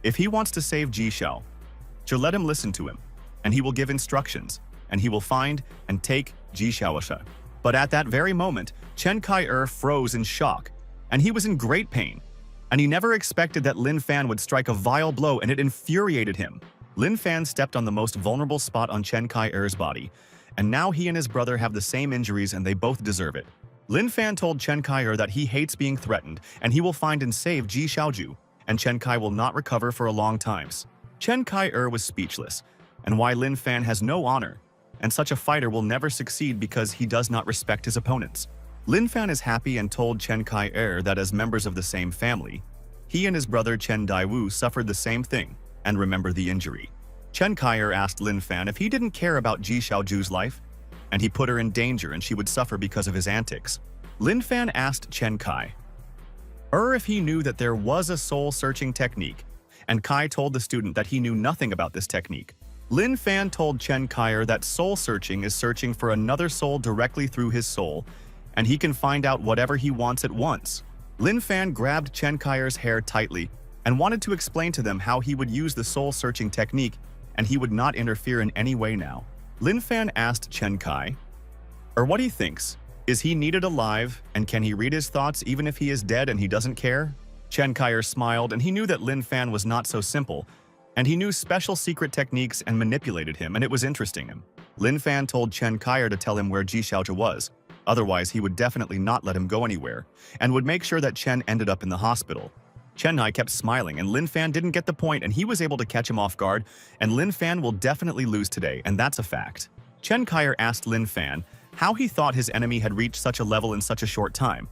if he wants to save Ji Xiao, let him listen to him, and he will give instructions, and he will find and take Ji Xiaosha. But at that very moment, Chen Kaier froze in shock, and he was in great pain. And he never expected that Lin Fan would strike a vile blow, and it infuriated him. Lin Fan stepped on the most vulnerable spot on Chen Kaier's body, and now he and his brother have the same injuries and they both deserve it. Lin Fan told Chen Kaier that he hates being threatened, and he will find and save Ji Xiaoju, and Chen Kai will not recover for a long time. Chen Kaier was speechless, and why Lin Fan has no honor, and such a fighter will never succeed because he does not respect his opponents. Lin Fan is happy and told Chen Kaier that as members of the same family, he and his brother Chen Daiwu suffered the same thing and remember the injury. Chen Kaier asked Lin Fan if he didn't care about Ji Xiaoju's life, and he put her in danger and she would suffer because of his antics. Lin Fan asked Chen Kaier if he knew that there was a soul-searching technique, and Kai told the student that he knew nothing about this technique. Lin Fan told Chen Kaier that soul-searching is searching for another soul directly through his soul, and he can find out whatever he wants at once. Lin Fan grabbed Chen Kaier's hair tightly and wanted to explain to them how he would use the soul-searching technique, and he would not interfere in any way now. Lin Fan asked Chen Kaier what he thinks. Is he needed alive, and can he read his thoughts even if he is dead and he doesn't care? Chen Kaier smiled, and he knew that Lin Fan was not so simple, and he knew special secret techniques and manipulated him, and it was interesting him. Lin Fan told Chen Kaier to tell him where Ji Xiaoju was, otherwise he would definitely not let him go anywhere, and would make sure that Chen ended up in the hospital. Chen Hai kept smiling, and Lin Fan didn't get the point, and he was able to catch him off guard, and Lin Fan will definitely lose today, and that's a fact. Chen Kaier asked Lin Fan how he thought his enemy had reached such a level in such a short time,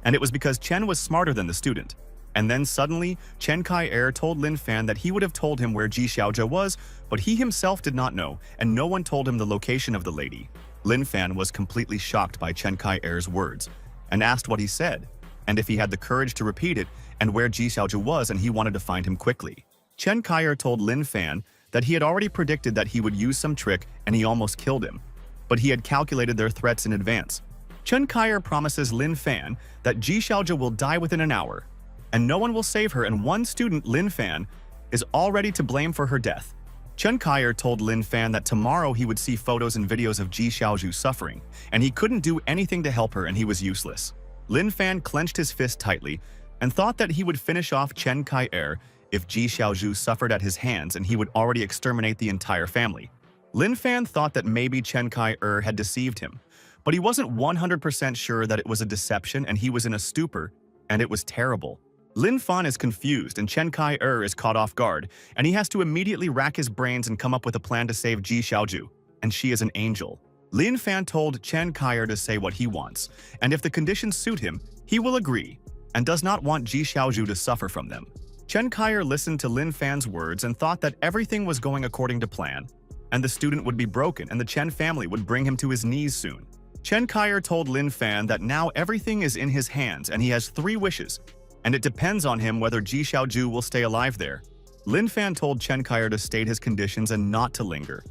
and it was because Chen was smarter than the student. And then suddenly, Chen Kaier told Lin Fan that he would have told him where Ji Xiaoju was, but he himself did not know, and no one told him the location of the lady. Lin Fan was completely shocked by Chen Kaier's words, and asked what he said, and if he had the courage to repeat it, and where Ji Xiaoju was, and he wanted to find him quickly. Chen Kaier told Lin Fan that he had already predicted that he would use some trick, and he almost killed him, but he had calculated their threats in advance. Chen Kaier promises Lin Fan that Ji Xiaoju will die within an hour, and no one will save her, and one student, Lin Fan, is already to blame for her death. Chen Kaier told Lin Fan that tomorrow he would see photos and videos of Ji Xiaoju suffering, and he couldn't do anything to help her and he was useless. Lin Fan clenched his fist tightly and thought that he would finish off Chen Kaier if Ji Xiaoju suffered at his hands, and he would already exterminate the entire family. Lin Fan thought that maybe Chen Kaier had deceived him, but he wasn't 100% sure that it was a deception, and he was in a stupor, and it was terrible. Lin Fan is confused, and Chen Kaier is caught off guard, and he has to immediately rack his brains and come up with a plan to save Ji Xiaoju, and she is an angel. Lin Fan told Chen Kaier to say what he wants, and if the conditions suit him, he will agree, and does not want Ji Xiaoju to suffer from them. Chen Kaier listened to Lin Fan's words and thought that everything was going according to plan, and the student would be broken and the Chen family would bring him to his knees soon. Chen Kaier told Lin Fan that now everything is in his hands and he has 3 wishes, and it depends on him whether Ji Xiaoju will stay alive there. Lin Fan told Chen Kaier to state his conditions and not to linger.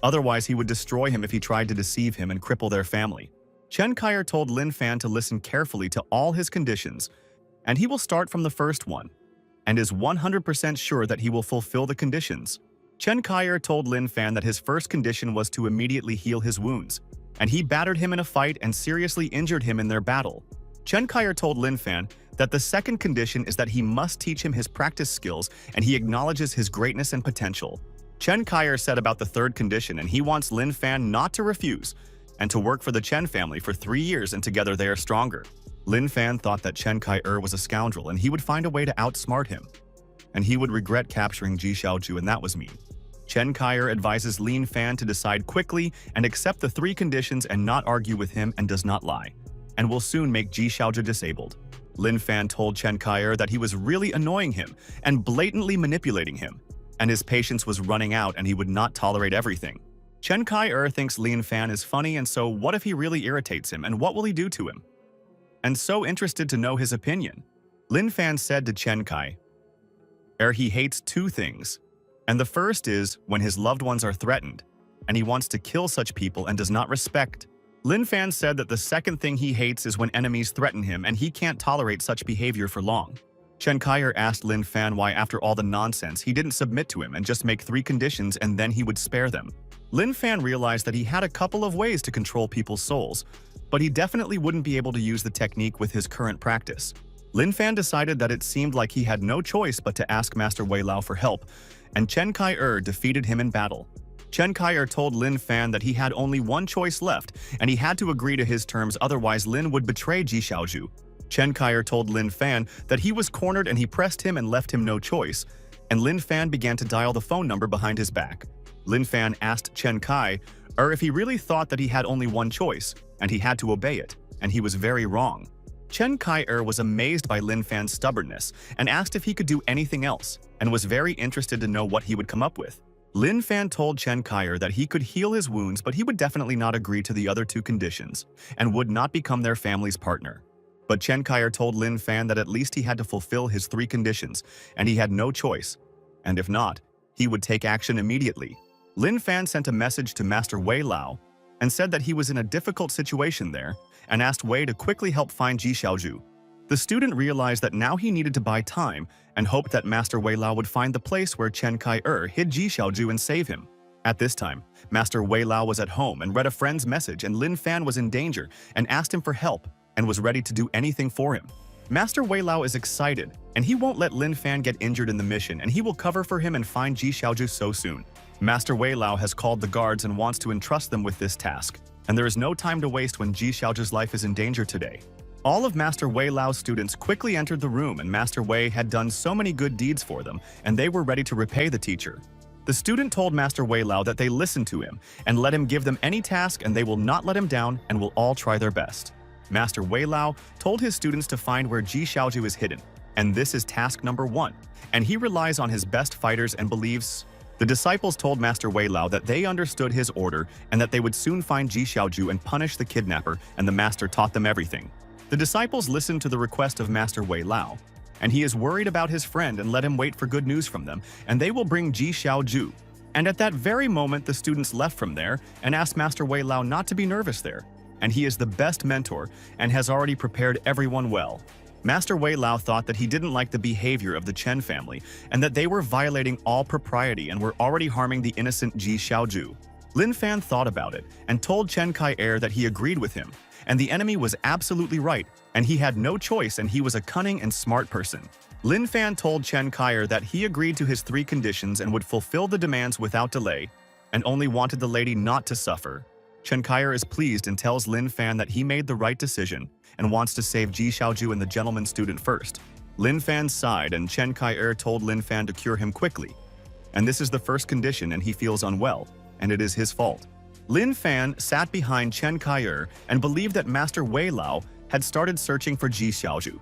Otherwise, he would destroy him if he tried to deceive him and cripple their family. Chen Kaier told Lin Fan to listen carefully to all his conditions, and he will start from the first one, and is 100% sure that he will fulfill the conditions. Chen Kaier told Lin Fan that his first condition was to immediately heal his wounds, and he battered him in a fight and seriously injured him in their battle. Chen Kaier told Lin Fan that the second condition is that he must teach him his practice skills and he acknowledges his greatness and potential. Chen Kaier said about the third condition, and he wants Lin Fan not to refuse and to work for the Chen family for 3 years, and together they are stronger. Lin Fan thought that Chen Kaier was a scoundrel and he would find a way to outsmart him, and he would regret capturing Ji Xiaoju, and that was mean. Chen Kaier advises Lin Fan to decide quickly and accept the 3 conditions and not argue with him, and does not lie, and will soon make Ji Xiaoju disabled. Lin Fan told Chen Kaier that he was really annoying him and blatantly manipulating him, and his patience was running out and he would not tolerate everything. Chen Kai-er thinks Lin Fan is funny, and so what if he really irritates him, and what will he do to him? And so interested to know his opinion, Lin Fan said to Chen Kai-er he hates two things. And the first is when his loved ones are threatened, and he wants to kill such people and does not respect. Lin Fan said that the second thing he hates is when enemies threaten him and he can't tolerate such behavior for long. Chen Kai-er asked Lin Fan why after all the nonsense he didn't submit to him and just make 3 conditions and then he would spare them. Lin Fan realized that he had a couple of ways to control people's souls, but he definitely wouldn't be able to use the technique with his current practice. Lin Fan decided that it seemed like he had no choice but to ask Master Wei Lao for help, and Chen Kai-er defeated him in battle. Chen Kai-er told Lin Fan that he had only one choice left, and he had to agree to his terms, otherwise Lin would betray Ji Xiaozhu. Chen Kai-er told Lin Fan that he was cornered and he pressed him and left him no choice, and Lin Fan began to dial the phone number behind his back. Lin Fan asked Chen Kai-er if he really thought that he had only one choice, and he had to obey it, and he was very wrong. Chen Kai-er was amazed by Lin Fan's stubbornness and asked if he could do anything else, and was very interested to know what he would come up with. Lin Fan told Chen Kai-er that he could heal his wounds, but he would definitely not agree to the other 2 conditions, and would not become their family's partner. But Chen Kai-er told Lin Fan that at least he had to fulfill his 3 conditions, and he had no choice, and if not, he would take action immediately. Lin Fan sent a message to Master Wei Lao and said that he was in a difficult situation there, and asked Wei to quickly help find Ji Xiaozhu. The student realized that now he needed to buy time and hoped that Master Wei Lao would find the place where Chen Kai-er hid Ji Xiaozhu and save him. At this time, Master Wei Lao was at home and read a friend's message, and Lin Fan was in danger and asked him for help and was ready to do anything for him. Master Wei Lao is excited, and he won't let Lin Fan get injured in the mission, and he will cover for him and find Ji Xiaozhu so soon. Master Wei Lao has called the guards and wants to entrust them with this task, and there is no time to waste when Ji Xiaozhu's life is in danger today. All of Master Wei Lao's students quickly entered the room, and Master Wei had done so many good deeds for them, and they were ready to repay the teacher. The student told Master Wei Lao that they listen to him and let him give them any task, and they will not let him down and will all try their best. Master Wei Lao told his students to find where Ji Xiaozhu is hidden, and this is task number 1, and he relies on his best fighters and believes. The disciples told Master Wei Lao that they understood his order and that they would soon find Ji Xiaozhu and punish the kidnapper, and the master taught them everything. The disciples listened to the request of Master Wei Lao, and he is worried about his friend and let him wait for good news from them, and they will bring Ji Xiaozhu. And at that very moment, the students left from there and asked Master Wei Lao not to be nervous there, and he is the best mentor and has already prepared everyone well. Master Wei Lao thought that he didn't like the behavior of the Chen family and that they were violating all propriety and were already harming the innocent Ji Xiaozhu. Lin Fan thought about it and told Chen Kai-er that he agreed with him, and the enemy was absolutely right, and he had no choice, and he was a cunning and smart person. Lin Fan told Chen Kai-er that he agreed to his 3 conditions and would fulfill the demands without delay, and only wanted the lady not to suffer. Chen Kai-er is pleased and tells Lin Fan that he made the right decision and wants to save Ji Xiaozhu and the gentleman student first. Lin Fan sighed, and Chen Kai-er told Lin Fan to cure him quickly. And this is the first condition, and he feels unwell, and it is his fault. Lin Fan sat behind Chen Kai-er and believed that Master Wei Lao had started searching for Ji Xiaozhu.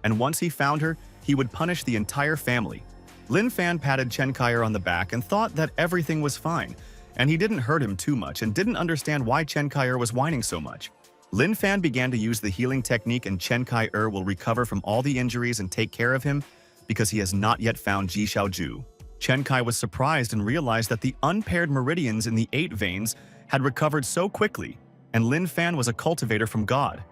And once he found her, he would punish the entire family. Lin Fan patted Chen Kai-er on the back and thought that everything was fine, and he didn't hurt him too much and didn't understand why Chen Kai-er was whining so much. Lin Fan began to use the healing technique, and Chen Kai-er will recover from all the injuries and take care of him because he has not yet found Ji Xiaozhu. Chen Kai was surprised and realized that the unpaired meridians in the 8 veins had recovered so quickly, and Lin Fan was a cultivator from God.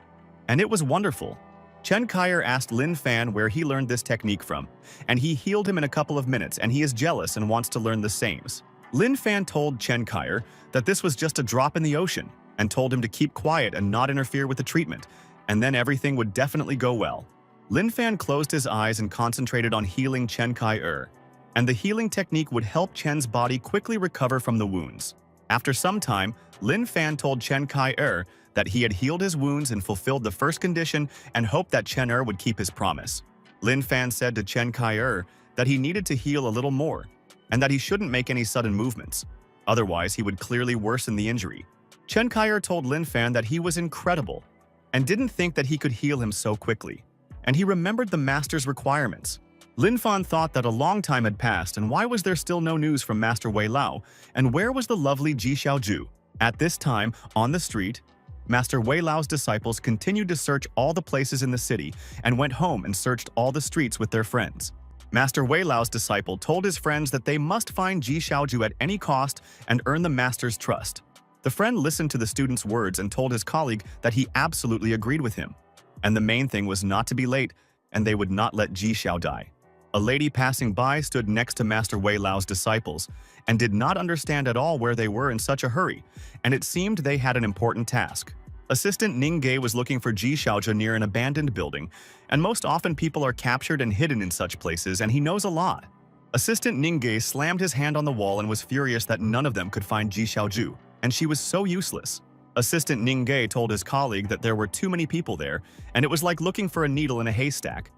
And it was wonderful. Chen Kai-er asked Lin Fan where he learned this technique from, and he healed him in a couple of minutes, and he is jealous and wants to learn the same. Lin Fan told Chen Kai-er that this was just a drop in the ocean, and told him to keep quiet and not interfere with the treatment, and then everything would definitely go well. Lin Fan closed his eyes and concentrated on healing Chen Kai-er, and the healing technique would help Chen's body quickly recover from the wounds. After some time, Lin Fan told Chen Kai-er that he had healed his wounds and fulfilled the first condition and hoped that Chen-er would keep his promise. Lin Fan said to Chen Kai-er that he needed to heal a little more, and that he shouldn't make any sudden movements, otherwise he would clearly worsen the injury. Chen Kai-er told Lin Fan that he was incredible and didn't think that he could heal him so quickly, and he remembered the master's requirements. Lin Fan thought that a long time had passed, and why was there still no news from Master Wei Lao, and where was the lovely Ji Xiaoju? At this time, on the street, Master Wei Lao's disciples continued to search all the places in the city and went home and searched all the streets with their friends. Master Wei Lao's disciple told his friends that they must find Ji Xiaoju at any cost and earn the master's trust. The friend listened to the student's words and told his colleague that he absolutely agreed with him. And the main thing was not to be late, and they would not let Ji Xiao die. A lady passing by stood next to Master Wei Lao's disciples and did not understand at all where they were in such a hurry, and it seemed they had an important task. Assistant Ning Ge was looking for Ji Xiaoju near an abandoned building, and most often people are captured and hidden in such places, and he knows a lot. Assistant Ning Ge slammed his hand on the wall and was furious that none of them could find Ji Xiaoju, and she was so useless. Assistant Ning Ge told his colleague that there were too many people there, and it was like looking for a needle in a haystack.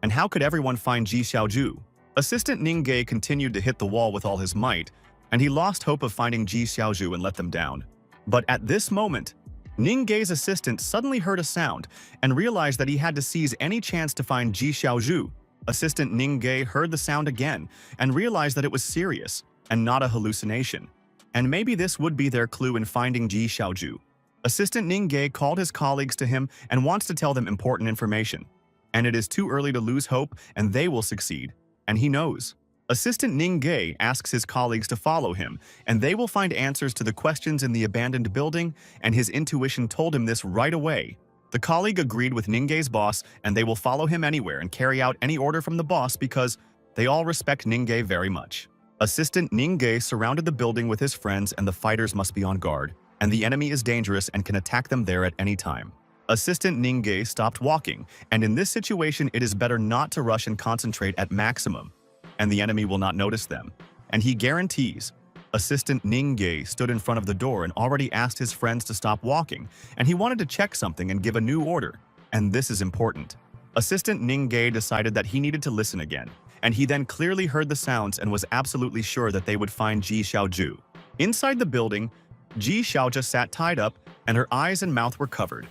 And how could everyone find Ji Xiaoju? Assistant Ning Ge continued to hit the wall with all his might, and he lost hope of finding Ji Xiaoju and let them down. But at this moment, Ning Ge's assistant suddenly heard a sound and realized that he had to seize any chance to find Ji Xiaoju. Assistant Ning Ge heard the sound again and realized that it was serious and not a hallucination. And maybe this would be their clue in finding Ji Xiaoju. Assistant Ning Ge called his colleagues to him and wants to tell them important information. And it is too early to lose hope, and they will succeed. And he knows. Assistant Ning Ge asks his colleagues to follow him, and they will find answers to the questions in the abandoned building, and his intuition told him this right away. The colleague agreed with Ning Ge's boss, and they will follow him anywhere and carry out any order from the boss because they all respect Ning Ge very much. Assistant Ning Ge surrounded the building with his friends, and the fighters must be on guard, and the enemy is dangerous and can attack them there at any time. Assistant Ning Ge stopped walking, and in this situation it is better not to rush and concentrate at maximum, and the enemy will not notice them. And he guarantees. Assistant Ning Ge stood in front of the door and already asked his friends to stop walking, and he wanted to check something and give a new order, and this is important. Assistant Ning Ge decided that he needed to listen again, and he then clearly heard the sounds and was absolutely sure that they would find Ji Xiaoju. Inside the building, Ji Xiaoju sat tied up, and her eyes and mouth were covered,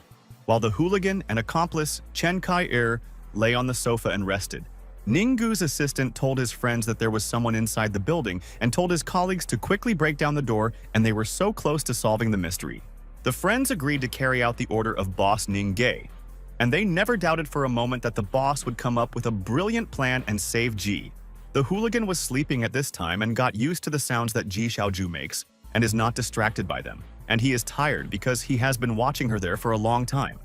while the hooligan and accomplice Chen Kai-er lay on the sofa and rested. Ninggu's assistant told his friends that there was someone inside the building and told his colleagues to quickly break down the door, and they were so close to solving the mystery. The friends agreed to carry out the order of boss Ning Ge, and they never doubted for a moment that the boss would come up with a brilliant plan and save Ji. The hooligan was sleeping at this time and got used to the sounds that Ji Xiaoju makes and is not distracted by them. And he is tired because he has been watching her there for a long time.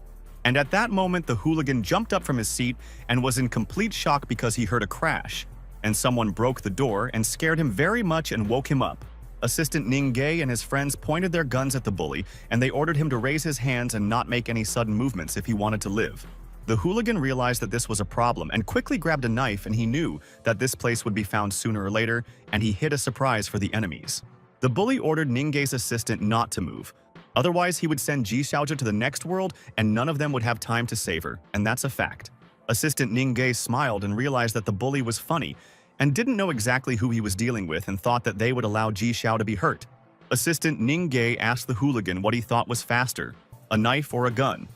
And at that moment, the hooligan jumped up from his seat and was in complete shock because he heard a crash, and someone broke the door and scared him very much and woke him up. Assistant Ning Ge and his friends pointed their guns at the bully, and they ordered him to raise his hands and not make any sudden movements if he wanted to live. The hooligan realized that this was a problem and quickly grabbed a knife, and he knew that this place would be found sooner or later, and he hid a surprise for the enemies. The bully ordered Ning Ge's assistant not to move. Otherwise, he would send Ji Xiaoju to the next world, and none of them would have time to save her, and that's a fact. Assistant Ning Ge smiled and realized that the bully was funny, and didn't know exactly who he was dealing with and thought that they would allow Ji Xiao to be hurt. Assistant Ning Ge asked the hooligan what he thought was faster, a knife or a gun.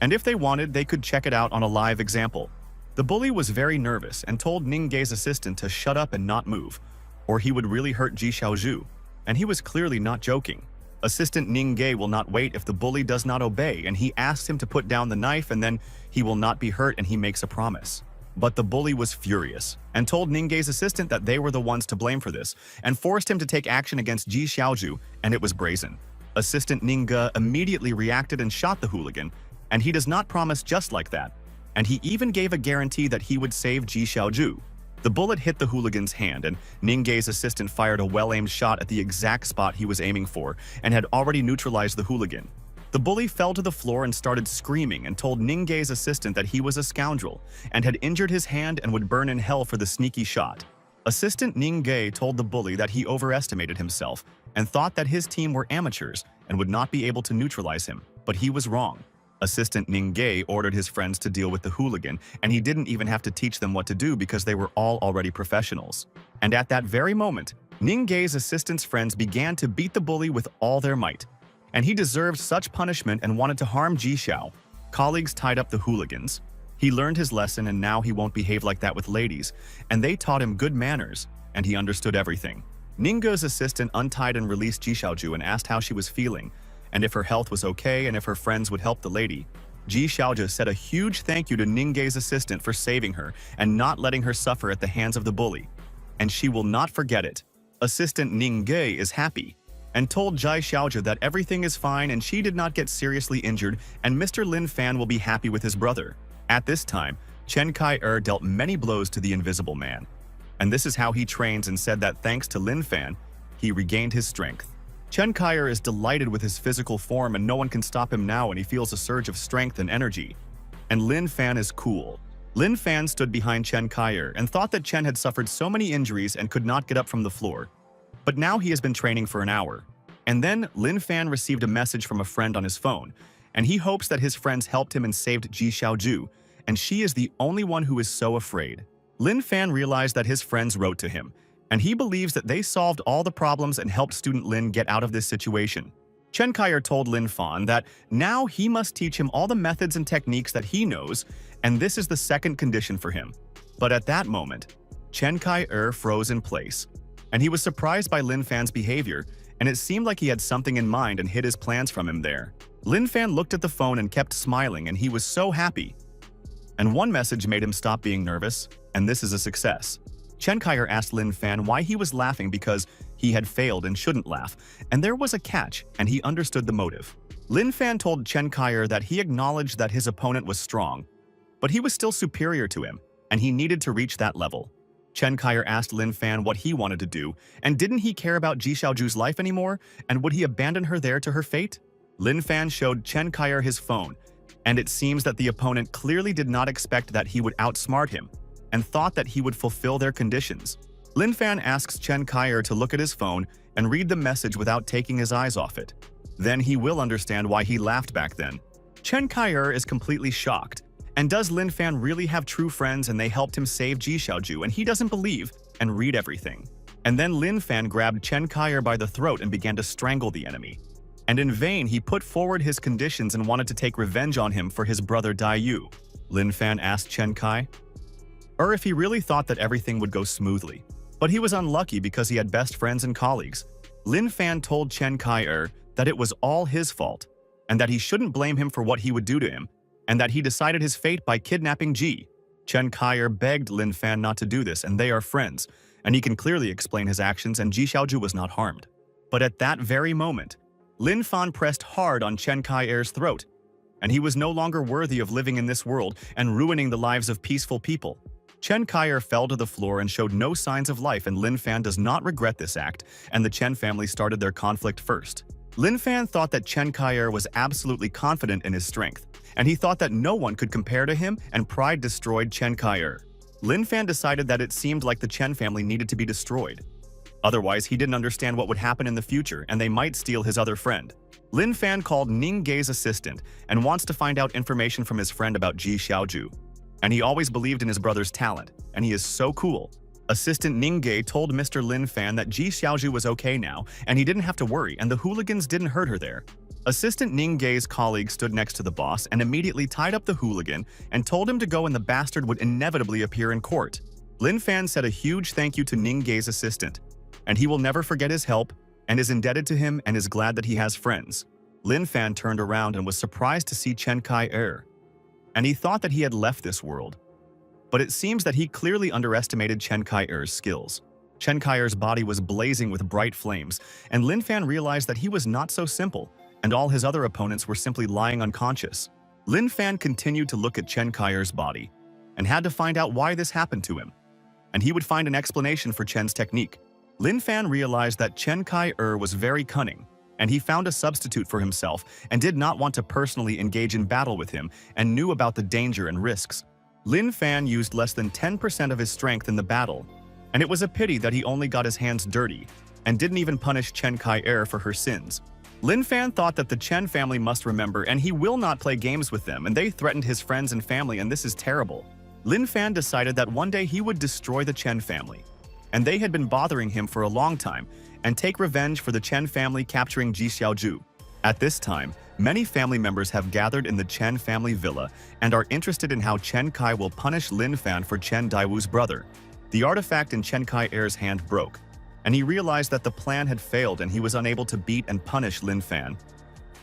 And if they wanted, they could check it out on a live example. The bully was very nervous and told Ning Ge's assistant to shut up and not move, or he would really hurt Ji Xiaoju. And he was clearly not joking. Assistant Ning Ge will not wait if the bully does not obey, and he asks him to put down the knife, and then he will not be hurt, and he makes a promise. But the bully was furious and told Ning Ge's assistant that they were the ones to blame for this and forced him to take action against Ji Xiaoju, and it was brazen. Assistant Ning Ge immediately reacted and shot the hooligan, and he does not promise just like that, and he even gave a guarantee that he would save Ji Xiaoju. The bullet hit the hooligan's hand, and Ning Ge's assistant fired a well-aimed shot at the exact spot he was aiming for and had already neutralized the hooligan. The bully fell to the floor and started screaming and told Ning Ge's assistant that he was a scoundrel and had injured his hand and would burn in hell for the sneaky shot. Assistant Ning Ge told the bully that he overestimated himself and thought that his team were amateurs and would not be able to neutralize him, but he was wrong. Assistant Ning Ge ordered his friends to deal with the hooligan, and he didn't even have to teach them what to do because they were all already professionals. And at that very moment, Ning Ge's assistant's friends began to beat the bully with all their might. And he deserved such punishment and wanted to harm Ji Xiao. Colleagues tied up the hooligans. He learned his lesson and now he won't behave like that with ladies, and they taught him good manners, and he understood everything. Ninggu's assistant untied and released Ji Xiaoju and asked how she was feeling, and if her health was okay and if her friends would help the lady. Ji Xiaoju said a huge thank you to Ninggu's assistant for saving her and not letting her suffer at the hands of the bully. And she will not forget it. Assistant Ninggu is happy and told Ji Xiaoju that everything is fine and she did not get seriously injured and Mr. Lin Fan will be happy with his brother. At this time, Chen Kai-er dealt many blows to the Invisible Man. And this is how he trains and said that thanks to Lin Fan, he regained his strength. Chen Kai-er is delighted with his physical form and no one can stop him now and he feels a surge of strength and energy. And Lin Fan is cool. Lin Fan stood behind Chen Kai-er and thought that Chen had suffered so many injuries and could not get up from the floor. But now he has been training for an hour. And then Lin Fan received a message from a friend on his phone, and he hopes that his friends helped him and saved Ji Xiaoju, and she is the only one who is so afraid. Lin Fan realized that his friends wrote to him, and he believes that they solved all the problems and helped student Lin get out of this situation. Chen Kai-er told Lin Fan that now he must teach him all the methods and techniques that he knows, and this is the second condition for him. But at that moment, Chen Kai-er froze in place, and he was surprised by Lin Fan's behavior, and it seemed like he had something in mind and hid his plans from him there. Lin Fan looked at the phone and kept smiling, and he was so happy. And one message made him stop being nervous, and this is a success. Chen Kai-er asked Lin Fan why he was laughing because he had failed and shouldn't laugh, and there was a catch, and he understood the motive. Lin Fan told Chen Kai-er that he acknowledged that his opponent was strong, but he was still superior to him, and he needed to reach that level. Chen Kai-er asked Lin Fan what he wanted to do, and didn't he care about Ji Xiaoju's life anymore, and would he abandon her there to her fate? Lin Fan showed Chen Kai-er his phone, and it seems that the opponent clearly did not expect that he would outsmart him, and thought that he would fulfill their conditions. Lin Fan asks Chen Kai-er to look at his phone and read the message without taking his eyes off it. Then he will understand why he laughed back then. Chen Kai-er is completely shocked. And does Lin Fan really have true friends and they helped him save Ji Xiaoju and he doesn't believe and read everything? And then Lin Fan grabbed Chen Kai-er by the throat and began to strangle the enemy. And in vain he put forward his conditions and wanted to take revenge on him for his brother Dai Yu. Lin Fan asked Chen Kai-er if he really thought that everything would go smoothly. But he was unlucky because he had best friends and colleagues. Lin Fan told Chen Kai-er that it was all his fault, and that he shouldn't blame him for what he would do to him, and that he decided his fate by kidnapping Ji. Chen Kai-er begged Lin Fan not to do this, and they are friends, and he can clearly explain his actions, and Ji Xiaoju was not harmed. But at that very moment, Lin Fan pressed hard on Chen Kai-er's throat, and he was no longer worthy of living in this world and ruining the lives of peaceful people. Chen Kai-er fell to the floor and showed no signs of life, and Lin Fan does not regret this act, and the Chen family started their conflict first. Lin Fan thought that Chen Kai-er was absolutely confident in his strength, and he thought that no one could compare to him, and pride destroyed Chen Kai-er. Lin Fan decided that it seemed like the Chen family needed to be destroyed. Otherwise, he didn't understand what would happen in the future, and they might steal his other friend. Lin Fan called Ninggu's assistant and wants to find out information from his friend about Ji Xiaoju. And he always believed in his brother's talent, and he is so cool. Assistant Ninggu told Mr. Lin Fan that Ji Xiaoju was okay now, and he didn't have to worry, and the hooligans didn't hurt her there. Assistant Ninggu's colleague stood next to the boss and immediately tied up the hooligan and told him to go, and the bastard would inevitably appear in court. Lin Fan said a huge thank you to Ninggu's assistant, and he will never forget his help and is indebted to him and is glad that he has friends. Lin Fan turned around and was surprised to see Chen Kai-er, and he thought that he had left this world. But it seems that he clearly underestimated Chen Kai-er's skills. Chen Kai-er's body was blazing with bright flames, and Lin Fan realized that he was not so simple, and all his other opponents were simply lying unconscious. Lin Fan continued to look at Chen Kai-er's body, and had to find out why this happened to him, and he would find an explanation for Chen's technique. Lin Fan realized that Chen Kai-er was very cunning, and he found a substitute for himself and did not want to personally engage in battle with him and knew about the danger and risks. Lin Fan used less than 10% of his strength in the battle, and it was a pity that he only got his hands dirty and didn't even punish Chen Kai-er for her sins. Lin Fan thought that the Chen family must remember and he will not play games with them, and they threatened his friends and family, and this is terrible. Lin Fan decided that one day he would destroy the Chen family, and they had been bothering him for a long time, and take revenge for the Chen family capturing Ji Xiaoju. At this time, Many family members have gathered in the Chen family villa and are interested in how Chen Kai will punish Lin Fan for Chen Daiwu's brother. The artifact in Chen Kai-er's hand broke, and he realized that the plan had failed and he was unable to beat and punish Lin Fan.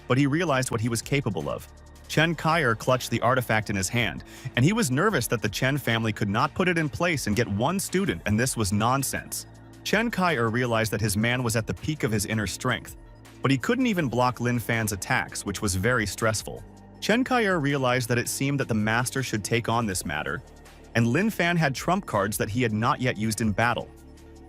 But he realized what he was capable of. Chen Kai-er clutched the artifact in his hand, and he was nervous that the Chen family could not put it in place and get one student, and this was nonsense. Chen Kai-er realized that his man was at the peak of his inner strength, but he couldn't even block Lin Fan's attacks, which was very stressful. Chen Kai-er realized that it seemed that the master should take on this matter, and Lin Fan had trump cards that he had not yet used in battle.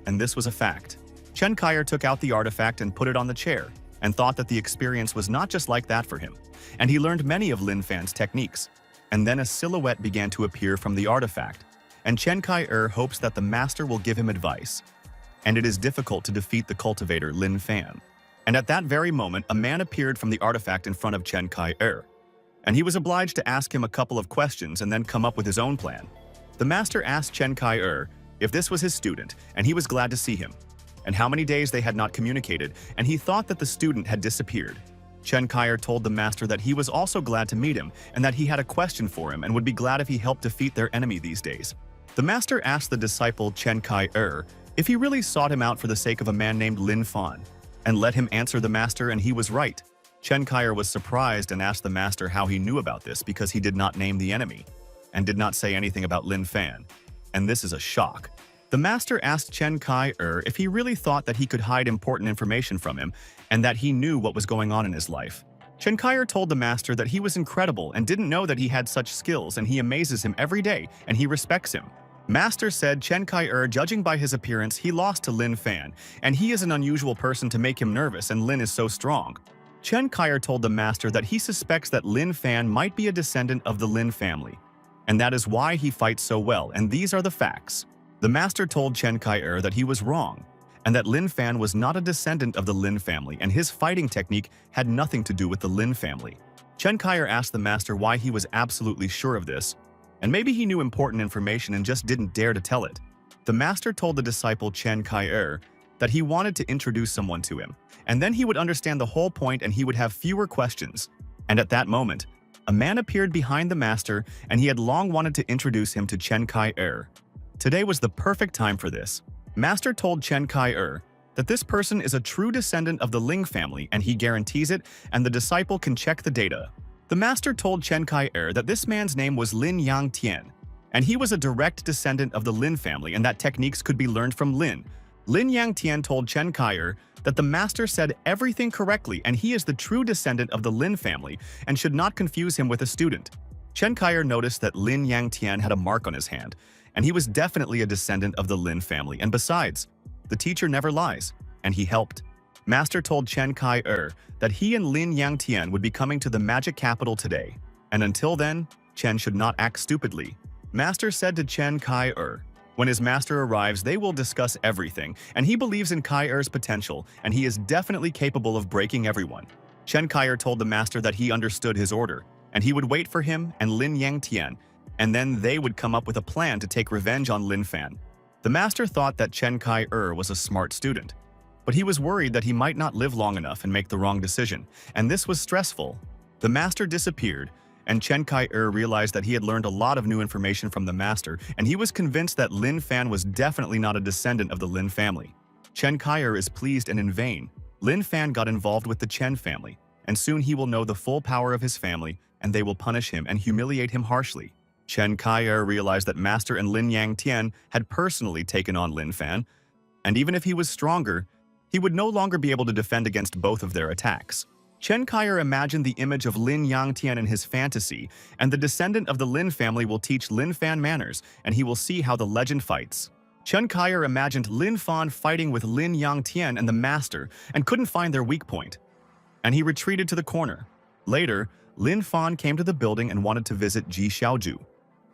And this was a fact. Chen Kai-er took out the artifact and put it on the chair, and thought that the experience was not just like that for him, and he learned many of Lin Fan's techniques. And then a silhouette began to appear from the artifact, and Chen Kai-er hopes that the master will give him advice. And it is difficult to defeat the cultivator Lin Fan. And at that very moment, a man appeared from the artifact in front of Chen Kai-er, and he was obliged to ask him a couple of questions and then come up with his own plan. The master asked Chen Kai-er if this was his student, and he was glad to see him, and how many days they had not communicated, and he thought that the student had disappeared. Chen Kai-er told the master that he was also glad to meet him and that he had a question for him and would be glad if he helped defeat their enemy these days. The master asked the disciple Chen Kai-er if he really sought him out for the sake of a man named Lin Fan, and let him answer the master, and he was right. Chen Kai-er was surprised and asked the master how he knew about this because he did not name the enemy, and did not say anything about Lin Fan. And this is a shock. The master asked Chen Kai-er if he really thought that he could hide important information from him, and that he knew what was going on in his life. Chen Kai-er told the master that he was incredible and didn't know that he had such skills, and he amazes him every day, and he respects him. Master said Chen Kai-er, judging by his appearance, he lost to Lin Fan, and he is an unusual person to make him nervous, and Lin is so strong. Chen Kai-er told the master that he suspects that Lin Fan might be a descendant of the Lin family, and that is why he fights so well, and these are the facts. The master told Chen Kai-er that he was wrong, and that Lin Fan was not a descendant of the Lin family, and his fighting technique had nothing to do with the Lin family. Chen Kai-er asked the master why he was absolutely sure of this, and maybe he knew important information and just didn't dare to tell it. The master told the disciple Chen Kai-er that he wanted to introduce someone to him, and then he would understand the whole point and he would have fewer questions. And at that moment, a man appeared behind the master, and he had long wanted to introduce him to Chen Kai-er. Today was the perfect time for this. Master told Chen Kai-er that this person is a true descendant of the Ling family, and he guarantees it, and the disciple can check the data. The master told Chen Kai-er that this man's name was Lin Yang Tian, and he was a direct descendant of the Lin family, and that techniques could be learned from Lin. Lin Yang Tian told Chen Kai-er that the master said everything correctly, and he is the true descendant of the Lin family and should not confuse him with a student. Chen Kai-er noticed that Lin Yang Tian had a mark on his hand, and he was definitely a descendant of the Lin family, and besides, the teacher never lies, and he helped. Master told Chen Kai-er that he and Lin Yang Tian would be coming to the magic capital today, and until then, Chen should not act stupidly. Master said to Chen Kai-er, when his master arrives, they will discuss everything, and he believes in Kai-er's potential, and he is definitely capable of breaking everyone. Chen Kai-er told the master that he understood his order, and he would wait for him and Lin Yang Tian, and then they would come up with a plan to take revenge on Lin Fan. The master thought that Chen Kai-er was a smart student, but he was worried that he might not live long enough and make the wrong decision, and this was stressful. The master disappeared, and Chen Kai-er realized that he had learned a lot of new information from the master, and he was convinced that Lin Fan was definitely not a descendant of the Lin family. Chen Kai-er is pleased, and in vain. Lin Fan got involved with the Chen family, and soon he will know the full power of his family, and they will punish him and humiliate him harshly. Chen Kai-er realized that Master and Lin Yang Tian had personally taken on Lin Fan, and even if he was stronger, he would no longer be able to defend against both of their attacks. Chen Kai-er imagined the image of Lin Yang Tian in his fantasy, and the descendant of the Lin family will teach Lin Fan manners, and he will see how the legend fights. Chen Kai-er imagined Lin Fan fighting with Lin Yang Tian and the master, and couldn't find their weak point, and he retreated to the corner. Later, Lin Fan came to the building and wanted to visit Ji Xiaoju,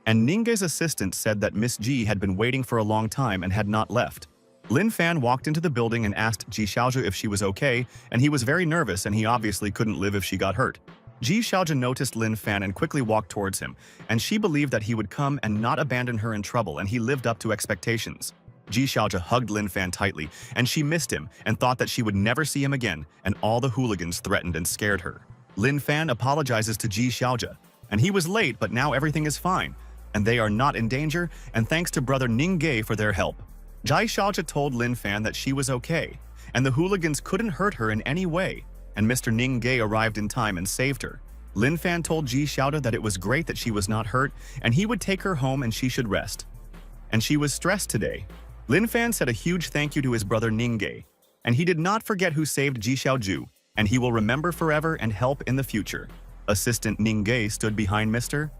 and Ningge's assistant said that Miss Ji had been waiting for a long time and had not left. Lin Fan walked into the building and asked Ji Xiaoju if she was okay, and he was very nervous and he obviously couldn't live if she got hurt. Ji Xiaoju noticed Lin Fan and quickly walked towards him, and she believed that he would come and not abandon her in trouble, and he lived up to expectations. Ji Xiaoju hugged Lin Fan tightly, and she missed him and thought that she would never see him again, and all the hooligans threatened and scared her. Lin Fan apologizes to Ji Xiaojia, and he was late but now everything is fine, and they are not in danger, and thanks to brother Ning Ge for their help. Ji Xiaojia told Lin Fan that she was okay, and the hooligans couldn't hurt her in any way, and Mr. Ning Ge arrived in time and saved her. Lin Fan told Ji Xiaojia that it was great that she was not hurt, and he would take her home and she should rest. And she was stressed today. Lin Fan said a huge thank you to his brother Ning Ge, and he did not forget who saved Ji Xiaoju, and he will remember forever and help in the future. Assistant Ning Ge stood behind Mr.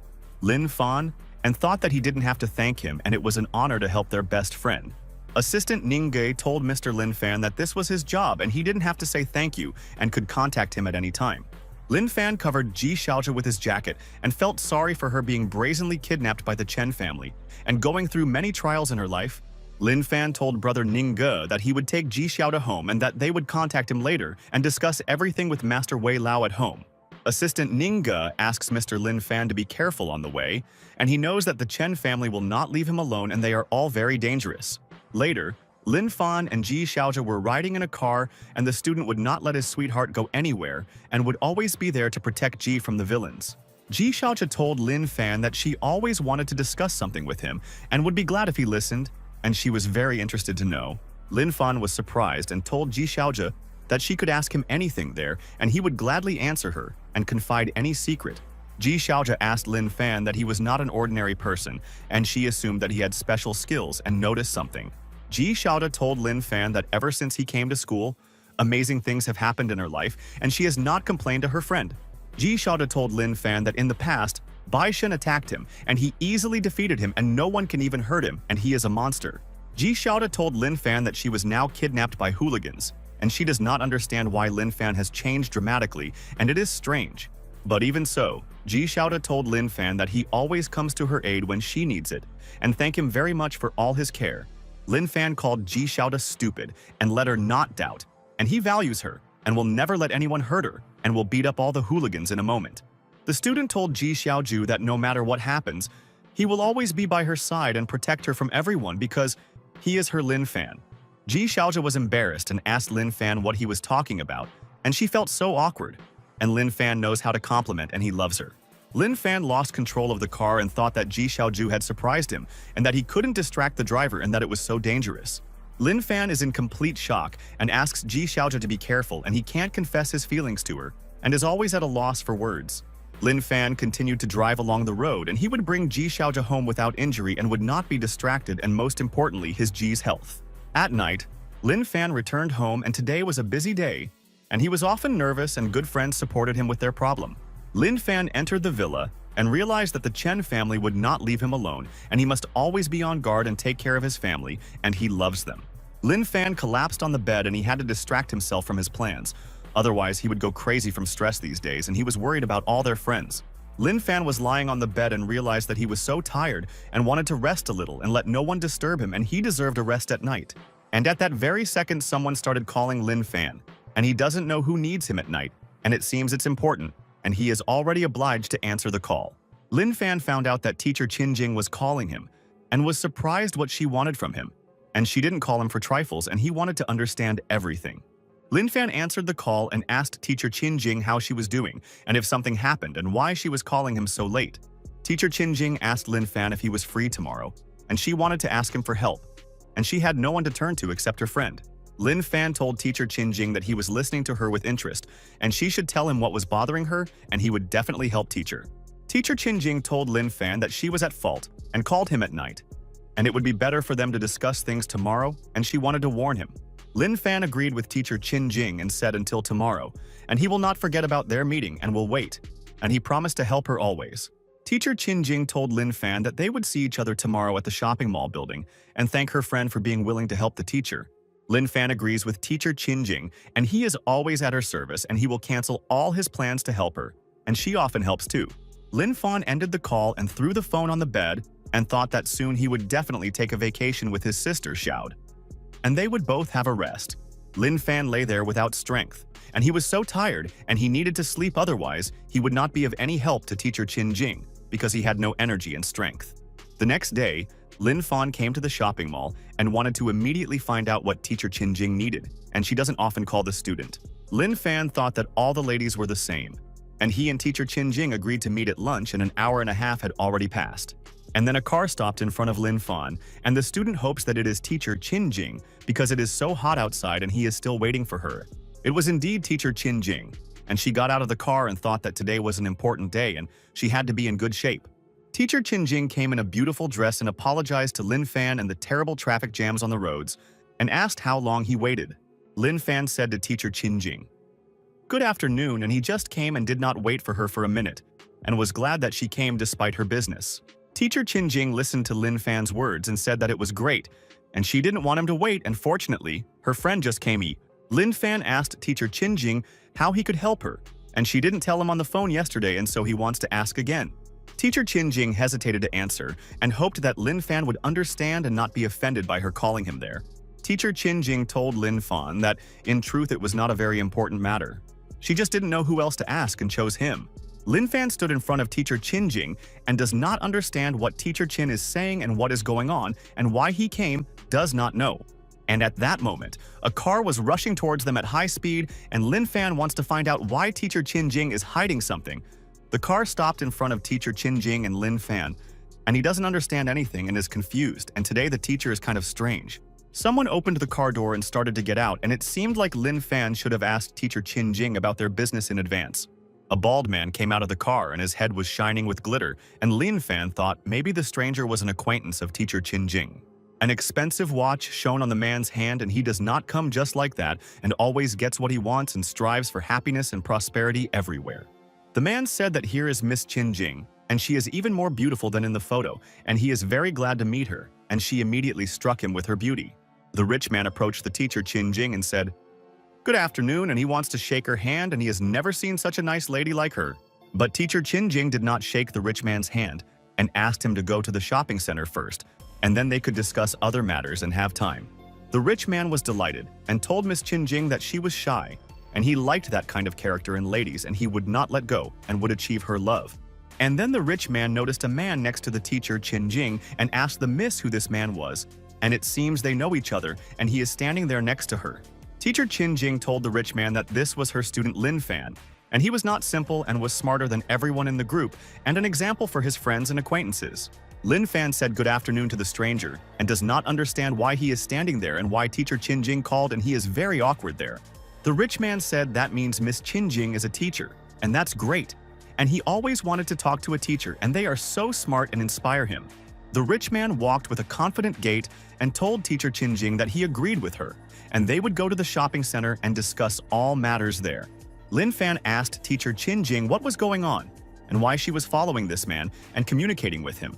Lin Fan and thought that he didn't have to thank him and it was an honor to help their best friend. Assistant Ning Ge told Mr. Lin Fan that this was his job and he didn't have to say thank you and could contact him at any time. Lin Fan covered Ji Xiaojia with his jacket and felt sorry for her being brazenly kidnapped by the Chen family and going through many trials in her life. Lin Fan told brother Ning Ge that he would take Ji Xiaojia home and that they would contact him later and discuss everything with Master Wei Lao at home. Assistant Ning Ge asks Mr. Lin Fan to be careful on the way, and he knows that the Chen family will not leave him alone and they are all very dangerous. Later, Lin Fan and Ji Xiaojia were riding in a car and the student would not let his sweetheart go anywhere and would always be there to protect Ji from the villains. Ji Xiaojia told Lin Fan that she always wanted to discuss something with him and would be glad if he listened, and she was very interested to know. Lin Fan was surprised and told Ji Xiaojia that she could ask him anything there and he would gladly answer her and confide any secret. Ji Xiaojia asked Lin Fan that he was not an ordinary person and she assumed that he had special skills and noticed something. Ji Xiaojia told Lin Fan that ever since he came to school, amazing things have happened in her life and she has not complained to her friend. Ji Xiaojia told Lin Fan that in the past, Bai Shen attacked him and he easily defeated him and no one can even hurt him and he is a monster. Ji Xiaojia told Lin Fan that she was now kidnapped by hooligans and she does not understand why Lin Fan has changed dramatically and it is strange. But even so, Ji Xiaojia told Lin Fan that he always comes to her aid when she needs it and thank him very much for all his care. Lin Fan called Ji Xiaojia stupid and let her not doubt, and he values her and will never let anyone hurt her and will beat up all the hooligans in a moment. The student told Ji Xiaoju that no matter what happens, he will always be by her side and protect her from everyone because he is her Lin Fan. Ji Xiaojia was embarrassed and asked Lin Fan what he was talking about, and she felt so awkward. And Lin Fan knows how to compliment and he loves her. Lin Fan lost control of the car and thought that Ji Xiaoju had surprised him and that he couldn't distract the driver and that it was so dangerous. Lin Fan is in complete shock and asks Ji Xiaojia to be careful and he can't confess his feelings to her and is always at a loss for words. Lin Fan continued to drive along the road and he would bring Ji Xiaojia home without injury and would not be distracted and most importantly his Ji's health. At night, Lin Fan returned home and today was a busy day and he was often nervous and good friends supported him with their problem. Lin Fan entered the villa and realized that the Chen family would not leave him alone and he must always be on guard and take care of his family and he loves them. Lin Fan collapsed on the bed and he had to distract himself from his plans. Otherwise, he would go crazy from stress these days and he was worried about all their friends. Lin Fan was lying on the bed and realized that he was so tired and wanted to rest a little and let no one disturb him and he deserved a rest at night. And at that very second someone started calling Lin Fan and he doesn't know who needs him at night and it seems it's important and he is already obliged to answer the call. Lin Fan found out that teacher Qin Jing was calling him and was surprised what she wanted from him. And she didn't call him for trifles and he wanted to understand everything. Lin Fan answered the call and asked teacher Qin Jing how she was doing and if something happened and why she was calling him so late. Teacher Qin Jing asked Lin Fan if he was free tomorrow and she wanted to ask him for help and she had no one to turn to except her friend. Lin Fan told teacher Qin Jing that he was listening to her with interest and she should tell him what was bothering her and he would definitely help teacher. Teacher Qin Jing told Lin Fan that she was at fault and called him at night and it would be better for them to discuss things tomorrow and she wanted to warn him. Lin Fan agreed with teacher Qin Jing and said until tomorrow and he will not forget about their meeting and will wait and he promised to help her always. Teacher Qin Jing told Lin Fan that they would see each other tomorrow at the shopping mall building and thank her friend for being willing to help the teacher. Lin Fan agrees with teacher Qin Jing and he is always at her service and he will cancel all his plans to help her, and she often helps too. Lin Fan ended the call and threw the phone on the bed and thought that soon he would definitely take a vacation with his sister Xiaod, and they would both have a rest. Lin Fan lay there without strength, and he was so tired and he needed to sleep otherwise he would not be of any help to teacher Qin Jing because he had no energy and strength. The next day, Lin Fan came to the shopping mall and wanted to immediately find out what teacher Qin Jing needed, and she doesn't often call the student. Lin Fan thought that all the ladies were the same, and he and teacher Qin Jing agreed to meet at lunch, and an hour and a half had already passed. And then a car stopped in front of Lin Fan, and the student hopes that it is teacher Qin Jing because it is so hot outside and he is still waiting for her. It was indeed teacher Qin Jing, and she got out of the car and thought that today was an important day and she had to be in good shape. Teacher Qin Jing came in a beautiful dress and apologized to Lin Fan and the terrible traffic jams on the roads and asked how long he waited. Lin Fan said to teacher Qin Jing, "Good afternoon," and he just came and did not wait for her for a minute and was glad that she came despite her business. Teacher Qin Jing listened to Lin Fan's words and said that it was great, and she didn't want him to wait, and fortunately, her friend just came. Lin Fan asked teacher Qin Jing how he could help her, and she didn't tell him on the phone yesterday, and so he wants to ask again. Teacher Qin Jing hesitated to answer and hoped that Lin Fan would understand and not be offended by her calling him there. Teacher Qin Jing told Lin Fan that, in truth, it was not a very important matter. She just didn't know who else to ask and chose him. Lin Fan stood in front of teacher Qin Jing and does not understand what teacher Qin is saying and what is going on, and why he came does not know. And at that moment, a car was rushing towards them at high speed, and Lin Fan wants to find out why teacher Qin Jing is hiding something. The car stopped in front of teacher Qin Jing and Lin Fan, and he doesn't understand anything and is confused, and today the teacher is kind of strange. Someone opened the car door and started to get out, and it seemed like Lin Fan should have asked teacher Qin Jing about their business in advance. A bald man came out of the car and his head was shining with glitter, and Lin Fan thought maybe the stranger was an acquaintance of teacher Qin Jing. An expensive watch shone on the man's hand, and he does not come just like that and always gets what he wants and strives for happiness and prosperity everywhere. The man said that here is Miss Qin Jing, and she is even more beautiful than in the photo, and he is very glad to meet her, and she immediately struck him with her beauty. The rich man approached the teacher Qin Jing and said, "Good afternoon," and he wants to shake her hand, and he has never seen such a nice lady like her. But teacher Qin Jing did not shake the rich man's hand and asked him to go to the shopping center first, and then they could discuss other matters and have time. The rich man was delighted and told Miss Qin Jing that she was shy, and he liked that kind of character in ladies, and he would not let go and would achieve her love. And then the rich man noticed a man next to the teacher Qin Jing and asked the miss who this man was, and it seems they know each other, and he is standing there next to her. Teacher Qin Jing told the rich man that this was her student Lin Fan, and he was not simple and was smarter than everyone in the group and an example for his friends and acquaintances. Lin Fan said good afternoon to the stranger and does not understand why he is standing there and why teacher Qin Jing called, and he is very awkward there. The rich man said that means Miss Qin Jing is a teacher, and that's great. And he always wanted to talk to a teacher, and they are so smart and inspire him. The rich man walked with a confident gait and told teacher Qin Jing that he agreed with her, and they would go to the shopping center and discuss all matters there. Lin Fan asked teacher Qin Jing what was going on and why she was following this man and communicating with him.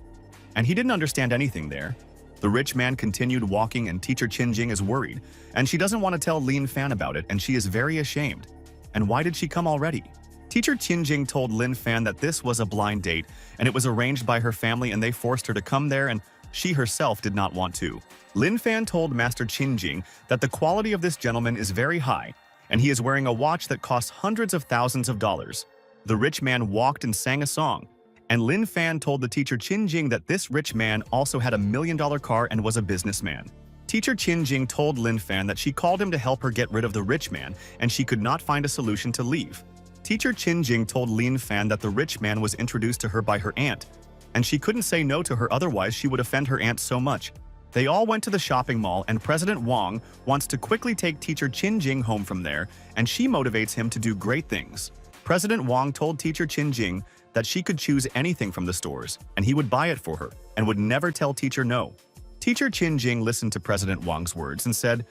And he didn't understand anything there. The rich man continued walking, and teacher Qin Jing is worried, and she doesn't want to tell Lin Fan about it, and she is very ashamed. And why did she come already? Teacher Qin Jing told Lin Fan that this was a blind date, and it was arranged by her family, and they forced her to come there, and she herself did not want to. Lin Fan told Master Qin Jing that the quality of this gentleman is very high, and he is wearing a watch that costs hundreds of thousands of dollars. The rich man walked and sang a song, and Lin Fan told the teacher Qin Jing that this rich man also had a $1 million car and was a businessman. Teacher Qin Jing told Lin Fan that she called him to help her get rid of the rich man, and she could not find a solution to leave. Teacher Qin Jing told Lin Fan that the rich man was introduced to her by her aunt, and she couldn't say no to her, otherwise she would offend her aunt so much. They all went to the shopping mall, and President Wang wants to quickly take teacher Qin Jing home from there, and she motivates him to do great things. President Wang told teacher Qin Jing that she could choose anything from the stores, and he would buy it for her, and would never tell teacher no. Teacher Qin Jing listened to President Wang's words and said,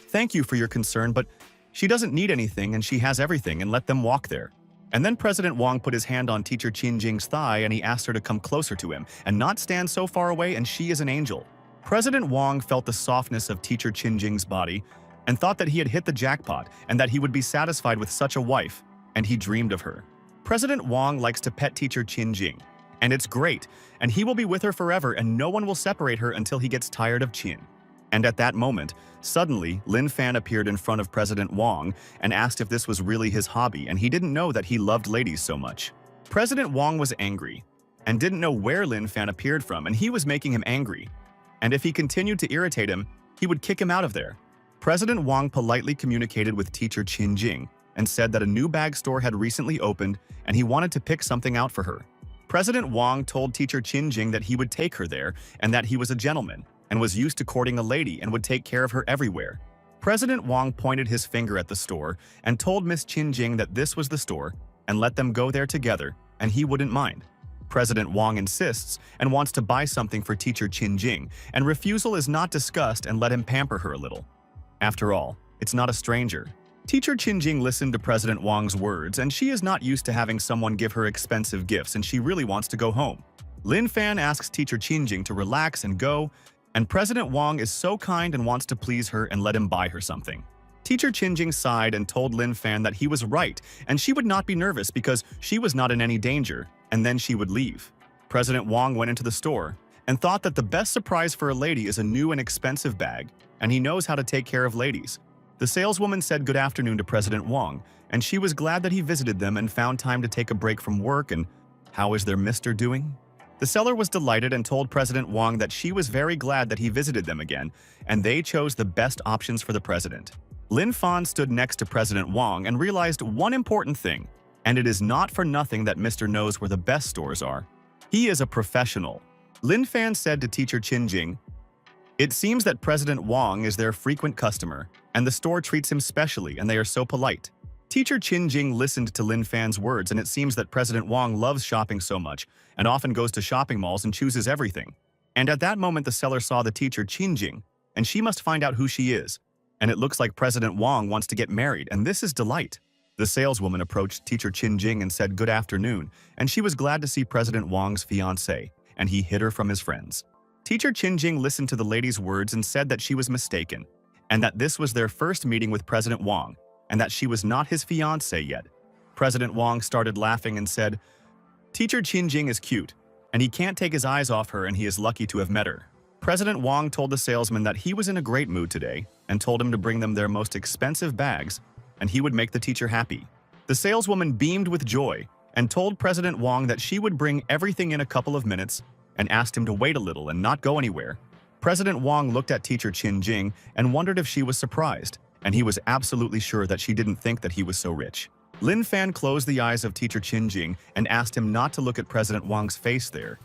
"Thank you for your concern, but she doesn't need anything and she has everything, and let them walk there." And then President Wang put his hand on teacher Qin Jing's thigh, and he asked her to come closer to him and not stand so far away, and she is an angel. President Wang felt the softness of teacher Qin Jing's body and thought that he had hit the jackpot and that he would be satisfied with such a wife, and he dreamed of her. President Wang likes to pet teacher Qin Jing, and it's great, and he will be with her forever, and no one will separate her until he gets tired of Qin. And at that moment, suddenly, Lin Fan appeared in front of President Wang and asked if this was really his hobby, and he didn't know that he loved ladies so much. President Wang was angry and didn't know where Lin Fan appeared from, and he was making him angry. And if he continued to irritate him, he would kick him out of there. President Wang politely communicated with teacher Qin Jing and said that a new bag store had recently opened and he wanted to pick something out for her. President Wang told teacher Qinjing that he would take her there and that he was a gentleman and was used to courting a lady and would take care of her everywhere. President Wang pointed his finger at the store and told Miss Qinjing that this was the store and let them go there together and he wouldn't mind. President Wang insists and wants to buy something for teacher Qinjing, and refusal is not discussed and let him pamper her a little. After all, it's not a stranger. Teacher Qinjing listened to President Wang's words, and she is not used to having someone give her expensive gifts and she really wants to go home. Lin Fan asks teacher Qinjing to relax and go, and President Wang is so kind and wants to please her and let him buy her something. Teacher Qinjing sighed and told Lin Fan that he was right and she would not be nervous because she was not in any danger, and then she would leave. President Wang went into the store and thought that the best surprise for a lady is a new and expensive bag, and he knows how to take care of ladies. The saleswoman said good afternoon to President Wang, and she was glad that he visited them and found time to take a break from work. And how is their mister doing? The seller was delighted and told President Wang that she was very glad that he visited them again, and they chose the best options for the president. Lin Fan stood next to President Wang and realized one important thing, and it is not for nothing that Mr. knows where the best stores are. He is a professional. Lin Fan said to teacher Qinjing, "It seems that President Wang is their frequent customer, and the store treats him specially and they are so polite." Teacher Qinjing listened to Lin Fan's words, and it seems that President Wang loves shopping so much and often goes to shopping malls and chooses everything. And at that moment the seller saw the teacher Qinjing, and she must find out who she is. And it looks like President Wang wants to get married, and this is delight. The saleswoman approached teacher Qinjing and said good afternoon, and she was glad to see President Wang's fiancé, and he hid her from his friends. Teacher Qinjing listened to the lady's words and said that she was mistaken, and that this was their first meeting with President Wang, and that she was not his fiancé yet. President Wang started laughing and said, "Teacher Qinjing is cute, and he can't take his eyes off her, and he is lucky to have met her." President Wang told the salesman that he was in a great mood today and told him to bring them their most expensive bags, and he would make the teacher happy. The saleswoman beamed with joy and told President Wang that she would bring everything in a couple of minutes and asked him to wait a little and not go anywhere. President Wang looked at teacher Qinjing and wondered if she was surprised, and he was absolutely sure that she didn't think that he was so rich. Lin Fan closed the eyes of teacher Qinjing and asked him not to look at President Wang's face there,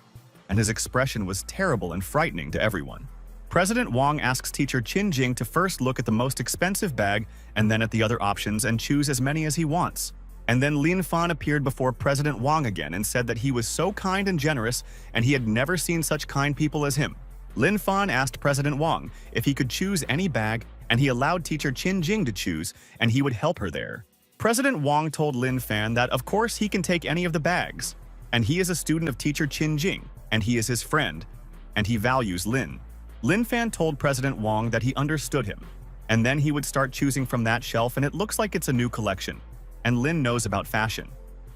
and his expression was terrible and frightening to everyone. President Wang asks teacher Qinjing to first look at the most expensive bag and then at the other options and choose as many as he wants. And then Lin Fan appeared before President Wang again and said that he was so kind and generous and he had never seen such kind people as him. Lin Fan asked President Wang if he could choose any bag, and he allowed teacher Qinjing to choose and he would help her there. President Wang told Lin Fan that of course he can take any of the bags, and he is a student of teacher Qinjing, and he is his friend, and he values Lin. Lin Fan told President Wang that he understood him, and then he would start choosing from that shelf, and it looks like it's a new collection, and Lin knows about fashion.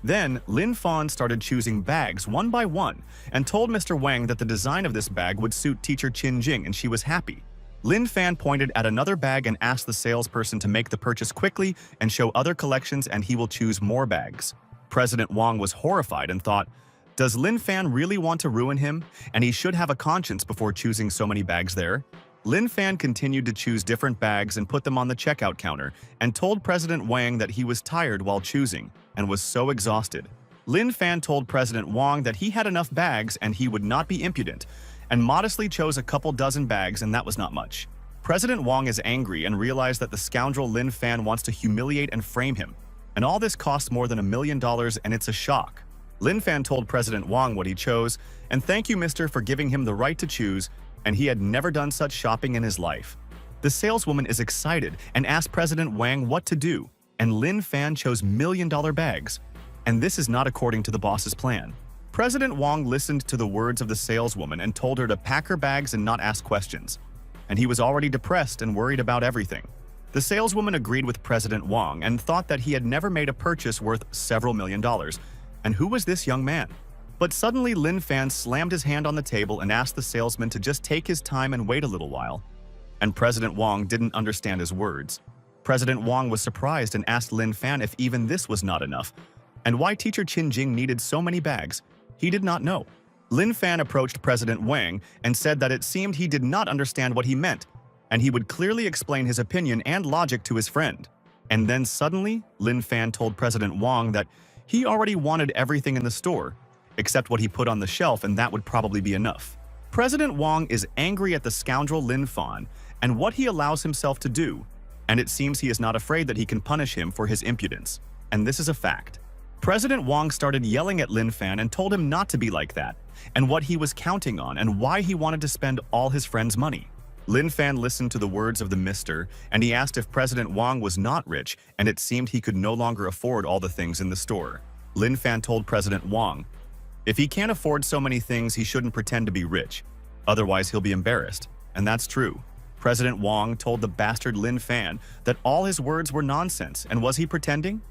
Then Lin Fan started choosing bags one by one and told Mr. Wang that the design of this bag would suit teacher Qinjing, and she was happy. Lin Fan pointed at another bag and asked the salesperson to make the purchase quickly and show other collections, and he will choose more bags. President Wang was horrified and thought, does Lin Fan really want to ruin him? And he should have a conscience before choosing so many bags there. Lin Fan continued to choose different bags and put them on the checkout counter and told President Wang that he was tired while choosing and was so exhausted. Lin Fan told President Wang that he had enough bags and he would not be impudent, and modestly chose a couple dozen bags, and that was not much. President Wang is angry and realized that the scoundrel Lin Fan wants to humiliate and frame him, and all this costs more than $1 million, and it's a shock. Lin Fan told President Wang what he chose, and thank you, mister, for giving him the right to choose, and he had never done such shopping in his life. The saleswoman is excited and asked President Wang what to do, and Lin Fan chose $1 million bags, and this is not according to the boss's plan. President Wang listened to the words of the saleswoman and told her to pack her bags and not ask questions, and he was already depressed and worried about everything. The saleswoman agreed with President Wang and thought that he had never made a purchase worth several $1 million. And who was this young man? But suddenly Lin Fan slammed his hand on the table and asked the salesman to just take his time and wait a little while. And President Wang didn't understand his words. President Wang was surprised and asked Lin Fan if even this was not enough, and why teacher Qinjing needed so many bags. He did not know. Lin Fan approached President Wang and said that it seemed he did not understand what he meant, and he would clearly explain his opinion and logic to his friend. And then suddenly, Lin Fan told President Wang that he already wanted everything in the store, except what he put on the shelf, and that would probably be enough. President Wang is angry at the scoundrel Lin Fan and what he allows himself to do, and it seems he is not afraid that he can punish him for his impudence. And this is a fact. President Wang started yelling at Lin Fan and told him not to be like that, and what he was counting on and why he wanted to spend all his friends' money. Lin Fan listened to the words of the mister, and he asked if President Wang was not rich, and it seemed he could no longer afford all the things in the store. Lin Fan told President Wang, if he can't afford so many things, he shouldn't pretend to be rich. Otherwise, he'll be embarrassed. And that's true. President Wang told the bastard Lin Fan that all his words were nonsense, and was he pretending?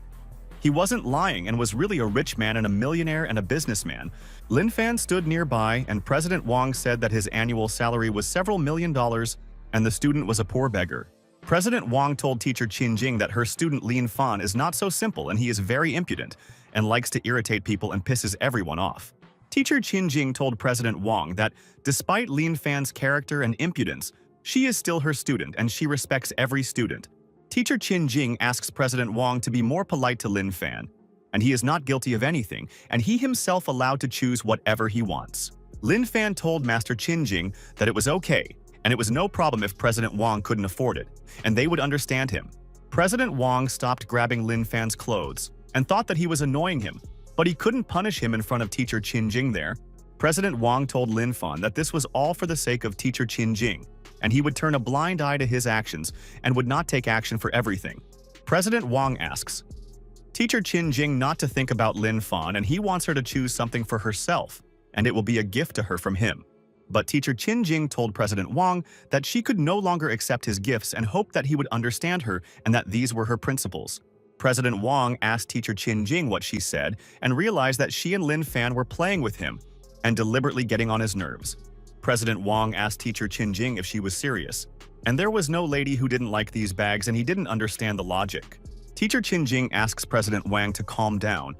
He wasn't lying and was really a rich man and a millionaire and a businessman. Lin Fan stood nearby, and President Wang said that his annual salary was several $1,000,000 and the student was a poor beggar. President Wang told teacher Qin Jing that her student Lin Fan is not so simple and he is very impudent and likes to irritate people and pisses everyone off. Teacher Qin Jing told President Wang that despite Lin Fan's character and impudence, she is still her student and she respects every student. Teacher Qin Jing asks President Wang to be more polite to Lin Fan, and he is not guilty of anything, and he himself allowed to choose whatever he wants. Lin Fan told Master Qin Jing that it was okay, and it was no problem if President Wang couldn't afford it, and they would understand him. President Wang stopped grabbing Lin Fan's clothes and thought that he was annoying him, but he couldn't punish him in front of Teacher Qin Jing there. President Wang told Lin Fan that this was all for the sake of Teacher Qin Jing, and he would turn a blind eye to his actions and would not take action for everything. President Wang asks Teacher Qin Jing not to think about Lin Fan, and he wants her to choose something for herself, and it will be a gift to her from him. But Teacher Qin Jing told President Wang that she could no longer accept his gifts and hoped that he would understand her and that these were her principles. President Wang asked Teacher Qin Jing what she said and realized that she and Lin Fan were playing with him and deliberately getting on his nerves. President Wang asked Teacher Qin Jing if she was serious, and there was no lady who didn't like these bags and he didn't understand the logic. Teacher Qin Jing asks President Wang to calm down,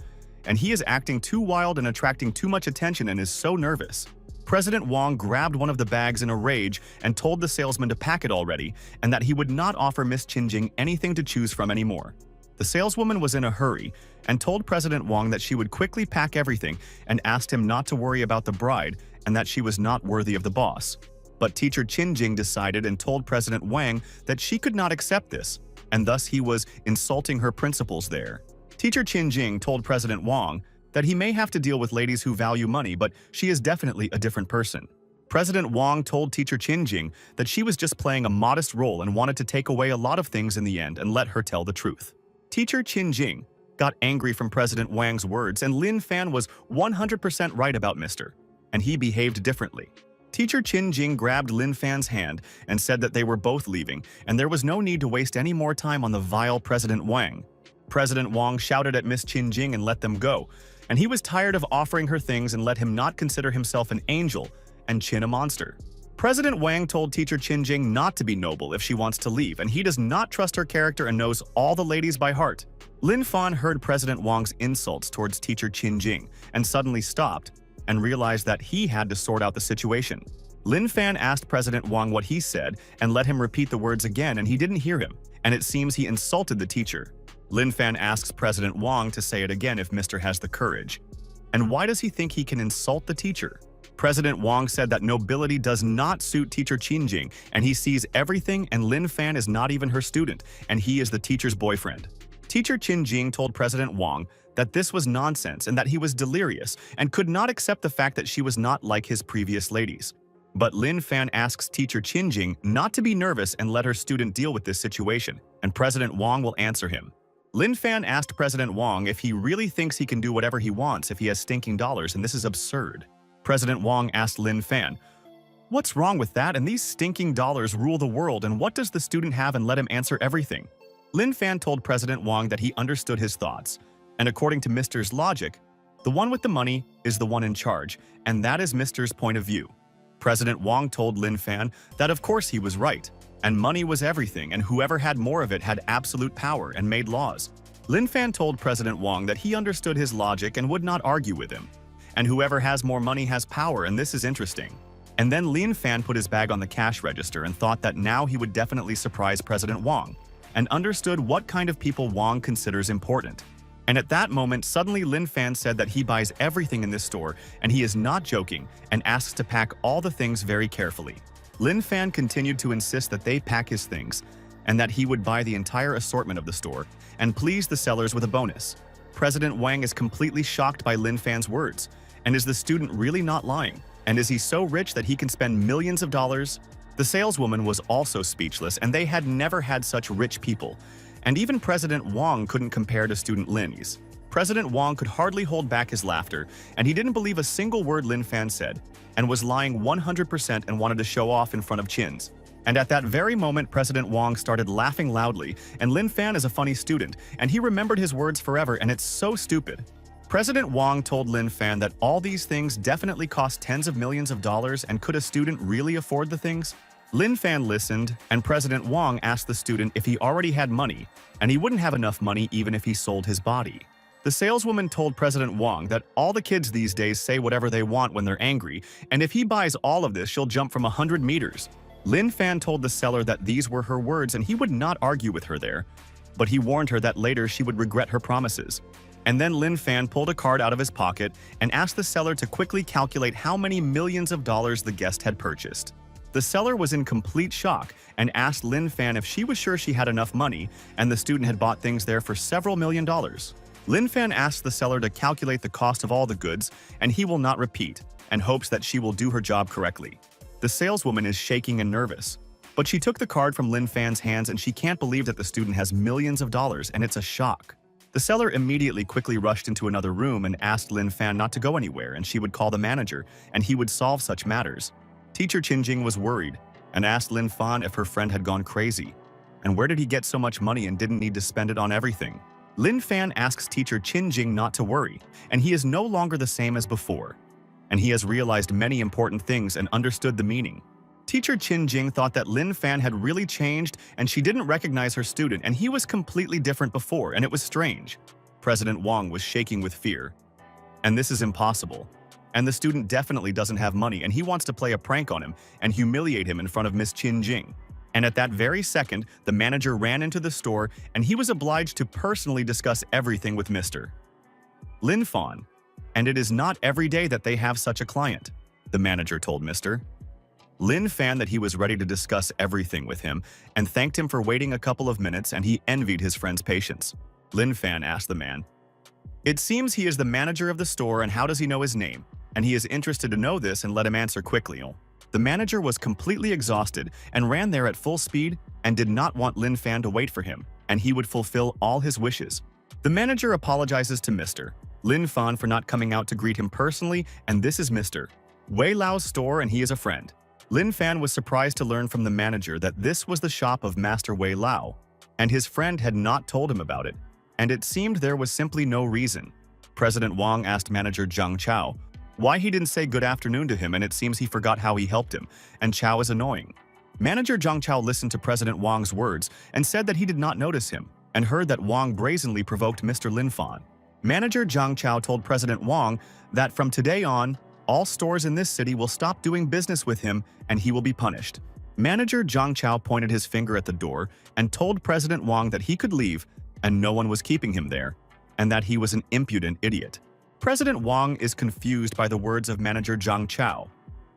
and he is acting too wild and attracting too much attention and is so nervous. President Wang grabbed one of the bags in a rage and told the salesman to pack it already and that he would not offer Miss Qin Jing anything to choose from anymore. The saleswoman was in a hurry and told President Wang that she would quickly pack everything and asked him not to worry about the bride and that she was not worthy of the boss. But Teacher Qin Jing decided and told President Wang that she could not accept this, and thus he was insulting her principles there. Teacher Qin Jing told President Wang that he may have to deal with ladies who value money, but she is definitely a different person. President Wang told Teacher Qin Jing that she was just playing a modest role and wanted to take away a lot of things in the end and let her tell the truth. Teacher Qin Jing got angry from President Wang's words, and Lin Fan was 100% right about Mr. and he behaved differently. Teacher Qin Jing grabbed Lin Fan's hand and said that they were both leaving, and there was no need to waste any more time on the vile President Wang. President Wang shouted at Miss Qin Jing and let them go, and he was tired of offering her things and let him not consider himself an angel and Qin a monster. President Wang told Teacher Qin Jing not to be noble if she wants to leave, and he does not trust her character and knows all the ladies by heart. Lin Fan heard President Wang's insults towards Teacher Qin Jing and suddenly stopped and realized that he had to sort out the situation. Lin Fan asked President Wang what he said and let him repeat the words again, and he didn't hear him, and it seems he insulted the teacher. Lin Fan asks President Wang to say it again if Mr. has the courage. And why does he think he can insult the teacher? President Wang said that nobility does not suit Teacher Qin Jing, and he sees everything, and Lin Fan is not even her student, and he is the teacher's boyfriend. Teacher Qin Jing told President Wang that this was nonsense and that he was delirious and could not accept the fact that she was not like his previous ladies. But Lin Fan asks Teacher Qin Jing not to be nervous and let her student deal with this situation, and President Wang will answer him. Lin Fan asked President Wang if he really thinks he can do whatever he wants if he has stinking dollars, and this is absurd. President Wang asked Lin Fan, "What's wrong with that? And these stinking dollars rule the world, and what does the student have?" and let him answer everything. Lin Fan told President Wang that he understood his thoughts, and according to Mr.'s logic, the one with the money is the one in charge, and that is Mr.'s point of view. President Wang told Lin Fan that of course he was right, and money was everything, and whoever had more of it had absolute power and made laws. Lin Fan told President Wang that he understood his logic and would not argue with him, and whoever has more money has power, and this is interesting. And then Lin Fan put his bag on the cash register and thought that now he would definitely surprise President Wang. and understood what kind of people Wong considers important. And at that moment, suddenly Lin Fan said that he buys everything in this store, and he is not joking, and asks to pack all the things very carefully. Lin Fan continued to insist that they pack his things, and that he would buy the entire assortment of the store, and please the sellers with a bonus. President Wang is completely shocked by Lin Fan's words. And is the student really not lying? And is he so rich that he can spend millions of dollars? The saleswoman was also speechless, and they had never had such rich people. And even President Wang couldn't compare to student Lin's. President Wang could hardly hold back his laughter, and he didn't believe a single word Lin Fan said, and was lying 100% and wanted to show off in front of Chins. And at that very moment, President Wang started laughing loudly, and Lin Fan is a funny student, and he remembered his words forever, and it's so stupid. President Wang told Lin Fan that all these things definitely cost tens of millions of dollars, and could a student really afford the things? Lin Fan listened, and President Wang asked the student if he already had money, and he wouldn't have enough money even if he sold his body. The saleswoman told President Wang that all the kids these days say whatever they want when they're angry, and if he buys all of this, she'll jump from 100 meters. Lin Fan told the seller that these were her words and he would not argue with her there, but he warned her that later she would regret her promises. And then Lin Fan pulled a card out of his pocket and asked the seller to quickly calculate how many millions of dollars the guest had purchased. The seller was in complete shock and asked Lin Fan if she was sure she had enough money, and the student had bought things there for several million dollars. Lin Fan asked the seller to calculate the cost of all the goods, and he will not repeat, and hopes that she will do her job correctly. The saleswoman is shaking and nervous, but she took the card from Lin Fan's hands and she can't believe that the student has millions of dollars, and it's a shock. The seller immediately quickly rushed into another room and asked Lin Fan not to go anywhere, and she would call the manager, and he would solve such matters. Teacher Qinjing was worried and asked Lin Fan if her friend had gone crazy, and where did he get so much money and didn't need to spend it on everything. Lin Fan asks teacher Qinjing not to worry, and he is no longer the same as before, and he has realized many important things and understood the meaning. Teacher Qinjing thought that Lin Fan had really changed and she didn't recognize her student, and he was completely different before, and it was strange. President Wang was shaking with fear. And this is impossible. And the student definitely doesn't have money, and he wants to play a prank on him and humiliate him in front of Miss Qinjing. And at that very second, the manager ran into the store, and he was obliged to personally discuss everything with Mr. Lin Fan. And it is not every day that they have such a client, the manager told Mr. Lin Fan that he was ready to discuss everything with him, and thanked him for waiting a couple of minutes, and he envied his friend's patience. Lin Fan asked the man, "It seems he is the manager of the store, and how does he know his name?" And he is interested to know this and let him answer quickly. The manager was completely exhausted and ran there at full speed and did not want Lin Fan to wait for him, and he would fulfill all his wishes. The manager apologizes to Mr. Lin Fan for not coming out to greet him personally, and this is Mr. Wei Lao's store, and he is a friend. Lin Fan was surprised to learn from the manager that this was the shop of Master Wei Lao, and his friend had not told him about it, and it seemed there was simply no reason. President Wang asked manager Zhang Chao why he didn't say good afternoon to him, and it seems he forgot how he helped him, and Chao is annoying. Manager Zhang Chao listened to President Wang's words and said that he did not notice him, and heard that Wang brazenly provoked Mr. Lin Fan. Manager Zhang Chao told President Wang that from today on, all stores in this city will stop doing business with him and he will be punished. Manager Zhang Chao pointed his finger at the door and told President Wang that he could leave and no one was keeping him there, and that he was an impudent idiot. President Wang is confused by the words of Manager Zhang Chao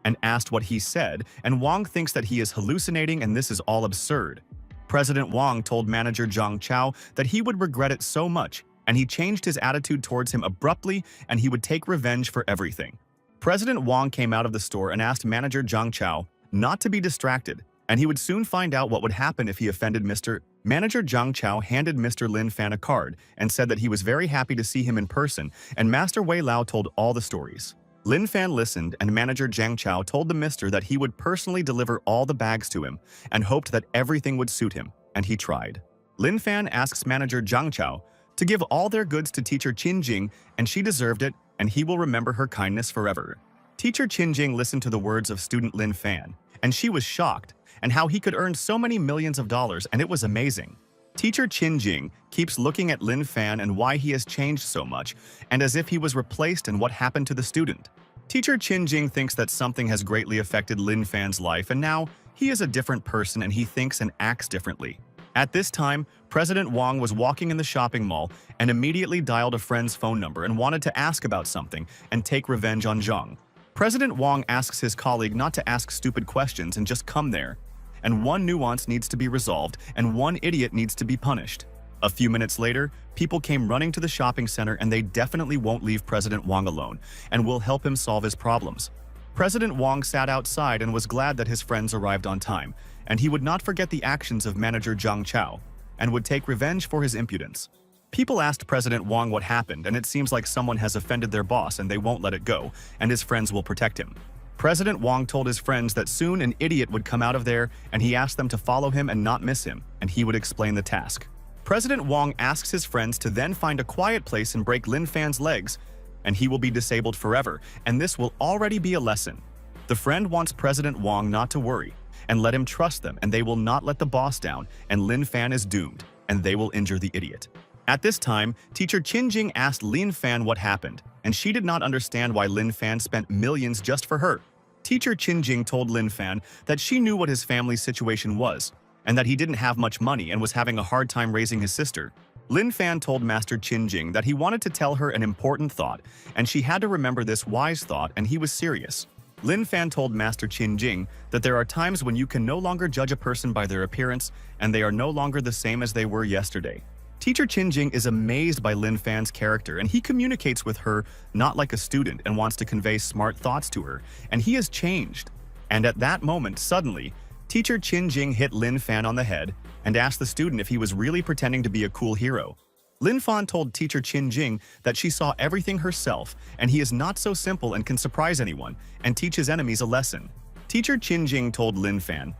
and asked what he said, and Wang thinks that he is hallucinating and this is all absurd. President Wang told Manager Zhang Chao that he would regret it so much, and he changed his attitude towards him abruptly, and he would take revenge for everything. President Wang came out of the store and asked Manager Zhang Chao not to be distracted, and he would soon find out what would happen if he offended Mr. Manager Zhang Chao handed Mr. Lin Fan a card and said that he was very happy to see him in person, and Master Wei Lao told all the stories. Lin Fan listened, and Manager Zhang Chao told the mister that he would personally deliver all the bags to him and hoped that everything would suit him, and he tried. Lin Fan asks Manager Zhang Chao to give all their goods to teacher Qinjing, and she deserved it, and he will remember her kindness forever. Teacher Qinjing listened to the words of student Lin Fan, and she was shocked, and how he could earn so many millions of dollars, and it was amazing. Teacher Qinjing keeps looking at Lin Fan and why he has changed so much, and as if he was replaced and what happened to the student. Teacher Qinjing thinks that something has greatly affected Lin Fan's life, and now he is a different person and he thinks and acts differently. At this time, President Wang was walking in the shopping mall and immediately dialed a friend's phone number and wanted to ask about something and take revenge on Zhang. President Wang asks his colleague not to ask stupid questions and just come there. And one nuance needs to be resolved and one idiot needs to be punished. A few minutes later, people came running to the shopping center and they definitely won't leave President Wang alone and will help him solve his problems. President Wang sat outside and was glad that his friends arrived on time, and he would not forget the actions of manager Zhang Chao and would take revenge for his impudence. People asked President Wang what happened, and it seems like someone has offended their boss and they won't let it go, and his friends will protect him. President Wang told his friends that soon an idiot would come out of there, and he asked them to follow him and not miss him, and he would explain the task. President Wang asks his friends to then find a quiet place and break Lin Fan's legs, and he will be disabled forever, and this will already be a lesson. The friend wants President Wang not to worry, and let him trust them, and they will not let the boss down, and Lin Fan is doomed, and they will injure the idiot. At this time, teacher Qin Jing asked Lin Fan what happened, and she did not understand why Lin Fan spent millions just for her. Teacher Qin Jing told Lin Fan that she knew what his family's situation was, and that he didn't have much money and was having a hard time raising his sister. Lin Fan told Master Qin Jing that he wanted to tell her an important thought, and she had to remember this wise thought, and he was serious. Lin Fan told Master Qin Jing that there are times when you can no longer judge a person by their appearance, and they are no longer the same as they were yesterday. Teacher Qin Jing is amazed by Lin Fan's character, and he communicates with her not like a student and wants to convey smart thoughts to her, and he has changed. And at that moment, suddenly, Teacher Qin Jing hit Lin Fan on the head and asked the student if he was really pretending to be a cool hero. Lin Fan told Teacher Qin Jing that she saw everything herself, and he is not so simple and can surprise anyone and teach his enemies a lesson. Teacher Qin Jing told Lin Fan,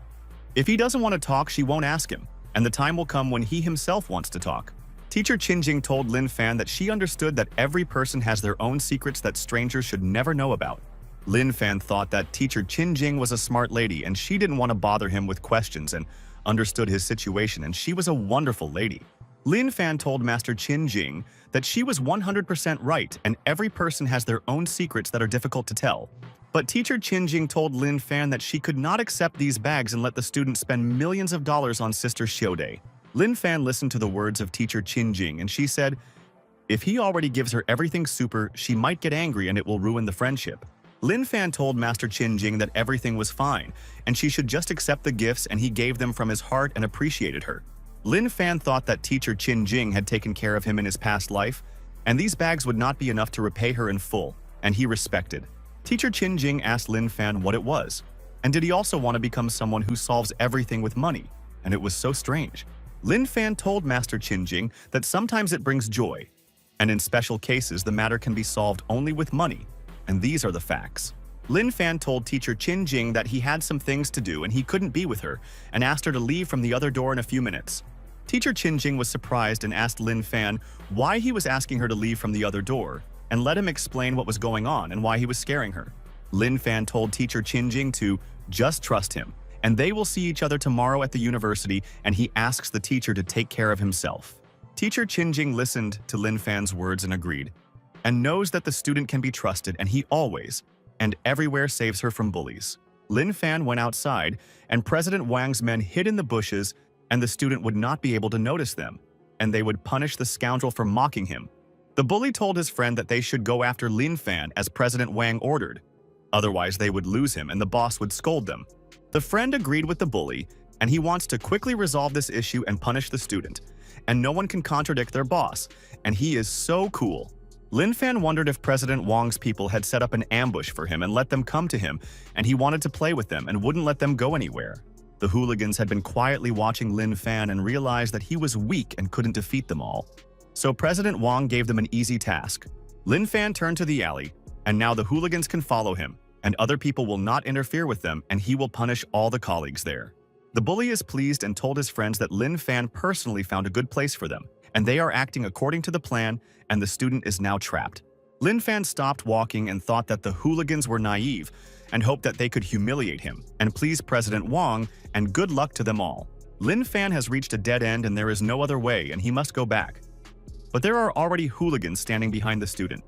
if he doesn't want to talk, she won't ask him, and the time will come when he himself wants to talk. Teacher Qin Jing told Lin Fan that she understood that every person has their own secrets that strangers should never know about. Lin Fan thought that Teacher Qin Jing was a smart lady and she didn't want to bother him with questions and understood his situation, and she was a wonderful lady. Lin Fan told Master Qin Jing that she was 100% right and every person has their own secrets that are difficult to tell. But Teacher Qin Jing told Lin Fan that she could not accept these bags and let the student spend millions of dollars on Sister Xiaodai. Lin Fan listened to the words of Teacher Qin Jing and she said, if he already gives her everything super, she might get angry and it will ruin the friendship. Lin Fan told Master Qin Jing that everything was fine and she should just accept the gifts, and he gave them from his heart and appreciated her. Lin Fan thought that Teacher Qin Jing had taken care of him in his past life, and these bags would not be enough to repay her in full, and he respected. Teacher Qin Jing asked Lin Fan what it was, and did he also want to become someone who solves everything with money, and it was so strange. Lin Fan told Master Qin Jing that sometimes it brings joy, and in special cases the matter can be solved only with money, and these are the facts. Lin Fan told Teacher Qin Jing that he had some things to do and he couldn't be with her, and asked her to leave from the other door in a few minutes. Teacher Qin Jing was surprised and asked Lin Fan why he was asking her to leave from the other door, and let him explain what was going on and why he was scaring her. Lin Fan told Teacher Qin Jing to just trust him, and they will see each other tomorrow at the university, and he asks the teacher to take care of himself. Teacher Qin Jing listened to Lin Fan's words and agreed, and knows that the student can be trusted, and he always and everywhere saves her from bullies. Lin Fan went outside, and President Wang's men hid in the bushes, and the student would not be able to notice them, and they would punish the scoundrel for mocking him. The bully told his friend that they should go after Lin Fan as President Wang ordered. Otherwise, they would lose him and the boss would scold them. The friend agreed with the bully, and he wants to quickly resolve this issue and punish the student. And no one can contradict their boss, and he is so cool. Lin Fan wondered if President Wang's people had set up an ambush for him and let them come to him, and he wanted to play with them and wouldn't let them go anywhere. The hooligans had been quietly watching Lin Fan and realized that he was weak and couldn't defeat them all. So President Wang gave them an easy task. Lin Fan turned to the alley, and now the hooligans can follow him, and other people will not interfere with them, and he will punish all the colleagues there. The bully is pleased and told his friends that Lin Fan personally found a good place for them, and they are acting according to the plan, and the student is now trapped. Lin Fan stopped walking and thought that the hooligans were naive and hoped that they could humiliate him and please President Wang, and good luck to them all. Lin Fan has reached a dead end and there is no other way, and he must go back. But there are already hooligans standing behind the student,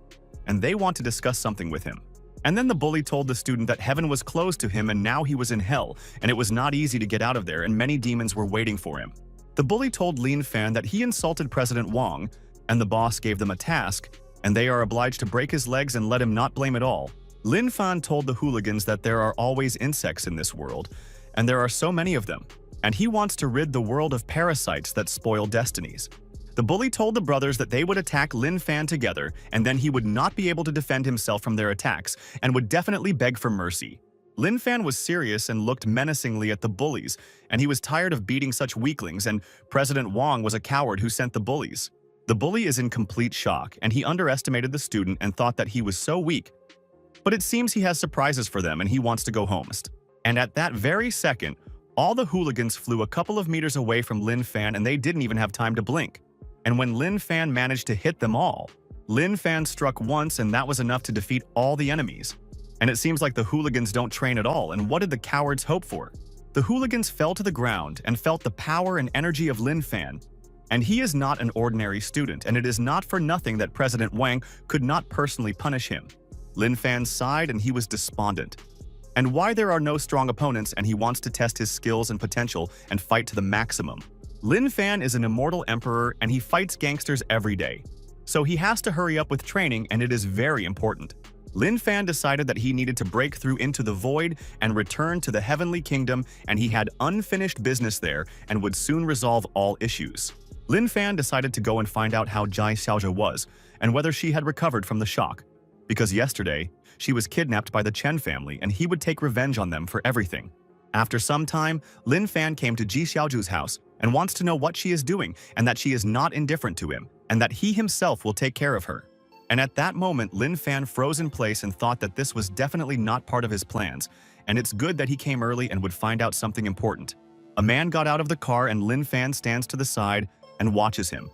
and they want to discuss something with him. And then the bully told the student that heaven was closed to him and now he was in hell, and it was not easy to get out of there and many demons were waiting for him. The bully told Lin Fan that he insulted President Wang, and the boss gave them a task, and they are obliged to break his legs and let him not blame it all. Lin Fan told the hooligans that there are always insects in this world, and there are so many of them, and he wants to rid the world of parasites that spoil destinies. The bully told the brothers that they would attack Lin Fan together, and then he would not be able to defend himself from their attacks and would definitely beg for mercy. Lin Fan was serious and looked menacingly at the bullies, and he was tired of beating such weaklings, and President Wang was a coward who sent the bullies. The bully is in complete shock, and he underestimated the student and thought that he was so weak. But it seems he has surprises for them and he wants to go home. And at that very second, all the hooligans flew a couple of meters away from Lin Fan and they didn't even have time to blink. And when Lin Fan managed to hit them all, Lin Fan struck once and that was enough to defeat all the enemies. And it seems like the hooligans don't train at all, and what did the cowards hope for? The hooligans fell to the ground and felt the power and energy of Lin Fan. And he is not an ordinary student, and it is not for nothing that President Wang could not personally punish him. Lin Fan sighed and he was despondent. And why there are no strong opponents and he wants to test his skills and potential and fight to the maximum. Lin Fan is an immortal emperor and he fights gangsters every day. So he has to hurry up with training and it is very important. Lin Fan decided that he needed to break through into the void and return to the heavenly kingdom, and he had unfinished business there and would soon resolve all issues. Lin Fan decided to go and find out how Jai Xiaozhe was and whether she had recovered from the shock. Because yesterday, she was kidnapped by the Chen family and he would take revenge on them for everything. After some time, Lin Fan came to Ji Xiaozhu's house and wants to know what she is doing and that she is not indifferent to him and that he himself will take care of her. And at that moment, Lin Fan froze in place and thought that this was definitely not part of his plans, and it's good that he came early and would find out something important. A man got out of the car and Lin Fan stands to the side and watches him,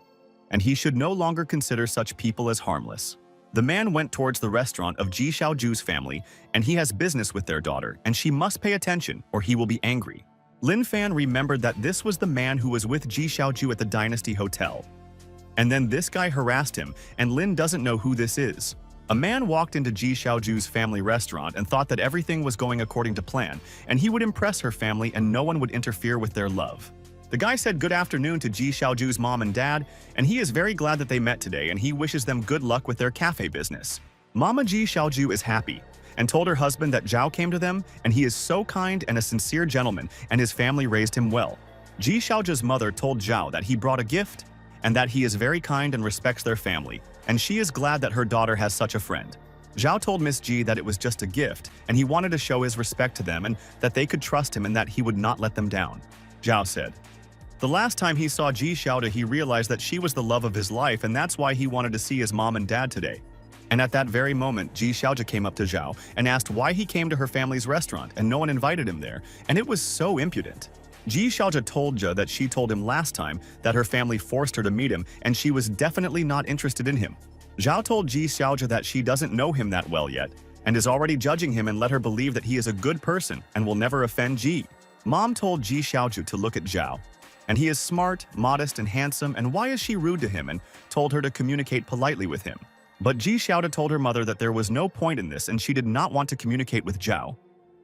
and he should no longer consider such people as harmless. The man went towards the restaurant of Ji Xiaozhu's family, and he has business with their daughter, and she must pay attention or he will be angry. Lin Fan remembered that this was the man who was with Ji Xiaozhu at the Dynasty Hotel. And then this guy harassed him, and Lin doesn't know who this is. A man walked into Ji Xiaozhu's family restaurant and thought that everything was going according to plan, and he would impress her family and no one would interfere with their love. The guy said good afternoon to Ji Xiaozhu's mom and dad, and he is very glad that they met today and he wishes them good luck with their cafe business. Mama Ji Xiaozhu is happy and told her husband that Zhao came to them and he is so kind and a sincere gentleman and his family raised him well. Ji Xiaozhu's mother told Zhao that he brought a gift and that he is very kind and respects their family, and she is glad that her daughter has such a friend. Zhao told Miss Ji that it was just a gift, and he wanted to show his respect to them and that they could trust him and that he would not let them down. Zhao said. The last time he saw Ji Xiaozhe, he realized that she was the love of his life, and that's why he wanted to see his mom and dad today. And at that very moment, Ji Xiaozhe came up to Zhao and asked why he came to her family's restaurant and no one invited him there, and it was so impudent. Ji Xiaozhe told Zhao that she told him last time that her family forced her to meet him and she was definitely not interested in him. Zhao told Ji Xiaozhe that she doesn't know him that well yet and is already judging him and let her believe that he is a good person and will never offend Ji. Mom told Ji Xiaozhe to look at Zhao, and he is smart, modest, and handsome, and why is she rude to him, and told her to communicate politely with him. But Ji Xiaozhe told her mother that there was no point in this and she did not want to communicate with Zhao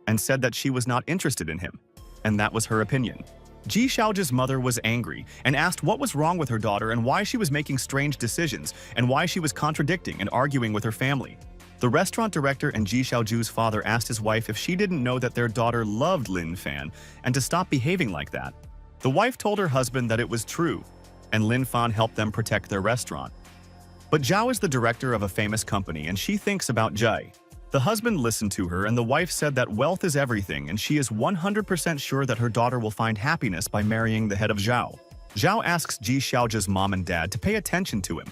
and said that she was not interested in him. And that was her opinion. Ji Xiaozhe's mother was angry and asked what was wrong with her daughter and why she was making strange decisions and why she was contradicting and arguing with her family. The restaurant director and Ji Xiaozhu's father asked his wife if she didn't know that their daughter loved Lin Fan and to stop behaving like that. The wife told her husband that it was true, and Lin Fan helped them protect their restaurant. But Zhao is the director of a famous company and she thinks about Jai. The husband listened to her and the wife said that wealth is everything and she is 100% sure that her daughter will find happiness by marrying the head of Zhao. Zhao asks Ji Xiaozhe's mom and dad to pay attention to him.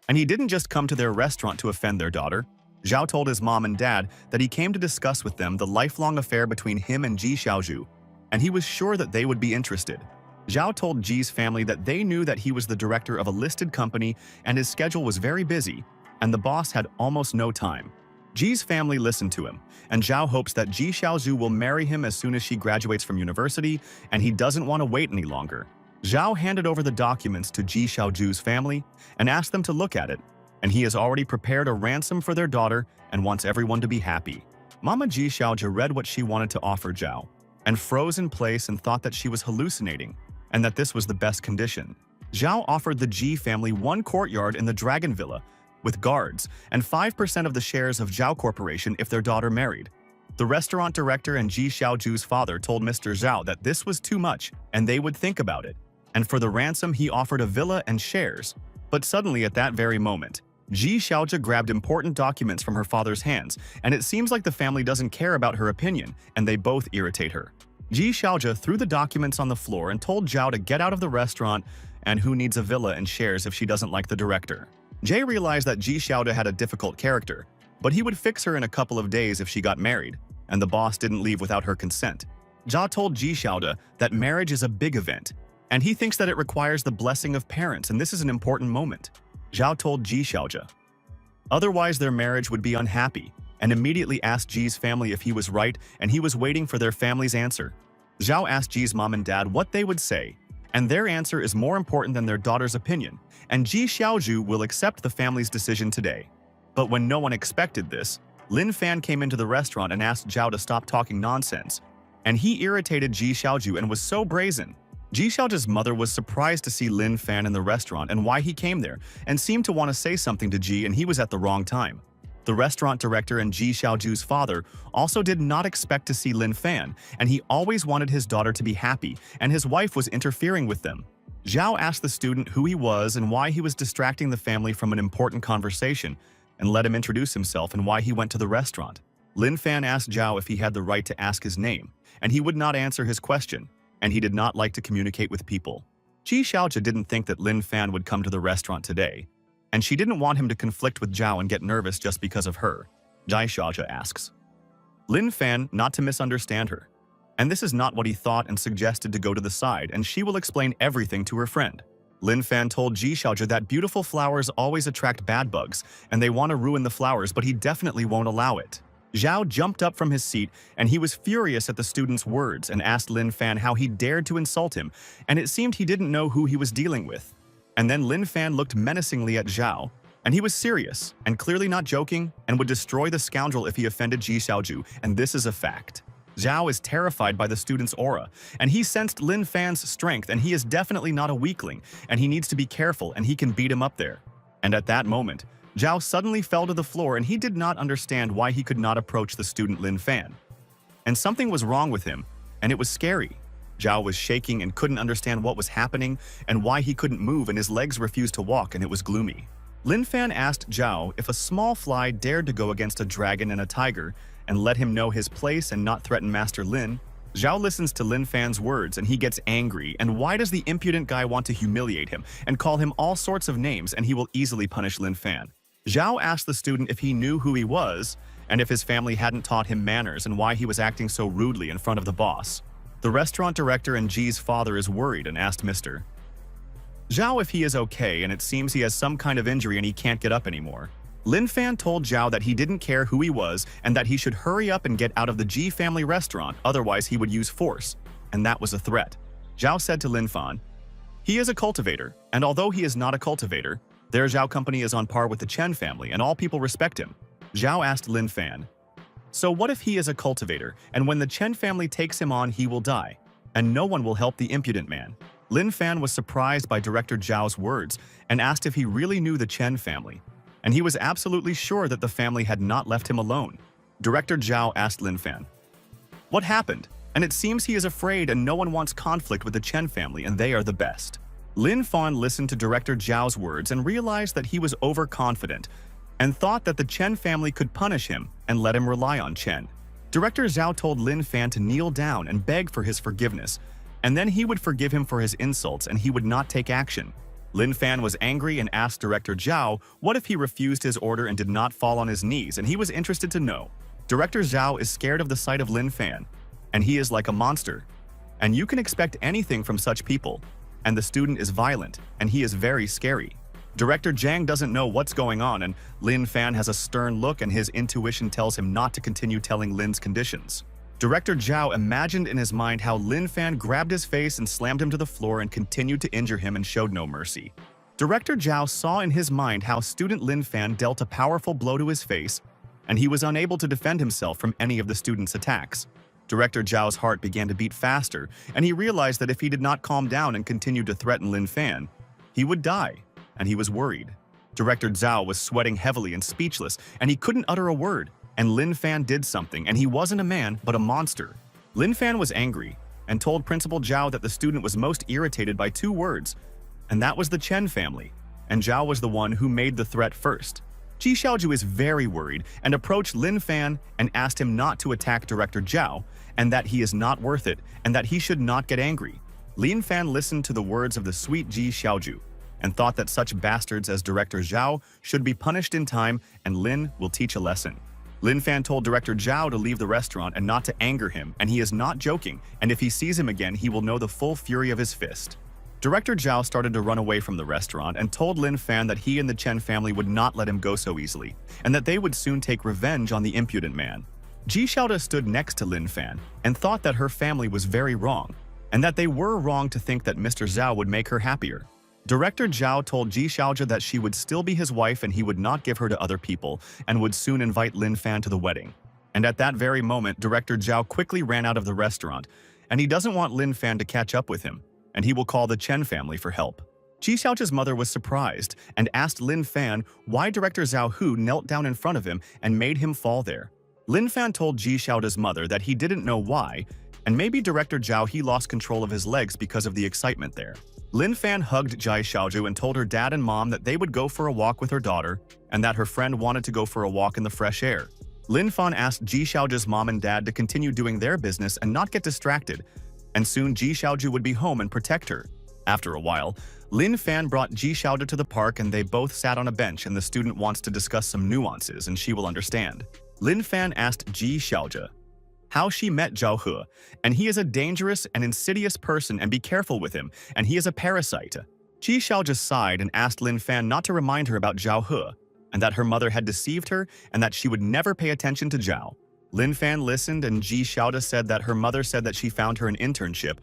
And he didn't just come to their restaurant to offend their daughter. Zhao told his mom and dad that he came to discuss with them the lifelong affair between him and Ji Xiaozhu, and he was sure that they would be interested. Zhao told Ji's family that they knew that he was the director of a listed company and his schedule was very busy, and the boss had almost no time. Ji's family listened to him, and Zhao hopes that Ji Xiaozhu will marry him as soon as she graduates from university, and he doesn't want to wait any longer. Zhao handed over the documents to Ji Xiaozhu's family and asked them to look at it, and he has already prepared a ransom for their daughter and wants everyone to be happy. Mama Ji Xiaozhe read what she wanted to offer Zhao and froze in place and thought that she was hallucinating. and that this was the best condition. Zhao offered the Ji family one courtyard in the Dragon Villa, with guards, and 5% of the shares of Zhao Corporation if their daughter married. The restaurant director and Ji Xiaoju's father told Mr. Zhao that this was too much, and they would think about it. And for the ransom, he offered a villa and shares. But suddenly, at that very moment, Ji Xiaoju grabbed important documents from her father's hands, and it seems like the family doesn't care about her opinion, and they both irritate her. Ji Xiaoju threw the documents on the floor and told Zhao to get out of the restaurant, and who needs a villa and shares if she doesn't like the director. Jay realized that Ji Xiaoju had a difficult character, but he would fix her in a couple of days if she got married, and the boss didn't leave without her consent. Jia told Ji Xiaoju that marriage is a big event, and he thinks that it requires the blessing of parents, and this is an important moment. Zhao told Ji Xiaoju. Otherwise, their marriage would be unhappy, and immediately asked Ji's family if he was right, and he was waiting for their family's answer. Zhao asked Ji's mom and dad what they would say, and their answer is more important than their daughter's opinion, and Ji Xiaoju will accept the family's decision today. But when no one expected this, Lin Fan came into the restaurant and asked Zhao to stop talking nonsense, and he irritated Ji Xiaoju and was so brazen. Ji Xiaoju's mother was surprised to see Lin Fan in the restaurant and why he came there, and seemed to want to say something to Ji, and he was at the wrong time. The restaurant director and Ji Xiaoju's father also did not expect to see Lin Fan, and he always wanted his daughter to be happy, and his wife was interfering with them. Zhao asked the student who he was and why he was distracting the family from an important conversation, and let him introduce himself and why he went to the restaurant. Lin Fan asked Zhao if he had the right to ask his name, and he would not answer his question, and he did not like to communicate with people. Ji Xiaoju didn't think that Lin Fan would come to the restaurant today, and she didn't want him to conflict with Zhao and get nervous just because of her. Ji Xiaoju asks Lin Fan not to misunderstand her, and this is not what he thought, and suggested to go to the side and she will explain everything to her friend. Lin Fan told Ji Xiaoju that beautiful flowers always attract bad bugs, and they want to ruin the flowers, but he definitely won't allow it. Zhao jumped up from his seat, and he was furious at the student's words and asked Lin Fan how he dared to insult him, and it seemed he didn't know who he was dealing with. And then Lin Fan looked menacingly at Zhao, and he was serious and clearly not joking, and would destroy the scoundrel if he offended Ji Xiaoju, and this is a fact. Zhao is terrified by the student's aura, and he sensed Lin Fan's strength, and he is definitely not a weakling, and he needs to be careful, and he can beat him up there. And at that moment, Zhao suddenly fell to the floor, and he did not understand why he could not approach the student Lin Fan. And something was wrong with him, and it was scary. Zhao was shaking and couldn't understand what was happening and why he couldn't move, and his legs refused to walk, and it was gloomy. Lin Fan asked Zhao if a small fly dared to go against a dragon and a tiger and let him know his place and not threaten Master Lin. Zhao listens to Lin Fan's words and he gets angry, and why does the impudent guy want to humiliate him and call him all sorts of names, and he will easily punish Lin Fan. Zhao asked the student if he knew who he was and if his family hadn't taught him manners and why he was acting so rudely in front of the boss. The restaurant director and Ji's father is worried and asked Mr. Zhao if he is okay, and it seems he has some kind of injury and he can't get up anymore. Lin Fan told Zhao that he didn't care who he was and that he should hurry up and get out of the Ji family restaurant, otherwise he would use force, and that was a threat. Zhao said to Lin Fan, he is a cultivator, and although he is not a cultivator, their Zhao company is on par with the Chen family and all people respect him. Zhao asked Lin Fan, so what if he is a cultivator, and when the Chen family takes him on he will die, and no one will help the impudent man? Lin Fan was surprised by Director Zhao's words and asked if he really knew the Chen family, and he was absolutely sure that the family had not left him alone. Director Zhao asked Lin Fan, what happened? And it seems he is afraid and no one wants conflict with the Chen family, and they are the best. Lin Fan listened to Director Zhao's words and realized that he was overconfident and thought that the Chen family could punish him and let him rely on Chen. Director Zhao told Lin Fan to kneel down and beg for his forgiveness, and then he would forgive him for his insults and he would not take action. Lin Fan was angry and asked Director Zhao what if he refused his order and did not fall on his knees, and he was interested to know. Director Zhao is scared of the sight of Lin Fan, and he is like a monster. And you can expect anything from such people. And the student is violent, and he is very scary. Director Zhang doesn't know what's going on, and Lin Fan has a stern look, and his intuition tells him not to continue telling Lin's conditions. Director Zhao imagined in his mind how Lin Fan grabbed his face and slammed him to the floor and continued to injure him and showed no mercy. Director Zhao saw in his mind how student Lin Fan dealt a powerful blow to his face, and he was unable to defend himself from any of the student's attacks. Director Zhao's heart began to beat faster, and he realized that if he did not calm down and continued to threaten Lin Fan, he would die, and he was worried. Director Zhao was sweating heavily and speechless, and he couldn't utter a word. And Lin Fan did something, and he wasn't a man, but a monster. Lin Fan was angry and told Principal Zhao that the student was most irritated by two words, and that was the Chen family, and Zhao was the one who made the threat first. Ji Xiaoju is very worried and approached Lin Fan and asked him not to attack Director Zhao, and that he is not worth it, and that he should not get angry. Lin Fan listened to the words of the sweet Ji Xiaoju and thought that such bastards as Director Zhao should be punished in time, and Lin will teach a lesson. Lin Fan told Director Zhao to leave the restaurant and not to anger him, and he is not joking, and if he sees him again, he will know the full fury of his fist. Director Zhao started to run away from the restaurant and told Lin Fan that he and the Chen family would not let him go so easily, and that they would soon take revenge on the impudent man. Ji Xiaoda stood next to Lin Fan and thought that her family was very wrong, and that they were wrong to think that Mr. Zhao would make her happier. Director Zhao told Ji Xiaoja that she would still be his wife and he would not give her to other people and would soon invite Lin Fan to the wedding. And at that very moment, Director Zhao quickly ran out of the restaurant, and he doesn't want Lin Fan to catch up with him, and he will call the Chen family for help. Ji Xiaoja's mother was surprised and asked Lin Fan why Director Zhao Hu knelt down in front of him and made him fall there. Lin Fan told Ji Xiaoda's mother that he didn't know why, and maybe Director Zhao he lost control of his legs because of the excitement there. Lin Fan hugged Ji Xiaoju and told her dad and mom that they would go for a walk with her daughter and that her friend wanted to go for a walk in the fresh air. Lin Fan asked Ji Xiaoju's mom and dad to continue doing their business and not get distracted, and soon Ji Xiaoju would be home and protect her. After a while, Lin Fan brought Ji Xiaoju to the park and they both sat on a bench, and the student wants to discuss some nuances and she will understand. Lin Fan asked Ji Xiaoju how she met Zhao He, and he is a dangerous and insidious person and be careful with him, and he is a parasite. Ji Xiaoju sighed and asked Lin Fan not to remind her about Zhao He, and that her mother had deceived her and that she would never pay attention to Zhao. Lin Fan listened, and Ji Xiaoda said that her mother said that she found her an internship,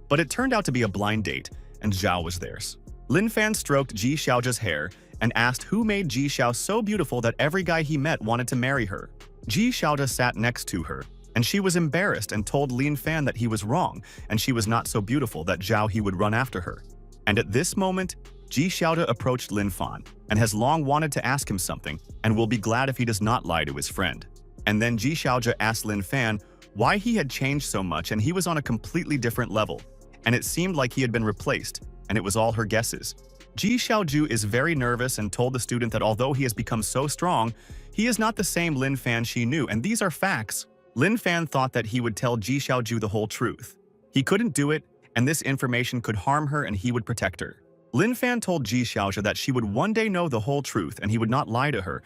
but it turned out to be a blind date, and Zhao was theirs. Lin Fan stroked Ji Xiaoja's hair and asked who made Ji Xiao so beautiful that every guy he met wanted to marry her. Ji Xiaoda sat next to her, and she was embarrassed and told Lin Fan that he was wrong and she was not so beautiful that Zhao he would run after her. And at this moment, Ji Xiaoda approached Lin Fan and has long wanted to ask him something and will be glad if he does not lie to his friend. And then Ji Xiaoja asked Lin Fan why he had changed so much, and he was on a completely different level, and it seemed like he had been replaced, and it was all her guesses. Ji Xiaoju is very nervous and told the student that although he has become so strong, he is not the same Lin Fan she knew, and these are facts. Lin Fan thought that he would tell Ji Xiaoju the whole truth. He couldn't do it, and this information could harm her and he would protect her. Lin Fan told Ji Xiaoju that she would one day know the whole truth and he would not lie to her,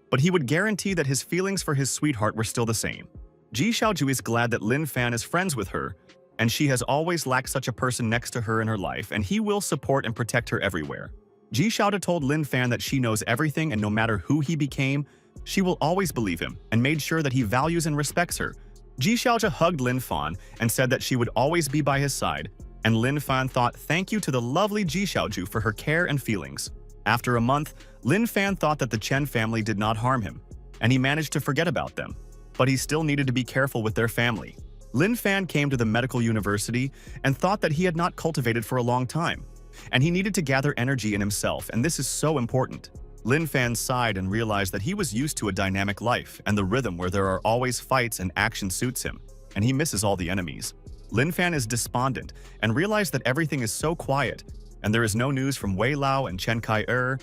but he would guarantee that his feelings for his sweetheart were still the same. Ji Xiaoju is glad that Lin Fan is friends with her, and she has always lacked such a person next to her in her life, and he will support and protect her everywhere. Ji Xiaoda told Lin Fan that she knows everything, and no matter who he became, she will always believe him, and made sure that he values and respects her. Ji Xiaoja hugged Lin Fan and said that she would always be by his side, and Lin Fan thought thank you to the lovely Ji Xiaoju for her care and feelings. After a month, Lin Fan thought that the Chen family did not harm him, and he managed to forget about them, but he still needed to be careful with their family. Lin Fan came to the medical university and thought that he had not cultivated for a long time, and he needed to gather energy in himself, and this is so important. Lin Fan sighed and realized that he was used to a dynamic life and the rhythm where there are always fights and action suits him, and he misses all the enemies. Lin Fan is despondent and realized that everything is so quiet, and there is no news from Wei Lao and Chen Kai-er,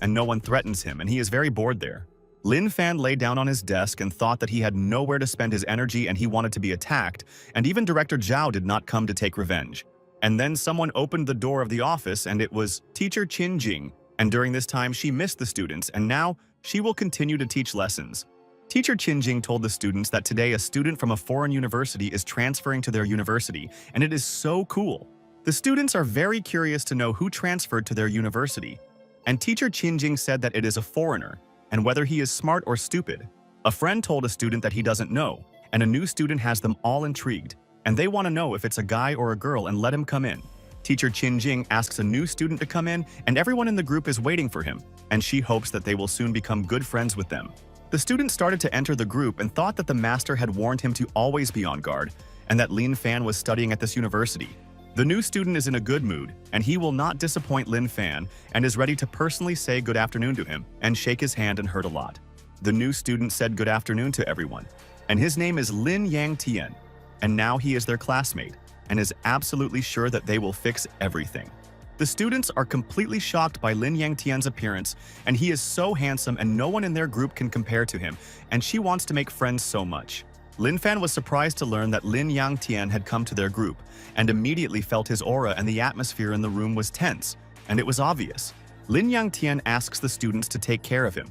and no one threatens him, and he is very bored there. Lin Fan lay down on his desk and thought that he had nowhere to spend his energy and he wanted to be attacked, and even Director Zhao did not come to take revenge. And then someone opened the door of the office, and it was Teacher Qin Jing. And during this time, she missed the students, and now she will continue to teach lessons. Teacher Qin Jing told the students that today a student from a foreign university is transferring to their university, and it is so cool. The students are very curious to know who transferred to their university, and Teacher Qin Jing said that it is a foreigner, and whether he is smart or stupid. A friend told a student that he doesn't know, and a new student has them all intrigued, and they want to know if it's a guy or a girl and let him come in. Teacher Qin Jing asks a new student to come in, and everyone in the group is waiting for him, and she hopes that they will soon become good friends with them. The student started to enter the group and thought that the master had warned him to always be on guard and that Lin Fan was studying at this university. The new student is in a good mood, and he will not disappoint Lin Fan and is ready to personally say good afternoon to him and shake his hand and hurt a lot. The new student said good afternoon to everyone, and his name is Lin Yang Tian, and now he is their classmate and is absolutely sure that they will fix everything. The students are completely shocked by Lin Yang Tian's appearance, and he is so handsome and no one in their group can compare to him, and she wants to make friends so much. Lin Fan was surprised to learn that Lin Yang Tian had come to their group and immediately felt his aura, and the atmosphere in the room was tense, and it was obvious. Lin Yang Tian asks the students to take care of him,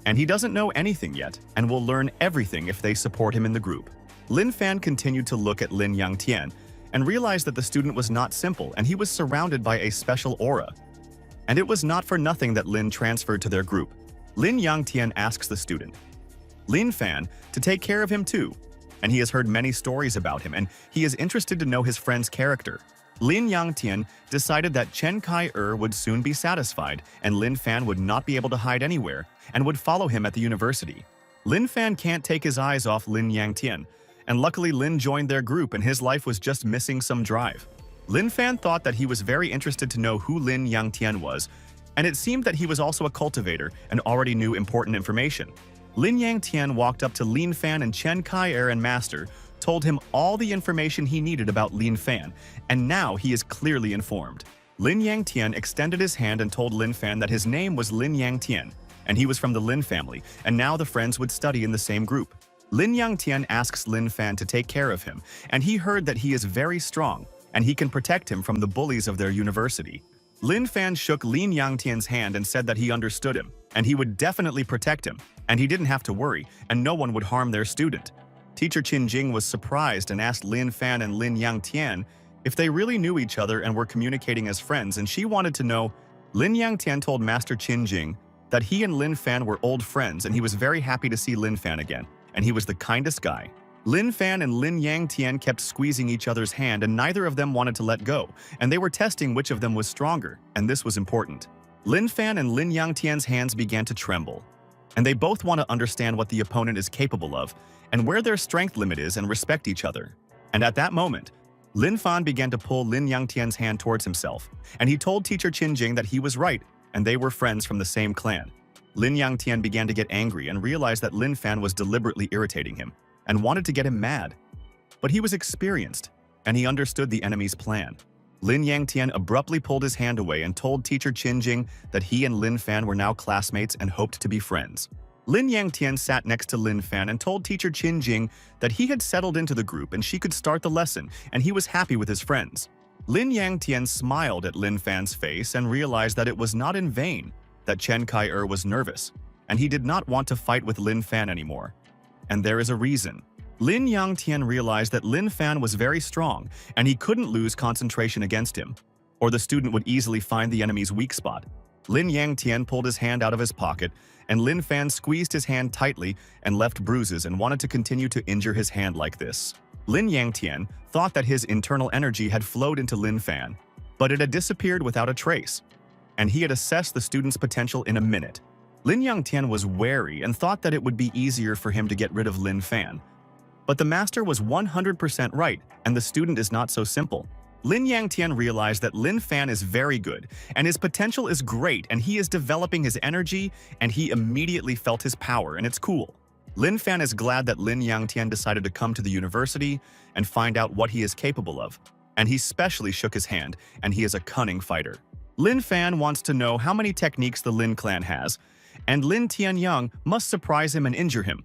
and he doesn't know anything yet and will learn everything if they support him in the group. Lin Fan continued to look at Lin Yang Tian and realized that the student was not simple and he was surrounded by a special aura. And it was not for nothing that Lin transferred to their group. Lin Yang Tian asks the student, Lin Fan, to take care of him too, and he has heard many stories about him and he is interested to know his friend's character. Lin Yang Tian decided that Chen Kai-er would soon be satisfied and Lin Fan would not be able to hide anywhere and would follow him at the university. Lin Fan can't take his eyes off Lin Yang Tian, and luckily Lin joined their group and his life was just missing some drive. Lin Fan thought that he was very interested to know who Lin Yang Tian was, and it seemed that he was also a cultivator and already knew important information. Lin Yang Tian walked up to Lin Fan and Chen Kai-er and Master told him all the information he needed about Lin Fan, and now he is clearly informed. Lin Yang Tian extended his hand and told Lin Fan that his name was Lin Yang Tian, and he was from the Lin family, and now the friends would study in the same group. Lin Yang Tian asks Lin Fan to take care of him, and he heard that he is very strong, and he can protect him from the bullies of their university. Lin Fan shook Lin Yang Tian's hand and said that he understood him, and he would definitely protect him, and he didn't have to worry, and no one would harm their student. Teacher Qin Jing was surprised and asked Lin Fan and Lin Yang Tian if they really knew each other and were communicating as friends, and she wanted to know. Lin Yang Tian told Master Qin Jing that he and Lin Fan were old friends and he was very happy to see Lin Fan again, and he was the kindest guy. Lin Fan and Lin Yang Tian kept squeezing each other's hand and neither of them wanted to let go, and they were testing which of them was stronger, and this was important. Lin Fan and Lin Yang Tian's hands began to tremble, and they both want to understand what the opponent is capable of and where their strength limit is and respect each other. And at that moment, Lin Fan began to pull Lin Yang Tian's hand towards himself, and he told Teacher Qin Jing that he was right and they were friends from the same clan. Lin Yang Tian began to get angry and realized that Lin Fan was deliberately irritating him and wanted to get him mad. But he was experienced, and he understood the enemy's plan. Lin Yang Tian abruptly pulled his hand away and told Teacher Qin Jing that he and Lin Fan were now classmates and hoped to be friends. Lin Yang Tian sat next to Lin Fan and told Teacher Qin Jing that he had settled into the group and she could start the lesson, and he was happy with his friends. Lin Yang Tian smiled at Lin Fan's face and realized that it was not in vain that Chen Kai-er was nervous, and he did not want to fight with Lin Fan anymore. And there is a reason. Lin Yang Tian realized that Lin Fan was very strong, and he couldn't lose concentration against him, or the student would easily find the enemy's weak spot. Lin Yang Tian pulled his hand out of his pocket, and Lin Fan squeezed his hand tightly and left bruises and wanted to continue to injure his hand like this. Lin Yang Tian thought that his internal energy had flowed into Lin Fan, but it had disappeared without a trace, and he had assessed the student's potential in a minute. Lin Yang Tian was wary and thought that it would be easier for him to get rid of Lin Fan. But the master was 100% right, and the student is not so simple. Lin Yang Tian realized that Lin Fan is very good, and his potential is great, and he is developing his energy, and he immediately felt his power, and it's cool. Lin Fan is glad that Lin Yang Tian decided to come to the university and find out what he is capable of, and he specially shook his hand, and he is a cunning fighter. Lin Fan wants to know how many techniques the Lin clan has, and Lin Tianyang must surprise him and injure him.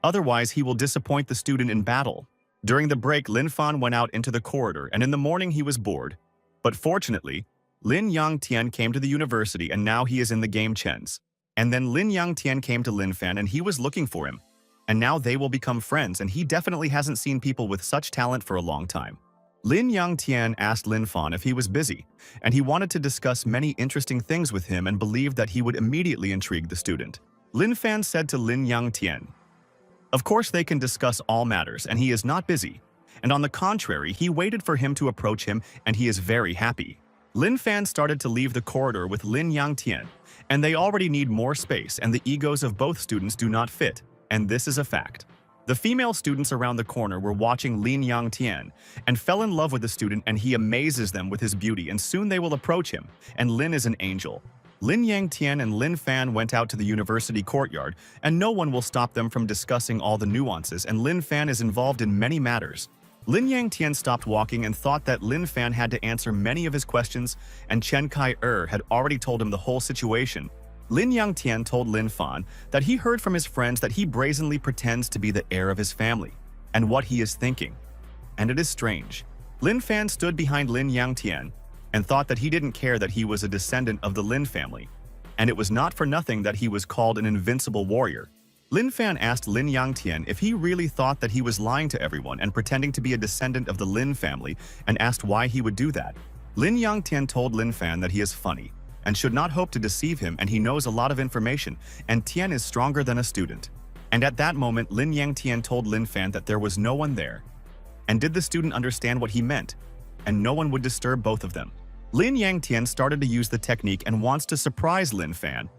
Otherwise, he will disappoint the student in battle. During the break, Lin Fan went out into the corridor, and in the morning he was bored. But fortunately, Lin Yang Tian came to the university, and now he is in the game Chen's. And then Lin Yang Tian came to Lin Fan, and he was looking for him. And now they will become friends, and he definitely hasn't seen people with such talent for a long time. Lin Yang Tian asked Lin Fan if he was busy, and he wanted to discuss many interesting things with him and believed that he would immediately intrigue the student. Lin Fan said to Lin Yang Tian, "Of course they can discuss all matters, and he is not busy." And on the contrary, he waited for him to approach him, and he is very happy. Lin Fan started to leave the corridor with Lin Yang Tian, and they already need more space, and the egos of both students do not fit, and this is a fact. The female students around the corner were watching Lin Yangtian and fell in love with the student, and he amazes them with his beauty, and soon they will approach him, and Lin is an angel. Lin Yangtian and Lin Fan went out to the university courtyard, and no one will stop them from discussing all the nuances, and Lin Fan is involved in many matters. Lin Yangtian stopped walking and thought that Lin Fan had to answer many of his questions, and Chen Kai-er had already told him the whole situation. Lin Yangtian told Lin Fan that he heard from his friends that he brazenly pretends to be the heir of his family, and what he is thinking. And it is strange. Lin Fan stood behind Lin Yangtian and thought that he didn't care that he was a descendant of the Lin family, and it was not for nothing that he was called an invincible warrior. Lin Fan asked Lin Yangtian if he really thought that he was lying to everyone and pretending to be a descendant of the Lin family, and asked why he would do that. Lin Yangtian told Lin Fan that he is funny and should not hope to deceive him, and he knows a lot of information, and Tian is stronger than a student. And at that moment, Lin Yangtian told Lin Fan that there was no one there. And did the student understand what he meant? And no one would disturb both of them. Lin Yangtian started to use the technique and wants to surprise Lin Fan.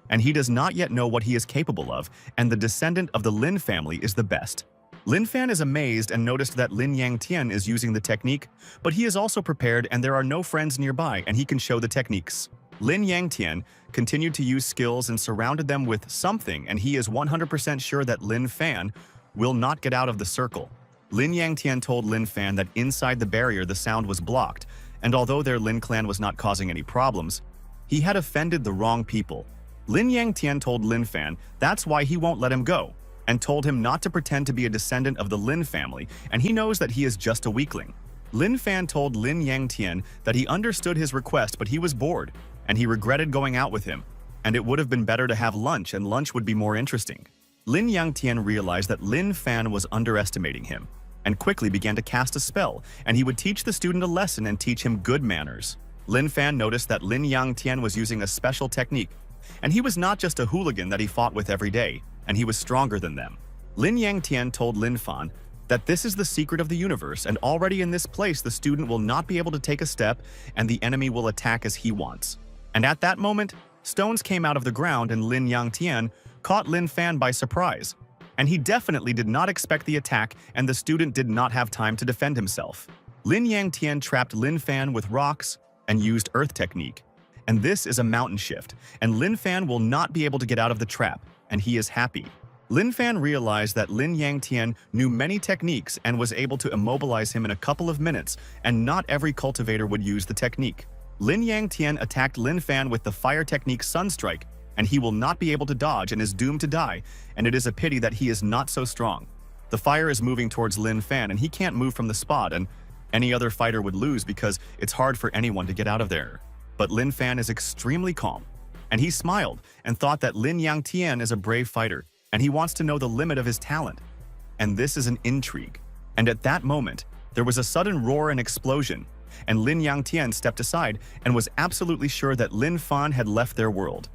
And he does not yet know what he is capable of, and the descendant of the Lin family is the best. Lin Fan is amazed and noticed that Lin Yangtian is using the technique, but he is also prepared and there are no friends nearby, and he can show the techniques. Lin Yangtian continued to use skills and surrounded them with something, and he is 100% sure that Lin Fan will not get out of the circle. Lin Yangtian told Lin Fan that inside the barrier the sound was blocked, and although their Lin clan was not causing any problems, he had offended the wrong people. Lin Yangtian told Lin Fan that's why he won't let him go, and told him not to pretend to be a descendant of the Lin family, and he knows that he is just a weakling. Lin Fan told Lin Yangtian that he understood his request, but he was bored, and he regretted going out with him, and it would have been better to have lunch, and lunch would be more interesting. Lin Yangtian realized that Lin Fan was underestimating him, and quickly began to cast a spell, and he would teach the student a lesson and teach him good manners. Lin Fan noticed that Lin Yangtian was using a special technique, and he was not just a hooligan that he fought with every day, and he was stronger than them. Lin Yangtian told Lin Fan that this is the secret of the universe, and already in this place the student will not be able to take a step, and the enemy will attack as he wants. And at that moment, stones came out of the ground, and Lin Yangtian caught Lin Fan by surprise. And he definitely did not expect the attack, and the student did not have time to defend himself. Lin Yangtian trapped Lin Fan with rocks and used earth technique. And this is a mountain shift, and Lin Fan will not be able to get out of the trap, and he is happy. Lin Fan realized that Lin Yangtian knew many techniques and was able to immobilize him in a couple of minutes, and not every cultivator would use the technique. Lin Yangtian attacked Lin Fan with the fire technique Sunstrike, and he will not be able to dodge and is doomed to die, and it is a pity that he is not so strong. The fire is moving towards Lin Fan, and he can't move from the spot, and any other fighter would lose because it's hard for anyone to get out of there. But Lin Fan is extremely calm, and he smiled and thought that Lin Yangtian is a brave fighter, and he wants to know the limit of his talent. And this is an intrigue. And at that moment, there was a sudden roar and explosion, and Lin Yangtian stepped aside and was absolutely sure that Lin Fan had left their world.